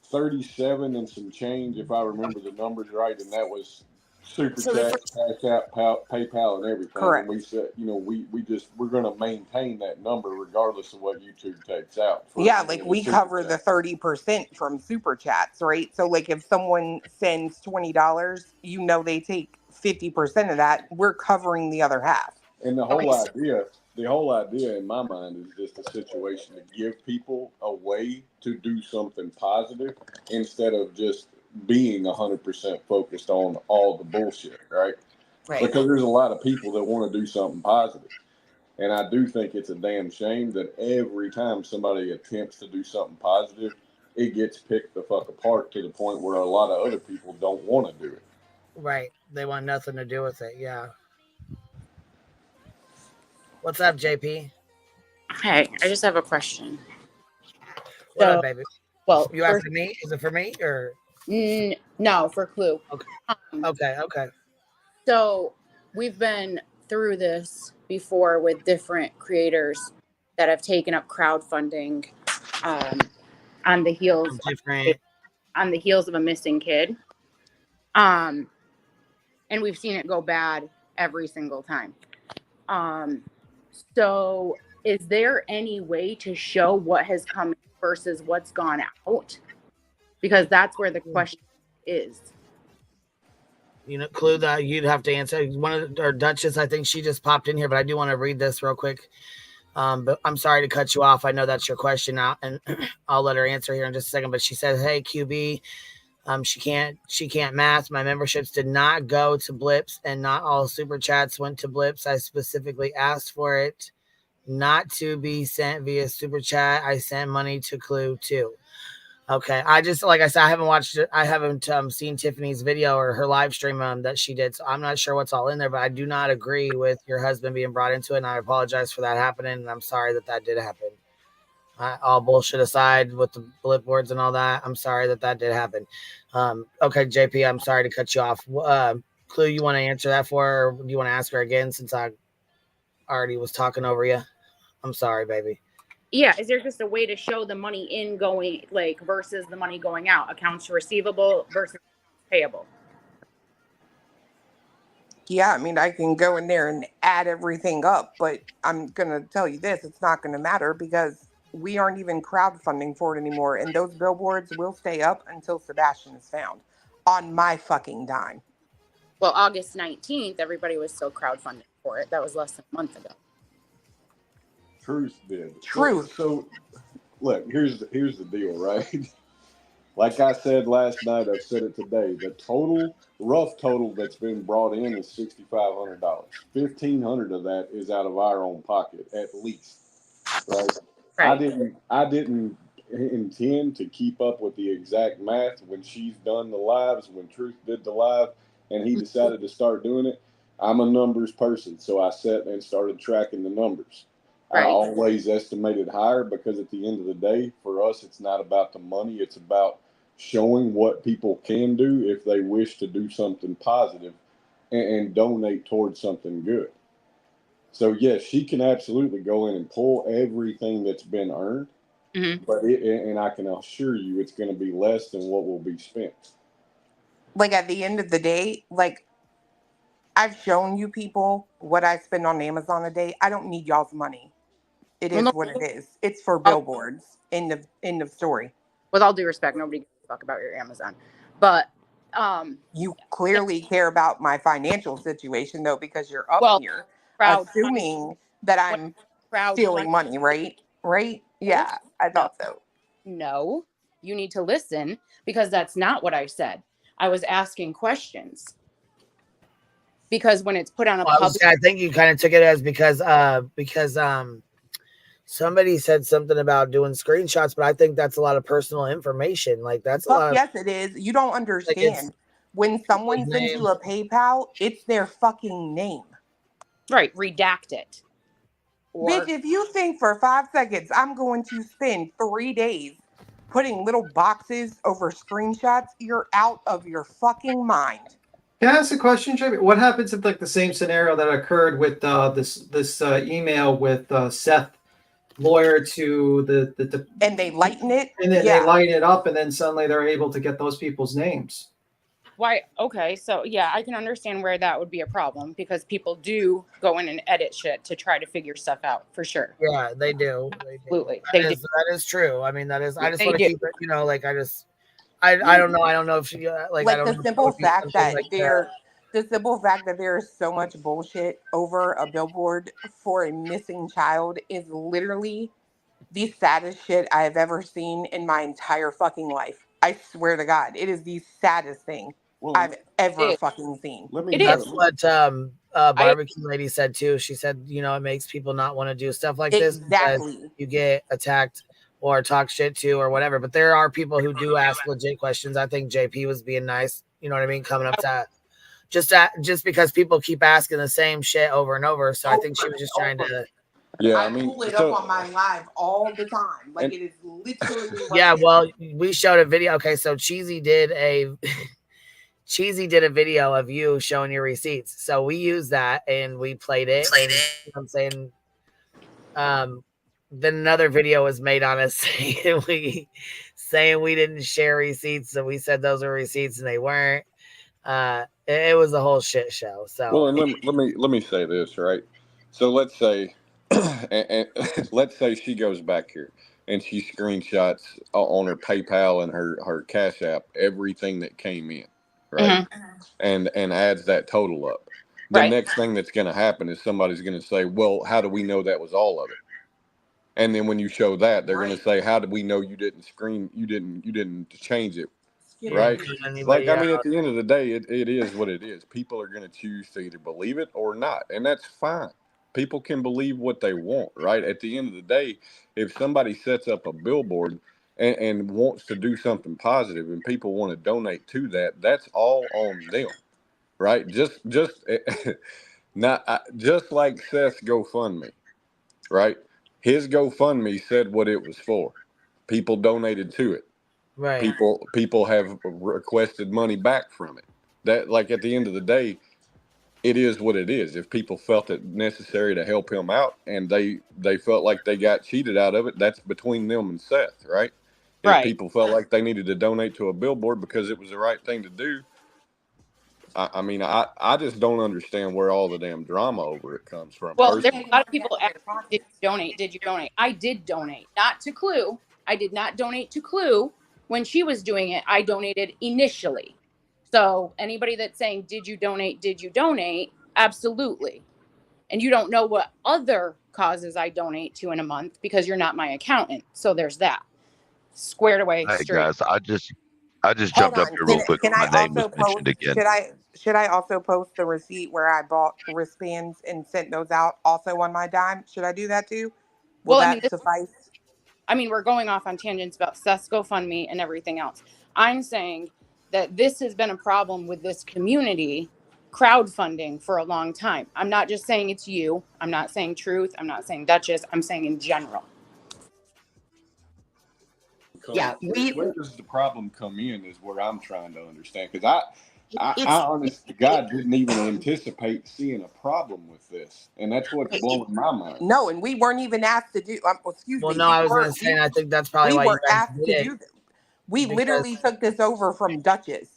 Speaker 5: 37 and some change, if I remember the numbers right, and that was super chat, Cash App, PayPal, and everything.
Speaker 1: Correct.
Speaker 5: And we said, we're going to maintain that number regardless of what YouTube takes out.
Speaker 1: Like we cover the 30% from super chats, right? So like if someone sends $20, they take 50% of that. We're covering the other half.
Speaker 5: And the whole idea in my mind is just a situation to give people a way to do something positive instead of just being 100% focused on all the bullshit, right? Because there's a lot of people that want to do something positive. And I do think it's a damn shame that every time somebody attempts to do something positive, it gets picked the fuck apart to the point where a lot of other people don't want to do it.
Speaker 2: Right. They want nothing to do with it. Yeah. What's up, JP?
Speaker 17: Hey, I just have a question.
Speaker 2: What up, baby?
Speaker 17: Well,
Speaker 2: you asking me? Is it for me or?
Speaker 17: No, for Clue.
Speaker 2: Okay. Okay.
Speaker 17: So we've been through this before with different creators that have taken up crowdfunding on the heels of a missing kid. And we've seen it go bad every single time. So is there any way to show what has come in versus what's gone out? Because that's where the question is.
Speaker 2: Clue that you'd have to answer. One of our Duchess, I think she just popped in here, but I do want to read this real quick. But I'm sorry to cut you off. I know that's your question now, and I'll let her answer here in just a second. But she says, "Hey, QB, she can't math. My memberships did not go to Blips, and not all super chats went to Blips. I specifically asked for it not to be sent via super chat. I sent money to Clue too." Okay, I just, like I said, I haven't watched it. I haven't seen Tiffany's video or her live stream that she did, so I'm not sure what's all in there. But I do not agree with your husband being brought into it, and I apologize for that happening. And I'm sorry that did happen. All bullshit aside with the blip boards and all that, I'm sorry that did happen. Okay, JP, I'm sorry to cut you off. Clue, you want to answer that for her, or do you want to ask her again since I already was talking over you? I'm sorry, baby.
Speaker 17: Yeah, is there just a way to show the money in going, like, versus the money going out? Accounts receivable versus payable?
Speaker 1: Yeah, I mean, I can go in there and add everything up, but I'm going to tell you this, it's not going to matter because we aren't even crowdfunding for it anymore. And those billboards will stay up until Sebastian is found on my fucking dime.
Speaker 17: Well, August 19th, everybody was still crowdfunding for it. That was less than a month ago.
Speaker 5: Truth did.
Speaker 1: Truth.
Speaker 5: So look, here's the deal, right? Like I said last night, I've said it today. The rough total that's been brought in is $6,500. $1,500 of that is out of our own pocket, at least. Right? I didn't intend to keep up with the exact math when she's done the lives, when Truth did the live, and he decided to start doing it. I'm a numbers person, so I sat and started tracking the numbers. I always estimated higher because at the end of the day, for us, it's not about the money. It's about showing what people can do if they wish to do something positive and donate towards something good. So, yes, she can absolutely go in and pull everything that's been earned, but and I can assure you it's going to be less than what will be spent.
Speaker 1: Like, at the end of the day, like, I've shown you people what I spend on Amazon a day. I don't need y'all's money. It is what it is. It's for billboards. End of story.
Speaker 17: With all due respect, nobody gives a fuck about your Amazon. But
Speaker 1: you clearly care about my financial situation, though, because you're up here assuming that I'm stealing money, right? Right? Yeah, I thought so.
Speaker 17: No, you need to listen because that's not what I said. I was asking questions. Because when it's put on a public...
Speaker 2: I think you kind of took it as because somebody said something about doing screenshots, but I think that's a lot of personal information. Like that's a lot of...
Speaker 1: Yes, it is. You don't understand. When someone sends you a PayPal, it's their fucking name.
Speaker 17: Right, redact it.
Speaker 1: Bitch, if you think for 5 seconds I'm going to spend 3 days putting little boxes over screenshots, you're out of your fucking mind.
Speaker 7: Can I ask a question, Jamie? What happens if, like, the same scenario that occurred with this email with Seth, lawyer to the
Speaker 1: and they lighten it,
Speaker 7: and then they lighten it up, and then suddenly they're able to get those people's names?
Speaker 17: Why? Okay, so yeah, I can understand where that would be a problem because people do go in and edit shit to try to figure stuff out for sure.
Speaker 2: Yeah, they do.
Speaker 17: Absolutely,
Speaker 2: that is true. I mean, that is. I just want to keep it. Like I don't know. I don't know if she like I don't
Speaker 1: the simple fact that the simple fact that there is so much bullshit over a billboard for a missing child is literally the saddest shit I have ever seen in my entire fucking life. I swear to God, it is the saddest thing I've ever fucking seen.
Speaker 2: That's what barbecue lady said too. She said, it makes people not want to do stuff like this because you get attacked or talk shit to or whatever. But there are people who do ask legit questions. I think JP was being nice. You know what I mean? Coming up to just because people keep asking the same shit over and over. So I think she was just trying to
Speaker 5: Yeah,
Speaker 1: I pull it up on my live all the time. Like it is literally right
Speaker 2: Yeah,
Speaker 1: there.
Speaker 2: well, we showed a video. Okay, so Cheesy did a video of you showing your receipts. So we used that and we played it. And, you know what I'm saying, then another video was made on us saying we didn't share receipts, so we said those were receipts and they weren't. It was a whole shit show. So
Speaker 5: well, and let me say this, right? So let's say, and let's say she goes back here and she screenshots on her PayPal and her Cash App everything that came in, right? And adds that total up. The next thing that's going to happen is somebody's going to say, "Well, how do we know that was all of it?" And then when you show that, they're going to say, "How did we know you didn't you didn't change it?" Right? Like, I mean, at the end of the day, it is what it is. People are going to choose to either believe it or not, and that's fine. People can believe what they want, right? At the end of the day, if somebody sets up a billboard and wants to do something positive and people want to donate to that, that's all on them, right? Just not just like Seth's GoFundMe, right? His GoFundMe said what it was for. People donated to it.
Speaker 2: right.
Speaker 5: People have requested money back from it. That, like, at the end of the day, it is what it is. If people felt it necessary to help him out and they felt like they got cheated out of it, that's between them and Seth, right? If people felt like they needed to donate to a billboard because it was the right thing to do, I mean, I just don't understand where all the damn drama over it comes from.
Speaker 17: Well, there's a lot of people asking, did you donate? Did you donate? I did donate, not to Clue. I did not donate to Clue when she was doing it. I donated initially. So anybody that's saying, did you donate? Did you donate? Absolutely. And you don't know what other causes I donate to in a month because you're not my accountant. So there's that. Squared away.
Speaker 13: Hey
Speaker 17: Straight.
Speaker 13: guys, I just
Speaker 1: Hold
Speaker 13: jumped up
Speaker 1: on.
Speaker 13: here real quick.
Speaker 1: Can
Speaker 13: My
Speaker 1: I
Speaker 13: name was
Speaker 1: also post?
Speaker 13: mentioned again.
Speaker 1: Should I also post the receipt where I bought wristbands and sent those out also on my dime? Should I do that too? Will
Speaker 17: Well,
Speaker 1: that suffice?
Speaker 17: I mean, we're going off on tangents about Seth's GoFundMe and everything else. I'm saying that this has been a problem with this community crowdfunding for a long time. I'm not just saying it's you. I'm not saying Truth. I'm not saying Duchess. I'm saying in general.
Speaker 15: Yeah,
Speaker 5: where does the problem come in is where I'm trying to understand, because I honest to God didn't even anticipate seeing a problem with this, and that's what's blowing my mind.
Speaker 1: No, and we weren't even asked to do. Excuse me.
Speaker 2: No, I was going to say, I think that's probably
Speaker 1: we
Speaker 2: why you
Speaker 1: were
Speaker 2: guys
Speaker 1: asked
Speaker 2: did
Speaker 1: to
Speaker 2: it.
Speaker 1: do this. We literally took this over from Duchess. This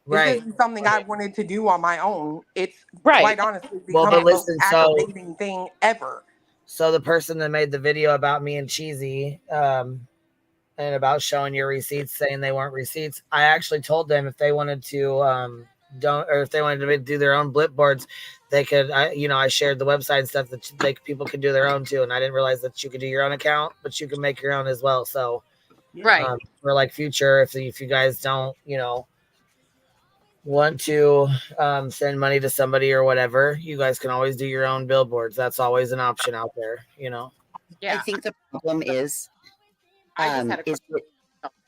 Speaker 2: Right.
Speaker 1: isn't something I wanted to do on my own. It's
Speaker 17: right.
Speaker 1: quite honestly
Speaker 2: Well,
Speaker 1: become
Speaker 2: but
Speaker 1: the
Speaker 2: listen,
Speaker 1: most aggravating thing ever.
Speaker 2: So the person that made the video about me and Cheesy, and about showing your receipts, saying they weren't receipts, I actually told them if they wanted to if they wanted to do their own blip boards, they could. I shared the website and stuff that people could do their own too, and I didn't realize that you could do your own account, but you can make your own as well. So,
Speaker 17: right,
Speaker 2: for like future, if you guys don't, want to send money to somebody or whatever, you guys can always do your own billboards. That's always an option out there.
Speaker 17: Yeah.
Speaker 15: I think the problem is.
Speaker 17: I just had a question.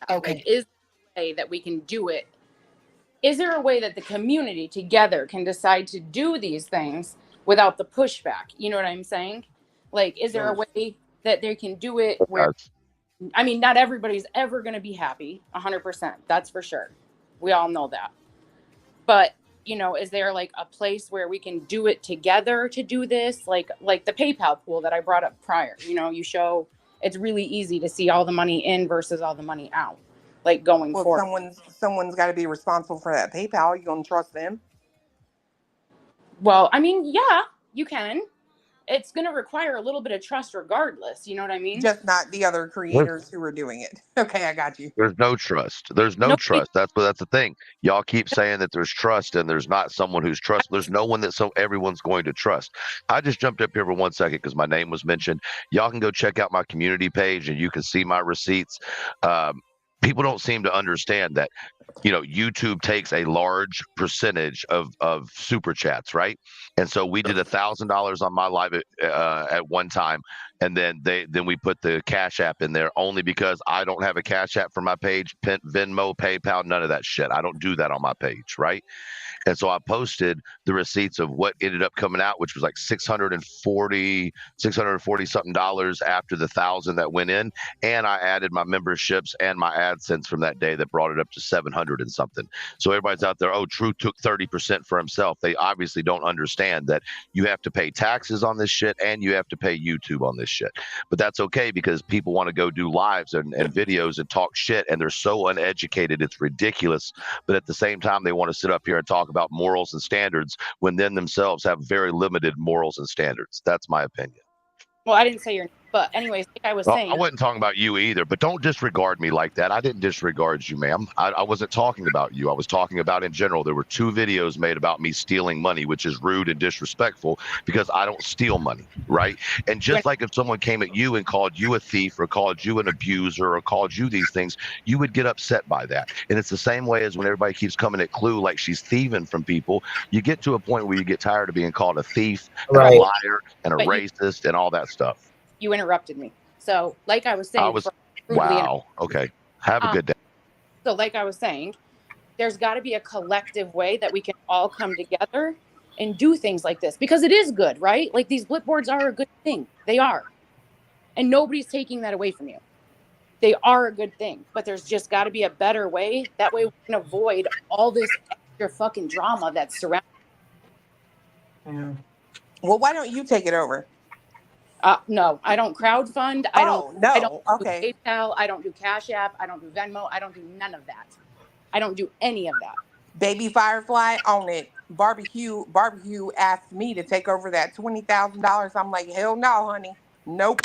Speaker 15: Okay.
Speaker 17: Like, is there a way that we can do it? Is there a way that the community together can decide to do these things without the pushback? You know what I'm saying? Like, is there a way that they can do it where, I mean, not everybody's ever going to be happy 100%. That's for sure. We all know that. But, is there like a place where we can do it together to do this? Like the PayPal pool that I brought up prior, you show it's really easy to see all the money in versus all the money out, like going forward.
Speaker 1: Someone's got to be responsible for that PayPal. You gonna trust them?
Speaker 17: Well, I mean, yeah, you can. It's going to require a little bit of trust regardless. You know what I mean?
Speaker 1: Just not the other creators who are doing it. Okay, I got you.
Speaker 13: There's no trust. There's no trust. That's the thing. Y'all keep saying that there's trust and there's not someone who's trust. There's no one that everyone's going to trust. I just jumped up here for 1 second because my name was mentioned. Y'all can go check out my community page and you can see my receipts. People don't seem to understand that YouTube takes a large percentage of super chats, right? And so we did $1,000 on my live at one time, and then we put the Cash App in there only because I don't have a Cash App for my page, Venmo, PayPal, none of that shit. I don't do that on my page, right? And so I posted the receipts of what ended up coming out, which was like $640 something dollars after the 1,000 that went in. And I added my memberships and my AdSense from that day that brought it up to 700 and something. So everybody's out there, oh, True took 30% for himself. They obviously don't understand that you have to pay taxes on this shit and you have to pay YouTube on this shit. But that's okay because people want to go do lives and videos and talk shit, and they're so uneducated, it's ridiculous. But at the same time, they want to sit up here and talk about morals and standards when then themselves have very limited morals and standards. That's my opinion.
Speaker 17: Well, I didn't say your name, but anyways, like I was saying.
Speaker 13: I wasn't talking about you either, but don't disregard me like that. I didn't disregard you, ma'am. I wasn't talking about you. I was talking about in general. There were 2 videos made about me stealing money, which is rude and disrespectful because I don't steal money, right? And just like if someone came at you and called you a thief or called you an abuser or called you these things, you would get upset by that. And it's the same way as when everybody keeps coming at Clue like she's thieving from people. You get to a point where you get tired of being called a thief and a liar and a racist and all that stuff.
Speaker 17: You interrupted me. So, like I was saying,
Speaker 13: wow. Okay. Have a good day.
Speaker 17: So, like I was saying, there's got to be a collective way that we can all come together and do things like this because it is good, right? Like these Blipboards are a good thing. They are. And nobody's taking that away from you. They are a good thing, but there's just got to be a better way. That way we can avoid all this extra fucking drama that's surrounding.
Speaker 1: Yeah. Well, why don't you take it over?
Speaker 17: No, I don't crowdfund. I don't do PayPal. I don't do Cash App. I don't do Venmo. I don't do none of that. I don't do any of that.
Speaker 1: Baby Firefly on it. Barbecue asked me to take over that $20,000. I'm like, hell no, honey. Nope.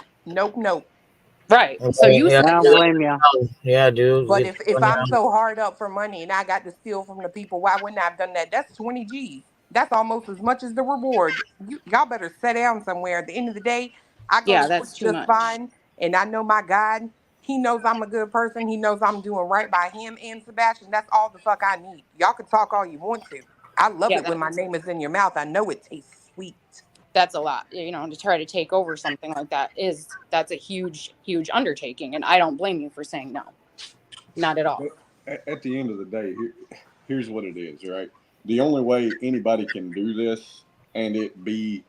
Speaker 17: Right. So you
Speaker 2: yeah,
Speaker 17: said
Speaker 2: I don't blame you. Yeah, dude.
Speaker 1: But if I'm so hard up for money and I got to steal from the people, why wouldn't I have done that? That's 20 G's. That's almost as much as the reward. Y'all better sit down somewhere. At the end of the day, I go to work just fine, and I know my God. He knows I'm a good person. He knows I'm doing right by him and Sebastian. That's all the fuck I need. Y'all can talk all you want to. I love it when my name is in your mouth. I know it tastes sweet.
Speaker 17: That's a lot, to try to take over something like that's a huge undertaking, and I don't blame you for saying no, not at all.
Speaker 5: At the end of the day, here's what it is, right? The only way anybody can do this and it be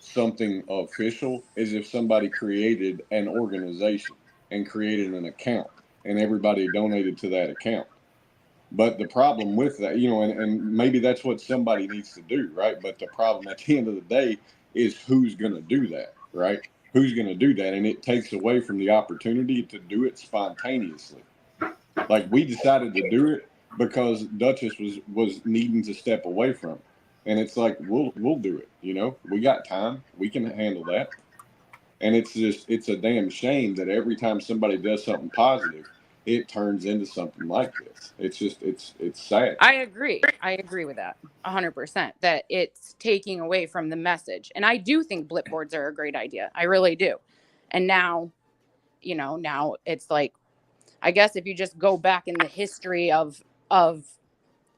Speaker 5: something official is if somebody created an organization and created an account and everybody donated to that account. But the problem with that, and maybe that's what somebody needs to do, right? But the problem at the end of the day is who's going to do that, right? Who's going to do that? And it takes away from the opportunity to do it spontaneously. Like we decided to do it because Duchess was needing to step away from it. And it's like, we'll do it. We got time. We can handle that. And it's a damn shame that every time somebody does something positive, it turns into something like this. It's sad.
Speaker 17: I agree with that 100%, that it's taking away from the message. And I do think Blipboards are a great idea. I really do. And now it's like, I guess if you just go back in the history of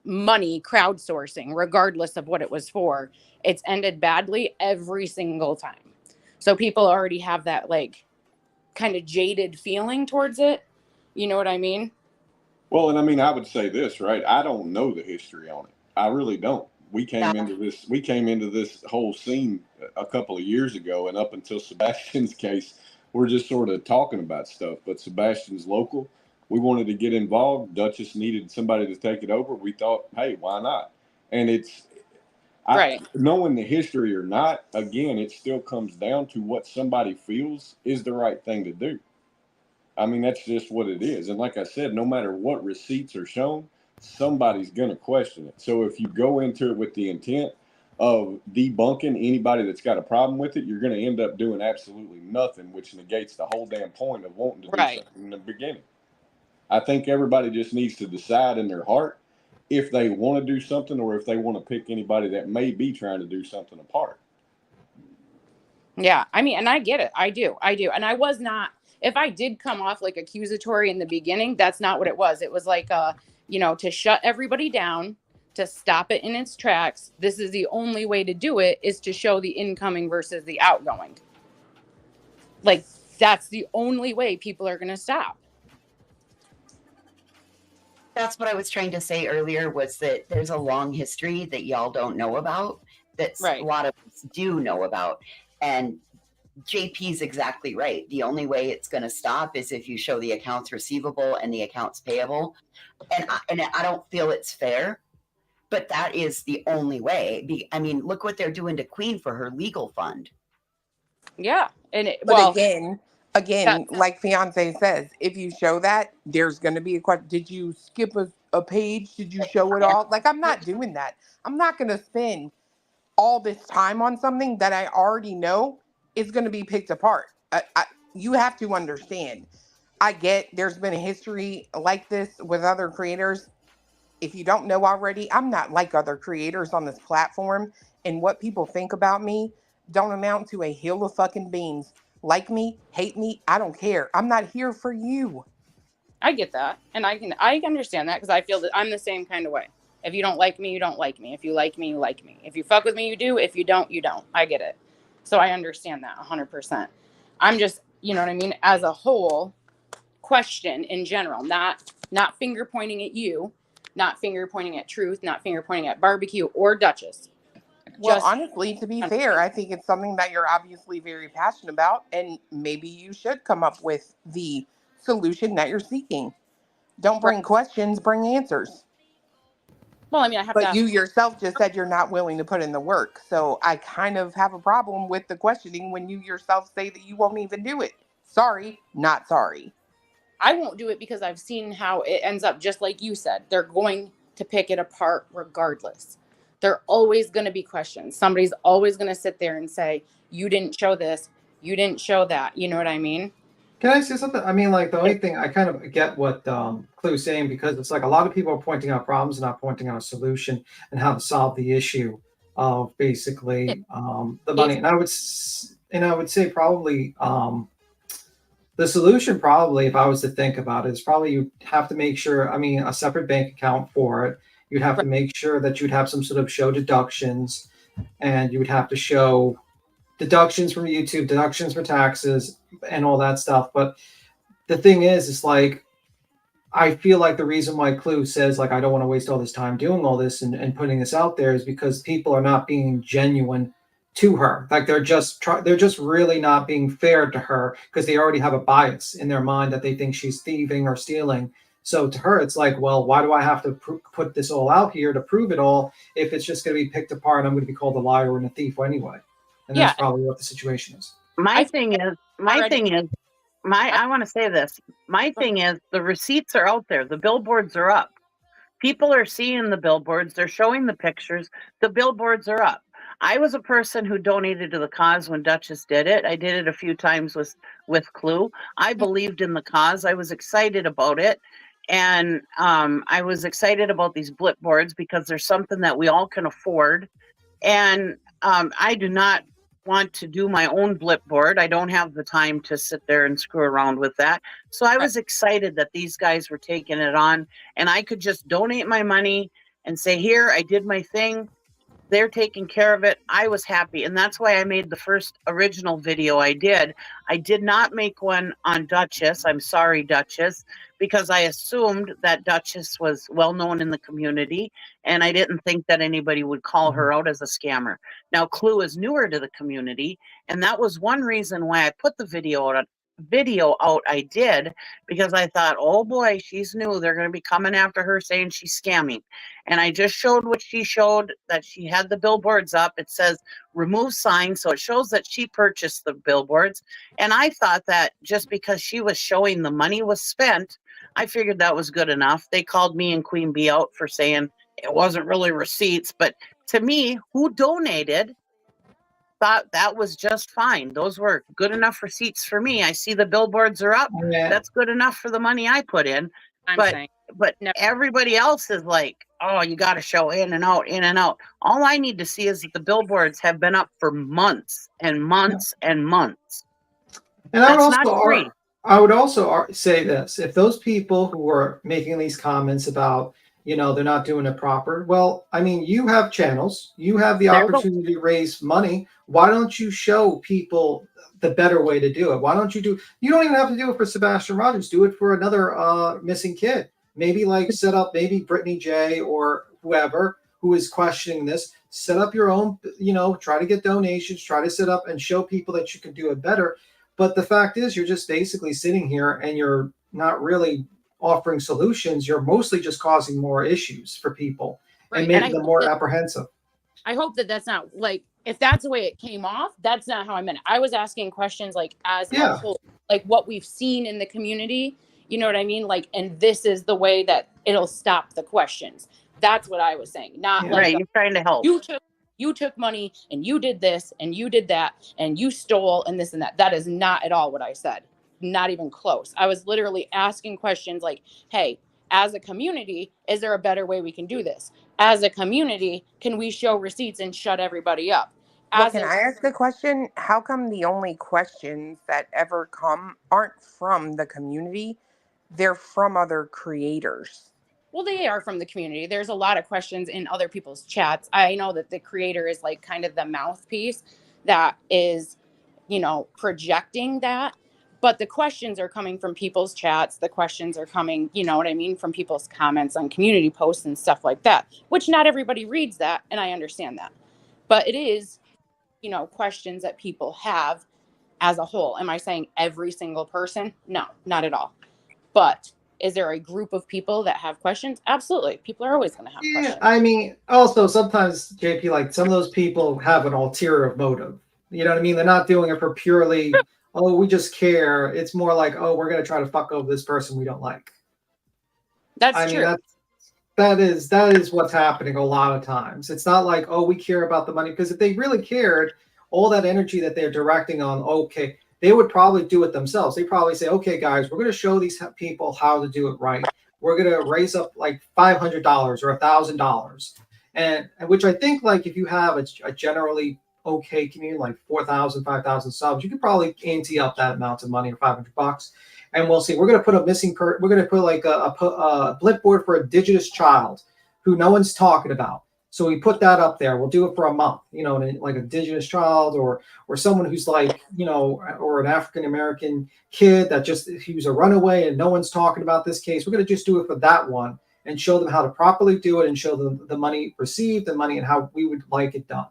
Speaker 17: money crowdsourcing, regardless of what it was for, it's ended badly every single time. So people already have that like kind of jaded feeling towards it. You know what I mean?
Speaker 5: Well, and I mean, I would say this, right? I don't know the history on it. I really don't. We came into this whole scene a couple of years ago, and up until Sebastian's case, we're just sort of talking about stuff. But Sebastian's local. We wanted to get involved. Duchess needed somebody to take it over. We thought, hey, why not? And knowing the history or not, again, it still comes down to what somebody feels is the right thing to do. I mean, that's just what it is. And like I said, no matter what receipts are shown, somebody's going to question it. So if you go into it with the intent of debunking anybody that's got a problem with it, you're going to end up doing absolutely nothing, which negates the whole damn point of wanting to do something in the beginning. I think everybody just needs to decide in their heart if they want to do something or if they want to pick anybody that may be trying to do something apart.
Speaker 17: Yeah, I mean, and I get it. I do. And I was not, if I did come off like accusatory in the beginning, that's not what it was. It was like, you know, to shut everybody down, to stop it in its tracks. This is the only way to do it, is to show the incoming versus the outgoing. Like, that's the only way people are going to stop.
Speaker 15: That's what I was trying to say earlier, was that there's a long history that y'all don't know about, that a lot of us do know about. And JP's exactly right. The only way it's going to stop is if you show the accounts receivable and the accounts payable. And I don't feel it's fair, but that is the only way. I mean, look what they're doing to Queen for her legal fund.
Speaker 17: Yeah. And
Speaker 1: but again, like Fiance says, if you show that, there's going to be a question. Did you skip a page? Did you show it all? Like, I'm not doing that. I'm not going to spend all this time on something that I already know is going to be picked apart. You have to understand. I get there's been a history like this with other creators. If you don't know already, I'm not like other creators on this platform, and what people think about me don't amount to a hill of fucking beans. Like me, hate me, I don't care. I'm not here for you.
Speaker 17: I get that. And I understand that, because I feel that I'm the same kind of way. If you don't like me, you don't like me. If you like me, you like me. If you fuck with me, you do. If you don't, you don't. I get it. So I understand that 100%. I'm just, you know what I mean? As a whole, question in general, not finger pointing at you, not finger pointing at Truth, not finger pointing at Barbecue or Duchess.
Speaker 1: Well, honestly, to be fair, I think it's something that you're obviously very passionate about, and maybe you should come up with the solution that you're seeking. Don't bring questions, bring answers.
Speaker 17: Well, I mean, I have
Speaker 1: But you yourself just said you're not willing to put in the work. So I kind of have a problem with the questioning when you yourself say that you won't even do it. Sorry, not sorry.
Speaker 17: I won't do it because I've seen how it ends up, just like you said. They're going to pick it apart regardless. There are always going to be questions. Somebody's always going to sit there and say, you didn't show this, you didn't show that. You know what I mean?
Speaker 7: Can I say something? I mean, like, the only thing I kind of get what Clue's saying, because it's like a lot of people are pointing out problems and not pointing out a solution and how to solve the issue of basically the money. And I would say probably the solution, probably, if I was to think about it, is probably you have to make sure, I mean, a separate bank account for it. You'd have to make sure that you'd have some sort of show deductions, and you would have to show deductions from YouTube, deductions for taxes, and all that stuff. But the thing is, it's like, I feel like the reason why Clue says, like, I don't want to waste all this time doing all this and putting this out there is because people are not being genuine to her. Like, they're just really not being fair to her, because they already have a bias in their mind that they think she's thieving or stealing. So to her, it's like, well, why do I have to put this all out here to prove it all if it's just going to be picked apart and I'm going to be called a liar and a thief anyway? And that's probably what the situation is.
Speaker 18: I want to say this. My thing is, the receipts are out there. The billboards are up. People are seeing the billboards. They're showing the pictures. The billboards are up. I was a person who donated to the cause when Duchess did it. I did it a few times with Clue. I believed in the cause. I was excited about it. And I was excited about these blip boards because there's something that we all can afford. And I do not want to do my own blip board. I don't have the time to sit there and screw around with that. So I was excited that these guys were taking it on, and I could just donate my money and say, here, I did my thing. They're taking care of it. I was happy. And that's why I made the first original video I did. I did not make one on Duchess. I'm sorry, Duchess, because I assumed that Duchess was well known in the community, and I didn't think that anybody would call her out as a scammer. Now, Clue is newer to the community, and that was one reason why I put the video out I did, because I thought, oh boy, she's new. They're going to be coming after her saying she's scamming. And I just showed what she showed, that she had the billboards up. It says remove sign, so it shows that she purchased the billboards. And I thought that just because she was showing the money was spent, I figured that was good enough. They called me and Queen Bee out for saying it wasn't really receipts, but to me, who donated, thought that was just fine. Those were good enough receipts for me. I see the billboards are up.
Speaker 7: Yeah.
Speaker 18: That's good enough for the money I put in. But everybody else is like, oh, you got to show in and out, in and out. All I need to see is that the billboards have been up for months and months and months.
Speaker 7: And
Speaker 18: that's not free.
Speaker 7: I would also say this: if those people who are making these comments about, they're not doing it proper, well, I mean, you have channels, you have the opportunity to raise money. Why don't you show people the better way to do it? Why don't you don't even have to do it for Sebastian Rogers. Do it for another missing kid. Maybe set up maybe Brittany J or whoever who is questioning this. Set up your own, try to get donations, try to set up and show people that you can do it better. But the fact is, you're just basically sitting here and you're not really offering solutions. You're mostly just causing more issues for people and making them more apprehensive.
Speaker 17: I hope that that's not if that's the way it came off, that's not how I meant it. I was asking questions as a whole, what we've seen in the community. You know what I mean? And this is the way that it'll stop the questions. That's what I was saying. Not
Speaker 18: you're trying to help.
Speaker 17: You took money and you did this and you did that and you stole and this and that. That is not at all what I said. Not even close. I was literally asking questions hey, as a community, is there a better way we can do this? As a community, can we show receipts and shut everybody up?
Speaker 1: Can I ask a question? How come the only questions that ever come aren't from the community? They're from other creators.
Speaker 17: Well, they are from the community. There's a lot of questions in other people's chats. I know that the creator is kind of the mouthpiece that is, projecting that. But the questions are coming from people's chats. The questions are coming, from people's comments on community posts and stuff like that, which not everybody reads that. And I understand that. But it is, questions that people have as a whole. Am I saying every single person? No, not at all. But is there a group of people that have questions? Absolutely. People are always going to have questions.
Speaker 7: I mean, also sometimes, JP, some of those people have an ulterior motive. You know what I mean? They're not doing it for purely, oh, we just care. It's more oh, we're going to try to fuck over this person we don't like.
Speaker 17: That's true.
Speaker 7: That is what's happening a lot of times. It's not oh, we care about the money. Because if they really cared, all that energy that they're directing on, okay, they would probably do it themselves. They probably say, okay, guys, we're going to show these people how to do it right. We're going to raise up $500 or $1,000. And which I think if you have a generally okay community, 4,000, 5,000 subs, you could probably ante up that amount of money or $500. And we'll see. We're going to put a missing we're going to put a blipboard for a indigenous child who no one's talking about. So we put that up there. We'll do it for a month, an indigenous child or someone who's or an African-American kid that who's a runaway and no one's talking about this case. We're going to just do it for that one and show them how to properly do it and show them the money received, the money, and how we would like it done.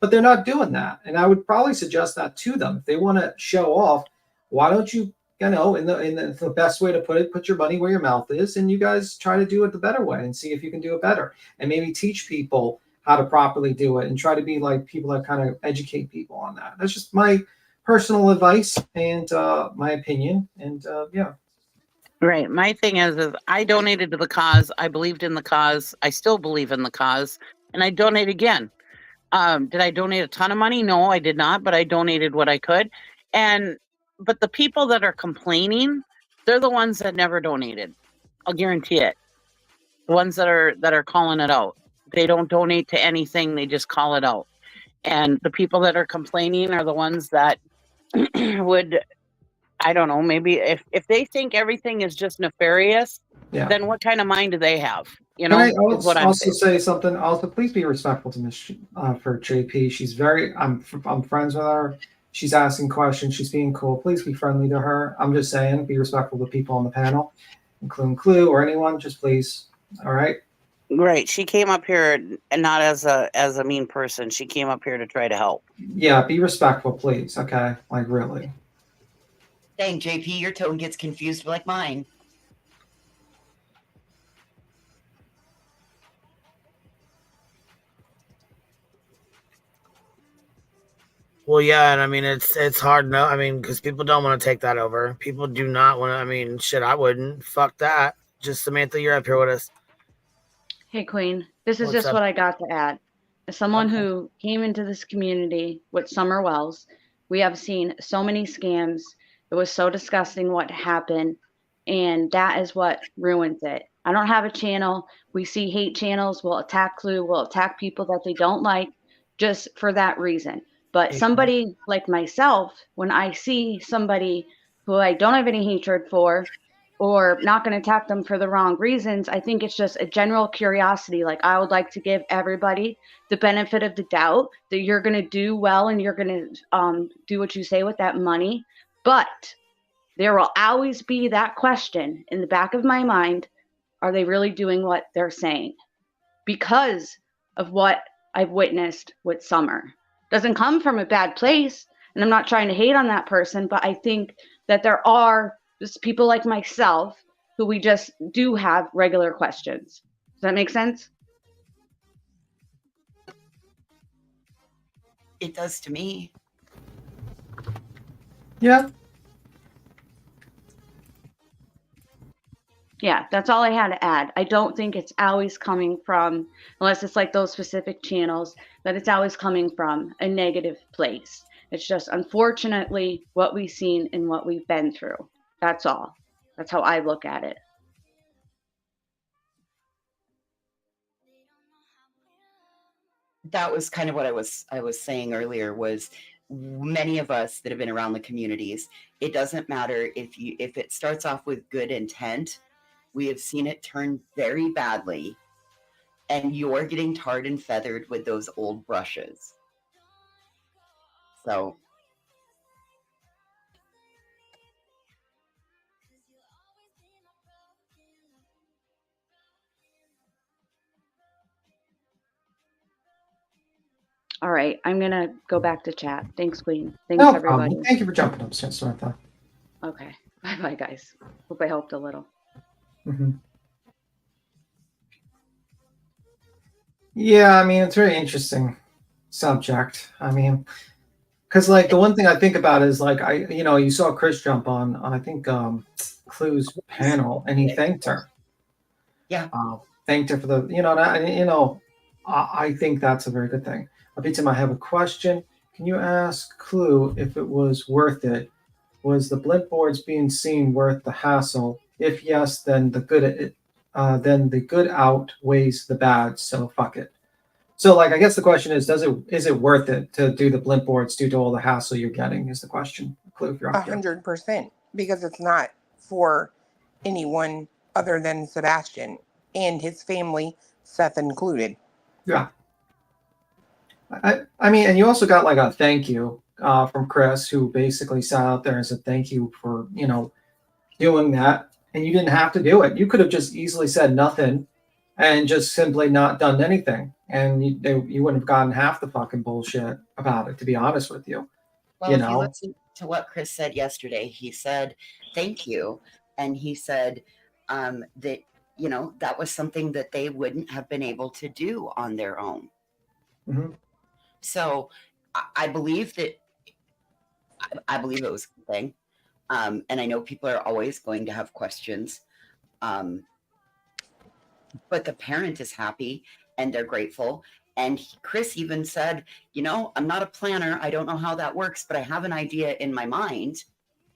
Speaker 7: But they're not doing that. And I would probably suggest that to them. If they want to show off, why don't you, in the best way to put your money where your mouth is, and you guys try to do it the better way and see if you can do it better, and maybe teach people how to properly do it and try to be people that kind of educate people on that. That's just my personal advice and my opinion. And yeah.
Speaker 18: Right. My thing is I donated to the cause. I believed in the cause. I still believe in the cause, and I donate again. Did I donate a ton of money? No, I did not, but I donated what I could. But the people that are complaining, they're the ones that never donated. I'll guarantee it. The ones that are calling it out. They don't donate to anything. They just call it out. And the people that are complaining are the ones that would, I don't know, maybe if they think everything is just nefarious, then what kind of mind do they have?
Speaker 7: Can I also say something? Also, please be respectful to Miss for JP. She's I'm friends with her. She's asking questions. She's being cool. Please be friendly to her. I'm just saying, be respectful to people on the panel, including Clue or anyone. Just please. All right.
Speaker 18: Right. She came up here and not as a mean person. She came up here to try to help.
Speaker 7: Yeah. Be respectful, please. Okay. Really.
Speaker 15: Dang, JP, your tone gets confused like mine.
Speaker 2: Well, yeah, and I mean it's hard. No, I mean because people don't want to take that over. People do not want to. I mean, shit, I wouldn't. Fuck that. Just Samantha, you're up here with us.
Speaker 19: Hey, Queen. This is just what I got to add. As someone who came into this community with Summer Wells, we have seen so many scams. It was so disgusting what happened, and that is what ruins it. I don't have a channel. We see hate channels. We'll attack Clue. We'll attack people that they don't like just for that reason. But somebody like myself, when I see somebody who I don't have any hatred for, or not going to attack them for the wrong reasons. I think it's just a general curiosity. Like, I would like to give everybody the benefit of the doubt that you're going to do well and you're going to do what you say with that money. But there will always be that question in the back of my mind: are they really doing what they're saying? Because of what I've witnessed with Summer. Doesn't come from a bad place, and I'm not trying to hate on that person, but I think that there are just people like myself who we just do have regular questions. Does that make sense?
Speaker 15: It does to me.
Speaker 7: Yeah.
Speaker 19: Yeah, that's all I had to add. I don't think it's always coming from, unless it's like those specific channels, that it's always coming from a negative place. It's just unfortunately what we've seen and what we've been through. That's all. That's how I look at it.
Speaker 15: That was kind of what I was saying earlier, was many of us that have been around the communities, it doesn't matter if it starts off with good intent. We have seen it turn very badly, and you're getting tarred and feathered with those old brushes. So
Speaker 19: All right, I'm going to go back to chat. Thanks, Queen. Thanks,
Speaker 7: No
Speaker 19: everybody.
Speaker 7: problem. Thank you for jumping up, Samantha.
Speaker 19: Okay. Bye-bye, guys. Hope I helped a little.
Speaker 7: Mm-hmm. Yeah, I mean, it's a very interesting subject. I mean, because like the one thing I think about is like you saw Chris jump on I think Clue's panel, and he thanked her.
Speaker 15: Yeah.
Speaker 7: Thanked her for the I think that's a very good thing. Abitim, I have a question. Can you ask Clue if it was worth it? Was the blimp boards being seen worth the hassle? If yes, then the good outweighs the bad. So fuck it. So, like, I guess the question is it worth it to do the blimp boards due to all the hassle you're getting? Is the question. Clue, if you're up here.
Speaker 1: 100%, because it's not for anyone other than Sebastian and his family, Seth included.
Speaker 7: Yeah. I mean, and you also got like a thank you from Chris, who basically sat out there and said thank you for doing that, and you didn't have to do it. You could have just easily said nothing and just simply not done anything, and you wouldn't have gotten half the fucking bullshit about it, to be honest with you.
Speaker 15: Well, if you listen to what Chris said yesterday, he said thank you, and he said that that was something that they wouldn't have been able to do on their own.
Speaker 7: Mm-hmm.
Speaker 15: So I believe that I believe it was a good thing, and I know people are always going to have questions, but the parent is happy and they're grateful. And Chris even said, I'm not a planner. I don't know how that works, but I have an idea in my mind.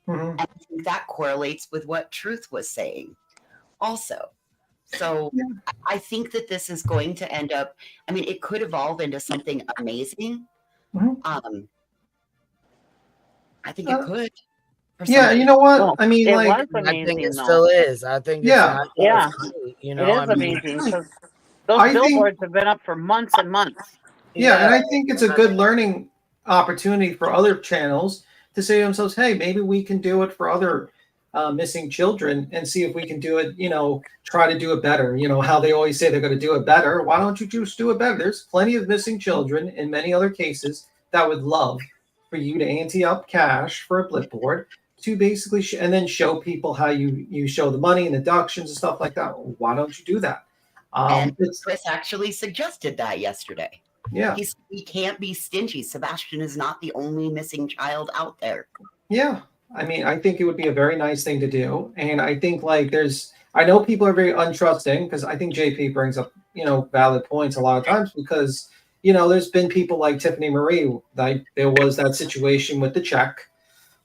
Speaker 7: Mm-hmm.
Speaker 15: And I think that correlates with what Truth was saying also. So yeah. I think that this is going to end up, it could evolve into something amazing.
Speaker 7: Mm-hmm.
Speaker 15: I think it could.
Speaker 7: Yeah, you know what?
Speaker 18: Well,
Speaker 7: I mean,
Speaker 2: I think it still is. I think it's
Speaker 18: it is
Speaker 7: I mean,
Speaker 18: amazing because those billboards have been up for months and months.
Speaker 7: Yeah, and I think it's a good learning opportunity for other channels to say to themselves, hey, maybe we can do it for other missing children and see if we can do it, try to do it better. How they always say they're going to do it better. Why don't you just do it better? There's plenty of missing children in many other cases that would love for you to ante up cash for a blip board to basically and then show people how you show the money and deductions and stuff like that. Why don't you do that?
Speaker 15: And Chris actually suggested that yesterday.
Speaker 7: Yeah.
Speaker 15: He can't be stingy. Sebastian is not the only missing child out there.
Speaker 7: Yeah. I think it would be a very nice thing to do. And I think I know people are very untrusting because I think JP brings up, valid points a lot of times because, there's been people like Tiffany Marie, there was that situation with the check.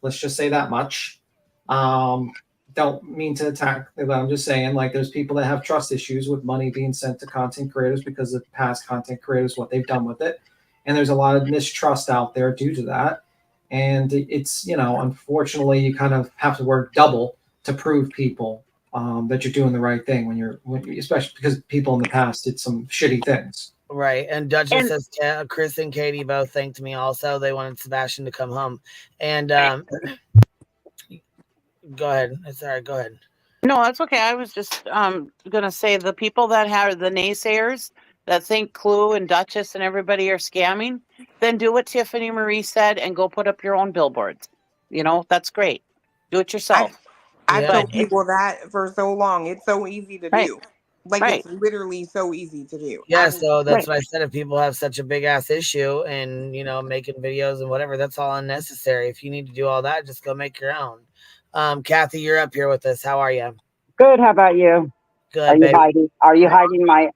Speaker 7: Let's just say that much. Don't mean to attack, but I'm just saying, there's people that have trust issues with money being sent to content creators because of past content creators, what they've done with it. And there's a lot of mistrust out there due to that. And it's, you know, unfortunately, you kind of have to work double to prove people that you're doing the right thing especially because people in the past did some shitty things.
Speaker 2: Right. And Duchess says Chris and Katie both thanked me also. They wanted Sebastian to come home. And go ahead. It's all right. Go ahead.
Speaker 18: No, that's okay. I was just gonna say the people that have the naysayers that think Clue and Duchess and everybody are scamming, then do what Tiffany Marie said and go put up your own billboards. You know, that's great. Do it yourself.
Speaker 1: I've
Speaker 2: Yeah.
Speaker 1: told people that for so long. It's so easy to do. Like,
Speaker 18: Right.
Speaker 1: it's literally so easy to do.
Speaker 2: Yeah, so that's what I said. If people have such a big ass issue and, you know, making videos and whatever, that's all unnecessary. If you need to do all that, just go make your own. Kathy, you're up here with us. How are you?
Speaker 20: Good. How about you?
Speaker 2: Good, baby.
Speaker 20: Are you hiding my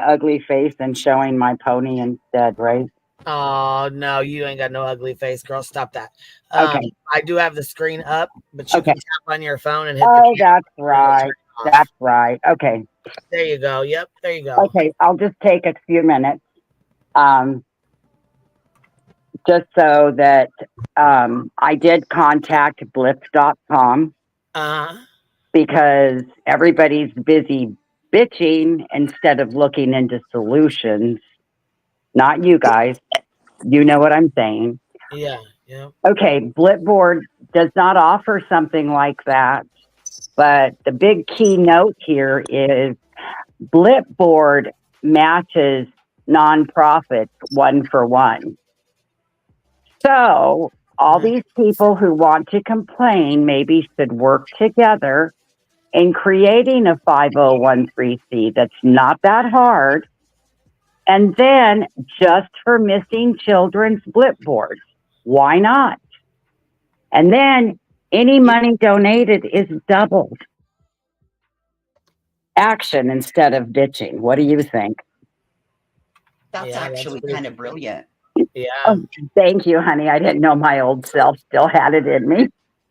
Speaker 20: ugly face and showing my pony instead, right?
Speaker 2: Oh, no, you ain't got no ugly face, girl. Stop that.
Speaker 20: Okay.
Speaker 2: I do have the screen up, but you
Speaker 20: Okay.
Speaker 2: can tap on your phone and hit
Speaker 20: Oh,
Speaker 2: the
Speaker 20: that's right. That's right. Okay.
Speaker 2: There you go. Yep, there you go.
Speaker 20: Okay, I'll just take a few minutes, just so that I did contact blitz.com because everybody's busy bitching instead of looking into solutions. Not you guys. You know what I'm saying.
Speaker 2: Yeah, yeah.
Speaker 20: Okay, Blitboard does not offer something like that, but the big key note here is Blitboard matches nonprofits 1-for-1. So all these people who want to complain maybe should work together in creating a 501(c)(3) that's not that hard. And then just for missing children's Blitboards. Why not? And then any money donated is doubled. Action instead of bitching. What do you think?
Speaker 6: That's actually kind of brilliant.
Speaker 2: Yeah.
Speaker 20: Oh, thank you, honey. I didn't know my old self still had it in me.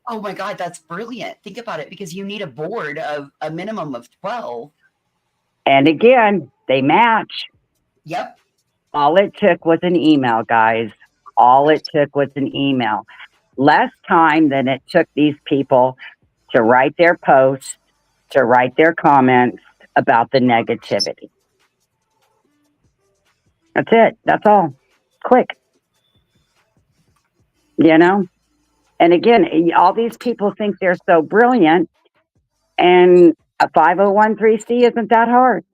Speaker 6: Oh my God, that's brilliant. Think about it, because you need a board of a minimum of 12.
Speaker 20: And again, they match.
Speaker 6: Yep.
Speaker 20: All it took was an email, guys. All it took was an email. Less time than it took these people to write their posts, to write their comments about the negativity. That's it. That's all. Quick. You know? And again, all these people think they're so brilliant, and a 501(c)(3) isn't that hard.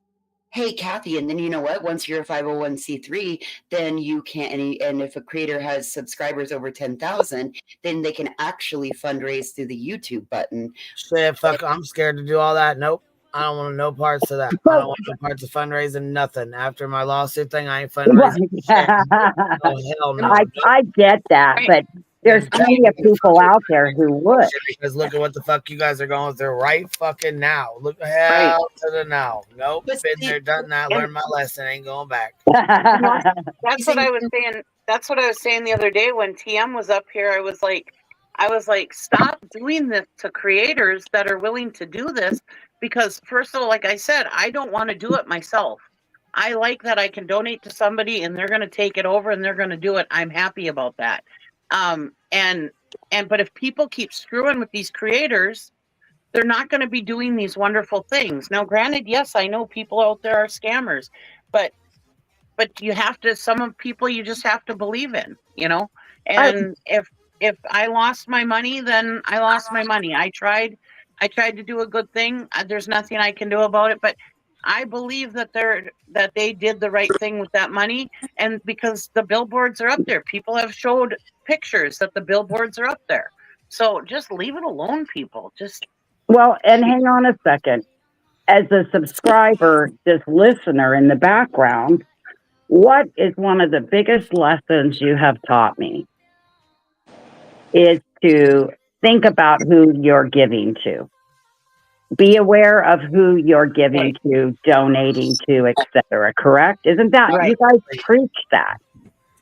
Speaker 6: Hey, Kathy, and then you know what? Once you're a 501(c)(3), then you can't, and if a creator has subscribers over 10,000, then they can actually fundraise through the YouTube button.
Speaker 2: Shit, fuck, I'm scared to do all that. Nope. I don't want no parts of that. I don't want no parts of fundraising, nothing. After my lawsuit thing, I ain't fundraising. Shit. Oh, hell no.
Speaker 20: I get that, but there's plenty of people out there who would.
Speaker 2: Because look at what the fuck you guys are going through right fucking now. Look hell to the now. Nope, been there, done that, learned my lesson, ain't going back.
Speaker 18: That's what I was saying. That's what I was saying the other day when TM was up here. I was like, stop doing this to creators that are willing to do this, because first of all, like I said, I don't want to do it myself. I like that I can donate to somebody and they're going to take it over and they're going to do it. I'm happy about that. But if people keep screwing with these creators, they're not going to be doing these wonderful things. Now, granted, yes, I know people out there are scammers, but you have to, some of people you just have to believe in, you know? And if I lost my money, then I lost my money. I tried to do a good thing. There's nothing I can do about it, but I believe that they did the right thing with that money. And because the billboards are up there, people have showed pictures that the billboards are up there. So just leave it alone, people.
Speaker 20: Well, and hang on a second. As a subscriber, this listener in the background, what is one of the biggest lessons you have taught me is to think about who you're giving to. Be aware of who you're giving to, donating to, etc. Correct? Isn't that you guys preach that?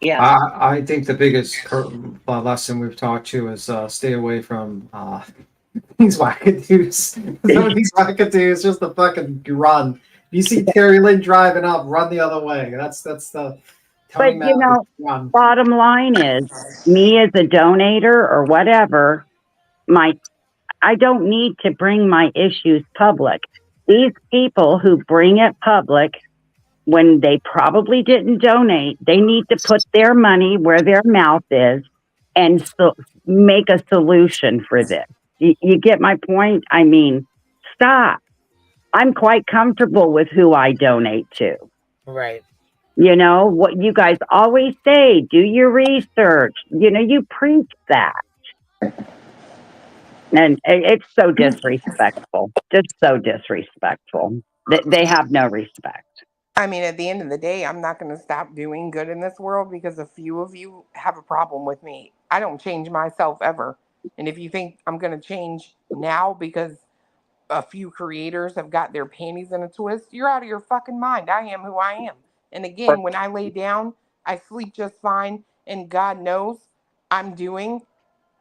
Speaker 18: Yeah.
Speaker 7: I think the biggest lesson we've taught you is stay away from these wackadoos. Some of these wackadoos, just the fucking run. You see TURRA-LYN driving up, run the other way. That's the
Speaker 20: But you know, bottom line is, me as a donator or whatever, I don't need to bring my issues public. These people who bring it public when they probably didn't donate, they need to put their money where their mouth is and so make a solution for this. You get my point? I mean, stop. I'm quite comfortable with who I donate to.
Speaker 2: Right.
Speaker 20: You know, what you guys always say, do your research. You know, you preach that. And it's so disrespectful. Just so disrespectful. They have no respect.
Speaker 1: I mean, at the end of the day, I'm not going to stop doing good in this world because a few of you have a problem with me. I don't change myself ever. And if you think I'm going to change now because a few creators have got their panties in a twist, you're out of your fucking mind. I am who I am. And again, when I lay down, I sleep just fine. And God knows I'm doing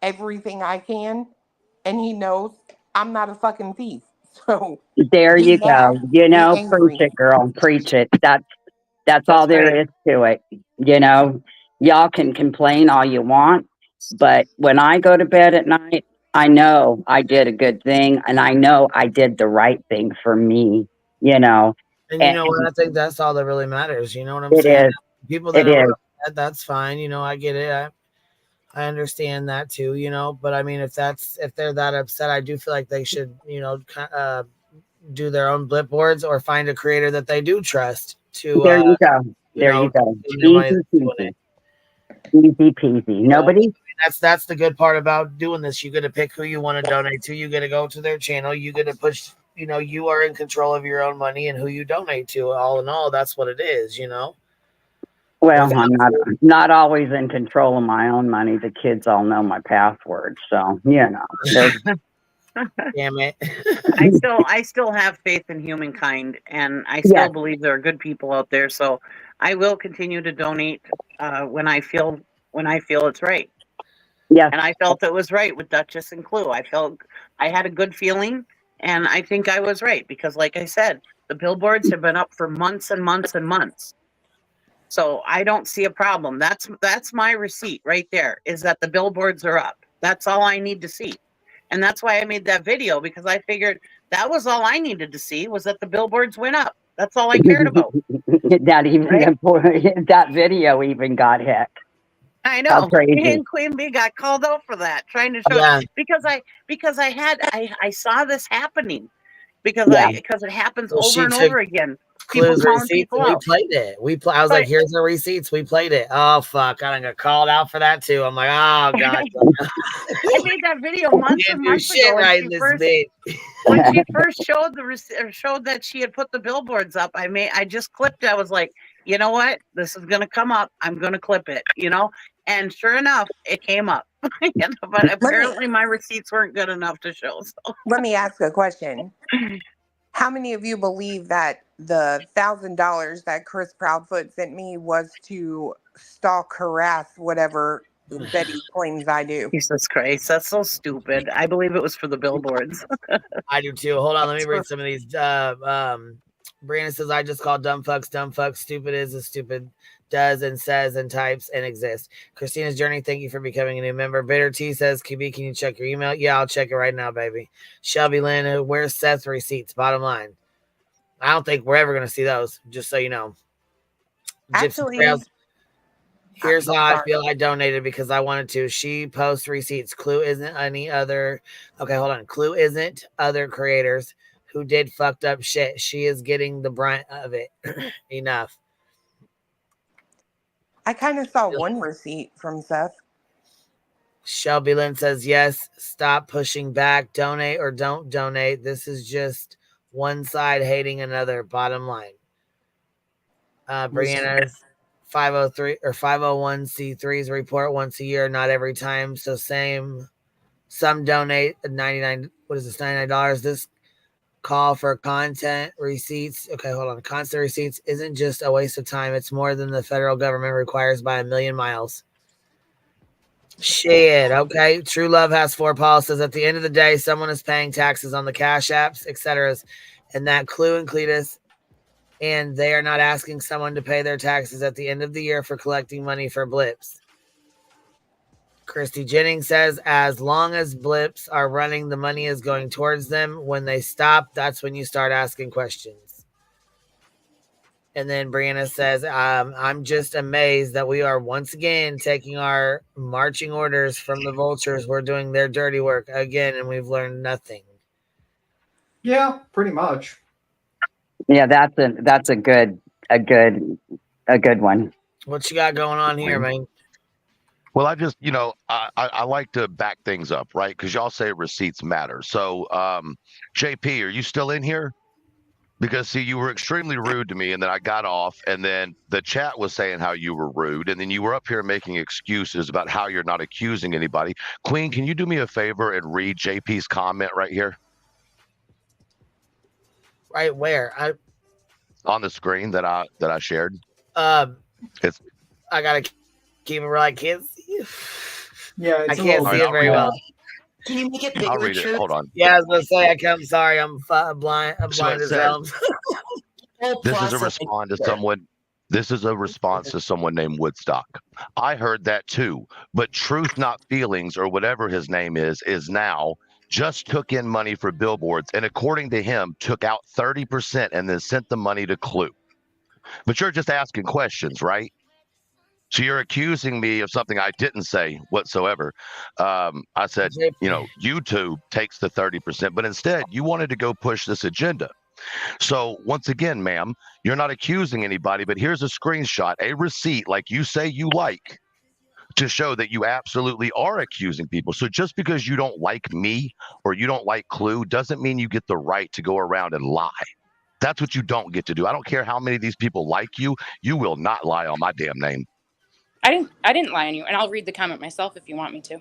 Speaker 1: everything I can. And He knows I'm not a fucking thief. So
Speaker 20: There
Speaker 1: be
Speaker 20: you
Speaker 1: mad,
Speaker 20: go. You
Speaker 1: be
Speaker 20: know, preach
Speaker 1: angry.
Speaker 20: it, girl. Preach it. That's all there is to it. You know, y'all can complain all you want, but when I go to bed at night, I know I did a good thing and I know I did the right thing for me, you know.
Speaker 2: And you know what? I think that's all that really matters. You know what I'm
Speaker 20: It
Speaker 2: saying?
Speaker 20: is.
Speaker 2: People that
Speaker 20: It
Speaker 2: are
Speaker 20: is.
Speaker 2: upset, that's fine. You know, I get it. I understand that too, you know, but I mean, if they're that upset, I do feel like they should, you know, do their own blip boards or find a creator that they do trust to,
Speaker 20: There you go.
Speaker 2: you
Speaker 20: There
Speaker 2: know,
Speaker 20: you go.
Speaker 2: give their money
Speaker 20: Easy
Speaker 2: that's doing
Speaker 20: peasy.
Speaker 2: it.
Speaker 20: Easy peasy.
Speaker 2: You know,
Speaker 20: Nobody.
Speaker 2: that's the good part about doing this. You get to pick who you want to donate to. You get to go to their channel. You get to push. You know, you are in control of your own money and who you donate to. All in all, that's what it is. You know.
Speaker 20: Well, I'm not always in control of my own money. The kids all know my password, so you know.
Speaker 2: Damn it.
Speaker 18: I still have faith in humankind, and I still
Speaker 20: Yes.
Speaker 18: believe there are good people out there. So I will continue to donate when I feel it's right.
Speaker 20: Yes.
Speaker 18: And I felt it was right with Duchess and Clue. I felt I had a good feeling, and I think I was right because, like I said, the billboards have been up for months and months and months. So I don't see a problem. That's my receipt right there, is that the billboards are up. That's all I need to see. And that's why I made that video, because I figured that was all I needed to see, was that the billboards went up. That's all I cared about.
Speaker 20: that video even got hit.
Speaker 18: I
Speaker 20: How
Speaker 18: know.
Speaker 20: crazy.
Speaker 18: And Queen Bee got called out for that, trying to show
Speaker 2: Yeah.
Speaker 18: because I saw this happening because
Speaker 20: Yeah.
Speaker 18: it happens
Speaker 2: Well,
Speaker 18: over
Speaker 2: she
Speaker 18: and
Speaker 2: took
Speaker 18: over again. People
Speaker 2: Clue's
Speaker 18: calling
Speaker 2: receipts
Speaker 18: people
Speaker 2: and we
Speaker 18: out.
Speaker 2: played it. I was like, here's the receipts. We played it. Oh fuck. I got called out for that too. I'm like, oh god.
Speaker 18: I made that video months and months ago when she first showed showed that she had put the billboards up. I just clipped it. I was like, you know what? This is gonna come up. I'm gonna clip it, you know? And sure enough, it came up. But apparently my receipts weren't good enough to show. So
Speaker 1: Let me ask a question. How many of you believe that the $1,000 that Chris Proudfoot sent me was to stalk, harass, whatever Betty claims I do?
Speaker 18: Jesus Christ, that's so stupid. I believe it was for the billboards.
Speaker 2: I do too. Hold on, let me read some of these. Brianna says, I just call dumb fucks dumb fucks. Stupid is as stupid does and says and types and exists. Christina's Journey, thank you for becoming a new member. Bitter T says, QB, can you check your email? Yeah, I'll check it right now, baby. Shelby Lynn, where's Seth's receipts? Bottom line. I don't think we're ever going to see those, just so you know.
Speaker 1: Actually,
Speaker 2: Gypsy Trails. Here's how I feel. I donated because I wanted to. She posts receipts. Clue isn't any other. Okay, hold on. Clue isn't other creators who did fucked up shit. She is getting the brunt of it. Enough.
Speaker 1: I kind of saw one receipt from Seth.
Speaker 2: Shelby Lynn says, yes, stop pushing back. Donate or don't donate. This is just one side hating another. Bottom line. Brianna's 503 or 501c3s report once a year, not every time. So some donate $99. What is this? $99. This call for content receipts. Okay, hold on. Constant receipts isn't just a waste of time. It's more than the federal government requires by a million miles. Shit. Okay. True Love has 4 policies. At the end of the day, someone is paying taxes on the cash apps, etc. And that Clue and Cletus and they are not asking someone to pay their taxes at the end of the year for collecting money for blips. Christy Jennings says, as long as blips are running, the money is going towards them. When they stop, that's when you start asking questions. And then Brianna says, I'm just amazed that we are once again taking our marching orders from the vultures. We're doing their dirty work again, and we've learned nothing.
Speaker 7: Yeah, pretty much.
Speaker 20: Yeah, that's a good one.
Speaker 2: What you got going on here, man?
Speaker 13: Well, I just, I like to back things up, right? Because y'all say receipts matter. So, JP, are you still in here? Because, see, you were extremely rude to me, and then I got off, and then the chat was saying how you were rude, and then you were up here making excuses about how you're not accusing anybody. Queen, can you do me a favor and read JP's comment right here?
Speaker 2: Right where?
Speaker 13: On the screen that I shared.
Speaker 2: It's. I gotta keep it where I can't see you.
Speaker 7: Yeah,
Speaker 2: I can't see it very well.
Speaker 6: Can you make it bigger?
Speaker 13: I'll read it. Hold on.
Speaker 2: Yeah, I was gonna say I'm sorry. I'm blind. I'm blind as hell.
Speaker 13: This is a response to someone. This is a response to someone named Woodstock. I heard that too, but Truth Not Feelings, or whatever his name is now just took in money for billboards, and according to him, took out 30% and then sent the money to Clue. But you're just asking questions, right? So you're accusing me of something I didn't say whatsoever. I said, YouTube takes the 30%, but instead you wanted to go push this agenda. So once again, ma'am, you're not accusing anybody, but here's a screenshot, a receipt like you say you like, to show that you absolutely are accusing people. So just because you don't like me or you don't like Clue doesn't mean you get the right to go around and lie. That's what you don't get to do. I don't care how many of these people like you. You will not lie on my damn name.
Speaker 17: I didn't lie on you, and I'll read the comment myself if you want me to.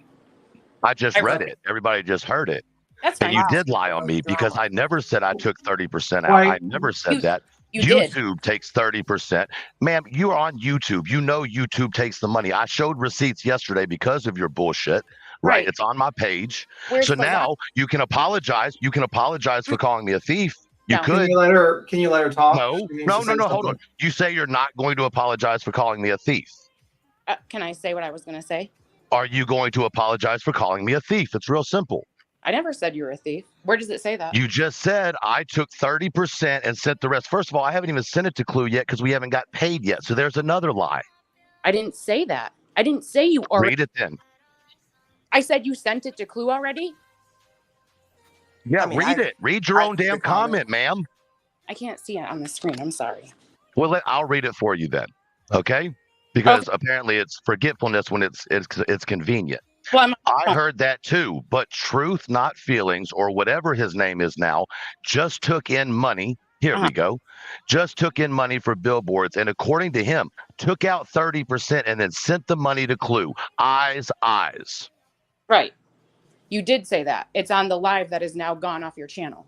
Speaker 13: I just read it. Everybody just heard it.
Speaker 17: That's fine.
Speaker 13: And you did lie on me because I never said I took 30% out.
Speaker 7: Right.
Speaker 13: I never said that.
Speaker 17: You did.
Speaker 13: YouTube takes 30%. Ma'am, you are on YouTube. You know YouTube takes the money. I showed receipts yesterday because of your bullshit. Right. It's on my page. So now you can apologize. You can apologize for calling me a thief. You could.
Speaker 7: Can you let her talk?
Speaker 13: No. Hold on. You say you're not going to apologize for calling me a thief.
Speaker 17: Can I say what I was going to say?
Speaker 13: Are you going to apologize for calling me a thief? It's real simple.
Speaker 17: I never said you were a thief. Where does it say that?
Speaker 13: You just said I took 30% and sent the rest. First of all, I haven't even sent it to Clue yet because we haven't got paid yet. So there's another lie.
Speaker 17: I didn't say that. I didn't say you already.
Speaker 13: Read it then.
Speaker 17: I said you sent it to Clue already?
Speaker 13: Yeah, read it. Read your own damn comment, ma'am.
Speaker 17: I can't see it on the screen. I'm sorry.
Speaker 13: Well, I'll read it for you then. Okay? Because apparently it's forgetfulness when it's convenient.
Speaker 17: Well,
Speaker 13: I heard that too, but Truth Not Feelings, or whatever his name is now, just took in money. Here we go. Just took in money for billboards, and according to him, took out 30% and then sent the money to Clue. Eyes.
Speaker 17: Right. You did say that. It's on the live that is now gone off your channel.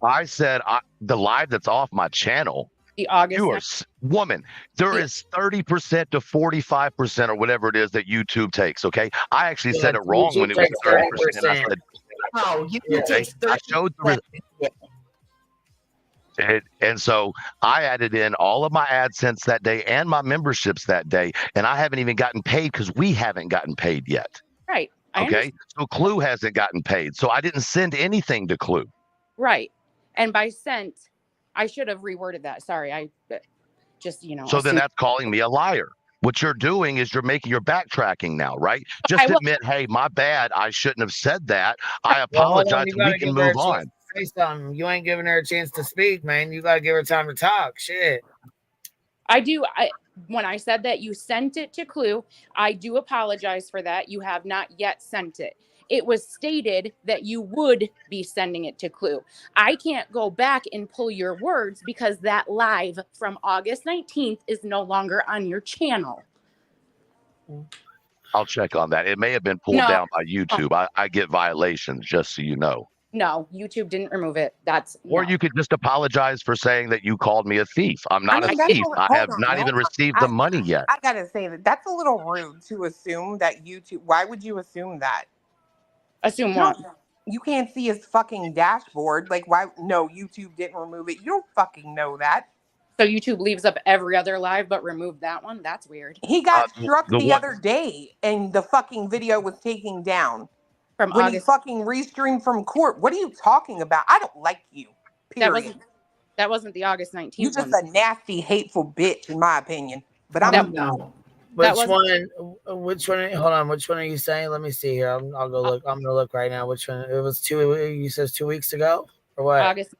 Speaker 13: I said the live that's off my channel.
Speaker 17: The August.
Speaker 13: You are woman. There is 30% to 45% or whatever it is that YouTube takes. Okay, I actually said it wrong when it was 30%. I said,
Speaker 6: "Oh, YouTube takes 30%."
Speaker 13: I showed the and so I added in all of my AdSense that day and my memberships that day, and I haven't even gotten paid because we haven't gotten paid yet.
Speaker 17: Right.
Speaker 13: Okay, so Clue hasn't gotten paid, so I didn't send anything to Clue.
Speaker 17: Right, and by sent. I should have reworded that. Sorry, I just,
Speaker 13: So then that's calling me a liar. What you're doing is you're backtracking now, right? Just admit, hey, my bad. I shouldn't have said that. I apologize. We can move on.
Speaker 2: Say something. You ain't giving her a chance to speak, man. You got to give her time to talk. Shit.
Speaker 17: I do. When I said that you sent it to Clue, I do apologize for that. You have not yet sent it. It was stated that you would be sending it to Clue. I can't go back and pull your words because that live from August 19th is no longer on your channel.
Speaker 13: I'll check on that. It may have been pulled down by YouTube. I get violations, just so you know.
Speaker 17: No, YouTube didn't remove it.
Speaker 13: Or you could just apologize for saying that you called me a thief. I'm not a thief. I have not even received the money yet.
Speaker 1: I gotta say that's a little rude to assume that YouTube. Why would you assume that?
Speaker 17: Assume what?
Speaker 1: You can't see his fucking dashboard. Like, why? No, YouTube didn't remove it. You don't fucking know that.
Speaker 17: So YouTube leaves up every other live but removed that one? That's weird.
Speaker 1: He got struck
Speaker 13: the
Speaker 1: the
Speaker 13: one-
Speaker 1: other day and the fucking video was taken down.
Speaker 17: From
Speaker 1: when
Speaker 17: August.
Speaker 1: he fucking restreamed from court. What are you talking about? I don't like you. Period.
Speaker 17: That wasn't the August 19th
Speaker 1: You just
Speaker 17: one.
Speaker 1: a nasty, hateful bitch, in my opinion. But I'm
Speaker 7: no.
Speaker 2: Which one? Which one? Hold on. Which one are you saying? Let me see here. I'll go look. I'm gonna look right now. Which one? It was 2. You said 2 weeks ago, or what?
Speaker 17: August.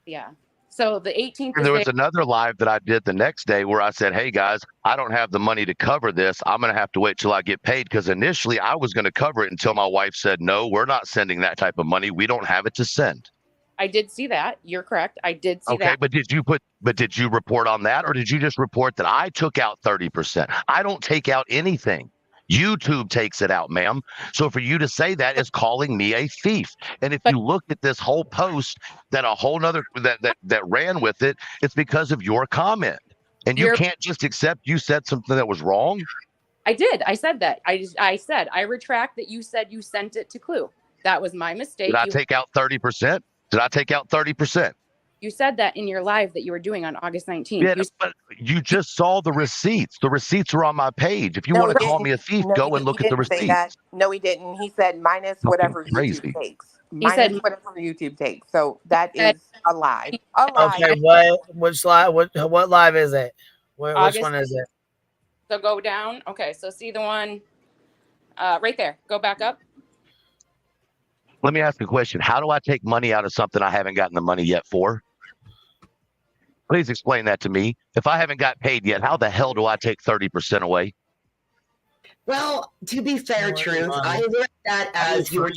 Speaker 17: Yeah. So the 18th.
Speaker 13: And there was another live that I did the next day where I said, hey guys, I don't have the money to cover this. I'm going to have to wait till I get paid, because initially I was going to cover it until my wife said, no, we're not sending that type of money. We don't have it to send.
Speaker 17: I did see that. You're correct. I did see that.
Speaker 13: But did you report on that, or did you just report that I took out 30%? I don't take out anything. YouTube takes it out, ma'am. So for you to say that is calling me a thief. And if you look at this whole post that a whole nother that ran with it, it's because of your comment. And you can't just accept you said something that was wrong.
Speaker 17: I did. I said that. I said I retract that you said you sent it to Clue. That was my mistake.
Speaker 13: Did I take out 30%? Did I take out 30%?
Speaker 17: You said that in your live that you were doing on August 19th.
Speaker 13: Yeah, but you just saw the receipts. The receipts are on my page. If you want to call me a thief, go and look at the receipts.
Speaker 1: No, he didn't. He said minus whatever YouTube takes. Minus whatever YouTube takes. So that is a lie. A lie.
Speaker 2: Okay, which live? What live is it? Which one is it?
Speaker 17: So go down. Okay, so see the one right there. Go back up.
Speaker 13: Let me ask a question. How do I take money out of something I haven't gotten the money yet for? Please explain that to me. If I haven't got paid yet, how the hell do I take 30% away?
Speaker 15: Well, to be fair, Truth, I look at that as you would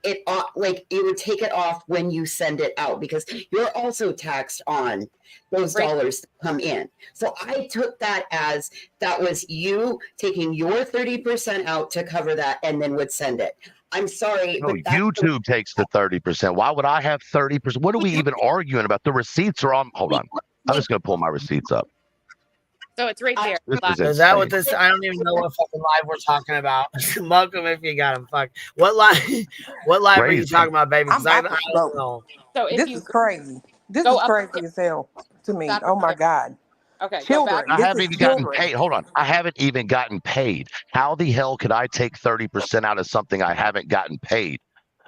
Speaker 15: it like you would take it off when you send it out, because you're also taxed on those dollars that come in. So I took that as that was you taking your 30% out to cover that and then would send it. I'm sorry.
Speaker 13: No,
Speaker 15: but that's
Speaker 13: YouTube takes the 30%. Why would I have 30%? What are we even arguing about? The receipts are on. Hold on. I'm just going to pull my receipts up.
Speaker 17: So it's right there.
Speaker 2: Is that what this? I don't even know what fucking live we're talking about. Welcome if you got him. Fuck. What live? What live are you talking about, baby? Because I don't know.
Speaker 17: So
Speaker 1: this is crazy. This is crazy as hell to me. Oh my God.
Speaker 17: Okay.
Speaker 1: Children.
Speaker 13: I haven't even gotten paid. Hold on. I haven't even gotten paid. How the hell could I take 30% out of something I haven't gotten paid?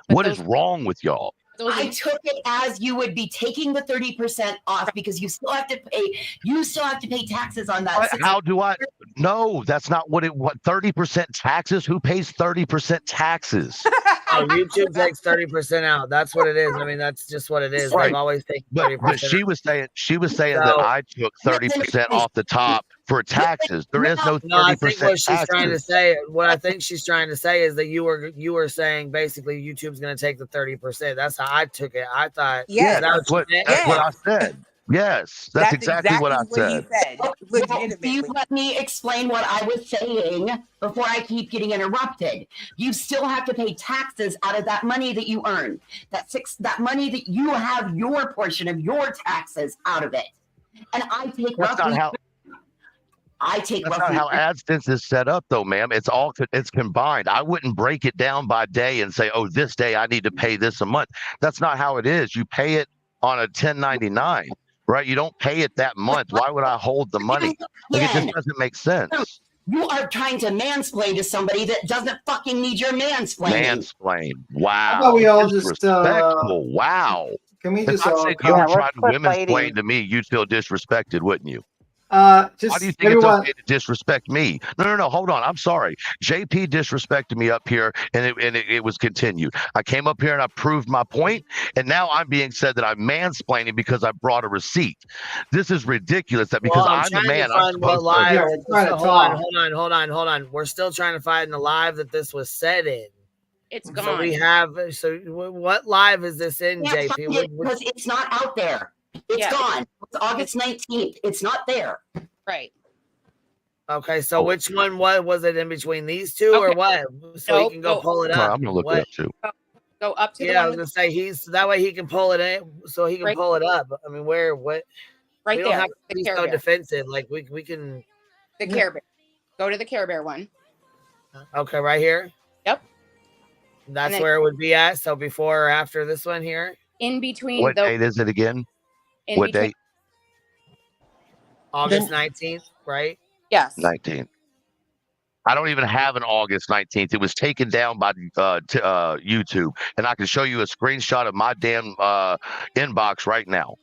Speaker 13: What is wrong with y'all?
Speaker 15: I took it as you would be taking the 30% off because you still have to pay. You still have to pay taxes on that.
Speaker 13: How do I? No, that's not what it. What 30% taxes? Who pays 30% taxes?
Speaker 2: Oh, YouTube takes 30% out. That's what it is. I mean, that's just what it is.
Speaker 13: Right.
Speaker 2: They've always taken 30%.
Speaker 13: But she was saying that I took 30% off the top for taxes. There is no 30%
Speaker 2: No, I think what she's
Speaker 13: taxes.
Speaker 2: trying to say. What I think she's trying to say is that you were saying basically YouTube's going to take the 30%. That's how I took it. I thought,
Speaker 13: that's what I said. Yes, that's exactly what I said.
Speaker 15: You let me explain what I was saying before I keep getting interrupted. You still have to pay taxes out of that money that you earn. That money that you have your portion of your taxes out of it. And I take
Speaker 13: That's not how. That's not how AdSense is set up, though, ma'am. It's combined. I wouldn't break it down by day and say, "Oh, this day I need to pay this a month." That's not how it is. You pay it on a 1099. Right, you don't pay it that month. Why would I hold the money? Like, it just doesn't make sense.
Speaker 15: You are trying to mansplain to somebody that doesn't fucking need your mansplaining.
Speaker 13: Mansplain. Wow.
Speaker 7: How about we all just
Speaker 13: disrespectful. Wow.
Speaker 7: Can we
Speaker 13: If
Speaker 7: just
Speaker 13: I
Speaker 7: all
Speaker 13: said you were trying to
Speaker 7: quit
Speaker 13: women's
Speaker 7: fighting?
Speaker 13: plain to me, you'd feel disrespected, wouldn't you?
Speaker 7: Just
Speaker 13: Why do you think it's okay to disrespect me? No. Hold on. I'm sorry. JP disrespected me up here, and it was continued. I came up here and I proved my point, and now I'm being said that I'm mansplaining because I brought a receipt. This is ridiculous. That because I'm the man, I'm supposed to.
Speaker 2: Hold on. We're still trying to find the live that this was said in.
Speaker 17: It's gone.
Speaker 2: So we have. So what live is this in,
Speaker 15: Can't
Speaker 2: JP?
Speaker 15: find it because it's not out there. It's gone. It's August 19th. It's not there.
Speaker 17: Right.
Speaker 2: Okay, so which one was it in between these two or what? So he can go pull it up.
Speaker 13: I'm gonna look it up too.
Speaker 17: Go up to
Speaker 2: the one. I was gonna say that way he can pull it in, so he can pull it up. I mean, what?
Speaker 17: Right
Speaker 2: we don't
Speaker 17: there.
Speaker 2: have to be so defensive. Like we can.
Speaker 17: The Care Bear. Go to the Care Bear one.
Speaker 2: Okay, right here.
Speaker 17: Yep.
Speaker 2: That's where it would be at. So before or after this one here.
Speaker 17: In between.
Speaker 13: What date is it again? What date?
Speaker 2: August 19th, right?
Speaker 14: Yes.
Speaker 13: 19th. I don't even have an August 19th. It was taken down by YouTube, and I can show you a screenshot of my damn inbox right now.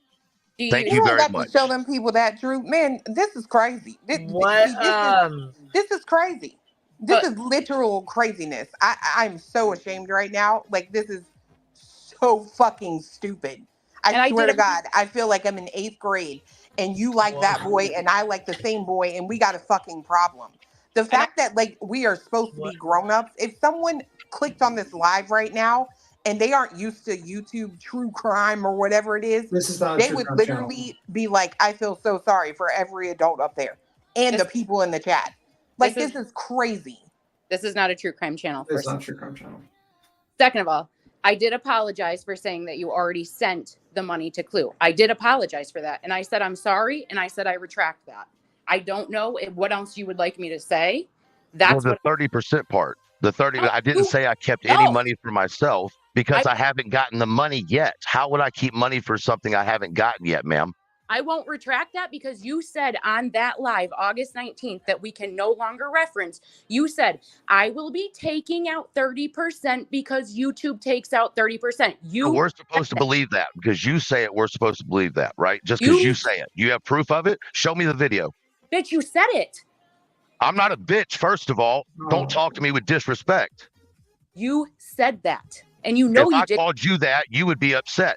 Speaker 13: Thank
Speaker 1: You
Speaker 13: you
Speaker 1: don't
Speaker 13: very
Speaker 1: got
Speaker 13: much.
Speaker 1: to show them people that, Drew. Man, this is crazy.
Speaker 2: What?
Speaker 1: This is crazy. This is literal craziness. I'm so ashamed right now. Like, this is so fucking stupid. I swear to God, I feel like I'm in 8th grade and you like that boy and I like the same boy and we got a fucking problem. The fact that, like, we are supposed to be grown-ups, if someone clicked on this live right now and they aren't used to YouTube true crime or whatever it is,
Speaker 7: This is not a
Speaker 1: they
Speaker 7: true
Speaker 1: would
Speaker 7: crime
Speaker 1: literally be like, I feel so sorry for every adult up there and the people in the chat. Like, this is crazy.
Speaker 17: This is not a true crime channel.
Speaker 7: It's not a true crime channel.
Speaker 17: Second of all, I did apologize for saying that you already sent the money to Clue. I did apologize for that. And I said, I'm sorry. And I said, I retract that. I don't know what else you would like me to say. That's
Speaker 13: the 30% part. The 30. I didn't say I kept any money for myself because I haven't gotten the money yet. How would I keep money for something I haven't gotten yet, ma'am?
Speaker 17: I won't retract that because you said on that live, August 19th, that we can no longer reference. You said, I will be taking out 30% because YouTube takes out 30%.
Speaker 13: We're supposed to believe that because you say it. We're supposed to believe that, right? Just because you say it. You have proof of it? Show me the video.
Speaker 17: Bitch, you said it.
Speaker 13: I'm not a bitch, first of all. Don't talk to me with disrespect.
Speaker 17: You said that. And you know
Speaker 13: if
Speaker 17: you
Speaker 13: I
Speaker 17: did.
Speaker 13: called you that, you would be upset.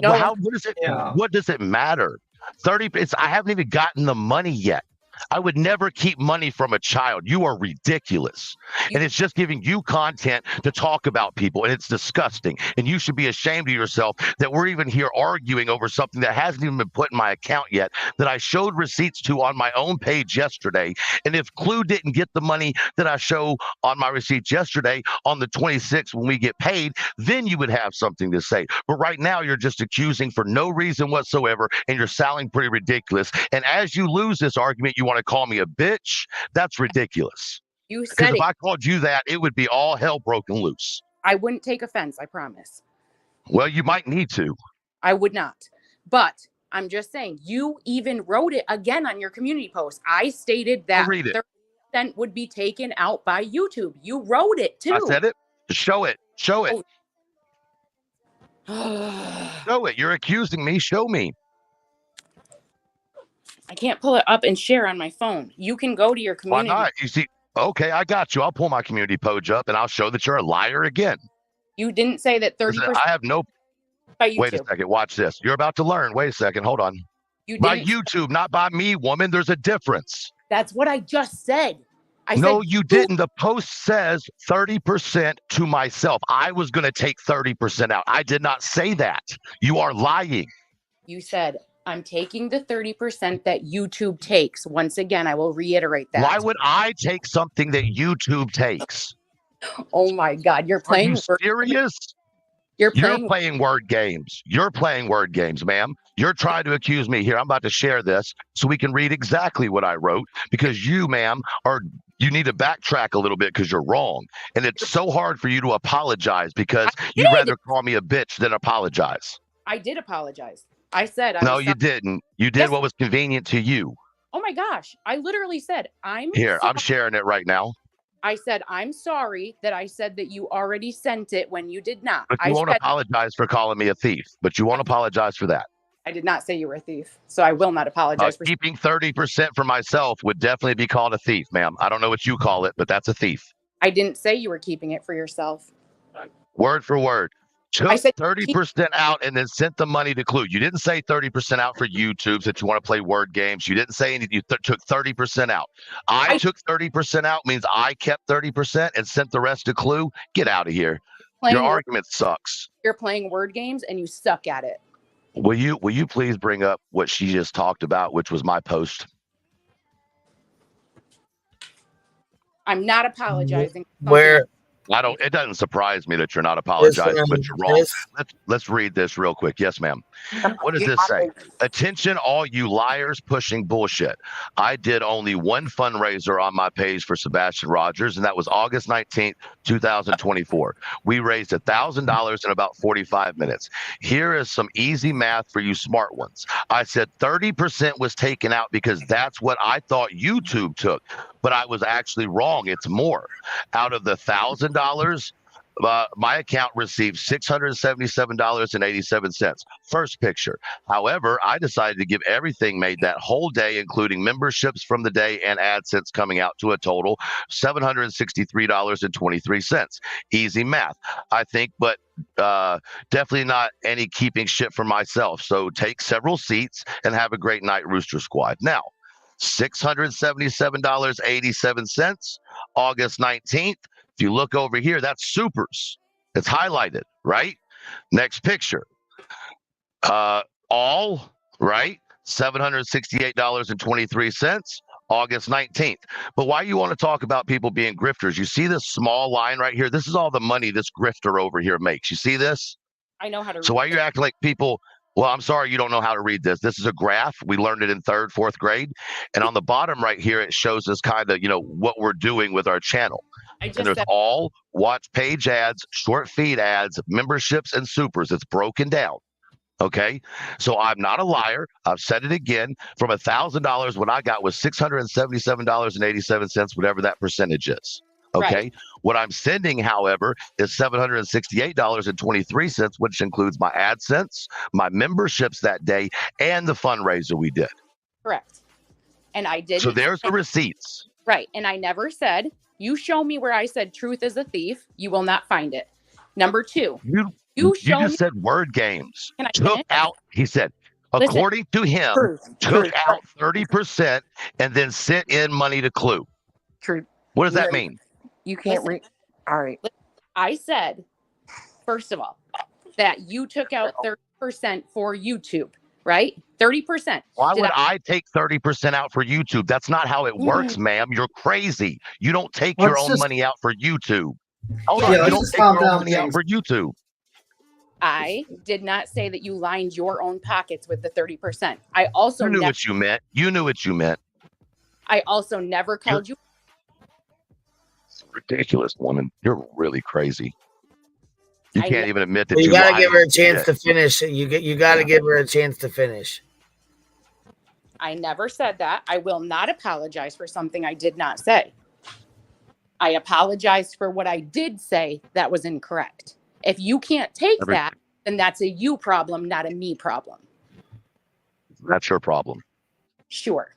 Speaker 17: No.
Speaker 13: What is it? Yeah. What does it matter? 30. I haven't even gotten the money yet. I would never keep money from a child. You are ridiculous. And it's just giving you content to talk about people. And it's disgusting. And you should be ashamed of yourself that we're even here arguing over something that hasn't even been put in my account yet, that I showed receipts to on my own page yesterday. And if Clue didn't get the money that I show on my receipts yesterday on the 26th when we get paid, then you would have something to say. But right now you're just accusing for no reason whatsoever. And you're sounding pretty ridiculous. And as you lose this argument, you want to call me a bitch? That's ridiculous.
Speaker 17: You said
Speaker 13: because if I called you that, it would be all hell broken loose.
Speaker 17: I wouldn't take offense, I promise.
Speaker 13: Well, you might need to.
Speaker 17: I would not. But I'm just saying, you even wrote it again on your community post. I stated that 30% would be taken out by YouTube. You wrote it too.
Speaker 13: I said it. Show it. Show it. Show it. You're accusing me. Show me.
Speaker 17: I can't pull it up and share on my phone. You can go to your community.
Speaker 13: Why not? You see, okay, I got you. I'll pull my community page up and I'll show that you're a liar again.
Speaker 17: You didn't say that 30%.
Speaker 13: I have no. Wait a second. Watch this. You're about to learn. Wait a second. Hold on. By YouTube, not by me, woman. There's a difference.
Speaker 17: That's what I just said.
Speaker 13: No, you didn't. The post says 30% to myself. I was going to take 30% out. I did not say that. You are lying.
Speaker 17: You said, I'm taking the 30% that YouTube takes. Once again, I will reiterate that.
Speaker 13: Why would I take something that YouTube takes?
Speaker 17: Oh my God, you're playing.
Speaker 13: Are you serious? You're playing word games. You're playing word games, ma'am. You're trying to accuse me here. I'm about to share this so we can read exactly what I wrote because you, ma'am, you need to backtrack a little bit because you're wrong. And it's so hard for you to apologize because you'd rather call me a bitch than apologize.
Speaker 17: I did apologize. I said,
Speaker 13: no, you didn't. You did what was convenient to you.
Speaker 17: Oh my gosh. I literally said, I'm
Speaker 13: sharing it right now.
Speaker 17: I said, I'm sorry that I said that you already sent it when you did not.
Speaker 13: But you won't apologize for calling me a thief, but you won't apologize for that.
Speaker 17: I did not say you were a thief, so I will not apologize for
Speaker 13: keeping 30% for myself would definitely be called a thief, ma'am. I don't know what you call it, but that's a thief.
Speaker 17: I didn't say you were keeping it for yourself.
Speaker 13: Word for word. Took 30% out and then sent the money to Clue. You didn't say 30% out for YouTube that you want to play word games. You didn't say anything. You took 30% out. I took 30% out means I kept 30% and sent the rest to Clue. Get out of here. Your argument sucks.
Speaker 17: You're playing word games and you suck at it.
Speaker 13: Will you please bring up what she just talked about, which was my post?
Speaker 17: I'm not apologizing.
Speaker 2: Where
Speaker 13: It doesn't surprise me that you're not apologizing, but you're wrong.
Speaker 2: This,
Speaker 13: Let's read this real quick. Yes, ma'am. What does
Speaker 1: Get
Speaker 13: this
Speaker 1: my
Speaker 13: say?
Speaker 1: face.
Speaker 13: Attention, all you liars pushing bullshit. I did only one fundraiser on my page for Sebastian Rogers, and that was August 19th, 2024. We raised $1,000 in about 45 minutes. Here is some easy math for you smart ones. I said 30% was taken out because that's what I thought YouTube took, but I was actually wrong. It's more. Out of the $1,000, my account received $677.87. First picture. However, I decided to give everything made that whole day, including memberships from the day and AdSense, coming out to a total $763.23. Easy math, I think, but definitely not any keeping shit for myself. So take several seats and have a great night, Rooster Squad. Now, $677.87, August 19th. If you look over here, that's supers. It's highlighted, right? Next picture. All, right? $768.23, August 19th. But why you want to talk about people being grifters? You see this small line right here? This is all the money this grifter over here makes. You see this?
Speaker 17: I know how to read.
Speaker 13: So why you acting like people? Well, I'm sorry you don't know how to read this. This is a graph. We learned it in 3rd, 4th grade. And on the bottom right here, it shows us kind of, what we're doing with our channel. And there's all watch page ads, short feed ads, memberships, and supers. It's broken down. Okay. So I'm not a liar. I've said it again. From $1,000, what I got was $677.87, whatever that percentage is. Okay. Right. What I'm sending, however, is $768.23, which includes my AdSense, my memberships that day, and the fundraiser we did.
Speaker 17: Correct. And I did.
Speaker 13: So there's the receipts.
Speaker 17: Right. And I never said, you show me where I said truth is a thief, you will not find it. Number 2. You
Speaker 13: just said word games. Took out, he said,
Speaker 17: Listen,
Speaker 13: according to him, took out 30% and then sent in money to Clue.
Speaker 1: True.
Speaker 13: What does that mean?
Speaker 1: You can't read. All right.
Speaker 17: I said, first of all, that you took out 30% for YouTube, right? 30%.
Speaker 13: Why would I take 30% out for YouTube? That's not how it works, ma'am. You're crazy. You don't take your own money out for YouTube. Hold on. You don't take your own money out for YouTube.
Speaker 17: I did not say that you lined your own pockets with the 30%. I also
Speaker 13: knew what you meant. You knew what you meant.
Speaker 17: I also never called you.
Speaker 13: Ridiculous, woman. You're really crazy. You can't even admit that
Speaker 2: you gotta give her a chance to finish. You gotta give her a chance to finish.
Speaker 17: I never said that. I will not apologize for something I did not say. I apologized for what I did say that was incorrect. If you can't take that, then that's a you problem, not a me problem.
Speaker 13: That's your problem.
Speaker 17: Sure.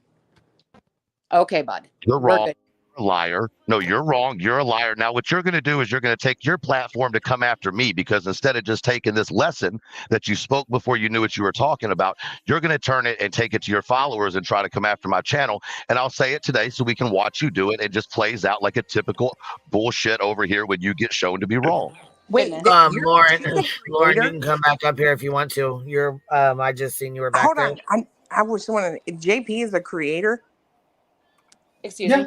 Speaker 17: Okay, bud.
Speaker 13: You're wrong. You're a liar. No, you're wrong. You're a liar. Now, what you're going to do is you're going to take your platform to come after me, because instead of just taking this lesson that you spoke before you knew what you were talking about, you're going to turn it and take it to your followers and try to come after my channel. And I'll say it today so we can watch you do it. It just plays out like a typical bullshit over here when you get shown to be wrong.
Speaker 2: Wait, Lauren, you can come back up here if you want to. You're, I just seen you were back.
Speaker 1: Hold
Speaker 2: there.
Speaker 1: on, I was wondering, JP is a creator.
Speaker 17: Excuse me.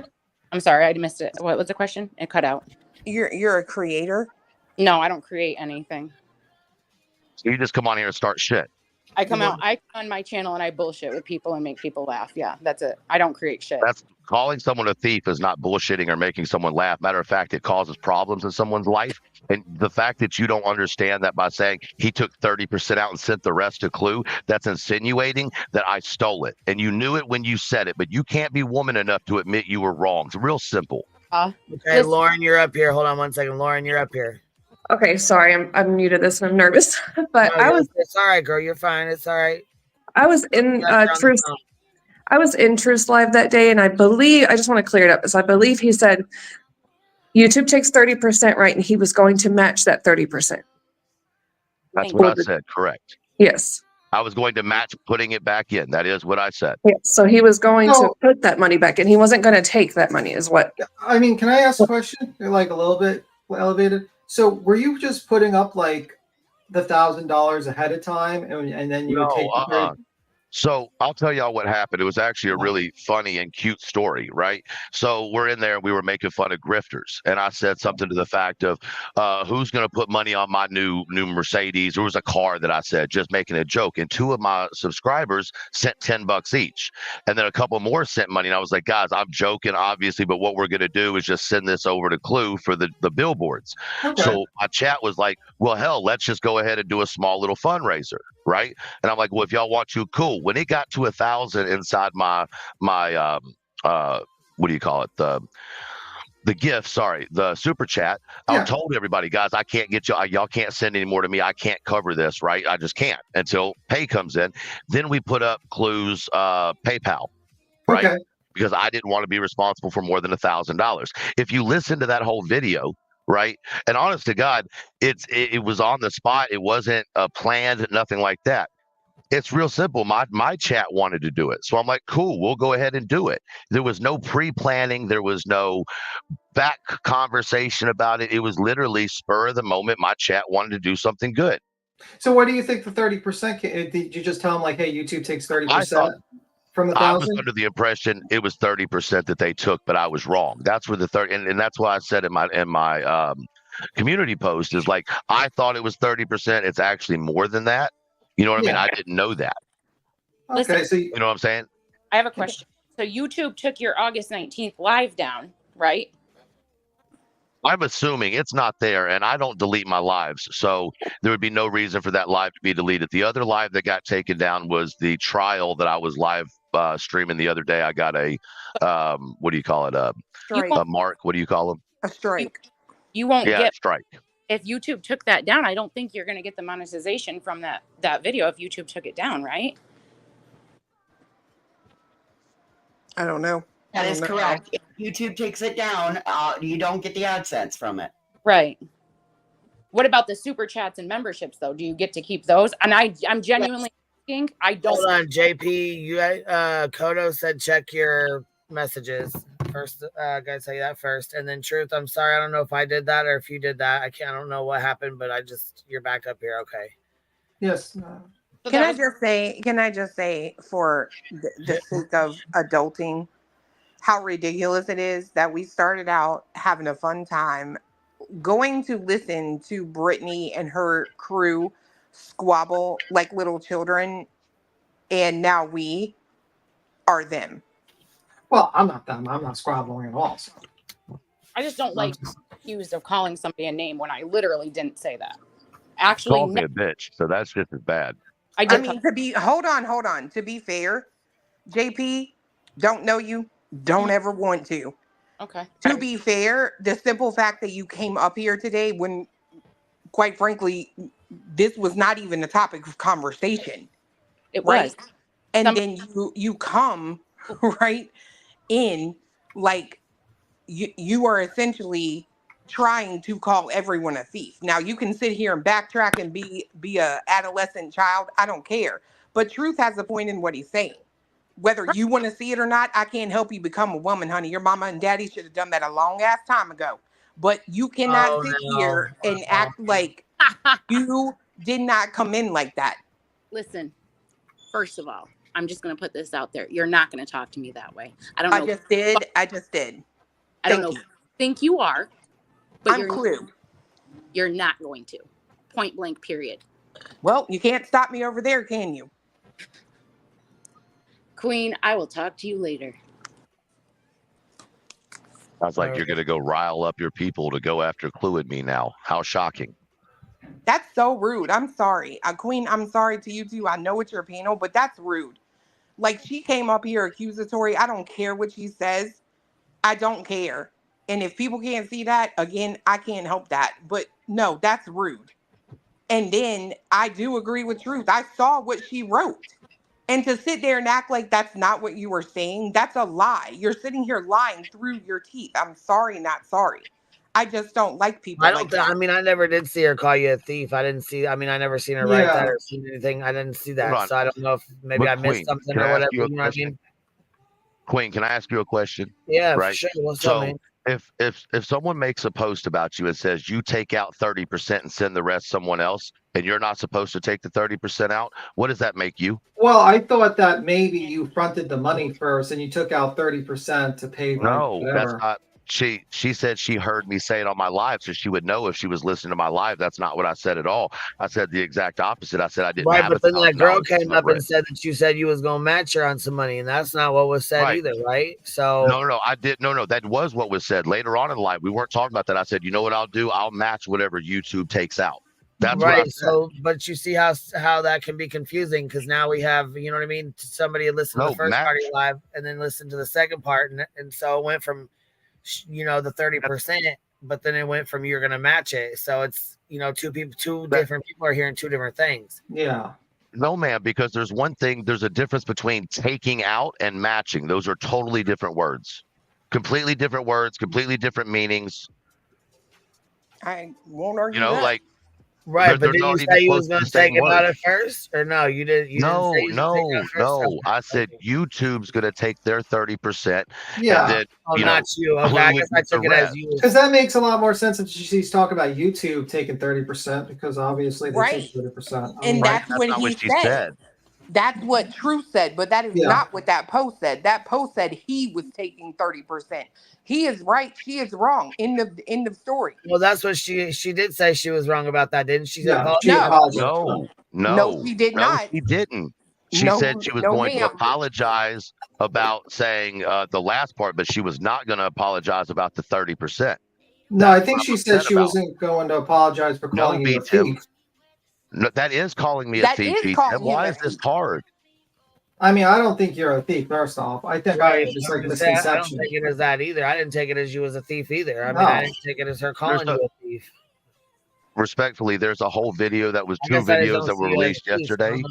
Speaker 17: I'm sorry, I missed it. What was the question? It cut out.
Speaker 1: You're a creator?
Speaker 17: No, I don't create anything.
Speaker 13: So you just come on here and start shit.
Speaker 17: I come on my channel and I bullshit with people and make people laugh. Yeah, that's it. I don't create shit.
Speaker 13: That's calling someone a thief is not bullshitting or making someone laugh. Matter of fact, it causes problems in someone's life. And the fact that you don't understand that by saying he took 30% out and sent the rest to Clue, that's insinuating that I stole it. And you knew it when you said it, but you can't be woman enough to admit you were wrong. It's real simple.
Speaker 2: Okay, Lauren, you're up here. Hold on one second. Lauren, you're up here.
Speaker 21: Okay, sorry, I'm new to this and I'm nervous. But
Speaker 2: it's all right, girl. You're fine. It's all right.
Speaker 21: I was in Truth. I was in Truth Live that day, and I just want to clear it up, because I believe he said YouTube takes 30%, right? And he was going to match that 30%.
Speaker 13: That's what I said. Correct.
Speaker 21: Yes.
Speaker 13: I was going to match putting it back in. That is what I said.
Speaker 21: Yeah. So he was going to put that money back in. He wasn't going to take that money, is what.
Speaker 7: I mean, can I ask a question? Like a little bit elevated. So were you just putting up like the $1,000 ahead of time, and then you would take
Speaker 13: So I'll tell y'all what happened. It was actually a really funny and cute story, right? So we're in there, we were making fun of grifters, and I said something to the fact of, "Who's going to put money on my new Mercedes?" There was a car that I said, just making a joke, and 2 of my subscribers sent $10 each, and then a couple more sent money, and I was like, "Guys, I'm joking, obviously, but what we're going to do is just send this over to Clue for the billboards."
Speaker 7: Okay.
Speaker 13: So my chat was like, "Well, hell, let's just go ahead and do a small little fundraiser." Right. And I'm like, well, if y'all want to, cool. When it got to 1,000 inside my what do you call it? The gift, sorry, the super chat. I told everybody, guys, I can't get y'all can't send any more to me. I can't cover this, right? I just can't until pay comes in. Then we put up Clue's PayPal, right?
Speaker 7: Okay.
Speaker 13: Because I didn't want to be responsible for more than $1,000. If you listen to that whole video, right? And honest to God, it was on the spot. It wasn't planned, nothing like that. It's real simple. My chat wanted to do it. So I'm like, cool, we'll go ahead and do it. There was no pre-planning. There was no back conversation about it. It was literally spur of the moment. My chat wanted to do something good.
Speaker 7: So where do you think the 30% did you just tell them like, hey, YouTube takes 30% from the 1,000?
Speaker 13: I was under the impression it was 30% that they took, but I was wrong. That's where the 30, and that's why I said in my community post is like, I thought it was 30%. It's actually more than that. You know what I mean? I didn't know that.
Speaker 7: Okay, so
Speaker 13: you know what I'm saying?
Speaker 17: I have a question. So YouTube took your August 19th live down, right?
Speaker 13: I'm assuming it's not there, and I don't delete my lives, so there would be no reason for that live to be deleted. The other live that got taken down was the trial that I was live streaming the other day. I got a what do you call it? A mark. What do you call them?
Speaker 1: A strike.
Speaker 17: You won't get
Speaker 13: strike.
Speaker 17: If YouTube took that down. I don't think you're going to get the monetization from that video if YouTube took it down, right?
Speaker 1: I don't know.
Speaker 6: That is correct. If YouTube takes it down, you don't get the AdSense from it.
Speaker 17: Right. What about the super chats and memberships, though? Do you get to keep those? And I'm genuinely asking. I don't.
Speaker 2: Hold on, JP. You Kodo said check your messages first. Gotta tell you that first, and then Truth. I'm sorry, I don't know if I did that or if you did that. I don't know what happened, but you're back up here. Okay.
Speaker 7: Yes.
Speaker 1: Can I just say for the sake of adulting, how ridiculous it is that we started out having a fun time going to listen to Brittany and her crew squabble like little children, and now we are them.
Speaker 7: Well, I'm not them. I'm not squabbling at all. So.
Speaker 17: I just don't like accused of calling somebody a name when I literally didn't say that. Actually,
Speaker 13: called me a bitch, so that's just as bad.
Speaker 1: I mean, hold on. To be fair, JP, don't know you, don't ever want to.
Speaker 17: Okay.
Speaker 1: To be fair, the simple fact that you came up here today when, quite frankly, this was not even the topic of conversation.
Speaker 17: It was.
Speaker 1: And then you come right in like you are essentially trying to call everyone a thief. Now you can sit here and backtrack and be a adolescent child. I don't care. But Truth has a point in what he's saying. Whether you want to see it or not, I can't help you become a woman, honey. Your mama and daddy should have done that a long ass time ago. But you cannot sit here and act like you did not come in like that.
Speaker 17: Listen, first of all, I'm just going to put this out there. You're not going to talk to me that way. I don't know.
Speaker 1: I just did.
Speaker 17: I don't know. Think you are, but
Speaker 1: you're
Speaker 17: not going to. Point blank, period.
Speaker 1: Well, you can't stop me over there, can you?
Speaker 17: Queen, I will talk to you later.
Speaker 13: I was like, you're going to go rile up your people to go after Clue and me now. How shocking.
Speaker 1: That's so rude. I'm sorry. Queen, I'm sorry to you too. I know it's your panel, but that's rude. Like, she came up here accusatory. I don't care what she says. I don't care. And if people can't see that, again, I can't help that. But no, that's rude. And then I do agree with Truth. I saw what she wrote. And to sit there and act like that's not what you were saying, that's a lie. You're sitting here lying through your teeth. I'm sorry, not sorry. I just don't like people like that.
Speaker 2: I mean, I never did see her call you a thief. I never seen her write that or seen anything. I didn't see that. So I don't know if maybe I missed something or whatever. You know what I mean?
Speaker 13: Queen, can I ask you a question?
Speaker 2: Yeah,
Speaker 13: right.
Speaker 2: sure. What's
Speaker 13: so
Speaker 2: up, man?
Speaker 13: if someone makes a post about you and says you take out 30% and send the rest someone else, and you're not supposed to take the 30% out, what does that make you?
Speaker 7: Well, I thought that maybe you fronted the money first and you took out 30% to pay like
Speaker 13: No, that's
Speaker 7: whatever.
Speaker 13: not. She said she heard me say it on my live, so she would know if she was listening to my live. That's not what I said at all. I said the exact opposite. I said I didn't
Speaker 2: Right,
Speaker 13: have
Speaker 2: but then that girl
Speaker 13: $1,000
Speaker 2: came up and said that you said you was gonna match her on some money, and that's not what was said
Speaker 13: Right.
Speaker 2: either, right? So
Speaker 13: No, I did. No, that was what was said later on in live. We weren't talking about that. I said, you know what I'll do? I'll match whatever YouTube takes out. That's what I
Speaker 2: right.
Speaker 13: said.
Speaker 2: So, but you see how that can be confusing because now we have, you know what I mean? Somebody listened to
Speaker 13: No,
Speaker 2: the first
Speaker 13: match.
Speaker 2: part of your live and then listened to the second part, and so it went from, you know, the 30%, but then it went from you're gonna match it. So it's, you know, two different people are hearing two different things.
Speaker 7: Yeah.
Speaker 13: No, man, because there's one thing. There's a difference between taking out and matching. Those are totally different words. Completely different words, completely different meanings.
Speaker 1: I won't argue
Speaker 13: You know,
Speaker 1: that.
Speaker 13: like
Speaker 2: Right, but
Speaker 13: they're
Speaker 2: did you
Speaker 13: not even
Speaker 2: say you
Speaker 13: close
Speaker 2: was
Speaker 13: to
Speaker 2: gonna
Speaker 13: the same
Speaker 2: take about
Speaker 13: words.
Speaker 2: it first, or no? You didn't. You
Speaker 13: No,
Speaker 2: didn't say you was gonna take it out first.
Speaker 13: no. I said YouTube's gonna take their 30%,
Speaker 7: Yeah.
Speaker 13: and then
Speaker 2: Oh,
Speaker 13: you know,
Speaker 2: not you. Okay,
Speaker 13: glue
Speaker 2: I
Speaker 13: it
Speaker 2: guess I
Speaker 13: with the
Speaker 2: took it as
Speaker 13: rest.
Speaker 2: you.
Speaker 7: Because that makes a lot more sense if she's talking about YouTube taking 30%, because obviously they
Speaker 1: Right.
Speaker 7: take 30%.
Speaker 1: And
Speaker 13: Right,
Speaker 1: that's
Speaker 13: that's
Speaker 1: what
Speaker 13: not
Speaker 1: he
Speaker 13: what she
Speaker 1: said.
Speaker 13: said.
Speaker 1: That's what Truth said, but that is
Speaker 7: Yeah.
Speaker 1: not what that post said. That post said he was taking 30%. He is right. She is wrong. End of story.
Speaker 2: Well, that's what she did say she was wrong about that, didn't she?
Speaker 7: Yeah,
Speaker 2: Apologize?
Speaker 7: she
Speaker 1: No.
Speaker 7: apologized.
Speaker 1: No, she did not.
Speaker 13: She didn't. She
Speaker 1: No,
Speaker 13: said she was
Speaker 1: no,
Speaker 13: going to
Speaker 1: ma'am.
Speaker 13: apologize about saying the last part, but she was not going to apologize about the 30%.
Speaker 7: No, I
Speaker 13: That's
Speaker 7: think
Speaker 13: what
Speaker 7: she
Speaker 13: I'm
Speaker 7: said
Speaker 13: upset
Speaker 7: she
Speaker 13: about.
Speaker 7: wasn't going to apologize for
Speaker 13: No,
Speaker 7: calling you a
Speaker 13: B-Tim.
Speaker 7: thief.
Speaker 13: No, that is calling me a
Speaker 1: That
Speaker 13: thief,
Speaker 1: is
Speaker 13: B-Tim.
Speaker 1: calling him
Speaker 13: Why
Speaker 1: a
Speaker 13: is this
Speaker 1: thief.
Speaker 13: hard?
Speaker 7: I mean, I don't think you're a thief, first off. I think I was just like a
Speaker 2: I don't
Speaker 7: misconception.
Speaker 2: take it as that either. I didn't take it as you was a thief either. I mean,
Speaker 7: No.
Speaker 2: I didn't take it as her calling you a thief.
Speaker 13: Respectfully, there's a whole video that was
Speaker 2: I
Speaker 13: two
Speaker 2: guess I just
Speaker 13: videos
Speaker 2: don't
Speaker 13: that were
Speaker 2: see you as
Speaker 13: released
Speaker 2: a thief.
Speaker 13: yesterday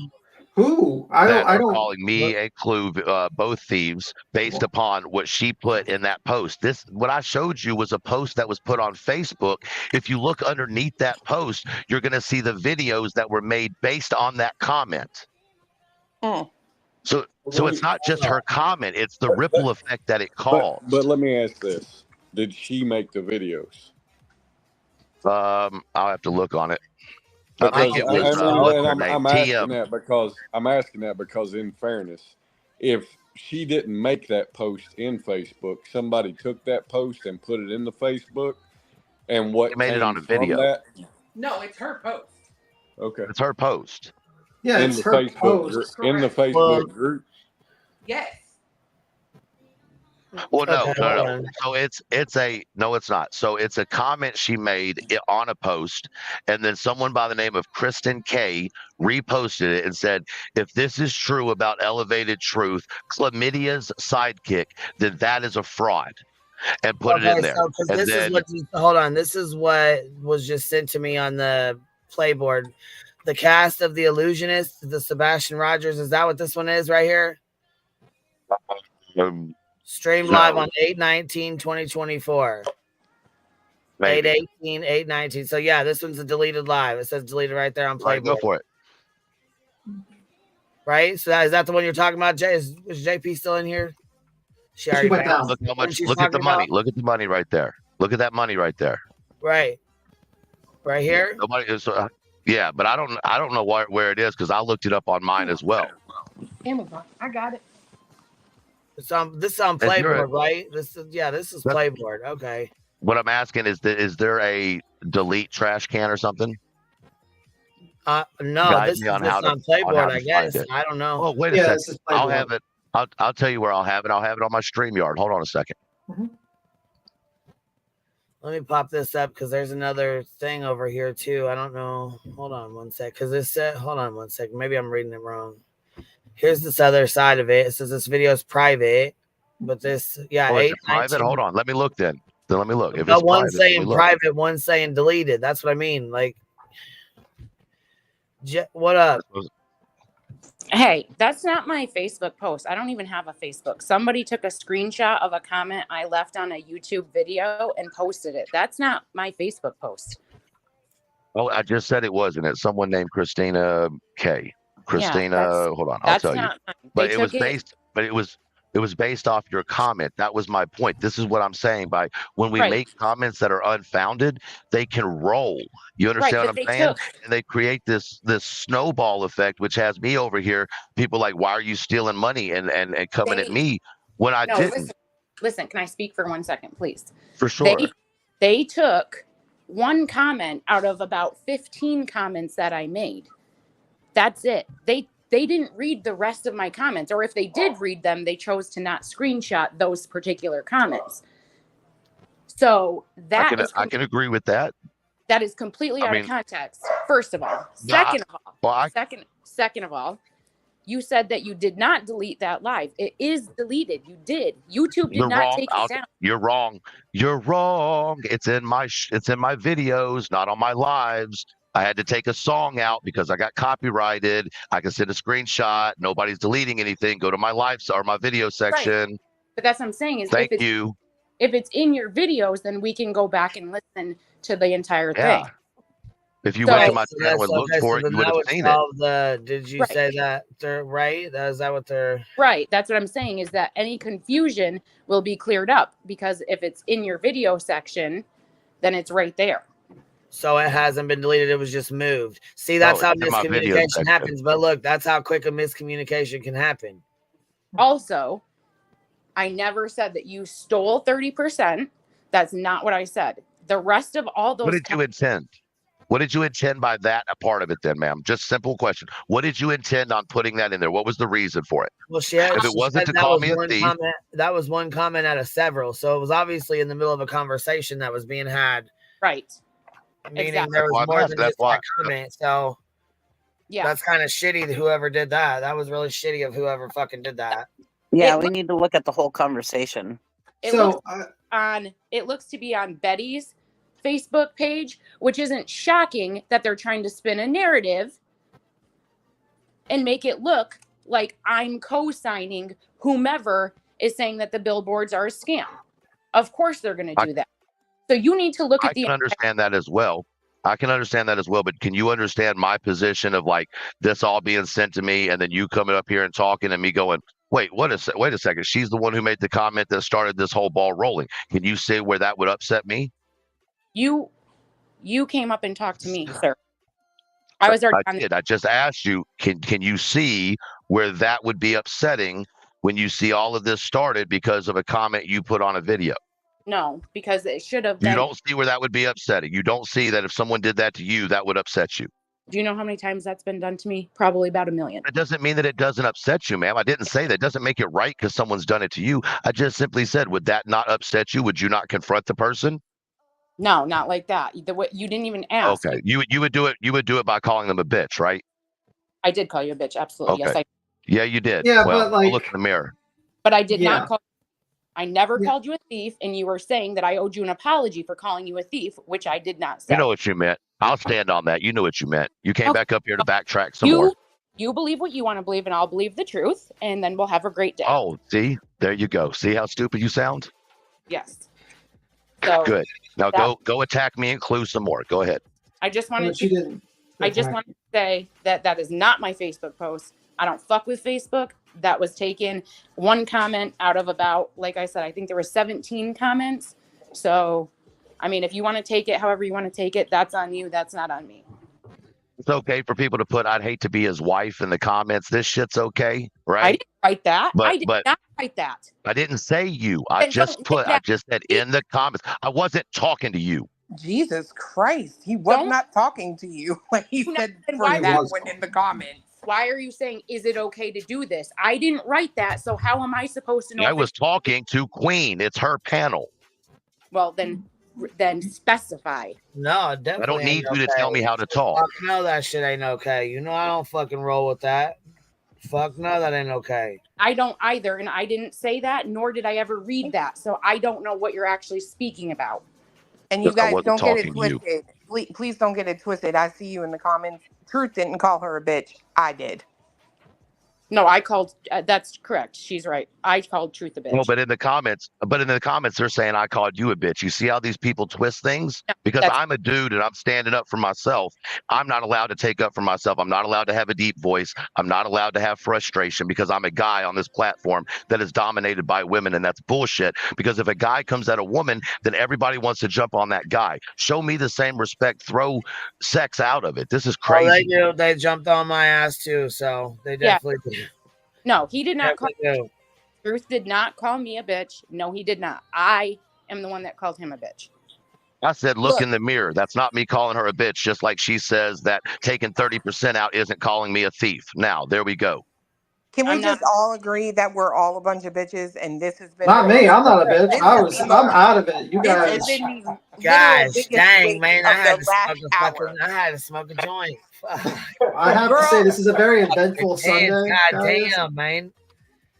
Speaker 7: Who?
Speaker 13: that
Speaker 7: I
Speaker 13: are
Speaker 7: don't.
Speaker 13: calling me a clue, both thieves, based upon what she put in that post. What I showed you was a post that was put on Facebook. If you look underneath that post, you're going to see the videos that were made based on that comment. So it's not just her comment; it's the ripple effect that it caused.
Speaker 5: But let me ask this: did she make the videos?
Speaker 13: I'll have to look on it. I
Speaker 5: Because
Speaker 13: think it was
Speaker 5: I'm asking that because in fairness, if she didn't make that post in Facebook, somebody took that post and put it in the Facebook, and what
Speaker 13: made it
Speaker 5: came
Speaker 13: on a
Speaker 5: from
Speaker 13: video.
Speaker 5: that?
Speaker 1: No, it's her post.
Speaker 5: Okay,
Speaker 13: It's her post.
Speaker 7: Yeah,
Speaker 5: in
Speaker 7: it's
Speaker 5: the
Speaker 7: her
Speaker 5: Facebook
Speaker 7: post.
Speaker 5: in the Facebook group.
Speaker 1: Yes.
Speaker 13: Well, no.
Speaker 2: Okay.
Speaker 13: So it's not. So it's a comment she made on a post, and then someone by the name of Kristen K reposted it and said, "If this is true about Elevated Truth, Chlamydia's sidekick, then that is a fraud," and put it in there.
Speaker 2: So, because
Speaker 13: And
Speaker 2: this is what hold on. This is what was just sent to me on the playboard. The cast of The Illusionist, the Sebastian Rogers. Is that what this one is right here? Streamed live on 8/19/2024. 8/18, 8/19. So yeah, this one's a deleted live. It says deleted right there on Playboard.
Speaker 13: Right, go for it.
Speaker 2: Right? So is that the one you're talking about, Jay? Is JP still in here? She already
Speaker 7: went down.
Speaker 13: Look how much. Look at the money. Look at the money right there. Look at that money right there.
Speaker 2: Right. Right here.
Speaker 13: Nobody is. Yeah, but I don't know where it is because I looked it up on mine as well.
Speaker 1: Amazon. I got it.
Speaker 2: This is on Playboard, right? This is Playboard. Okay.
Speaker 13: What I'm asking is there a delete trash can or something?
Speaker 2: No,
Speaker 13: Guide
Speaker 2: this
Speaker 13: me
Speaker 2: is
Speaker 13: on
Speaker 2: just
Speaker 13: how to-
Speaker 2: on Playboard,
Speaker 13: on how to
Speaker 2: I guess.
Speaker 13: find it.
Speaker 2: I don't know.
Speaker 13: Oh, wait a second. I'll have it. I'll tell you where I'll have it. I'll have it on my StreamYard. Hold on a second.
Speaker 2: Let me pop this up because there's another thing over here too. I don't know. Hold on one sec. Because this said, hold on one second. Maybe I'm reading it wrong. Here's this other side of it. It says this video is private, but this, yeah,
Speaker 13: Oh, is it
Speaker 2: 8/19.
Speaker 13: private? Hold on. Let me look then. Then let me look. If
Speaker 2: No,
Speaker 13: it's
Speaker 2: one
Speaker 13: private,
Speaker 2: saying
Speaker 13: let me look.
Speaker 2: private, one saying deleted. That's what I mean. Like, what up?
Speaker 17: Hey, that's not my Facebook post. I don't even have a Facebook. Somebody took a screenshot of a comment I left on a YouTube video and posted it. That's not my Facebook post.
Speaker 13: Oh, I just said it wasn't it. Someone named Christina K. Christina, hold on, I'll tell you.
Speaker 17: not mine.
Speaker 13: But
Speaker 17: They
Speaker 13: it was
Speaker 17: took it-
Speaker 13: based. But it was It was based off your comment. That was my point. This is what I'm saying. By when we
Speaker 17: Right.
Speaker 13: make comments that are unfounded, they can roll. You
Speaker 17: Right,
Speaker 13: understand
Speaker 17: but
Speaker 13: what
Speaker 17: they
Speaker 13: I'm saying?
Speaker 17: took.
Speaker 13: And they create this snowball effect, which has me over here. People like, why are you stealing money and coming at me when I
Speaker 17: No,
Speaker 13: didn't?
Speaker 17: listen. Can I speak for 1 second, please?
Speaker 13: For sure.
Speaker 17: They took one comment out of about 15 comments that I made. That's it. They didn't read the rest of my comments, or if they did read them, they chose to not screenshot those particular comments. So
Speaker 13: I can agree with that.
Speaker 17: that is completely out of context. First of all, second of all, you said that you did not delete that live. It is deleted. You did. YouTube did
Speaker 13: You're
Speaker 17: not
Speaker 13: wrong.
Speaker 17: take it down.
Speaker 13: You're wrong. You're wrong. It's in my videos, not on my lives. I had to take a song out because I got copyrighted. I can send a screenshot. Nobody's deleting anything. Go to my lives or my video section.
Speaker 17: Right. But that's what I'm saying is
Speaker 13: Thank you.
Speaker 17: If it's in your videos, then we can go back and listen to the entire thing.
Speaker 13: If you went to my channel and looked for it,
Speaker 2: then
Speaker 13: you would
Speaker 2: that
Speaker 13: have
Speaker 2: would
Speaker 13: seen
Speaker 2: solve
Speaker 13: it.
Speaker 2: the. Did you say that? Right? Is that what they're?
Speaker 17: Right. That's what I'm saying is that any confusion will be cleared up because if it's in your video section, then it's right there.
Speaker 2: So it hasn't been deleted. It was just moved. See, that's how miscommunication happens. But look, that's how quick a miscommunication can happen.
Speaker 17: Also, I never said that you stole 30%. That's not what I said. The rest of all those.
Speaker 13: What did you intend? What did you intend by that? A part of it, then, ma'am. Just simple question. What did you intend on putting that in there? What was the reason for it?
Speaker 2: Well,
Speaker 13: if it wasn't to call me a thief,
Speaker 2: that was one comment out of several. So it was obviously in the middle of a conversation that was being had.
Speaker 17: Right.
Speaker 2: Meaning there was more than just that comment. So
Speaker 17: yeah,
Speaker 2: that's kind of shitty that whoever did that. That was really shitty of whoever fucking did that.
Speaker 18: Yeah, we need to look at the whole conversation.
Speaker 17: It looks to be on Betty's Facebook page, which isn't shocking that they're trying to spin a narrative and make it look like I'm co-signing whomever is saying that the billboards are a scam. Of course they're going to do that. So you need to look at
Speaker 13: I can understand that as well. I can understand that as well, but can you understand my position of like this all being sent to me and then you coming up here and talking and me going, wait a second. She's the one who made the comment that started this whole ball rolling. Can you say where that would upset me?
Speaker 17: You came up and talked to me, sir. I was already.
Speaker 13: I did. I just asked you, can you see where that would be upsetting when you see all of this started because of a comment you put on a video?
Speaker 17: No, because it should have been.
Speaker 13: You don't see where that would be upsetting. You don't see that if someone did that to you, that would upset you.
Speaker 17: Do you know how many times that's been done to me? Probably about 1 million.
Speaker 13: It doesn't mean that it doesn't upset you, ma'am. I didn't say that. It doesn't make it right because someone's done it to you. I just simply said, would that not upset you? Would you not confront the person?
Speaker 17: No, not like that. You didn't even ask.
Speaker 13: Okay, you would do it. You would do it by calling them a bitch, right?
Speaker 17: I did call you a bitch. Absolutely.
Speaker 13: Okay.
Speaker 17: Yes,
Speaker 13: Yeah, you did.
Speaker 7: Yeah,
Speaker 13: well,
Speaker 7: but like,
Speaker 13: look in the mirror.
Speaker 17: But I did not call. I never called you a thief, and you were saying that I owed you an apology for calling you a thief, which I did not say.
Speaker 13: You know what you meant. I'll stand on that. You know what you meant. You came back up here to backtrack some more.
Speaker 17: You believe what you want to believe, and I'll believe the truth, and then we'll have a great day.
Speaker 13: Oh, see, there you go. See how stupid you sound?
Speaker 17: Yes. So
Speaker 13: good. Now go attack me and clue some more. Go ahead.
Speaker 17: I just wanted to say that is not my Facebook post. I don't fuck with Facebook. That was taken one comment out of about, like I said, I think there were 17 comments. So, I mean, if you want to take it however you want to take it, that's on you. That's not on me.
Speaker 13: It's okay for people to put "I'd hate to be his wife" in the comments. This shit's okay, right?
Speaker 17: I didn't write that.
Speaker 13: But,
Speaker 17: I did not write that.
Speaker 13: I didn't say you. I just said in the comments. I wasn't talking to you.
Speaker 1: Jesus Christ. He was not talking to you. Like he said for that one in the comments.
Speaker 17: Why are you saying, is it okay to do this? I didn't write that. So how am I supposed to know?
Speaker 13: I was talking to Queen. It's her panel.
Speaker 17: Well, then specify.
Speaker 2: No, definitely.
Speaker 13: I don't need you to tell me how to talk.
Speaker 2: Fuck no, that shit ain't okay. You know I don't fucking roll with that. Fuck no, that ain't okay.
Speaker 17: I don't either, and I didn't say that, nor did I ever read that. So I don't know what you're actually speaking about.
Speaker 1: And you guys don't get it twisted. Please don't get it twisted. I see you in the comments. Truth didn't call her a bitch. I did.
Speaker 17: No, I called. That's correct. She's right. I called Truth a bitch.
Speaker 13: Well, but in the comments, they're saying I called you a bitch. You see how these people twist things?
Speaker 17: No,
Speaker 13: Because
Speaker 17: that's
Speaker 13: I'm a dude and I'm standing up for myself. I'm not allowed to take up for myself. I'm not allowed to have a deep voice. I'm not allowed to have frustration because I'm a guy on this platform that is dominated by women, and that's bullshit. Because if a guy comes at a woman, then everybody wants to jump on that guy. Show me the same respect. Throw sex out of it. This is
Speaker 2: Oh, they
Speaker 13: crazy.
Speaker 2: do. They jumped on my ass too, so they definitely do.
Speaker 17: No, he did not call.
Speaker 2: Definitely do.
Speaker 17: Truth did not call me a bitch. No, he did not. I am the one that called him a bitch.
Speaker 13: I said, look in the mirror. That's not me calling her a bitch, just like she says that taking 30% out isn't calling me a thief. Now, there we go.
Speaker 1: Can we
Speaker 17: I'm
Speaker 1: just all agree that we're all a bunch of bitches and this has been
Speaker 7: Not me. I'm not a bitch.
Speaker 1: This has
Speaker 7: I'm out of it. You
Speaker 1: this
Speaker 7: guys.
Speaker 1: has been the literal
Speaker 2: Gosh,
Speaker 1: biggest
Speaker 2: dang,
Speaker 1: waste
Speaker 2: man!
Speaker 1: of
Speaker 2: I had
Speaker 1: the
Speaker 2: to
Speaker 1: last
Speaker 2: smoke a
Speaker 1: hour.
Speaker 2: fucking. I had to smoke a joint. Fuck.
Speaker 7: I have to say this is a very eventful
Speaker 2: It is,
Speaker 7: Sunday.
Speaker 2: God
Speaker 7: guys.
Speaker 2: damn, man.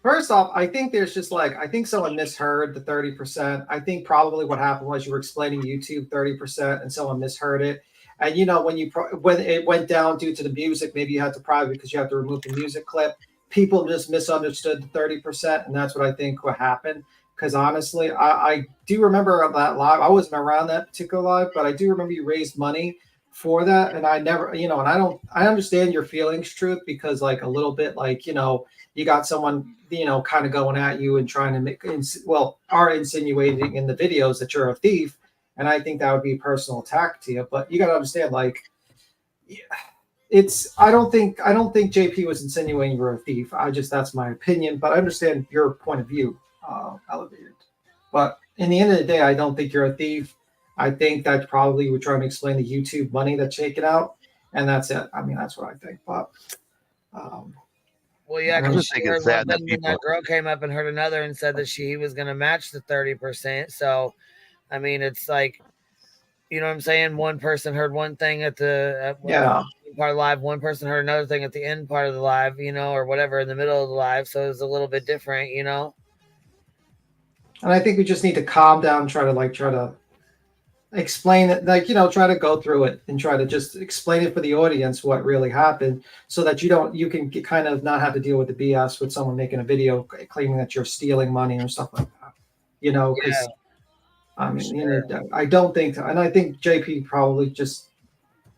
Speaker 7: First off, I think there's just like I think someone misheard the 30%. I think probably what happened was you were explaining YouTube 30% and someone misheard it. And you know when it went down due to the music, maybe you had to private because you have to remove the music clip. People just misunderstood the 30%, and that's what I think what happened. Because honestly, I do remember that live. I wasn't around that particular live, but I do remember you raised money for that, and I never, and I understand your feelings, Truth, because like a little bit, like you got someone, kind of going at you and trying to are insinuating in the videos that you're a thief, and I think that would be a personal attack to you. But you got to understand, like, I don't think JP was insinuating you were a thief. That's my opinion, but I understand your point of view, Elevated. But in the end of the day, I don't think you're a thief. I think that probably you were trying to explain the YouTube money that's taken out, and that's it. I mean, that's what I think. But
Speaker 2: well, yeah,
Speaker 13: I just think it's sad that
Speaker 2: then that girl came up and heard another and said that she was going to match the 30%. So, I mean, it's like, you know what I'm saying? One person heard one thing at the part of the live. One person heard another thing at the end part of the live, or whatever in the middle of the live. So it was a little bit different, And
Speaker 7: I think we just need to calm down, try to explain it, try to go through it and try to just explain it for the audience what really happened, so that you can kind of not have to deal with the BS with someone making a video claiming that you're stealing money or stuff like that. Because I mean, I don't think, and I think JP probably just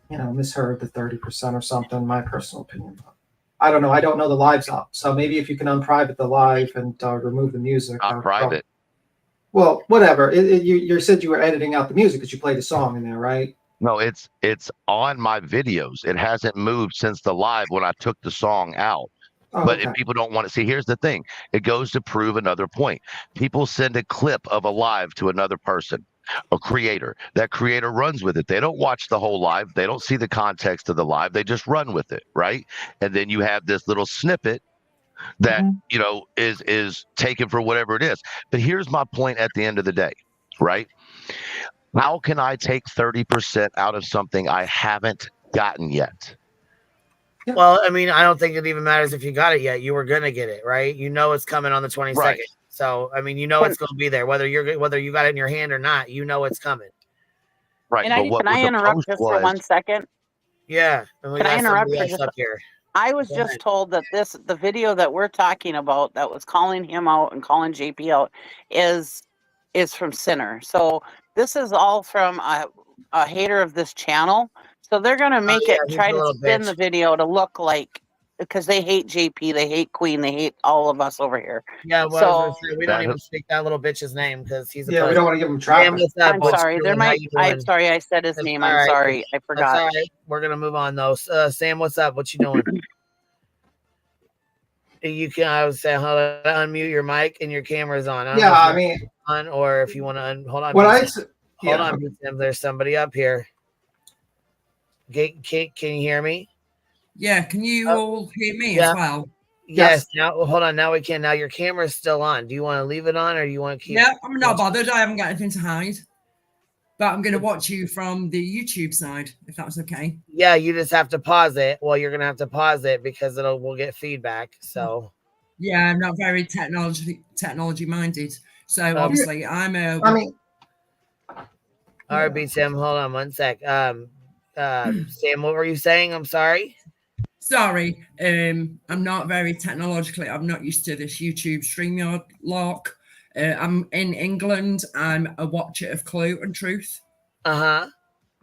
Speaker 7: misheard the 30% or something. My personal opinion. I don't know. I don't know the live's up, so maybe if you can unprivate the live and remove the music.
Speaker 13: Private.
Speaker 7: Well, whatever. You said you were editing out the music because you played a song in there, right?
Speaker 13: No, it's on my videos. It hasn't moved since the live when I took the song out.
Speaker 7: Oh,
Speaker 13: but
Speaker 7: okay.
Speaker 13: if people don't want to see, here's the thing. It goes to prove another point. People send a clip of a live to another person, a creator. That creator runs with it. They don't watch the whole live. They don't see the context of the live. They just run with it, right? And then you have this little snippet that is taken for whatever it is. But here's my point at the end of the day, right? How can I take 30% out of something I haven't gotten yet?
Speaker 2: Well, I mean, I don't think it even matters if you got it yet. You were gonna get it, right? It's coming on the 22nd.
Speaker 13: Right.
Speaker 2: So I mean, it's gonna be there, whether you got it in your hand or not. It's coming.
Speaker 13: Right.
Speaker 18: And can I interrupt just for 1 second?
Speaker 2: Yeah.
Speaker 18: Can I interrupt for just? I was just told that the video that we're talking about that was calling him out and calling JP out is from Sinner. So this is all from a hater of this channel. So they're gonna make try to spin the video to look like, because they hate JP, they hate Queen, they hate all of us over here.
Speaker 2: Yeah, well,
Speaker 18: so
Speaker 2: we don't even speak that little bitch's name because he's a
Speaker 7: we don't want to give him traffic.
Speaker 18: I'm sorry. I'm sorry. I said his name. I'm sorry. I forgot.
Speaker 2: That's all right. We're gonna move on though. Sam, what's up? What you doing? You can, I would say, unmute your mic and your camera's on.
Speaker 7: I mean,
Speaker 2: on, or if you want to, hold on.
Speaker 7: Hold
Speaker 2: on, there's somebody up here. Can you hear me?
Speaker 4: Yeah, can you all hear me as well?
Speaker 2: Yes. Now, hold on. Now we can. Now your camera's still on. Do you want to leave it on, or do you want to keep?
Speaker 4: Yeah, I'm not bothered. I haven't got anything to hide. But I'm going to watch you from the YouTube side, if that's okay.
Speaker 2: Yeah, you just have to pause it. Well, you're going to have to pause it because we'll get feedback. So.
Speaker 4: Yeah, I'm not very technology minded. So obviously, I'm a.
Speaker 2: All right, BTM, hold on 1 sec. Sam, what were you saying? I'm sorry.
Speaker 4: Sorry, I'm not very technologically. I'm not used to this YouTube StreamYard lock. I'm in England. I'm a watcher of Clue and Truth.
Speaker 2: Uh-huh.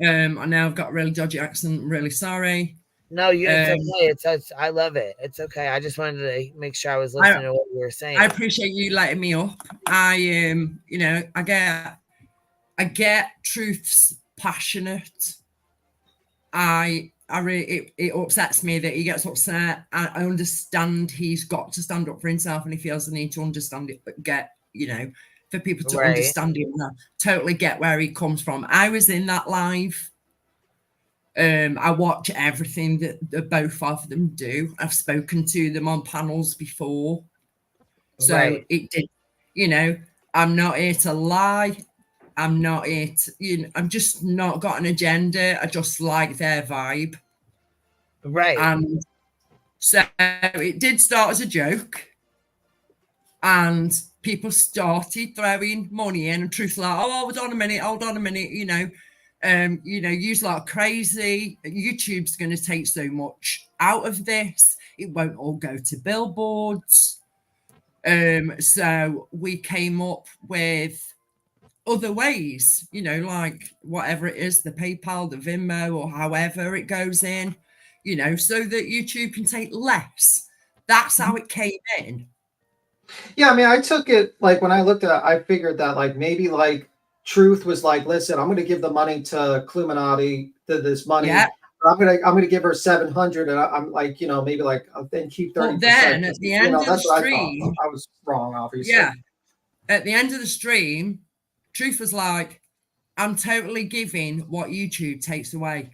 Speaker 4: I now I've got a really dodgy accent. I'm really sorry.
Speaker 2: No, it's okay. It's I love it. It's okay. I just wanted to make sure I was listening to what you were saying.
Speaker 4: I appreciate you letting me up. I you know, I get Truth's passionate. It upsets me that he gets upset. I understand he's got to stand up for himself, and he feels the need to understand it, but for people to understand it. And I totally get where he comes from. I was in that live. I watch everything that both of them do. I've spoken to them on panels before. So it did, I'm not here to lie. I'm not here to, I'm just not got an agenda. I just like their vibe.
Speaker 2: Right.
Speaker 4: And so it did start as a joke. And people started throwing money in, and Truth like, oh, hold on a minute, use like crazy. YouTube's going to take so much out of this. It won't all go to billboards. So we came up with other ways, like whatever it is, the PayPal, the Venmo, or however it goes in, so that YouTube can take less. That's how it came in.
Speaker 7: Yeah, I mean, I took it like when I looked at it, I figured that like maybe like Truth was like, listen, I'm going to give the money to Cluminati, to this money. Yeah. I'm gonna give her 700, and I'm like, maybe like then keep 30%.
Speaker 4: But then at the end of the stream,
Speaker 7: I was wrong, obviously.
Speaker 4: Yeah, at the end of the stream, Truth was like, I'm totally giving what YouTube takes away.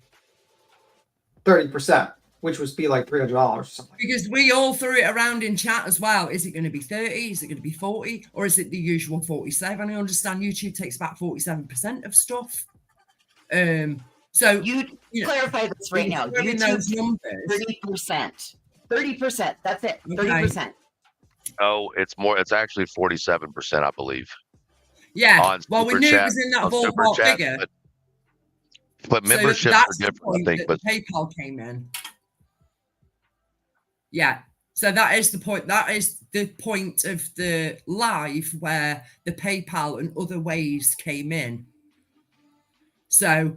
Speaker 7: 30%, which would be like $300 or something.
Speaker 4: Because we all threw it around in chat as well. Is it going to be 30? Is it going to be 40? Or is it the usual 47? I understand YouTube takes about 47% of stuff. So
Speaker 6: you clarify this right now. YouTube 30%. 30%. That's it. 30%.
Speaker 13: Oh, it's more. It's actually 47%, I believe.
Speaker 4: Yeah. Well, we knew it was in that ballpark figure.
Speaker 13: But memberships are different, I think. But
Speaker 4: PayPal came in. Yeah. So that is the point. That is the point of the live where the PayPal and other ways came in. So,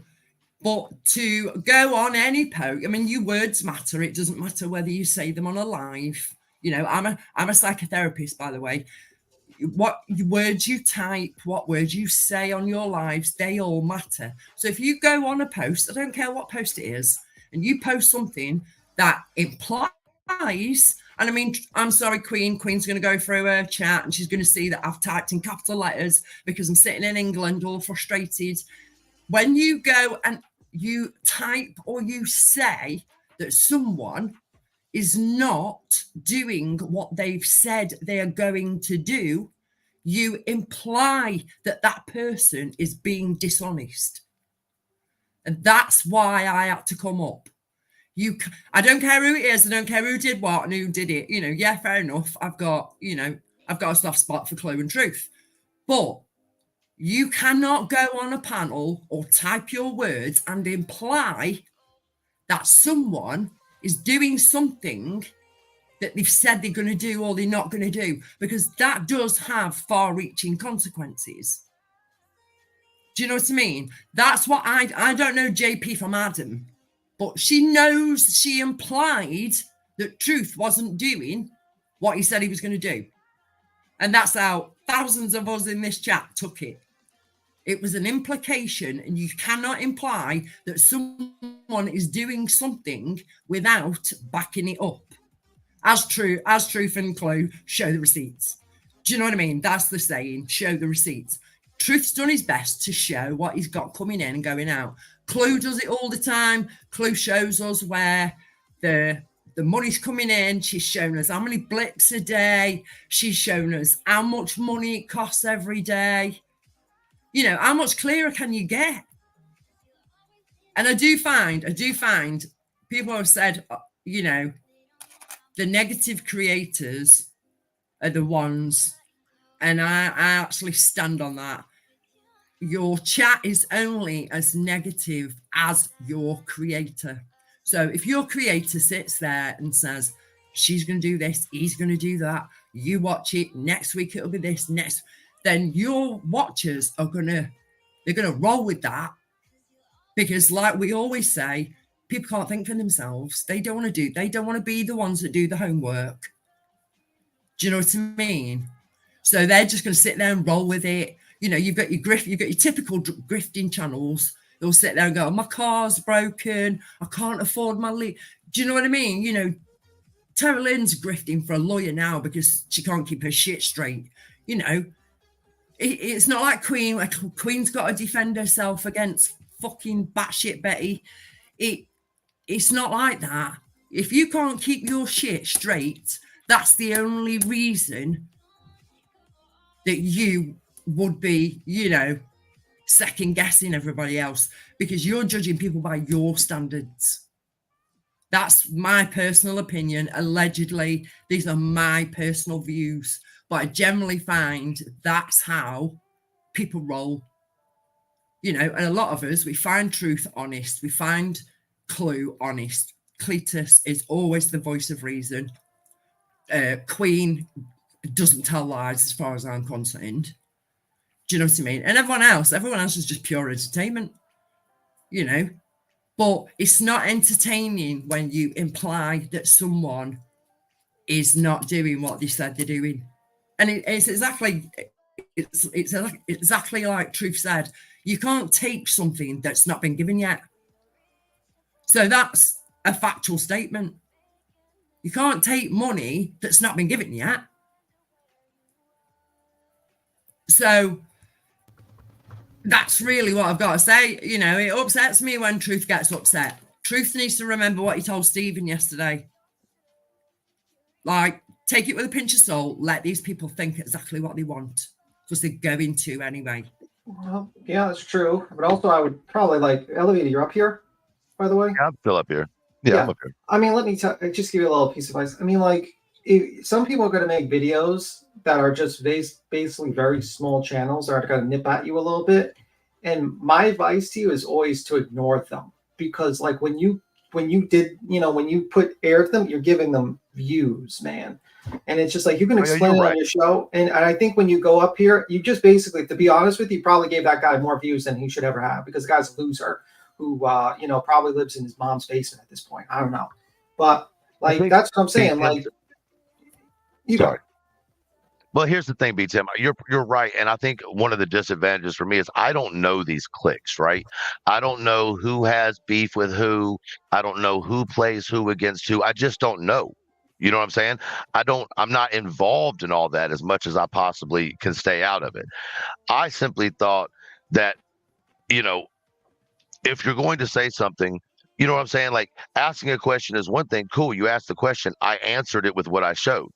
Speaker 4: but to go on any post, I mean, your words matter. It doesn't matter whether you say them on a live. I'm a psychotherapist, by the way. What words you type, what words you say on your lives, they all matter. So if you go on a post, I don't care what post it is, and you post something that implies, and I mean, I'm sorry, Queen's going to go through her chat and she's going to see that I've typed in capital letters because I'm sitting in England all frustrated. When you go and you type or you say that someone is not doing what they've said they are going to do, you imply that that person is being dishonest. And that's why I had to come up. I don't care who it is. I don't care who did what and who did it. Yeah, fair enough. I've got a soft spot for Clue and Truth. But you cannot go on a panel or type your words and imply that someone is doing something that they've said they're going to do or they're not going to do, because that does have far-reaching consequences. Do you know what I mean? That's what I don't know JP from Adam, but she implied that Truth wasn't doing what he said he was going to do. And that's how thousands of us in this chat took it. It was an implication, and you cannot imply that someone is doing something without backing it up. As Truth and Clue, show the receipts. Do you know what I mean? That's the saying, show the receipts. Truth's done his best to show what he's got coming in and going out. Clue does it all the time. Clue shows us where the money's coming in. She's shown us how many blips a day. She's shown us how much money it costs every day. How much clearer can you get? And I do find people have said, the negative creators are the ones, and I actually stand on that. Your chat is only as negative as your creator. So if your creator sits there and says, she's going to do this, he's going to do that, you watch it, next week it'll be this, then your watchers are they're going to roll with that. Because like we always say, people can't think for themselves. They don't want to be the ones that do the homework. Do you know what I mean? So they're just going to sit there and roll with it. You know, you've got your typical grifting channels. They'll sit there and go, my car's broken, I can't afford my leave. Do you know what I mean? You know, TURRA-LYN's grifting for a lawyer now because she can't keep her shit straight. You know, it's not like Queen. Like Queen's got to defend herself against fucking batshit Betty. It's not like that. If you can't keep your shit straight, that's the only reason that you would be, you know, second guessing everybody else, because you're judging people by your standards. That's my personal opinion. Allegedly, these are my personal views, but I generally find that's how people roll. You know, and a lot of us, we find truth honest, we find Clue honest. Cletus is always the voice of reason. Queen doesn't tell lies as far as I'm concerned. Do you know what I mean? And everyone else is just pure entertainment, you know. But it's not entertaining when you imply that someone is not doing what they said they're doing. And it's exactly like Truth said. You can't take something that's not been given yet. So that's a factual statement. You can't take money that's not been given yet. So that's really what I've got to say. You know, it upsets me when Truth gets upset. Truth needs to remember what he told Stephen yesterday. Like, take it with a pinch of salt. Let these people think exactly what they want, because they're going to anyway.
Speaker 7: Well, yeah, that's true. But also, I would probably like Elevator. You're up here, by the way.
Speaker 13: Yeah, I'm still up here. Yeah, I'm up here.
Speaker 7: I mean, let me just give you a little piece of advice. I mean, like, some people are going to make videos that are just basically very small channels that are going to nip at you a little bit. And my advice to you is always to ignore them, because like when you aired them, you're giving them views, man. And it's just like you can explain it on your show. And I think when you go up here, you just basically, to be honest with you, probably gave that guy more views than he should ever have, because the guy's a loser who probably lives in his mom's basement at this point. I don't know. But like that's what I'm saying. Like
Speaker 13: Sorry. Well, here's the thing, B. Tim. You're right, and I think one of the disadvantages for me is I don't know these cliques, right? I don't know who has beef with who. I don't know who plays who against who. I just don't know. You know what I'm saying? I'm not involved in all that as much as I possibly can stay out of it. I simply thought that, you know, if you're going to say something, you know what I'm saying? Like, asking a question is one thing. Cool. You asked the question. I answered it with what I showed.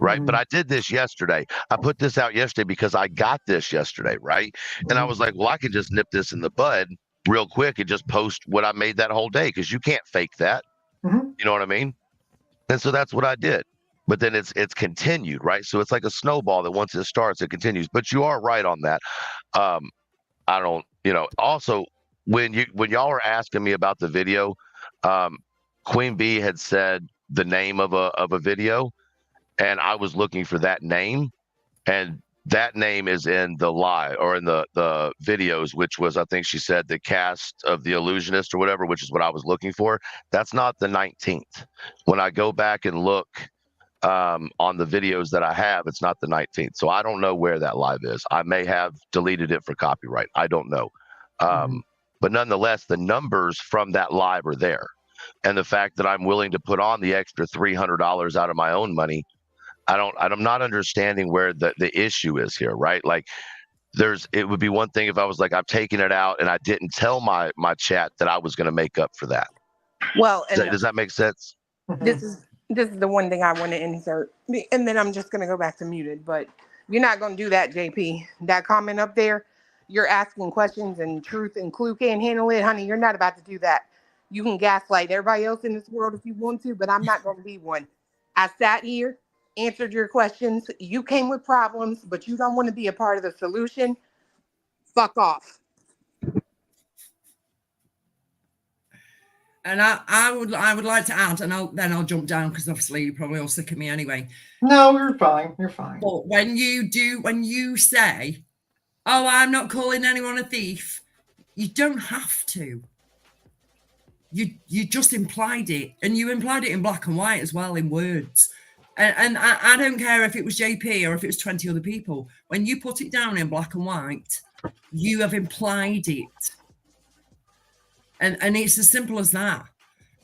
Speaker 13: Right. But I did this yesterday. I put this out yesterday because I got this yesterday. Right. And I was like, well, I can just nip this in the bud real quick and just post what I made that whole day, because you can't fake that. You know what I mean? And so that's what I did. But then it's continued. Right. So it's like a snowball that once it starts, it continues. But you are right on that. I don't, you know, also when y'all were asking me about the video, Queen Bee had said the name of a video. And I was looking for that name, and that name is in the live or in the videos, which was, I think she said, the cast of The Illusionist or whatever, which is what I was looking for. That's not the 19th. When I go back and look on the videos that I have, it's not the 19th. So I don't know where that live is. I may have deleted it for copyright. I don't know. But nonetheless, the numbers from that live are there. And the fact that I'm willing to put on the extra $300 out of my own money, I'm not understanding where the issue is here, right? Like, it would be one thing if I was like, I'm taking it out and I didn't tell my chat that I was going to make up for that.
Speaker 1: Well,
Speaker 13: Does that make sense?
Speaker 1: This is the one thing I want to insert, and then I'm just going to go back to muted. But you're not going to do that, JP. That comment up there, you're asking questions and Truth and Clue can't handle it, honey. You're not about to do that. You can gaslight everybody else in this world if you want to, but I'm not going to be one. I sat here, answered your questions. You came with problems, but you don't want to be a part of the solution. Fuck off.
Speaker 4: And I would like to add, and then I'll jump down because obviously you're probably all sick of me anyway.
Speaker 7: No, you're fine. You're fine.
Speaker 4: But when you say, "Oh, I'm not calling anyone a thief," you don't have to. You just implied it, and you implied it in black and white as well, in words. And I don't care if it was JP or if it was 20 other people. When you put it down in black and white, you have implied it. And it's as simple as that.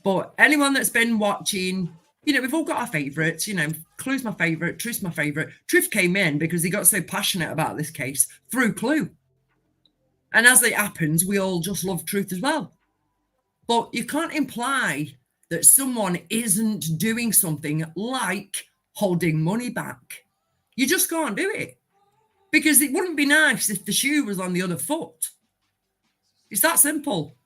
Speaker 4: But anyone that's been watching, we've all got our favourites. Clue's my favourite, Truth's my favourite. Truth came in because he got so passionate about this case through Clue. And as it happens, we all just love Truth as well. But you can't imply that someone isn't doing something like holding money back. You just can't do it. Because it wouldn't be nice if the shoe was on the other foot. It's that simple.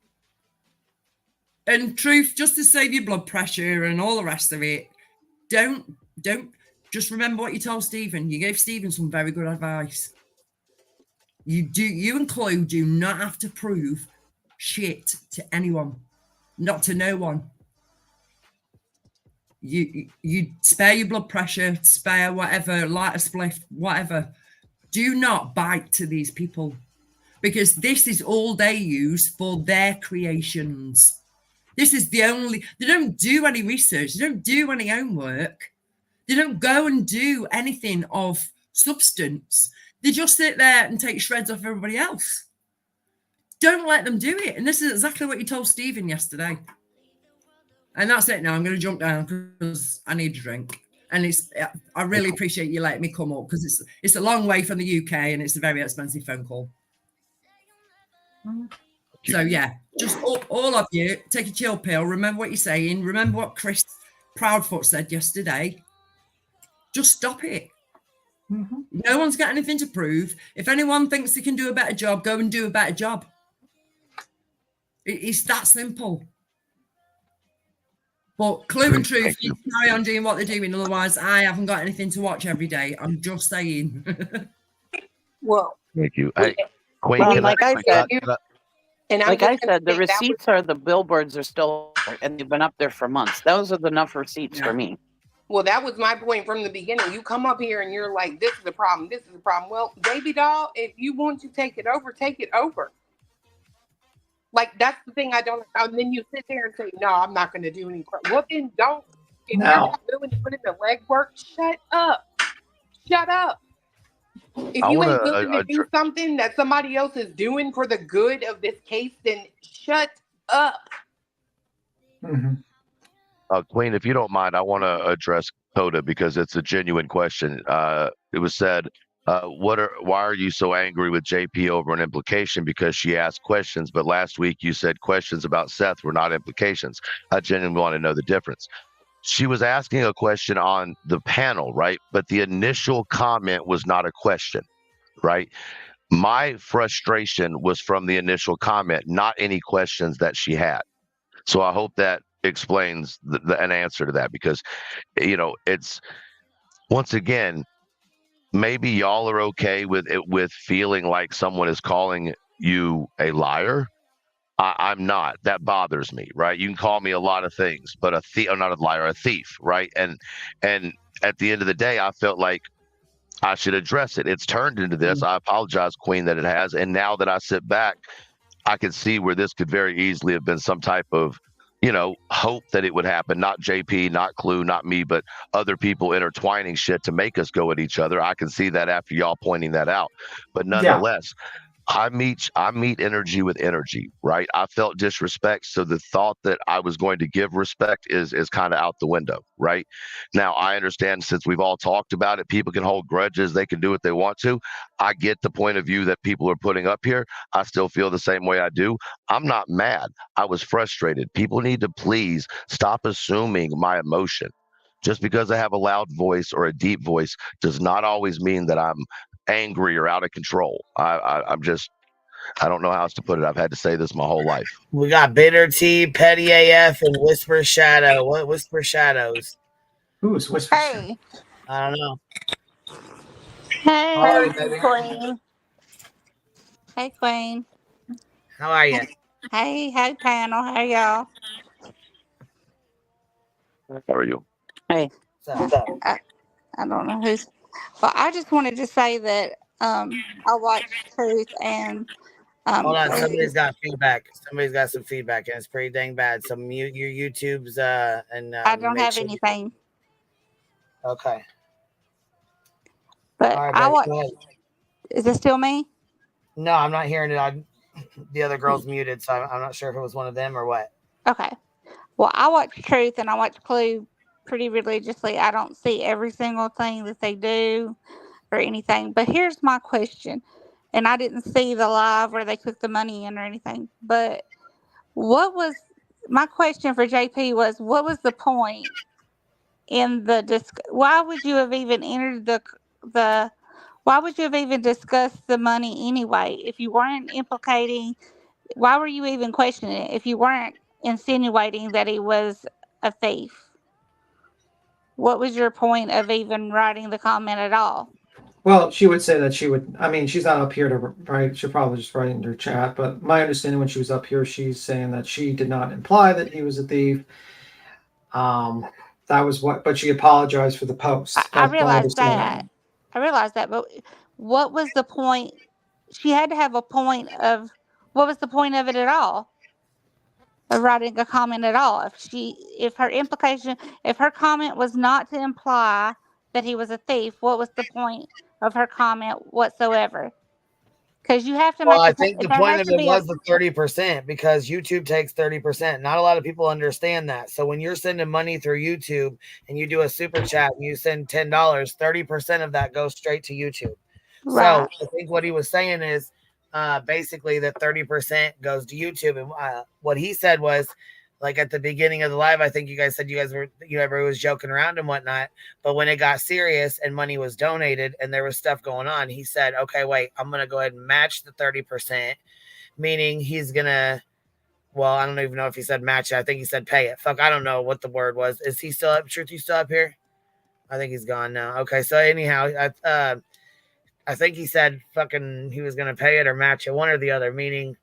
Speaker 4: And Truth, just to save your blood pressure and all the rest of it, don't just remember what you told Stephen. You gave Stephen some very good advice. You and Chloe do not have to prove shit to anyone, not to no one. You spare your blood pressure, spare whatever, light a spliff, whatever. Do not bite to these people, because this is all they use for their creations. This is the only, they don't do any research. They don't do any homework. They don't go and do anything of substance. They just sit there and take shreds off everybody else. Don't let them do it. And this is exactly what you told Stephen yesterday. And that's it now. I'm going to jump down because I need a drink. And I really appreciate you letting me come up because it's a long way from the UK and it's a very expensive phone call. So yeah, just all of you, take a chill pill. Remember what you're saying. Remember what Chris Proudfoot said yesterday. Just stop it. Mm-hmm. No one's got anything to prove. If anyone thinks they can do a better job, go and do a better job. It's that simple. But Clue and Truth, you carry on doing what they're doing. Otherwise, I haven't got anything to watch every day. I'm just saying.
Speaker 1: Well,
Speaker 13: thank you. Hey, Queen,
Speaker 18: Well, like I said, the
Speaker 1: say
Speaker 18: receipts are the billboards are still, and they've been up there for months. Those are enough receipts for me.
Speaker 1: Well, that was my point from the beginning. You come up here and you're like, this is the problem. This is the problem. Well, baby doll, if you want to take it over, take it over. Like, that's the thing I don't. And then you sit there and say, no, I'm not going to do any. Well, then don't. If you're not willing to put in the legwork, shut up. Shut up. If you ain't willing to do something that somebody else is doing for the good of this case, then shut up.
Speaker 7: Mm-hmm.
Speaker 13: Queen, if you don't mind, I want to address Coda because it's a genuine question. It was said, why are you so angry with JP over an implication? Because she asked questions, but last week you said questions about Seth were not implications. I genuinely want to know the difference. She was asking a question on the panel, right? But the initial comment was not a question, right? My frustration was from the initial comment, not any questions that she had. So I hope that explains an answer to that, because it's, once again, maybe y'all are okay with it, with feeling like someone is calling you a liar. I'm not. That bothers me, right? You can call me a lot of things, but a thief, not a liar, a thief, right? And at the end of the day, I felt like I should address it. It's turned into this. I apologize, Queen, that it has. And now that I sit back, I can see where this could very easily have been some type of, hope that it would happen. Not JP, not Clue, not me, but other people intertwining shit to make us go at each other. I can see that after y'all pointing that out. But nonetheless, I meet energy with energy, right? I felt disrespect, so the thought that I was going to give respect is kind of out the window, right? Now, I understand, since we've all talked about it, people can hold grudges, they can do what they want to. I get the point of view that people are putting up here. I still feel the same way I do. I'm not mad. I was frustrated. People need to please stop assuming my emotion. Just because I have a loud voice or a deep voice does not always mean that I'm angry or out of control. I'm just, I don't know how else to put it. I've had to say this my whole life.
Speaker 2: We got Bitter Tea, Petty AF, and Whisper Shadow. What Whisper Shadows?
Speaker 7: Who is Whisper?
Speaker 16: Hey.
Speaker 2: I don't know.
Speaker 16: Hey, Queen. Hey, Queen.
Speaker 2: How are you?
Speaker 16: Hey, panel. How y'all?
Speaker 13: How are you?
Speaker 6: Hey.
Speaker 16: I don't know who's. Well, I just wanted to say that I watched Truth and
Speaker 2: Hold on, somebody's
Speaker 16: Larry's.
Speaker 2: got feedback. Somebody's got some feedback, and it's pretty dang bad. So mute your YouTubes and
Speaker 16: I don't
Speaker 2: make
Speaker 16: have
Speaker 2: sure.
Speaker 16: anything,
Speaker 2: Okay.
Speaker 16: but
Speaker 2: All right,
Speaker 16: I
Speaker 2: baby.
Speaker 16: watched.
Speaker 2: Go ahead.
Speaker 16: Is it still me?
Speaker 2: No, I'm not hearing it. The other girl's muted, so I'm not sure if it was one of them or what.
Speaker 16: Okay. Well, I watch Truth and I watch Clue pretty religiously. I don't see every single thing that they do or anything. But here's my question. And I didn't see the live where they took the money in or anything. But what was my question for JP was what was the point in the why would you have even entered the why would you have even discussed the money anyway if you weren't implicating why were you even questioning it if you weren't insinuating that he was a thief? What was your point of even writing the comment at all?
Speaker 7: Well, she would say that she would. I mean, she's not up here to write. She'll probably just write in her chat. But my understanding when she was up here, she's saying that she did not imply that he was a thief. That was what. But she apologized for the post.
Speaker 16: I
Speaker 7: That's my
Speaker 16: realized
Speaker 7: understanding.
Speaker 16: that. I realized that, but what was the point? She had to have a point of what was the point of it at all? Of writing a comment at all. If her comment was not to imply that he was a thief, what was the point of her comment whatsoever? Because you have to
Speaker 2: Well,
Speaker 16: make
Speaker 2: I
Speaker 16: a.
Speaker 2: think the
Speaker 16: There
Speaker 2: point
Speaker 16: has
Speaker 2: of
Speaker 16: to
Speaker 2: it
Speaker 16: be a.
Speaker 2: was the 30% because YouTube takes 30%. Not a lot of people understand that. So when you're sending money through YouTube and you do a super chat and you send $10, 30% of that goes straight to YouTube.
Speaker 16: Right.
Speaker 2: So I think what he was saying is basically that 30% goes to YouTube. And what he said was, like at the beginning of the live, I think you guys said everybody was joking around and whatnot. But when it got serious and money was donated and there was stuff going on, he said, okay, wait, I'm going to go ahead and match the 30%, meaning he's going to, well, I don't even know if he said match it. I think he said pay it. Fuck, I don't know what the word was. Is he still up? Truth, you still up here? I think he's gone now. Okay, so anyhow, I think he said fucking he was going to pay it or match it, one or the other, meaning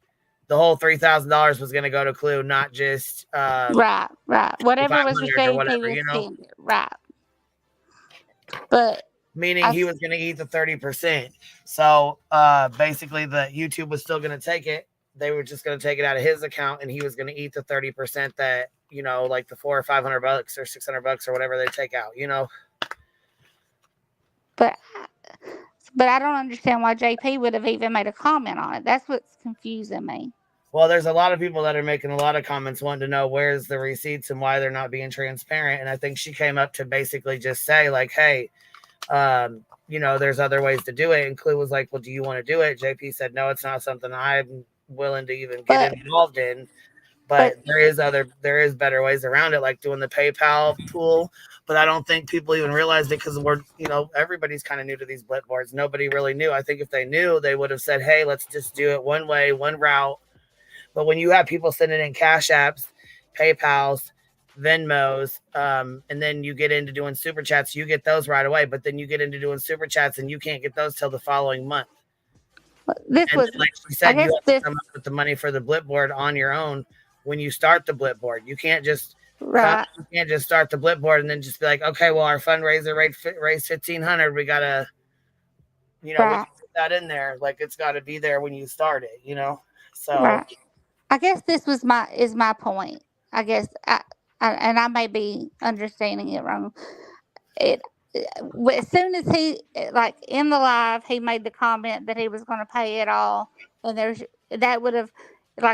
Speaker 2: the whole $3,000 was going to go to Clue, not just
Speaker 16: right. Whatever was
Speaker 2: 500 or
Speaker 16: received, he
Speaker 2: whatever,
Speaker 16: was spending. Right. But
Speaker 2: meaning he was going to eat the 30%. So basically, the YouTube was still going to take it. They were just going to take it out of his account, and he was going to eat the 30% that like the $400 or $500 or $600 or whatever they take out.
Speaker 16: But I don't understand why JP would have even made a comment on it. That's what's confusing me.
Speaker 2: Well, there's a lot of people that are making a lot of comments wanting to know where's the receipts and why they're not being transparent. And I think she came up to basically just say, like, hey, there's other ways to do it. And Clue was like, well, do you want to do it? JP said, no, it's not something I'm willing to even get involved in. But there is better ways around it, like doing the PayPal tool. But I don't think people even realized it because everybody's kind of new to these blit boards. Nobody really knew. I think if they knew, they would have said, hey, let's just do it one way, one route. But when you have people sending in Cash Apps, PayPals, Venmos, and then you get into doing super chats, you get those right away. But then you get into doing super chats and you can't get those till the following month. Like we said, you have to come up with the money for the blit board on your own when you start the blit board. You can't just start the blit board and then just be like, okay, well, our fundraiser raised $1,500. We gotta, we can put that in there. Like it's got to be there when you start it. So.
Speaker 16: Right. I guess this was my point. I guess and I may be understanding it wrong. As soon as he in the live, he made the comment that he was going to pay it all, and that would have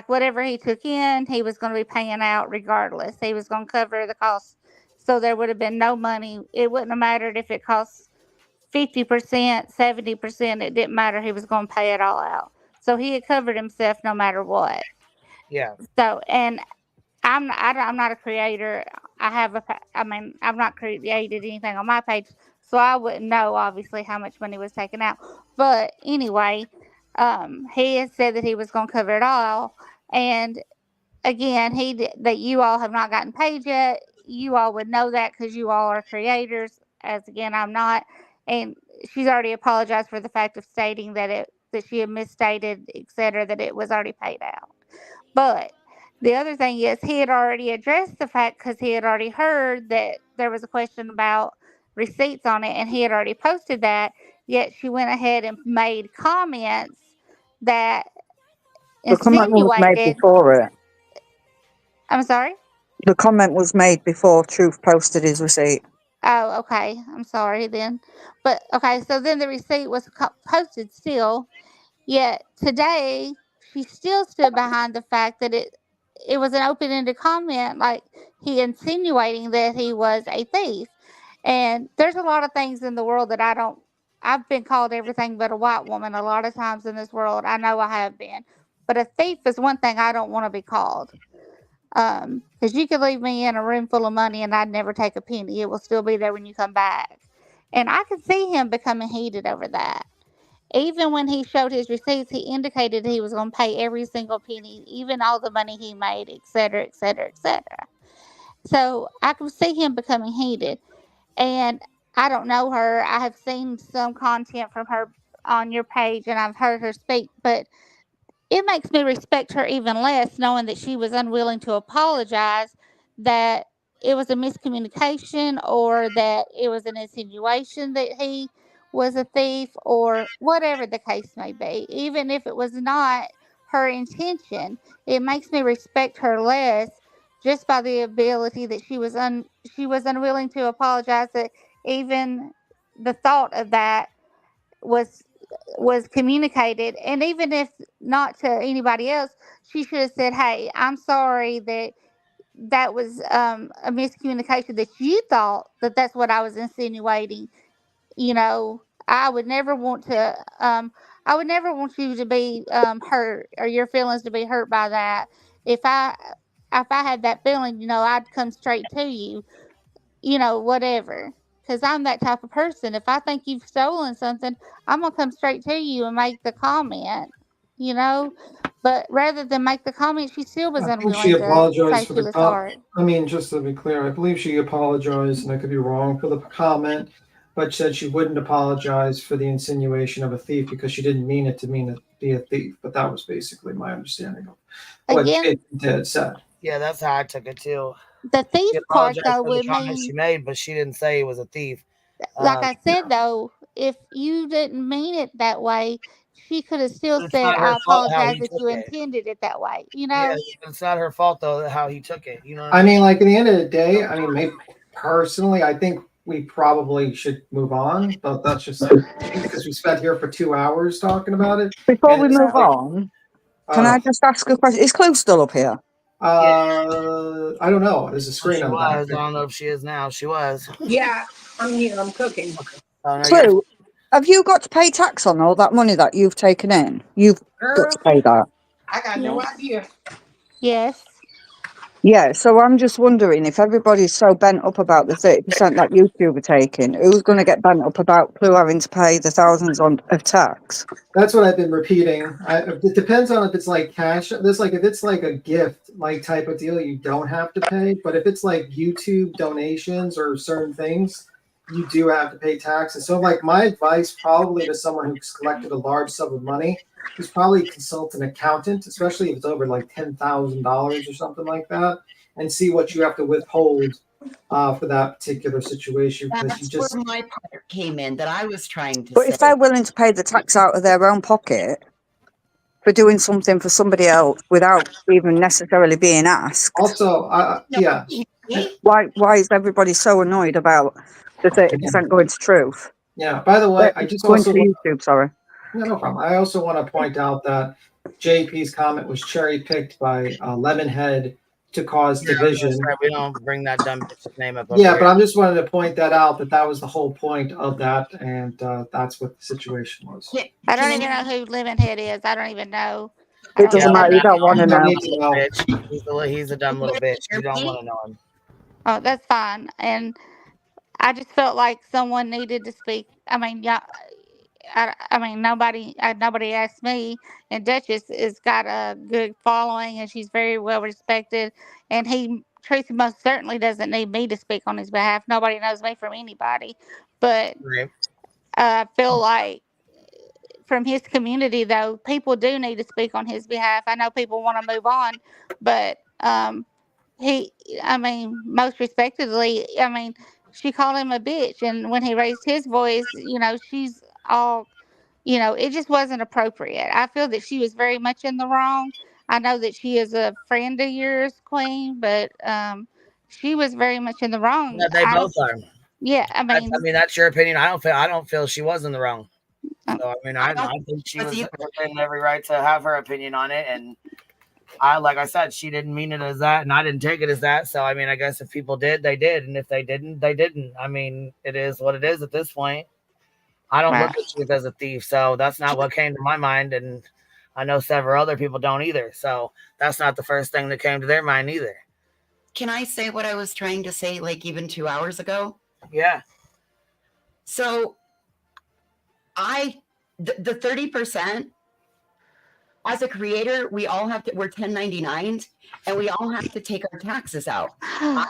Speaker 16: whatever he took in, he was going to be paying out regardless. He was going to cover the costs, so there would have been no money. It wouldn't have mattered if it cost 50%, 70%. It didn't matter. He was going to pay it all out. So he had covered himself no matter what.
Speaker 2: Yeah.
Speaker 16: So, and I'm not a creator. I've not created anything on my page, so I wouldn't know obviously how much money was taken out. But anyway, he had said that he was going to cover it all, and again, that you all have not gotten paid yet. You all would know that because you all are creators. As again, I'm not, and she's already apologized for the fact of stating that she had misstated, etc., that it was already paid out. But
Speaker 8: The other thing is he had already addressed the fact because he had already heard that there was a question about receipts on it, and he had already posted that. Yet she went ahead and made comments that
Speaker 22: The comment was made
Speaker 8: insinuated.
Speaker 22: before it.
Speaker 8: I'm sorry?
Speaker 22: The comment was made before Truth posted his receipt.
Speaker 8: Oh, okay. I'm sorry then. But okay, so then the receipt was posted still. Yet today, she still stood behind the fact that it was an open-ended comment, like he insinuating that he was a thief. And there's a lot of things in the world that I've been called everything but a white woman a lot of times in this world. I know I have been. But a thief is one thing I don't want to be called. Because you could leave me in a room full of money and I'd never take a penny. It will still be there when you come back. And I could see him becoming heated over that. Even when he showed his receipts, he indicated he was going to pay every single penny, even all the money he made, et cetera, et cetera, et cetera. So I could see him becoming heated. And I don't know her. I have seen some content from her on your page and I've heard her speak, but it makes me respect her even less knowing that she was unwilling to apologize, that it was a miscommunication or that it was an insinuation that he was a thief or whatever the case may be. Even if it was not her intention, it makes me respect her less just by the ability that she was unwilling to apologize, that even the thought of that was communicated. And even if not to anybody else, she should have said, hey, I'm sorry that was a miscommunication, that you thought that that's what I was insinuating. I would never want to I would never want you to be hurt or your feelings to be hurt by that. If I had that feeling, I'd come straight to you, whatever. Because I'm that type of person. If I think you've stolen something, I'm going to come straight to you and make the comment, you know? But rather than make the comment, she still was
Speaker 7: I think she
Speaker 8: unwilling to say
Speaker 7: apologized for
Speaker 8: she
Speaker 7: the
Speaker 8: was sorry.
Speaker 7: I mean, just to be clear, I believe she apologized, and I could be wrong, for the comment, but said she wouldn't apologize for the insinuation of a thief because she didn't mean it to be a thief. But that was basically my understanding of what
Speaker 8: Again,
Speaker 7: Ted said.
Speaker 2: Yeah, that's how I took it too.
Speaker 8: the thief
Speaker 2: She
Speaker 8: part,
Speaker 2: apologized
Speaker 8: though,
Speaker 2: for the
Speaker 8: would
Speaker 2: comment she
Speaker 8: mean,
Speaker 2: made, but she didn't say he was a thief.
Speaker 8: like I said, though, if you didn't mean it that way, she could have still
Speaker 2: But it's
Speaker 8: said,
Speaker 2: not her
Speaker 8: I
Speaker 2: fault how
Speaker 8: apologize
Speaker 2: he
Speaker 8: if
Speaker 2: took
Speaker 8: you
Speaker 2: it.
Speaker 8: intended it that way,
Speaker 2: Yeah, it's not her fault though how he took it. You know what
Speaker 7: I mean, like, at the end of the day, I mean, maybe personally, I think we probably should move on, but that's just because we spent here for 2 hours talking about it.
Speaker 22: Before
Speaker 7: And
Speaker 22: we
Speaker 7: it's
Speaker 22: move
Speaker 7: like,
Speaker 22: on, can I just ask a question? Is Clue still up here?
Speaker 7: I don't know. There's a screen
Speaker 2: she
Speaker 7: on the
Speaker 2: was.
Speaker 7: back.
Speaker 2: I don't know if she is now. She was.
Speaker 1: Yeah, I'm here. I'm cooking.
Speaker 2: Oh, no,
Speaker 22: Clue, have you got to pay tax on all that money that you've taken in? You've got
Speaker 1: Girl,
Speaker 22: to pay that.
Speaker 1: I got no idea.
Speaker 8: Yes.
Speaker 22: Yeah, so I'm just wondering if everybody's so bent up about the 30% that YouTube are taking, who's going to get bent up about Clue having to pay the thousands of tax?
Speaker 7: That's what I've been repeating. It depends on if it's like cash. If it's like a gift like type of deal, you don't have to pay. But if it's like YouTube donations or certain things, you do have to pay tax. And so, like, my advice probably to someone who's collected a large sum of money is probably consult an accountant, especially if it's over like $10,000 or something like that, and see what you have to withhold for that particular situation. Because you
Speaker 6: That's
Speaker 7: just
Speaker 6: where my part came in that I was trying to
Speaker 22: But
Speaker 6: say.
Speaker 22: if they're willing to pay the tax out of their own pocket for doing something for somebody else without even necessarily being asked,
Speaker 7: also, yeah.
Speaker 22: Why is everybody so annoyed about the 30% going to Truth?
Speaker 7: Yeah. By the way, I just
Speaker 22: going
Speaker 7: also
Speaker 22: to YouTube. Sorry.
Speaker 7: No problem. I also want to point out that JP's comment was cherry picked by Lemonhead to cause division.
Speaker 2: We don't bring that dumb bitch's name up.
Speaker 7: Yeah, but I'm just wanted to point that out, that was the whole point of that, and that's what the situation was.
Speaker 8: I don't even know who Lemonhead is. I don't even know.
Speaker 22: It doesn't matter. You don't want to know.
Speaker 2: He's a dumb little bitch. You don't want to know him.
Speaker 8: Oh, that's fine. And I just felt like someone needed to speak. I mean, yeah. I mean, nobody asked me, and Duchess has got a good following, and she's very well respected. And Tracy most certainly doesn't need me to speak on his behalf. Nobody knows me from anybody, but I feel like from his community, though, people do need to speak on his behalf. I know people want to move on, but I mean, most respectedly, I mean, she called him a bitch, and when he raised his voice, she's all, it just wasn't appropriate. I feel that she was very much in the wrong. I know that she is a friend of yours, Queen, but she was very much in the wrong.
Speaker 2: Yeah, they both are.
Speaker 8: Yeah, I mean,
Speaker 2: that's your opinion. I don't feel she was in the wrong. So I mean, I think she was in every right to have her opinion on it, and like I said, she didn't mean it as that, and I didn't take it as that. So I mean, I guess if people did, they did, and if they didn't, they didn't. I mean, it is what it is at this point. I don't look at Truth as a thief, so that's not what came to my mind, and I know several other people don't either. So that's not the first thing that came to their mind either.
Speaker 6: Can I say what I was trying to say, like even 2 hours ago?
Speaker 2: Yeah.
Speaker 6: So the 30%, as a creator, we're 1099s, and we all have to take our taxes out. I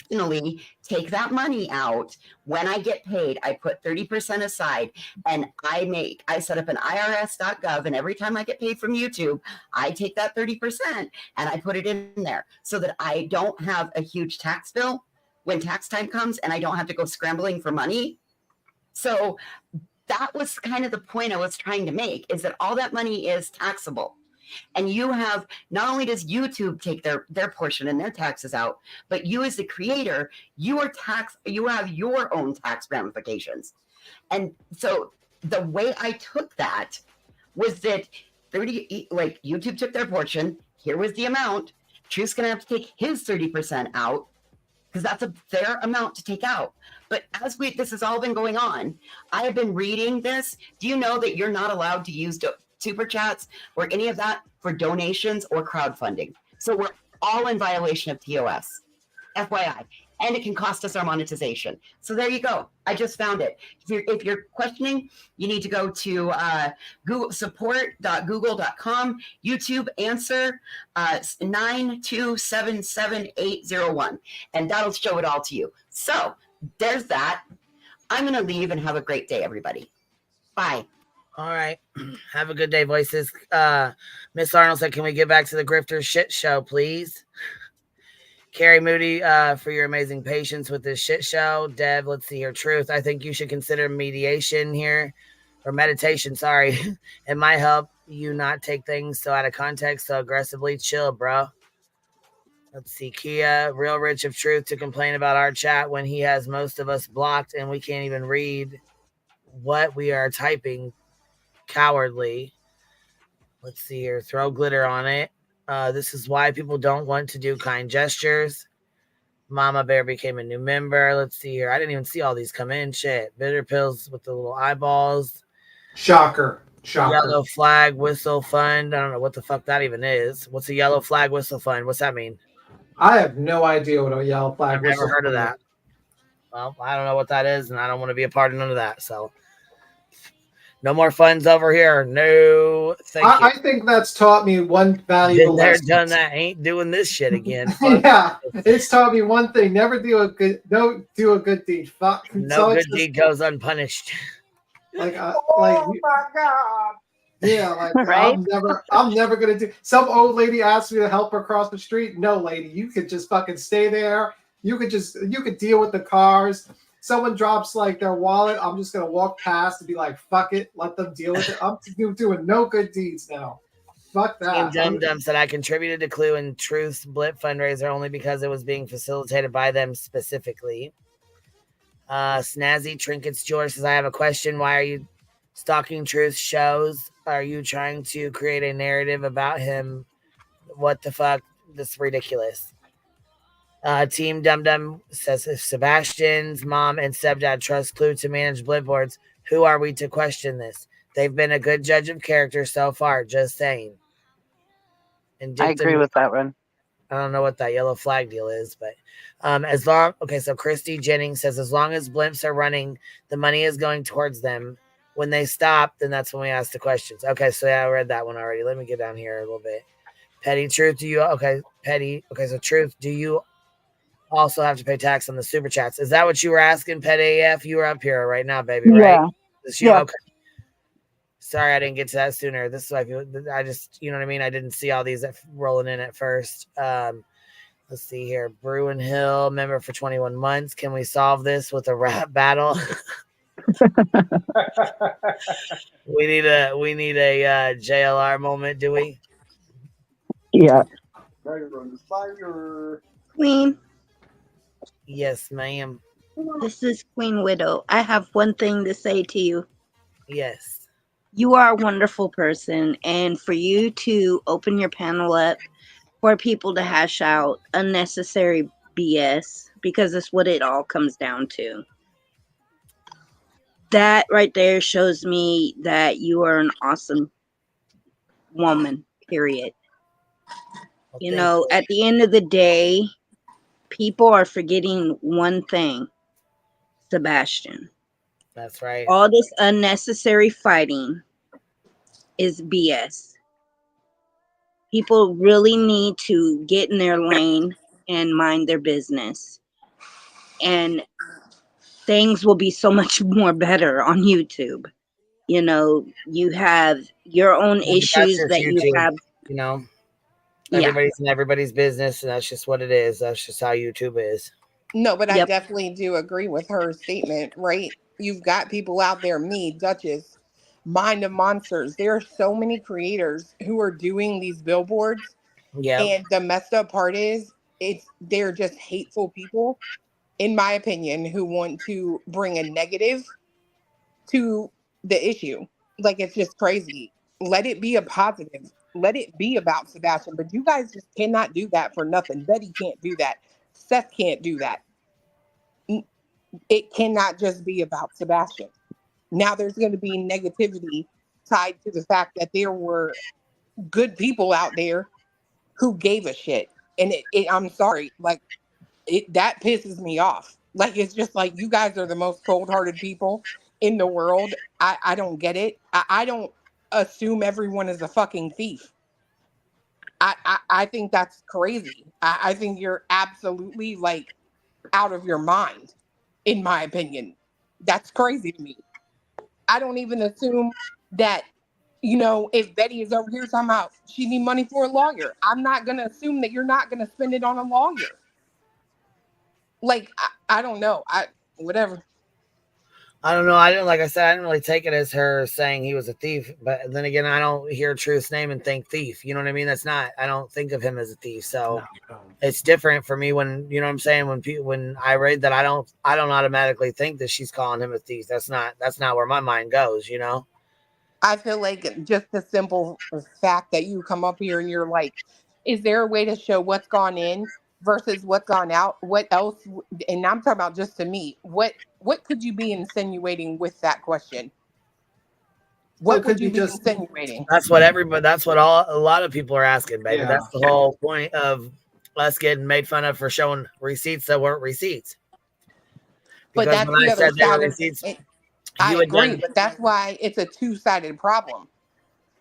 Speaker 6: personally take that money out. When I get paid, I put 30% aside, and I set up an IRS.gov, and every time I get paid from YouTube, I take that 30% and I put it in there so that I don't have a huge tax bill when tax time comes, and I don't have to go scrambling for money. So that was kind of the point I was trying to make, is that all that money is taxable. And you have, not only does YouTube take their portion and their taxes out, but you as the creator, you have your own tax ramifications. And so the way I took that was that YouTube took their portion. Here was the amount. Truth's going to have to take his 30% out, because that's a fair amount to take out. But as this has all been going on, I have been reading this. Do you know that you're not allowed to use super chats or any of that for donations or crowdfunding? So we're all in violation of TOS, FYI. And it can cost us our monetization. So there you go. I just found it. If you're questioning, you need to go to Google support.google.com, YouTube answer 9277801, and that'll show it all to you. So there's that. I'm going to leave and have a great day, everybody. Bye.
Speaker 2: All right. Have a good day, voices. Miss Arnold said, can we get back to the Grifter shit show, please? Carrie Moody, for your amazing patience with this shit show. Deb, let's see your truth. I think you should consider mediation here, or meditation, sorry. It might help you not take things so out of context, so aggressively. Chill, bro. Let's see. Kia, real rich of truth to complain about our chat when he has most of us blocked and we can't even read what we are typing. Cowardly. Let's see here. Throw glitter on it. This is why people don't want to do kind gestures. Mama Bear became a new member. Let's see here. I didn't even see all these come in. Shit. Bitter pills with the little eyeballs.
Speaker 7: Shocker.
Speaker 2: Yellow flag whistle fund. I don't know what the fuck that even is. What's a yellow flag whistle fund? What's that mean?
Speaker 7: I have no idea what a yellow flag
Speaker 2: I've never heard of that. Well, I don't know what that is, and I don't want to be a part of none of that. So no more funds over here. No, thank you.
Speaker 7: I think that's taught me one valuable lesson.
Speaker 2: Done that. Ain't doing this shit again.
Speaker 7: Yeah, it's taught me one thing: never do a good deed. Fuck.
Speaker 2: No good deed goes unpunished.
Speaker 7: Like,
Speaker 2: my God.
Speaker 7: Yeah, like
Speaker 2: Right?
Speaker 7: I'm never gonna do. Some old lady asked me to help her cross the street. No, lady, you could just fucking stay there. You could deal with the cars. Someone drops like their wallet, I'm just gonna walk past and be like, "Fuck it, let them deal with it." I'm doing no good deeds now. Fuck that.
Speaker 2: Team Dum said I contributed to Clue and Truth's Blip fundraiser only because it was being facilitated by them specifically. Snazzy Trinkets George says I have a question. Why are you stalking Truth shows? Are you trying to create a narrative about him? What the fuck? This is ridiculous. Team Dum Dum says if Sebastian's mom and stepdad trust Clue to manage Blip boards, who are we to question this? They've been a good judge of character so far. Just saying. And
Speaker 18: I agree with that one.
Speaker 2: I don't know what that yellow flag deal is, but so Christy Jennings says as long as blimps are running, the money is going towards them. When they stop, then that's when we ask the questions. Okay, so yeah, I read that one already. Let me get down here a little bit. Petty Truth, so Truth, do you also have to pay tax on the super chats? Is that what you were asking, Pet AF? You were up here right now, baby, right?
Speaker 22: Yeah.
Speaker 2: Okay. Sorry, I didn't get to that sooner. This is why I just, you know what I mean? I didn't see all these rolling in at first. Let's see here. Bruin Hill, member for 21 months. Can we solve this with a rap battle? we need a JLR moment, do we?
Speaker 22: Yeah.
Speaker 3: Queen,
Speaker 2: Yes, ma'am.
Speaker 3: this is Queen Widow. I have one thing to say to you.
Speaker 2: Yes.
Speaker 3: You are a wonderful person, and for you to open your panel up for people to hash out unnecessary BS, because that's what it all comes down to. That right there shows me that you are an awesome woman, period. You know, at the end of the day, people are forgetting one thing, Sebastian.
Speaker 2: That's right.
Speaker 3: All this unnecessary fighting is BS. People really need to get in their lane and mind their business. And things will be so much more better on YouTube. You know, you have your own issues
Speaker 2: That's
Speaker 3: that
Speaker 2: just
Speaker 3: you
Speaker 2: YouTube,
Speaker 3: have.
Speaker 2: you know.
Speaker 3: Yeah.
Speaker 2: Everybody's in everybody's business, and that's just what it is. That's just how YouTube is.
Speaker 1: No, but I definitely do agree with her statement, right? You've got people out there, me, Duchess, Mind of Monsters. There are so many creators who are doing these billboards.
Speaker 2: Yeah.
Speaker 1: And the messed up part is they're just hateful people, in my opinion, who want to bring a negative to the issue. Like, it's just crazy. Let it be a positive. Let it be about Sebastian. But you guys just cannot do that for nothing. Betty can't do that. Seth can't do that. It cannot just be about Sebastian. Now there's going to be negativity tied to the fact that there were good people out there who gave a shit. And I'm sorry, like, that pisses me off. Like, it's just like, you guys are the most cold-hearted people in the world. I don't get it. I don't assume everyone is a fucking thief. I think that's crazy. I think you're absolutely, like, out of your mind, in my opinion. That's crazy to me. I don't even assume that, you know, if Betty is over here talking about she need money for a lawyer, I'm not going to assume that you're not going to spend it on a lawyer. Like, I don't know. Whatever.
Speaker 2: I don't know. Like I said, I didn't really take it as her saying he was a thief. But then again, I don't hear Truth's name and think thief. You know what I mean? I don't think of him as a thief. So it's different for me when, you know what I'm saying? When I read that, I don't automatically think that she's calling him a thief. That's not where my mind goes, you know?
Speaker 1: I feel like just the simple fact that you come up here and you're like, is there a way to show what's gone in versus what's gone out? What else? And I'm talking about just to me. What could you be insinuating with that question? What would you be insinuating?
Speaker 2: That's what a lot of people are asking, baby.
Speaker 1: Yeah.
Speaker 2: That's the whole point of us getting made fun of for showing receipts that weren't receipts.
Speaker 1: But
Speaker 2: Because
Speaker 1: that's
Speaker 2: when
Speaker 1: the
Speaker 2: I
Speaker 1: other
Speaker 2: said they were
Speaker 1: side of
Speaker 2: receipts,
Speaker 1: it. I agree, but that's why it's a two-sided problem.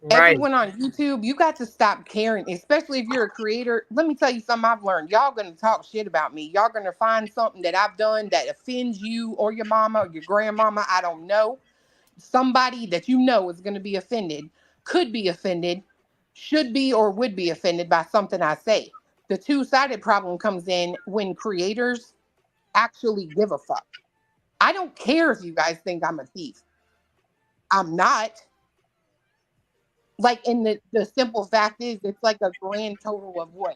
Speaker 2: Right.
Speaker 1: Everyone on YouTube, you got to stop caring, especially if you're a creator. Let me tell you something I've learned. Y'all gonna talk shit about me. Y'all gonna find something that I've done that offends you or your mama or your grandmama. I don't know. Somebody that you know is gonna be offended, could be offended, should be or would be offended by something I say. The two-sided problem comes in when creators actually give a fuck. I don't care if you guys think I'm a thief. I'm not. Like, and the simple fact is, it's like a grand total of what?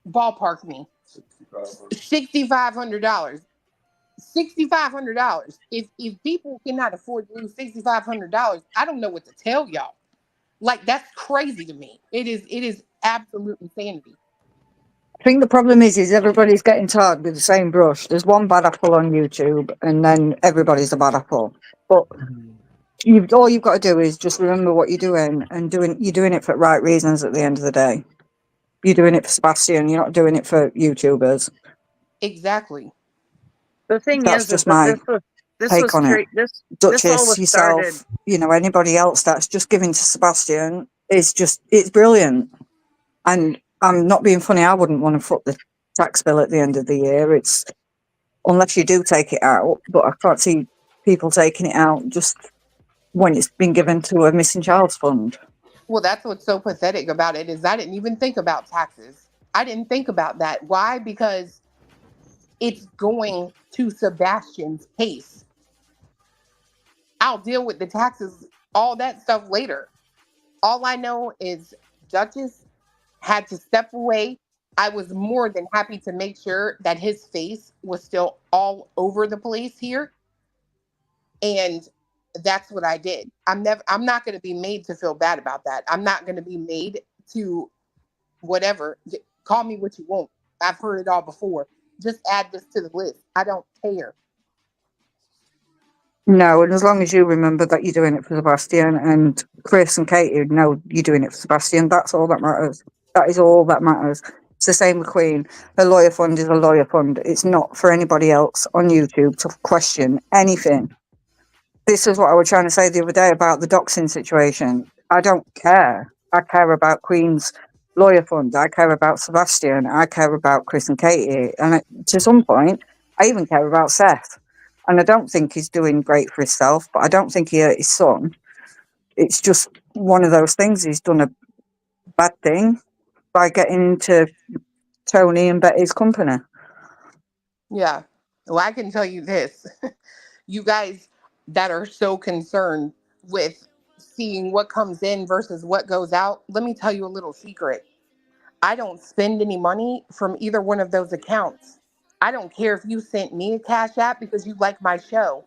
Speaker 1: Ballpark me. $6,500. $6,500. If people cannot afford to lose $6,500, I don't know what to tell y'all. Like, that's crazy to me. It is absolute insanity.
Speaker 22: I think the problem is everybody's getting tarred with the same brush. There's one bad apple on YouTube, and then everybody's a bad apple. But all you've got to do is just remember what you're doing, and you're doing it for the right reasons. At the end of the day, you're doing it for Sebastian. You're not doing it for YouTubers.
Speaker 1: Exactly.
Speaker 18: The thing
Speaker 22: That's
Speaker 18: is
Speaker 22: just
Speaker 18: that
Speaker 22: my
Speaker 18: this
Speaker 22: take
Speaker 18: was
Speaker 22: on it.
Speaker 18: this
Speaker 22: Duchess,
Speaker 18: all was
Speaker 22: yourself,
Speaker 18: started.
Speaker 22: you know, anybody else that's just giving to Sebastian it's brilliant. And I'm not being funny. I wouldn't want to foot the tax bill at the end of the year. It's unless you do take it out, but I can't see people taking it out just when it's been given to a missing child's fund.
Speaker 1: Well, that's what's so pathetic about it is I didn't even think about taxes. I didn't think about that. Why? Because it's going to Sebastian's case. I'll deal with the taxes, all that stuff later. All I know is Duchess had to step away. I was more than happy to make sure that his face was still all over the place here. And that's what I did. I'm not going to be made to feel bad about that. I'm not going to be made to whatever. Call me what you want. I've heard it all before. Just add this to the list. I don't care.
Speaker 22: No, and as long as you remember that you're doing it for Sebastian, and Chris and Katie know you're doing it for Sebastian, that's all that matters. That is all that matters. It's the same with Queen. Her lawyer fund is a lawyer fund. It's not for anybody else on YouTube to question anything. This is what I was trying to say the other day about the doxing situation. I don't care. I care about Queen's lawyer fund. I care about Sebastian. I care about Chris and Katie. And to some point, I even care about Seth. And I don't think he's doing great for himself, but I don't think he hurt his son. It's just one of those things. He's done a bad thing by getting into Tony and Betty's company.
Speaker 1: Yeah. Well, I can tell you this. You guys that are so concerned with seeing what comes in versus what goes out, let me tell you a little secret. I don't spend any money from either one of those accounts. I don't care if you sent me a Cash App because you like my show.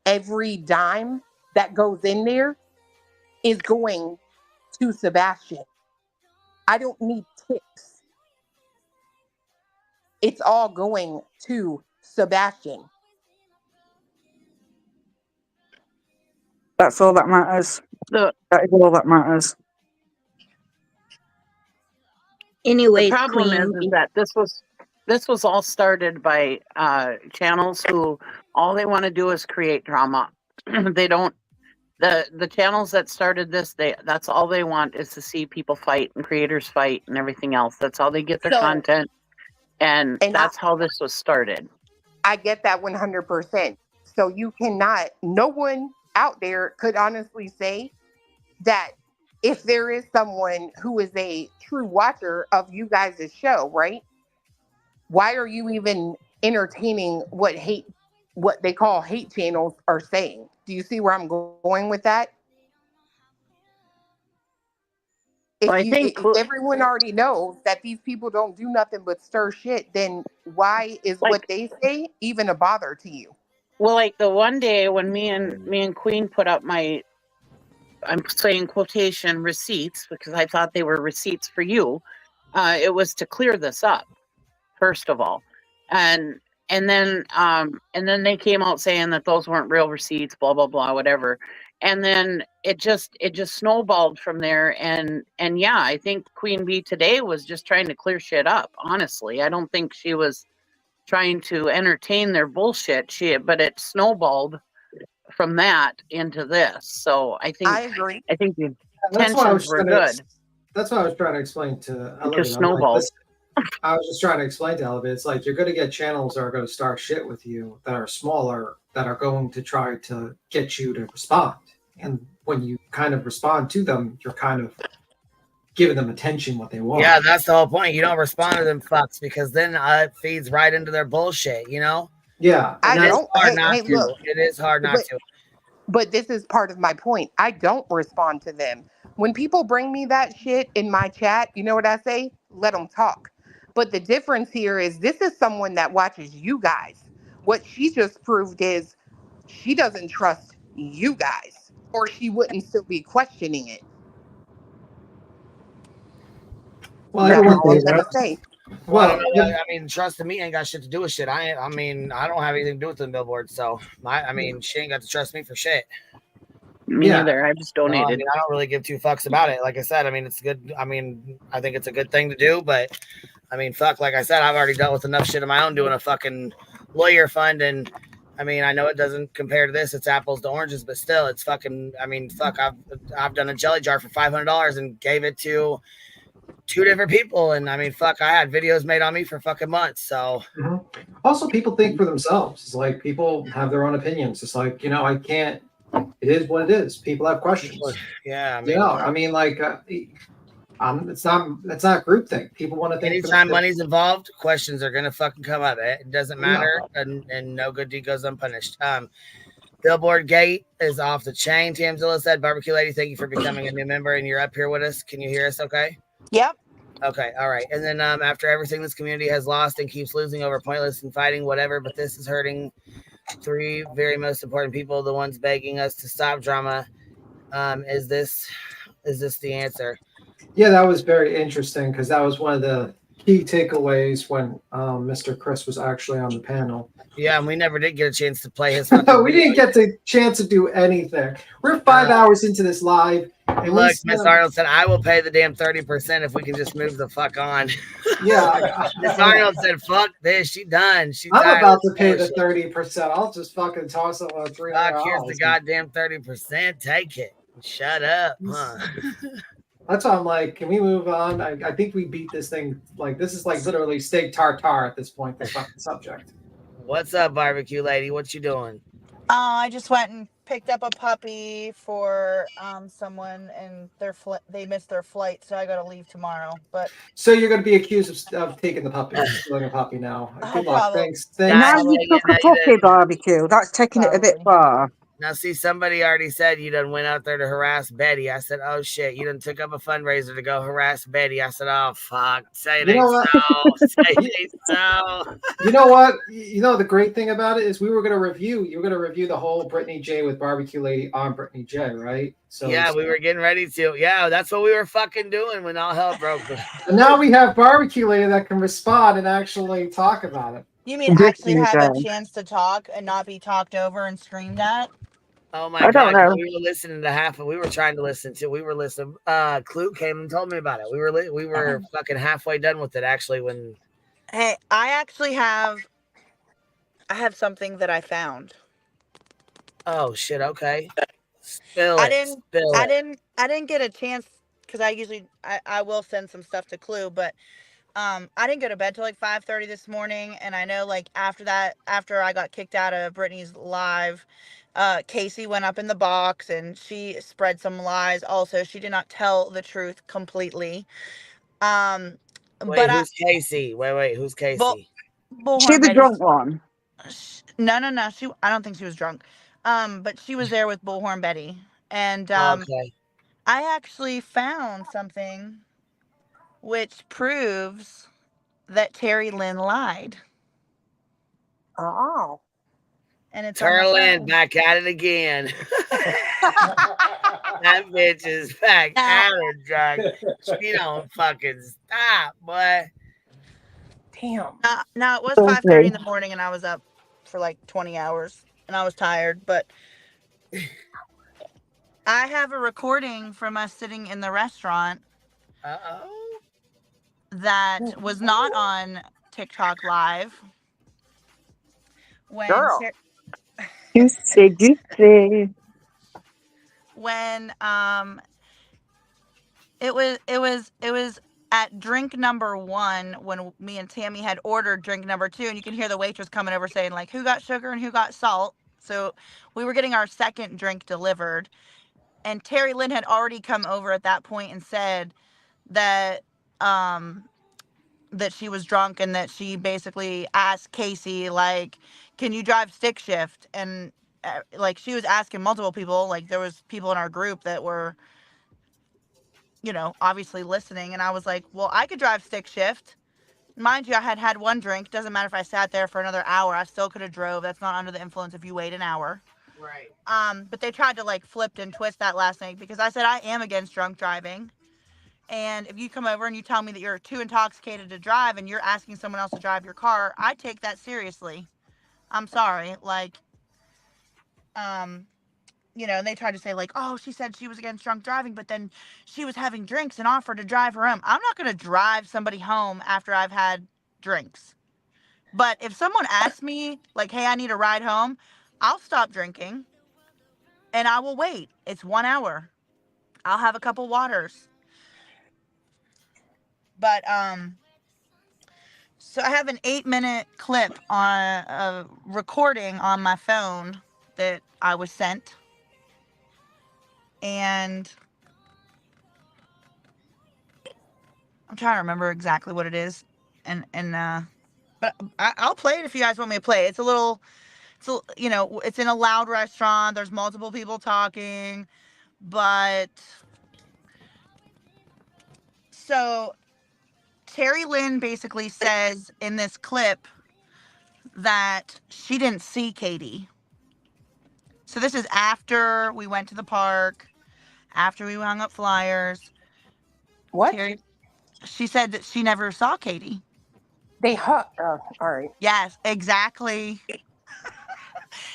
Speaker 1: Every dime that goes in there is going to Sebastian. I don't need tips. It's all going to Sebastian.
Speaker 22: That's all that matters. That is all that matters.
Speaker 3: Anyways,
Speaker 18: the problem
Speaker 3: Queen,
Speaker 18: is that this was all started by channels who all they want to do is create drama. They don't the channels that started this, that's all they want is to see people fight and creators fight and everything else. That's how they get their content, and that's how this was started.
Speaker 1: I get that 100%. So you cannot, no one out there could honestly say that if there is someone who is a true watcher of you guys' show, right? Why are you even entertaining what they call hate channels are saying? Do you see where I'm going with that? If everyone already knows that these people don't do nothing but stir shit, then why is what they say even a bother to you?
Speaker 18: Well, like the one day when me and Queen put up I'm saying quotation receipts because I thought they were receipts for you. It was to clear this up, first of all, and then they came out saying that those weren't real receipts, blah blah blah, whatever. And then it just snowballed from there. And yeah, I think Queen Bee today was just trying to clear shit up. Honestly, I don't think she was trying to entertain their bullshit. But it snowballed from that into this. So I think the intentions were good.
Speaker 7: That's what I was trying to explain to Olivia.
Speaker 18: Just snowballed.
Speaker 7: I was just trying to explain to Olivia, it's like you're going to get channels that are going to start shit with you that are smaller, that are going to try to get you to respond. And when you kind of respond to them, you're kind of giving them attention what they want.
Speaker 2: Yeah, that's the whole point. You don't respond to them fucks because then it feeds right into their bullshit, you know?
Speaker 7: Yeah.
Speaker 1: Look,
Speaker 2: it is hard not to.
Speaker 1: But this is part of my point. I don't respond to them. When people bring me that shit in my chat, you know what I say? Let them talk. But the difference here is this is someone that watches you guys. What she just proved is she doesn't trust you guys, or she wouldn't still be questioning it.
Speaker 7: Well,
Speaker 1: That's
Speaker 7: everyone
Speaker 1: all I'm
Speaker 7: thinks
Speaker 1: gonna
Speaker 7: that.
Speaker 1: say.
Speaker 2: Well, I mean, trust me ain't got shit to do with shit. I mean, I don't have anything to do with the billboard, so I mean, she ain't got to trust me for shit.
Speaker 18: Me neither. I just donated.
Speaker 2: I mean, I don't really give two fucks about it. Like I said, I mean, it's good. I mean, I think it's a good thing to do, but I mean, fuck, like I said, I've already dealt with enough shit of my own doing a fucking lawyer fund. And I mean, I know it doesn't compare to this. It's apples to oranges, but still it's fucking, I mean, fuck, I've done a jelly jar for $500 and gave it to 2 different people. And I mean, fuck, I had videos made on me for fucking months. So
Speaker 7: also people think for themselves. It's like people have their own opinions. It's like, you know, I can't, it is what it is. People have questions.
Speaker 2: Yeah.
Speaker 7: I mean, like It's not a group thing. People want to think.
Speaker 2: Anytime money's involved, questions are gonna fucking come up. It doesn't matter, and no good deed goes unpunished. Billboard Gate is off the chain. Tamzilla said, "Barbecue Lady, thank you for becoming a new member, and you're up here with us. Can you hear us? Okay."
Speaker 12: Yep.
Speaker 2: Okay. All right. And then after everything this community has lost and keeps losing over pointless and fighting, whatever, but this is hurting three very most important people, the ones begging us to stop drama. Is this the answer?
Speaker 7: Yeah, that was very interesting because that was one of the key takeaways when Mr. Chris was actually on the panel.
Speaker 2: Yeah, and we never did get a chance to play his.
Speaker 7: We didn't get the chance to do anything. We're 5 hours into this live. And
Speaker 2: look, Miss Arnold said, "I will pay the damn 30% if we can just move the fuck on."
Speaker 7: Yeah,
Speaker 2: Miss Arnold said, "Fuck this, she done.
Speaker 7: I'm about to pay the 30%. I'll just fucking toss it on 3
Speaker 2: Fuck, here's the goddamn 30%. Take it. Shut up, huh?"
Speaker 7: That's why I'm like, can we move on? I think we beat this thing. Like, this is like literally steak tartare at this point. The fucking subject.
Speaker 2: What's up, Barbecue Lady? What you doing?
Speaker 12: I just went and picked up a puppy for someone, and they missed their flight, so I got to leave tomorrow. But
Speaker 7: so you're going to be accused of taking the puppy, stealing a puppy now. Good luck. Thanks.
Speaker 22: Now you took a puppy, Barbecue. That's taking it a bit far.
Speaker 2: Now, see, somebody already said you done went out there to harass Betty. I said, "Oh shit, you done took up a fundraiser to go harass Betty." I said, "Oh fuck, say it ain't so. Say it ain't so."
Speaker 7: You know what? You know the great thing about it is you were going to review the whole Brittany J with Barbecue Lady on Brittany J, right? So
Speaker 2: yeah, we were getting ready to. Yeah, that's what we were fucking doing when all hell broke loose.
Speaker 7: And now we have Barbecue Lady that can respond and actually talk about it.
Speaker 12: you mean actually have a chance to talk and not be talked over and screamed at?
Speaker 2: Oh my god! We were listening to half of. We were trying to listen to. We were listening. Clue came and told me about it. We were fucking halfway done with it actually when.
Speaker 12: Hey, I actually have something that I found.
Speaker 2: Oh shit! Okay.
Speaker 12: I didn't get a chance because I will send some stuff to Clue, but I didn't go to bed till like 5:30 this morning, and I know like after I got kicked out of Brittany's live, Casey went up in the box and she spread some lies. Also, she did not tell the truth completely.
Speaker 2: Wait, who's Casey? Wait, who's Casey?
Speaker 22: She the drunk one.
Speaker 12: No. I don't think she was drunk. But she was there with Bullhorn Betty, and
Speaker 2: okay.
Speaker 12: I actually found something which proves that TURRA-LYN lied.
Speaker 22: Oh.
Speaker 12: And it's
Speaker 2: TURRA-LYN back at it again. That bitch is back at it, drunk. She don't fucking stop, boy.
Speaker 1: Damn.
Speaker 12: Now it was 5:30 in the morning, and I was up for like 20 hours, and I was tired, but I have a recording from us sitting in the restaurant. That was not on TikTok Live. When
Speaker 22: Girl. Juicy.
Speaker 12: When it was at drink number 1 when me and Tammy had ordered drink number 2, and you can hear the waitress coming over saying like who got sugar and who got salt. So we were getting our second drink delivered, and TURRA-LYN had already come over at that point and said that that she was drunk, and that she basically asked Casey like, can you drive stick shift? And like she was asking multiple people, like there was people in our group that were, you know, obviously listening, and I was like, well, I could drive stick shift. Mind you, I had one drink. Doesn't matter if I sat there for another hour, I still could have drove. That's not under the influence if you wait an hour.
Speaker 2: Right.
Speaker 12: But they tried to like flip and twist that last night, because I said I am against drunk driving. And if you come over and you tell me that you're too intoxicated to drive and you're asking someone else to drive your car, I take that seriously. I'm sorry. Like, you know, and they tried to say like, oh, she said she was against drunk driving, but then she was having drinks and offered to drive her home. I'm not going to drive somebody home after I've had drinks. But if someone asks me like, hey, I need a ride home, I'll stop drinking and I will wait. It's 1 hour. I'll have a couple waters. But, so I have an 8-minute clip on a recording on my phone that I was sent. And I'm trying to remember exactly what it is, but I'll play it if you guys want me to play it. It's a little, you know, it's in a loud restaurant. There's multiple people talking, but so TURRA-LYN basically says in this clip that she didn't see Katie. So this is after we went to the park, after we hung up flyers.
Speaker 1: What?
Speaker 12: She said that she never saw Katie.
Speaker 1: They hug. All right.
Speaker 12: Yes, exactly.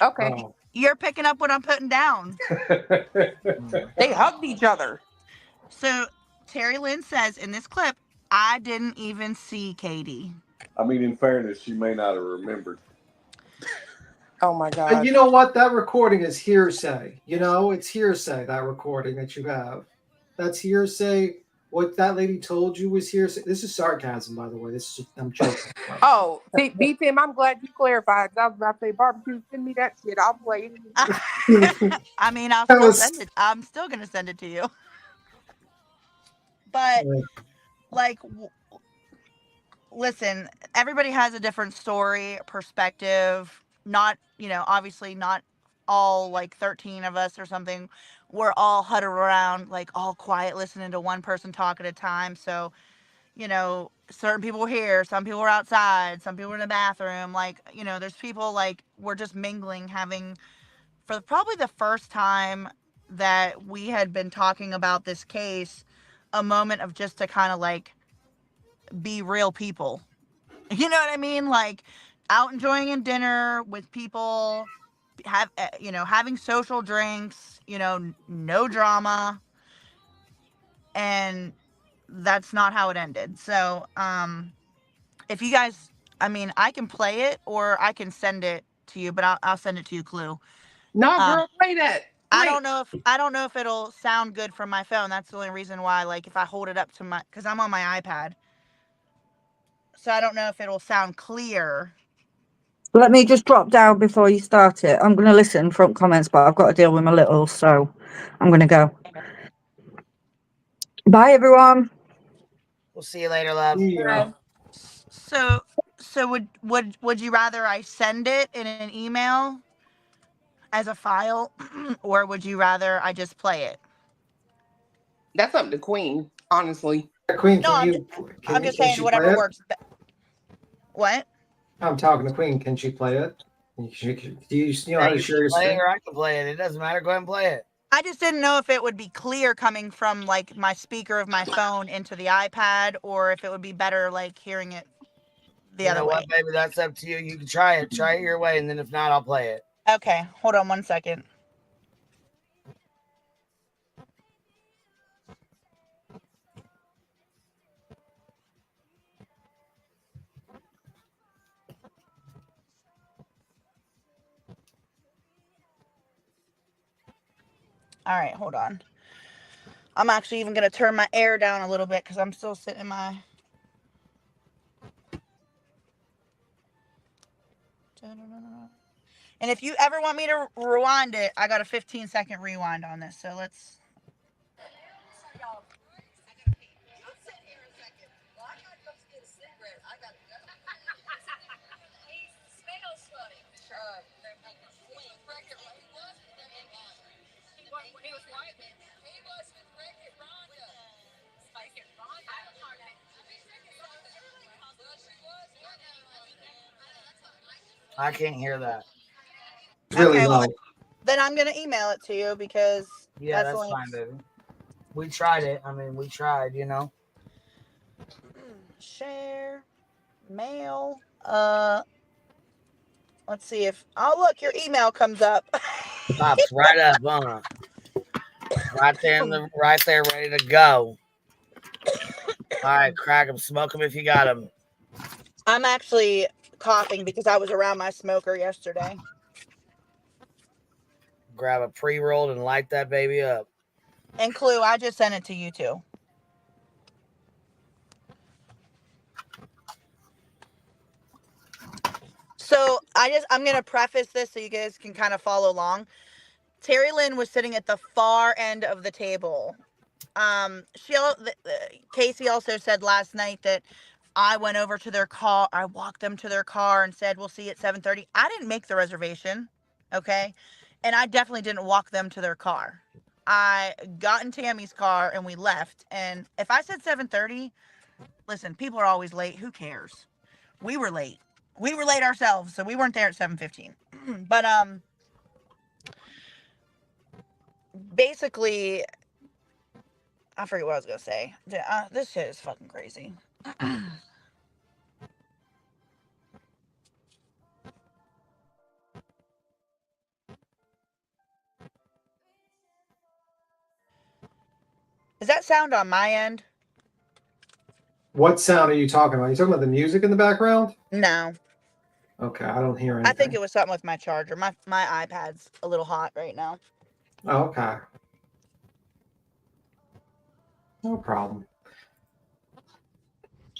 Speaker 1: Okay.
Speaker 7: Oh.
Speaker 12: You're picking up what I'm putting down.
Speaker 1: They hugged each other.
Speaker 12: So TURRA-LYN says in this clip, I didn't even see Katie.
Speaker 5: I mean, in fairness, she may not have remembered.
Speaker 1: Oh my God.
Speaker 7: And you know what? That recording is hearsay. You know, it's hearsay, that recording that you have. That's hearsay. What that lady told you was hearsay. This is sarcasm, by the way. This is, I'm joking.
Speaker 1: Oh, see, B-Tim, I'm glad you clarified. I was about to say, barbecue, send me that shit. I'll play it.
Speaker 12: I mean, I'll still send it. I'm still going to send it to you. But, like, listen, everybody has a different story, perspective. Not, you know, obviously not all, like, 13 of us or something. We're all huddled around, like, all quiet, listening to one person talk at a time. So, you know, certain people were here, some people were outside, some people were in the bathroom. Like, you know, there's people, like, we're just mingling, having, for probably the first time that we had been talking about this case, a moment of just to kind of, like, be real people. You know what I mean? Like, out enjoying a dinner with people, you know, having social drinks, you know, no drama. And that's not how it ended. So, if you guys, I mean, I can play it or I can send it to you, but I'll send it to you, Clue.
Speaker 1: No, girl, play that.
Speaker 12: I don't know if it'll sound good from my phone. That's the only reason why, like, if I hold it up to my, because I'm on my iPad. So I don't know if it'll sound clear.
Speaker 22: Let me just drop down before you start it. I'm going to listen from comments, but I've got to deal with my little, so I'm going to go. Bye, everyone.
Speaker 2: We'll see you later, love.
Speaker 7: Yeah.
Speaker 12: So would you rather I send it in an email as a file, or would you rather I just play it?
Speaker 1: That's up to Queen, honestly.
Speaker 7: Queen,
Speaker 12: No, I'm just saying whatever works. What?
Speaker 7: I'm talking to Queen. Can she play it? Do you know how to share your
Speaker 2: play it
Speaker 7: screen?
Speaker 2: or I can play it. It doesn't matter. Go ahead and play it.
Speaker 12: I just didn't know if it would be clear coming from, like, my speaker of my phone into the iPad, or if it would be better, like, hearing it the other way.
Speaker 2: You know what, baby? That's up to you. You can try it. Try it your way, and then if not, I'll play it.
Speaker 12: Okay, hold on 1 second. All right, hold on. I'm actually even going to turn my air down a little bit because I'm still sitting in my... And if you ever want me to rewind it, I got a 15-second rewind on this. So let's...
Speaker 2: I can't hear that.
Speaker 7: It's really
Speaker 12: okay,
Speaker 7: low.
Speaker 12: well, then I'm going to email it to you because...
Speaker 2: Yeah, that's fine, baby. We tried it. I mean, we tried, you know.
Speaker 12: Share. Mail. Let's see if... Oh, look, your email comes up.
Speaker 2: Pops right up, huh? Right there, ready to go. All right, crack them, smoke them if you got them.
Speaker 12: I'm actually coughing because I was around my smoker yesterday.
Speaker 2: Grab a pre-rolled and light that baby up.
Speaker 12: And Clue, I just sent it to you too. So I'm going to preface this so you guys can kind of follow along. TURRA-LYN was sitting at the far end of the table. Casey also said last night that I went over to their car. I walked them to their car and said, we'll see you at 7:30. I didn't make the reservation. Okay. And I definitely didn't walk them to their car. I got in Tammy's car and we left. And if I said 7:30, listen, people are always late. Who cares? We were late. We were late ourselves, so we weren't there at 7:15. But basically, I forget what I was gonna say. This shit is fucking crazy. Is that sound on my end?
Speaker 7: What sound are you talking about? Are you talking about the music in the background?
Speaker 12: No.
Speaker 7: Okay, I don't hear anything.
Speaker 12: I think it was something with my charger. My iPad's a little hot right now.
Speaker 7: Oh, okay. No problem.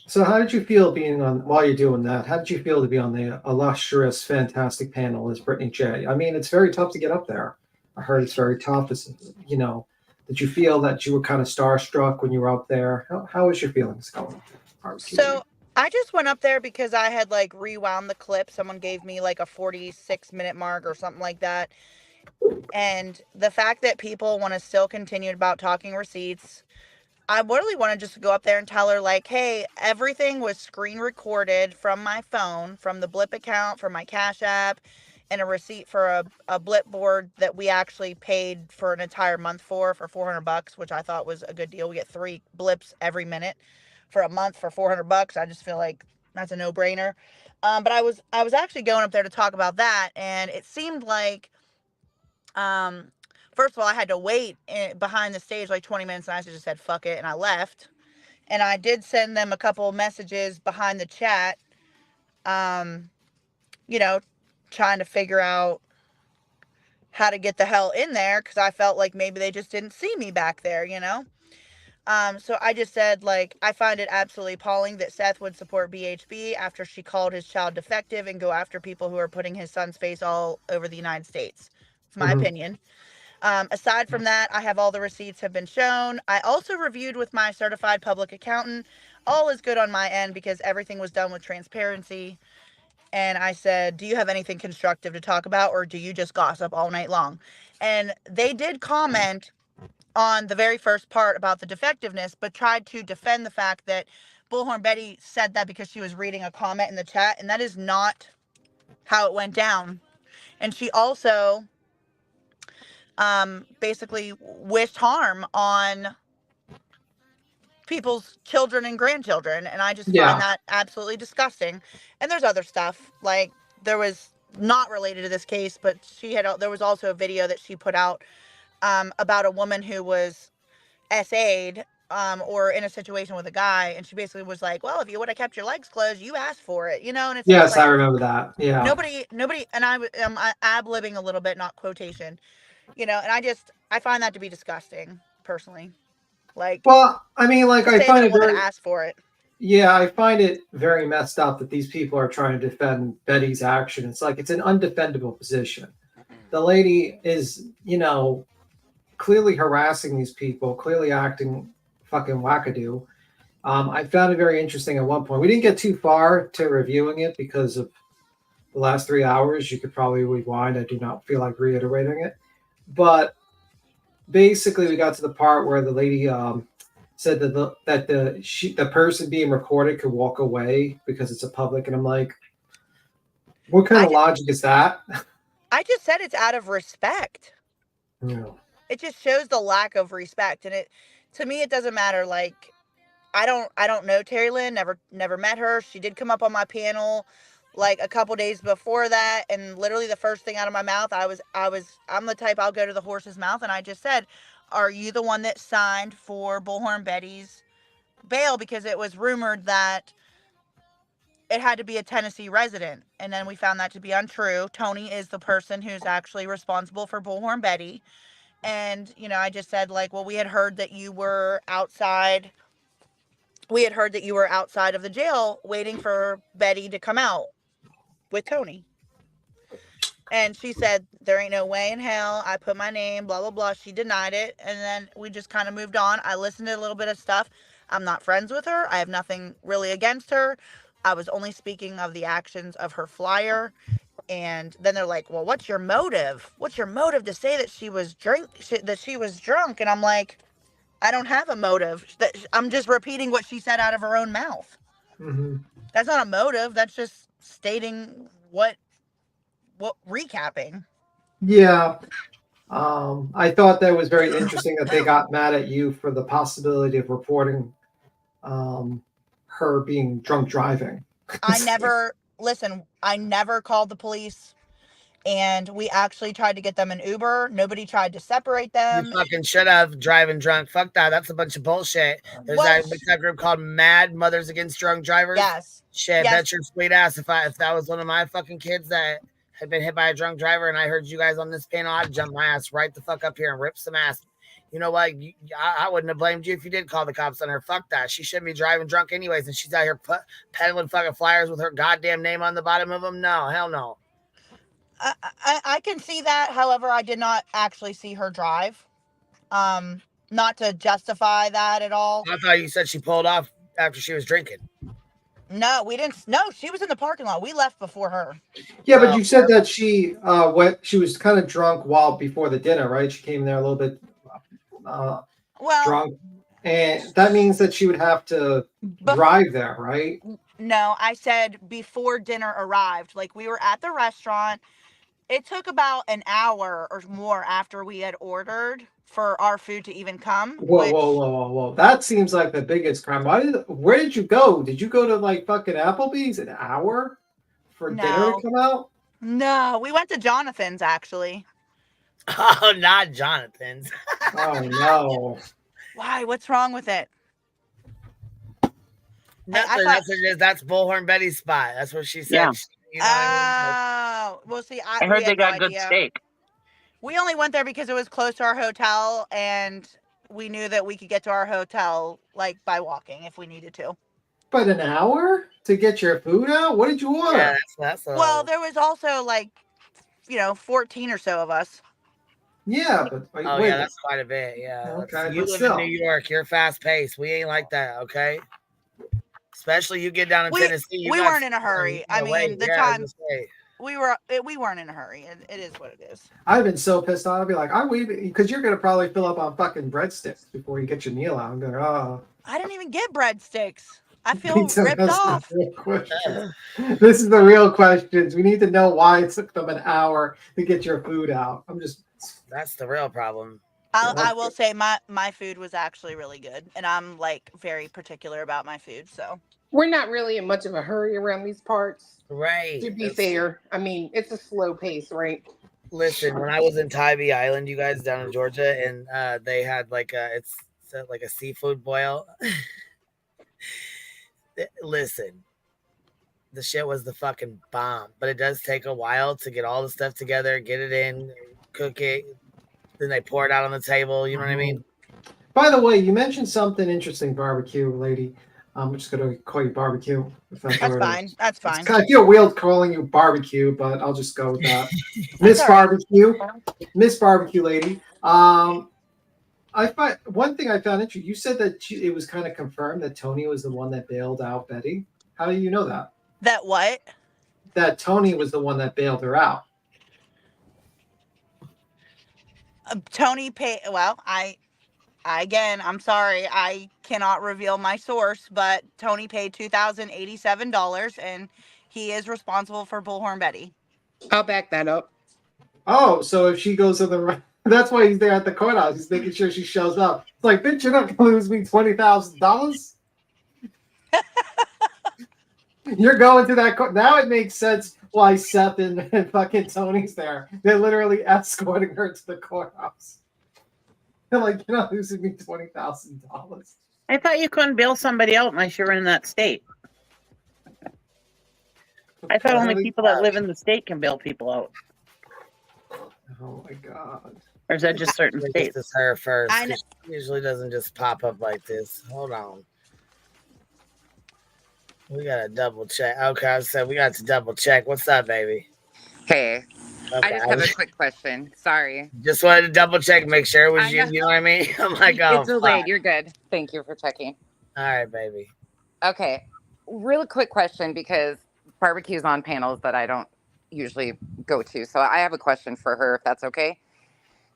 Speaker 7: So how did you feel being on, while you're doing that, how did you feel to be on the illustrious, fantastic panel as Brittany J? I mean, it's very tough to get up there. I heard it's very tough. It's, you know, did you feel that you were kind of starstruck when you were up there? How was your feelings going?
Speaker 12: So I just went up there because I had like rewound the clip. Someone gave me like a 46-minute mark or something like that. And the fact that people want to still continue about talking receipts, I really want to just go up there and tell her like, hey, everything was screen recorded from my phone, from the Blip account, from my Cash App, and a receipt for a Blip board that we actually paid for an entire month for $400, which I thought was a good deal. We get 3 blips every minute for a month for $400. I just feel like that's a no-brainer. But I was actually going up there to talk about that, and it seemed like first of all, I had to wait behind the stage like 20 minutes, and I just said, fuck it, and I left. And I did send them a couple of messages behind the chat, you know, trying to figure out how to get the hell in there, because I felt like maybe they just didn't see me back there, you know? So I just said, like, I find it absolutely appalling that Seth would support BHB after she called his child defective and go after people who are putting his son's face all over the United States. It's my opinion. Aside from that, I have all the receipts have been shown. I also reviewed with my certified public accountant. All is good on my end because everything was done with transparency. And I said, do you have anything constructive to talk about, or do you just gossip all night long? And they did comment on the very first part about the defectiveness, but tried to defend the fact that Bullhorn Betty said that because she was reading a comment in the chat, and that is not how it went down. And she also basically wished harm on people's children and grandchildren, and I just find that absolutely disgusting. And there's other stuff, like there was, not related to this case, but there was also a video that she put out about a woman who was SA'd or in a situation with a guy, and she basically was like, well, if you would have kept your legs closed, you asked for it, you know? And it's
Speaker 7: yes,
Speaker 12: like,
Speaker 7: I remember that. Yeah.
Speaker 12: Nobody, and I'm ad-libbing a little bit, not quotation, you know, and I find that to be disgusting, personally. Like,
Speaker 7: well, I mean, like, I find it very,
Speaker 12: asked for it.
Speaker 7: Yeah, I find it very messed up that these people are trying to defend Betty's action. It's like it's an undefendable position. The lady is, you know, clearly harassing these people, clearly acting fucking wackadoo. I found it very interesting at one point. We didn't get too far to reviewing it because of the last 3 hours. You could probably rewind. I do not feel like reiterating it. But basically, we got to the part where the lady said that the person being recorded could walk away because it's a public, and I'm like, what kind of logic is that?
Speaker 12: I just said it's out of respect.
Speaker 7: Yeah.
Speaker 12: It just shows the lack of respect, and to me, it doesn't matter. Like, I don't know TURRA-LYN, never met her. She did come up on my panel like a couple days before that, and literally the first thing out of my mouth, I'm the type, I'll go to the horse's mouth, and I just said, are you the one that signed for Bullhorn Betty's bail? Because it was rumored that it had to be a Tennessee resident, and then we found that to be untrue. Tony is the person who's actually responsible for Bullhorn Betty. And, you know, I just said, like, well, we had heard that you were outside of the jail waiting for Betty to come out with Tony. And she said, there ain't no way in hell. I put my name, blah, blah, blah. She denied it. And then we just kind of moved on. I listened to a little bit of stuff. I'm not friends with her. I have nothing really against her. I was only speaking of the actions of her flyer. And then they're like, well, what's your motive? What's your motive to say that she was drunk? And I'm like, I don't have a motive. I'm just repeating what she said out of her own mouth.
Speaker 7: Mm-hmm.
Speaker 12: That's not a motive. That's just stating what recapping.
Speaker 7: Yeah. I thought that was very interesting that they got mad at you for the possibility of reporting her being drunk driving.
Speaker 12: I never called the police, and we actually tried to get them an Uber. Nobody tried to separate them.
Speaker 2: You fucking should have driving drunk. Fuck that. That's a bunch of bullshit. There's that group called Mad Mothers Against Drunk Drivers.
Speaker 12: Yes.
Speaker 2: Shit,
Speaker 12: Yes.
Speaker 2: bet your sweet ass if that was one of my fucking kids that had been hit by a drunk driver and I heard you guys on this panel, I'd jump my ass right the fuck up here and rip some ass. You know what? I wouldn't have blamed you if you did call the cops on her. Fuck that. She shouldn't be driving drunk anyways, and she's out here peddling fucking flyers with her goddamn name on the bottom of them. No, hell no.
Speaker 12: I can see that. However, I did not actually see her drive. Not to justify that at all.
Speaker 2: I thought you said she pulled off after she was drinking.
Speaker 12: No, we didn't. No, she was in the parking lot. We left before her.
Speaker 7: Yeah, but you said that she she was kind of drunk before the dinner, right? She came there a little bit drunk, and that means that she would have to drive there, right?
Speaker 12: No, I said before dinner arrived. Like, we were at the restaurant. It took about an hour or more after we had ordered for our food to even come.
Speaker 7: Whoa. That seems like the biggest crime. Where did you go? Did you go to like fucking Applebee's an hour for dinner to come out?
Speaker 12: No, we went to Jonathan's actually.
Speaker 2: Oh, not Jonathan's.
Speaker 7: Oh no.
Speaker 12: Why? What's wrong with it?
Speaker 2: Nothing. That's what it is. That's Bullhorn Betty's spot. That's what she said.
Speaker 18: Yeah.
Speaker 2: You know what I mean?
Speaker 12: Well, see,
Speaker 18: I heard they got good steak.
Speaker 12: We only went there because it was close to our hotel, and we knew that we could get to our hotel like by walking if we needed to.
Speaker 7: But an hour to get your food out? What did you order?
Speaker 2: Yeah, that's
Speaker 12: well, there was also 14 or so of us.
Speaker 7: Yeah, but
Speaker 2: wait. Yeah, that's quite a bit. Yeah.
Speaker 7: Okay,
Speaker 2: you
Speaker 7: but
Speaker 2: live
Speaker 7: still.
Speaker 2: in New York. You're fast paced. We ain't like that. Okay. Especially you get down in Tennessee.
Speaker 12: We weren't in a hurry. I mean, the time we weren't in a hurry. It is what it is.
Speaker 7: I've been so pissed off. I'd be like, I'm waiting because you're gonna probably fill up on fucking breadsticks before you get your meal out. I'm going, oh.
Speaker 12: I didn't even get breadsticks. I feel ripped off.
Speaker 7: This is the real questions. We need to know why it took them an hour to get your food out.
Speaker 2: That's the real problem.
Speaker 12: I will say my food was actually really good, and I'm very particular about my food. So
Speaker 1: we're not really in much of a hurry around these parts,
Speaker 2: right?
Speaker 1: To be fair, I mean it's a slow pace, right?
Speaker 2: Listen, when I was in Tybee Island, you guys down in Georgia, and they had it's like a seafood boil. Listen, the shit was the fucking bomb, but it does take a while to get all the stuff together, get it in, cook it, then they pour it out on the table. You know what I mean?
Speaker 7: By the way, you mentioned something interesting, barbecue lady. I'm just gonna call you barbecue.
Speaker 12: That's fine. That's fine.
Speaker 7: I feel weird calling you barbecue, but I'll just go with that. Miss Barbecue, Miss Barbecue lady. One thing I found interesting. You said that it was kind of confirmed that Tony was the one that bailed out Betty. How do you know that?
Speaker 12: That what?
Speaker 7: That Tony was the one that bailed her out.
Speaker 12: Tony paid. Well, I'm sorry, I cannot reveal my source, but Tony paid $2,087, and he is responsible for Bullhorn Betty.
Speaker 1: I'll back that up.
Speaker 7: Oh, so if she goes to the that's why he's there at the courthouse. He's making sure she shows up. It's like, bitch, you're not gonna lose me $20,000. You're going to that court. Now it makes sense why Seth and fucking Tony's there. They're literally escorting her to the courthouse. They're like, you're not losing me $20,000.
Speaker 18: I thought you couldn't bail somebody out unless you were in that state. I thought only people that live in the state can bail people out.
Speaker 7: Oh my god.
Speaker 18: Or is that just certain states?
Speaker 2: This is her first. She usually doesn't just pop up like this. Hold on. We gotta double check. Okay, I said we got to double check. What's up, baby?
Speaker 9: Hey.
Speaker 2: Okay.
Speaker 9: I just have a quick question. Sorry.
Speaker 2: Just wanted to double check, make sure it was
Speaker 9: I
Speaker 2: you.
Speaker 9: know.
Speaker 2: You know what I mean? I'm like, oh,
Speaker 9: It's delayed. You're good. Thank you for checking.
Speaker 2: All right, baby.
Speaker 9: Okay. Real quick question because barbecue's on panels that I don't usually go to. So I have a question for her, if that's okay.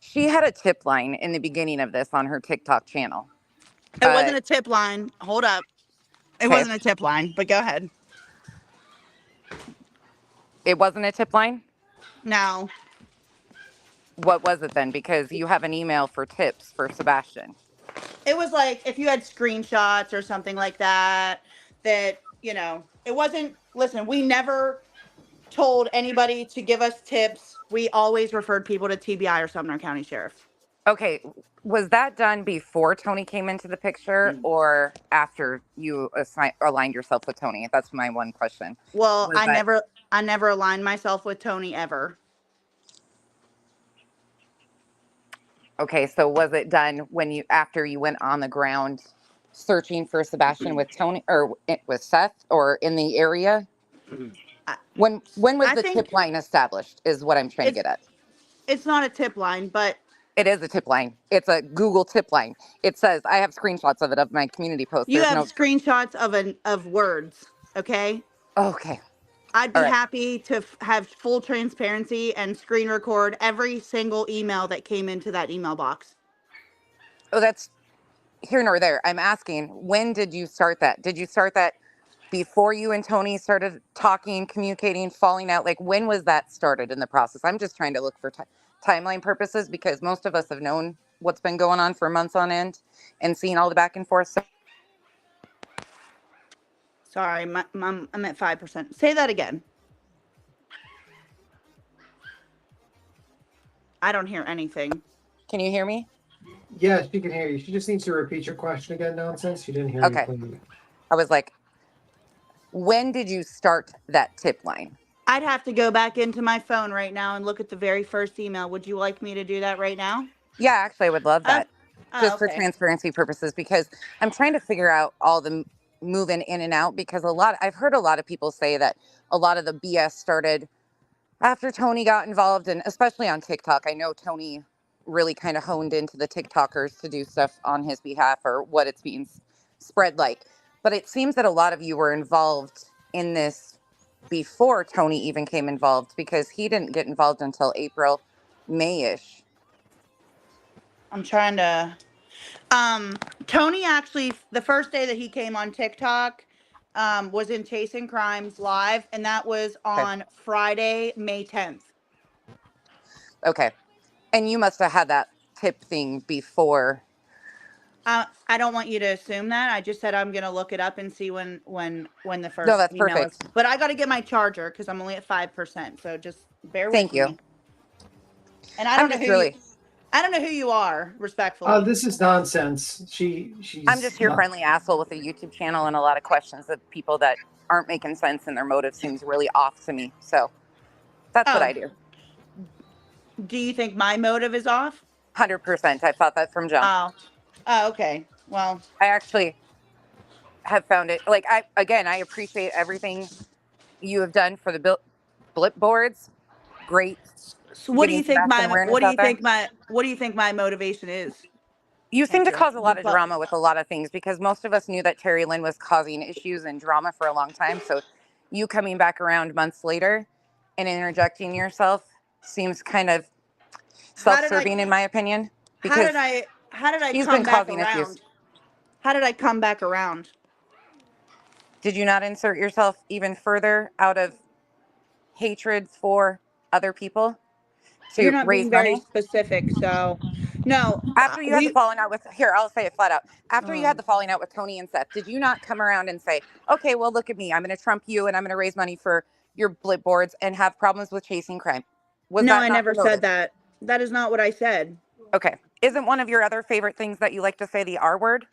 Speaker 9: She had a tip line in the beginning of this on her TikTok channel.
Speaker 12: It wasn't a tip line. Hold up. It wasn't a tip line, but go ahead.
Speaker 9: It wasn't a tip line?
Speaker 12: No.
Speaker 9: What was it then? Because you have an email for tips for Sebastian.
Speaker 12: It was like if you had screenshots or something like that, that, you know, it wasn't, listen, we never told anybody to give us tips. We always referred people to TBI or Sumner County Sheriff.
Speaker 9: Okay. Was that done before Tony came into the picture or after you aligned yourself with Tony? That's my one question.
Speaker 12: Well, I never aligned myself with Tony ever.
Speaker 9: Okay, so was it done when after you went on the ground searching for Sebastian with Tony or with Seth or in the area? When was the tip line established is what I'm trying to get at.
Speaker 12: It's not a tip line, but
Speaker 9: it is a tip line. It's a Google tip line. It says I have screenshots of it of my community post.
Speaker 12: You have screenshots of words, okay?
Speaker 9: Okay.
Speaker 12: I'd be happy to have full transparency and screen record every single email that came into that email box.
Speaker 9: Oh, that's here nor there. I'm asking, when did you start that? Did you start that before you and Tony started talking, communicating, falling out? Like, when was that started in the process? I'm just trying to look for timeline purposes because most of us have known what's been going on for months on end and seen all the back and forth.
Speaker 12: Sorry, I'm at 5%. Say that again. I don't hear anything.
Speaker 9: Can you hear me?
Speaker 7: Yes, she can hear you. She just needs to repeat your question again, Nonsense. She didn't hear you clearly.
Speaker 9: I was like, when did you start that tip line?
Speaker 12: I'd have to go back into my phone right now and look at the very first email. Would you like me to do that right now?
Speaker 9: Yeah, actually, I would love that. Just for transparency purposes, because I'm trying to figure out all the moving in and out because I've heard a lot of people say that a lot of the BS started after Tony got involved, and especially on TikTok. I know Tony really kind of honed into the TikTokers to do stuff on his behalf or what it's being spread like. But it seems that a lot of you were involved in this before Tony even came involved because he didn't get involved until April, May-ish.
Speaker 12: I'm trying to... Tony actually, the first day that he came on TikTok was in Chasing Crimes Live, and that was on Friday, May 10th.
Speaker 9: Okay. And you must have had that tip thing before.
Speaker 12: I don't want you to assume that. I just said I'm going to look it up and see when the first
Speaker 9: No, that's
Speaker 12: email
Speaker 9: perfect.
Speaker 12: is. But I got to get my charger because I'm only at 5%, so just bear with me.
Speaker 9: Thank you.
Speaker 12: And I don't know who you are, respectfully.
Speaker 7: This is Nonsense. She's
Speaker 9: I'm just your friendly asshole with a YouTube channel and a lot of questions of people that aren't making sense and their motive seems really off to me. So that's what I do.
Speaker 12: Do you think my motive is off?
Speaker 9: 100%. I thought that from jump.
Speaker 12: Oh, okay. Well,
Speaker 9: I actually have found it like I appreciate everything you have done for the blip boards. Great.
Speaker 12: So what do you think my motivation is?
Speaker 9: You seem to cause a lot of drama with a lot of things because most of us knew that TURRA-LYN was causing issues and drama for a long time. So you coming back around months later and interjecting yourself seems kind of self-serving in my opinion.
Speaker 12: How did I come back around?
Speaker 9: Issues.
Speaker 12: How did I come back around?
Speaker 9: Did you not insert yourself even further out of hatred for other people?
Speaker 12: You're not being very specific, so no.
Speaker 9: After you had the falling out with, I'll say it flat out. After you had the falling out with Tony and Seth, did you not come around and say, okay, well, look at me. I'm going to trump you and I'm going to raise money for your blip boards and have problems with chasing crime?
Speaker 12: No, I never said that. That is not what I said.
Speaker 9: Okay. Isn't one of your other favorite things that you like to say the R word?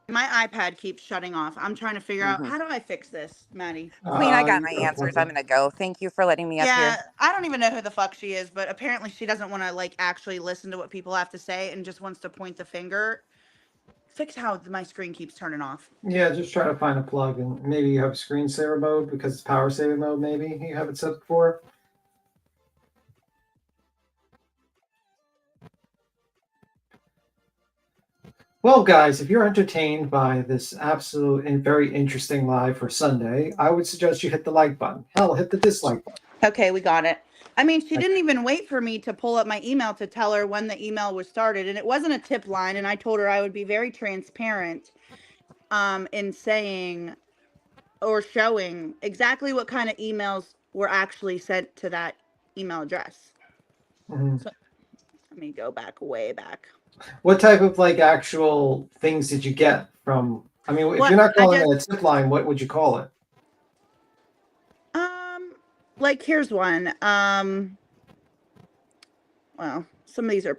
Speaker 12: My iPad keeps shutting off. I'm trying to figure out, how do I fix this, Maddie?
Speaker 9: Queen, I got my answers. I'm going to go. Thank you for letting me up here.
Speaker 12: Yeah, I don't even know who the fuck she is, but apparently she doesn't want to, like, actually listen to what people have to say and just wants to point the finger. fix how my screen keeps turning off.
Speaker 7: Yeah, just try to find a plug, and maybe you have screensaver mode because it's power saving mode. Maybe you have it set for. Well, guys, if you're entertained by this absolute and very interesting live for Sunday, I would suggest you hit the like button. Hell, hit the dislike button.
Speaker 12: Okay, we got it. I mean, she didn't even wait for me to pull up my email to tell her when the email was started, and it wasn't a tip line, and I told her I would be very transparent in saying or showing exactly what kind of emails were actually sent to that email address.
Speaker 7: Mm-hmm.
Speaker 12: So let me go back, way back.
Speaker 7: What type of like actual things did you get from? I mean, if you're not calling it a tip line, what would you call it?
Speaker 12: Like here's one. Well, some of these are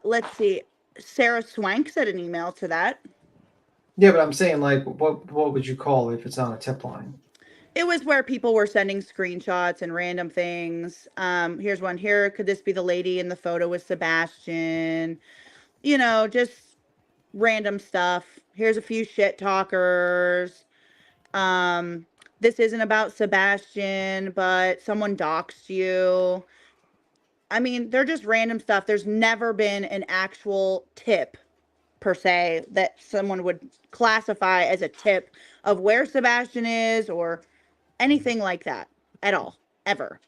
Speaker 12: let's see. Sarah Swank sent an email to that.
Speaker 7: Yeah, but I'm saying like, what would you call it if it's not a tip line?
Speaker 12: It was where people were sending screenshots and random things. Here's one here. Could this be the lady in the photo with Sebastian? You know, just random stuff. Here's a few shit talkers. This isn't about Sebastian, but someone doxed you. I mean, they're just random stuff. There's never been an actual tip per se that someone would classify as a tip of where Sebastian is or anything like that at all, ever.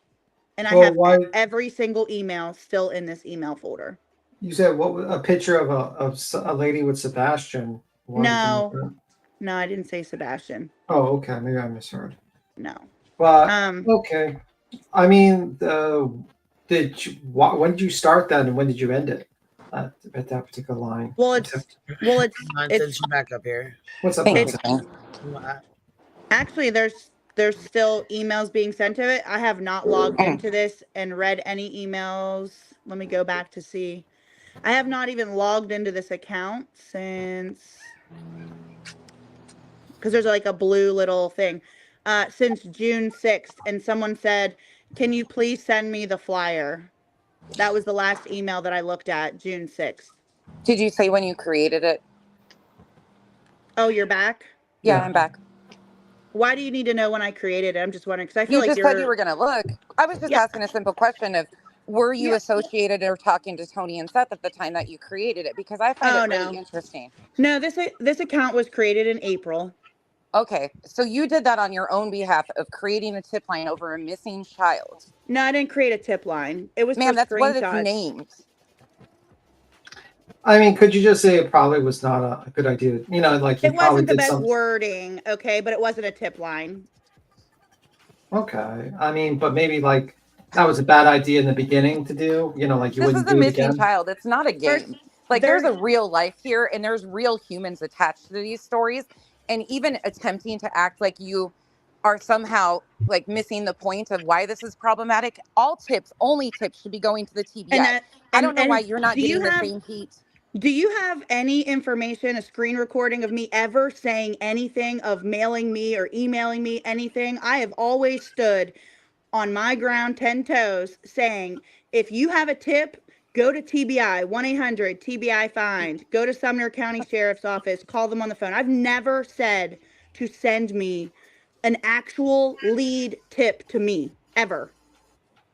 Speaker 12: And I have every single email still in this email folder.
Speaker 7: You said a picture of a lady with Sebastian.
Speaker 12: No, I didn't say Sebastian.
Speaker 7: Oh, okay. Maybe I misheard.
Speaker 12: No.
Speaker 7: But okay. I mean, when did you start that and when did you end it at that particular line?
Speaker 12: Well, it's
Speaker 2: back up here.
Speaker 7: What's up?
Speaker 12: Actually, there's still emails being sent to it. I have not logged into this and read any emails. Let me go back to see. I have not even logged into this account since, because there's like a blue little thing, since June 6th. And someone said, can you please send me the flyer? That was the last email that I looked at, June 6th.
Speaker 9: Did you say when you created it?
Speaker 12: Oh, you're back?
Speaker 9: Yeah, I'm back.
Speaker 12: Why do you need to know when I created it? I'm just wondering, because I feel like
Speaker 9: you just said you were going to look. I was just asking a simple question of, were you associated or talking to Tony and Seth at the time that you created it? Because I find it really interesting.
Speaker 12: No, this account was created in April.
Speaker 9: Okay, so you did that on your own behalf of creating a tip line over a missing child.
Speaker 12: No, I didn't create a tip line. It was
Speaker 9: that's what it's
Speaker 12: screenshots.
Speaker 9: named.
Speaker 7: I mean, could you just say it probably was not a good idea? You know, like
Speaker 12: it wasn't the best wording, okay, but it wasn't a tip line.
Speaker 7: Okay, I mean, but maybe like that was a bad idea in the beginning to do. You know, like you wouldn't do it again. This is a missing
Speaker 9: child. It's not a game. There's a real life here, and there's real humans attached to these stories. And even attempting to act like you are somehow like missing the point of why this is problematic. Only tips should be going to the TBI. I don't know why you're not getting the same heat.
Speaker 12: Do you have any information, a screen recording of me ever saying anything of mailing me or emailing me anything? I have always stood on my ground 10 toes saying, if you have a tip, go to TBI, 1-800-TBI-FIND. Go to Sumner County Sheriff's Office. Call them on the phone. I've never said to send me an actual lead tip to me, ever.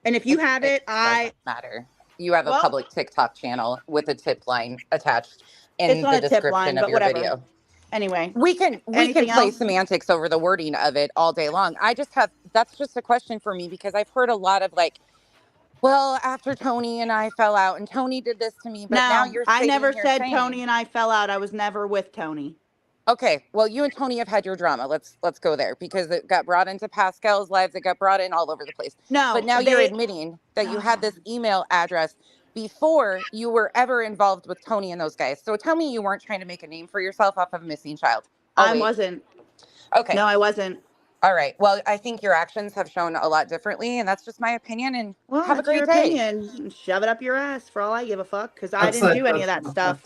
Speaker 12: And if you have it,
Speaker 9: doesn't matter. You have a public TikTok channel with a tip line attached in the description of your video.
Speaker 12: Anyway,
Speaker 9: we can play semantics over the wording of it all day long. That's just a question for me because I've heard a lot of like, well, after Tony and I fell out and Tony did this to me, but now you're
Speaker 12: I never said Tony and I fell out. I was never with Tony.
Speaker 9: Okay, well, you and Tony have had your drama. Let's go there because it got brought into Pascal's lives. It got brought in all over the place.
Speaker 12: No,
Speaker 9: but now you're admitting that you had this email address before you were ever involved with Tony and those guys. So tell me you weren't trying to make a name for yourself off of a missing child.
Speaker 12: I wasn't.
Speaker 9: Okay.
Speaker 12: No, I wasn't.
Speaker 9: All right. Well, I think your actions have shown a lot differently, and that's just my opinion. And have a great day.
Speaker 12: Opinion. Shove it up your ass for all I give a fuck, because I didn't do any of that stuff.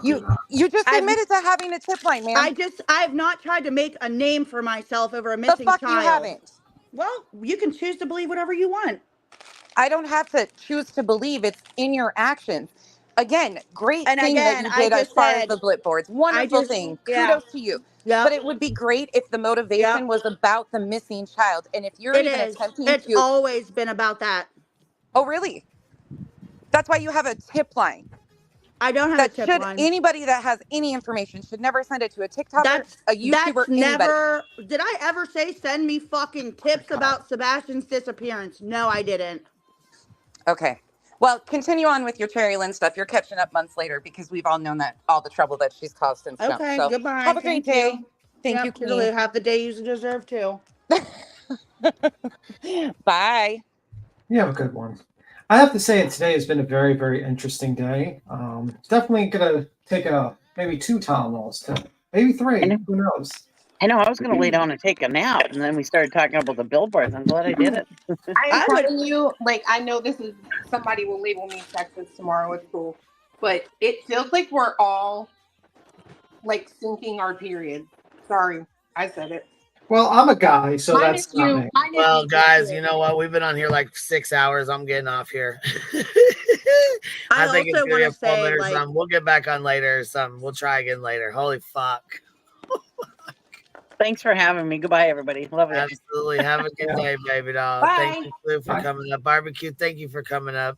Speaker 9: You just admitted to having a tip line, man.
Speaker 12: I have not tried to make a name for myself over a missing child.
Speaker 9: You haven't.
Speaker 12: Well, you can choose to believe whatever you want.
Speaker 9: I don't have to choose to believe. It's in your actions. Again, great
Speaker 10: And
Speaker 9: thing that
Speaker 10: again,
Speaker 9: you
Speaker 10: I
Speaker 9: did as
Speaker 10: just
Speaker 9: far as
Speaker 10: said,
Speaker 9: the blip boards. Wonderful thing.
Speaker 10: yeah.
Speaker 9: Kudos to you.
Speaker 10: Yep.
Speaker 9: But it would be great if the motivation was about the missing child. And if you're
Speaker 10: It
Speaker 9: even
Speaker 10: is.
Speaker 9: attempting
Speaker 10: It's
Speaker 9: to.
Speaker 10: always been about that.
Speaker 9: Oh, really? That's why you have a tip line.
Speaker 10: I don't have a tip
Speaker 9: should
Speaker 10: line.
Speaker 9: Anybody that has any information should never send it to a TikToker, a YouTuber,
Speaker 10: That's
Speaker 9: anybody.
Speaker 10: never. Did I ever say send me fucking tips about Sebastian's disappearance? No, I didn't.
Speaker 9: Okay. Well, continue on with your TURRA-LYN stuff. You're catching up months later because we've all known that all the trouble that she's caused since jump.
Speaker 10: Okay,
Speaker 9: So
Speaker 10: goodbye.
Speaker 9: have a great day. Thank you,
Speaker 10: Toodaloo.
Speaker 9: Queen.
Speaker 10: Have the day you deserve too.
Speaker 9: Bye.
Speaker 7: You have a good one. I have to say, today has been a very, very interesting day. Definitely gonna take maybe 2 Tylenols, maybe 3. Who knows?
Speaker 18: I know. I was going to lay down and take a nap, and then we started talking about the billboards. I'm glad I did it.
Speaker 1: I'm telling you, like, I know this is, somebody will label me sexist tomorrow. It's cool. But it feels like we're all, like, sinking our period. Sorry, I said it.
Speaker 7: Well, I'm a guy, so
Speaker 1: Minus
Speaker 7: that's not
Speaker 1: you.
Speaker 7: me.
Speaker 1: Minus
Speaker 2: Well,
Speaker 1: you,
Speaker 2: guys,
Speaker 1: too.
Speaker 2: you know what? We've been on here like 6 hours. I'm getting off here.
Speaker 10: I
Speaker 2: think it's
Speaker 10: also
Speaker 2: gonna be a
Speaker 10: wanna
Speaker 2: full
Speaker 10: say,
Speaker 2: minute or
Speaker 10: like-
Speaker 2: something. We'll get back on later or something. We'll try again later. Holy fuck.
Speaker 18: Thanks for having me. Goodbye, everybody. Love you.
Speaker 2: Absolutely. Have a good day, baby doll.
Speaker 18: Bye.
Speaker 2: Thank you, Lou, for coming up. Barbecue, thank you for coming up.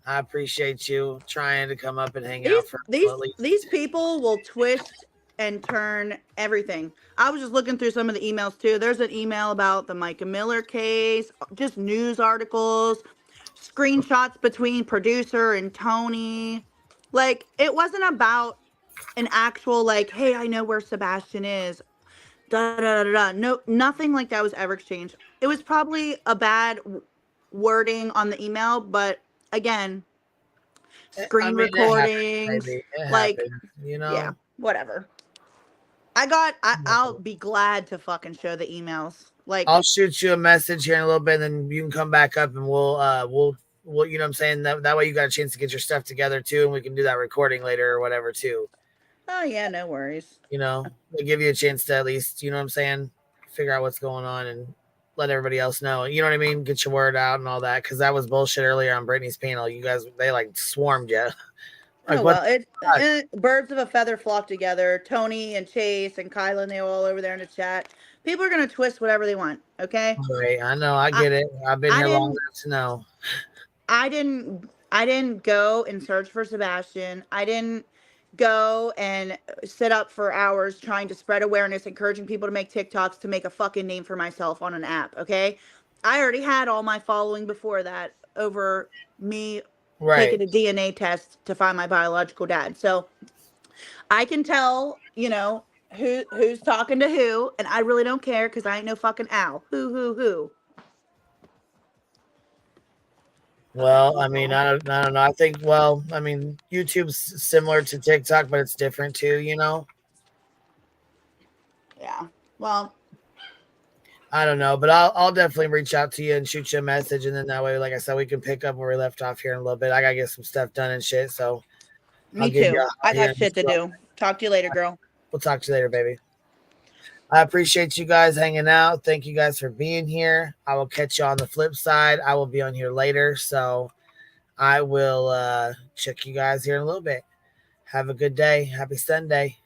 Speaker 2: I appreciate you trying to come up and hang out for
Speaker 10: These people will twist and turn everything. I was just looking through some of the emails too. There's an email about the Micah Miller case, just news articles, screenshots between producer and Tony. Like, it wasn't about an actual, like, hey, I know where Sebastian is. Da, da, da, da, da. No, nothing like that was ever exchanged. It was probably a bad wording on the email, but again, screen recordings,
Speaker 2: It
Speaker 10: like,
Speaker 2: happens, you know.
Speaker 10: yeah, whatever. I'll be glad to fucking show the emails. Like,
Speaker 2: I'll shoot you a message here in a little bit, and then you can come back up and we'll you know what I'm saying? That way you got a chance to get your stuff together too, and we can do that recording later or whatever too.
Speaker 10: oh yeah, no worries.
Speaker 2: You know, they give you a chance to at least, you know what I'm saying, figure out what's going on and let everybody else know. You know what I mean? Get your word out and all that, because that was bullshit earlier on Brittany's panel. You guys, they like swarmed you. Like,
Speaker 10: Oh, well, birds of a feather flock together. Tony and Chase and Kylan, they were all over there in the chat. People are gonna twist whatever they want. Okay.
Speaker 2: Right, I know, I get it. I've been here long enough to know.
Speaker 10: I didn't go and search for Sebastian. I didn't go and sit up for hours trying to spread awareness, encouraging people to make TikToks to make a fucking name for myself on an app. Okay. I already had all my following before that over me taking a DNA test to find my biological dad. So I can tell, you know, who's talking to who, and I really don't care because I ain't no fucking owl. Who.
Speaker 2: Well, I mean, I don't know. I think, well, I mean, YouTube's similar to TikTok, but it's different too, you know?
Speaker 10: Yeah. Well,
Speaker 2: I don't know, but I'll definitely reach out to you and shoot you a message, and then that way, like I said, we can pick up where we left off here in a little bit. I gotta get some stuff done and shit, so
Speaker 10: me too. I got shit to do. Talk to you later, girl.
Speaker 2: We'll talk to you later, baby. I appreciate you guys hanging out. Thank you guys for being here. I will catch you on the flip side. I will be on here later, so I will check you guys here in a little bit. Have a good day. Happy Sunday.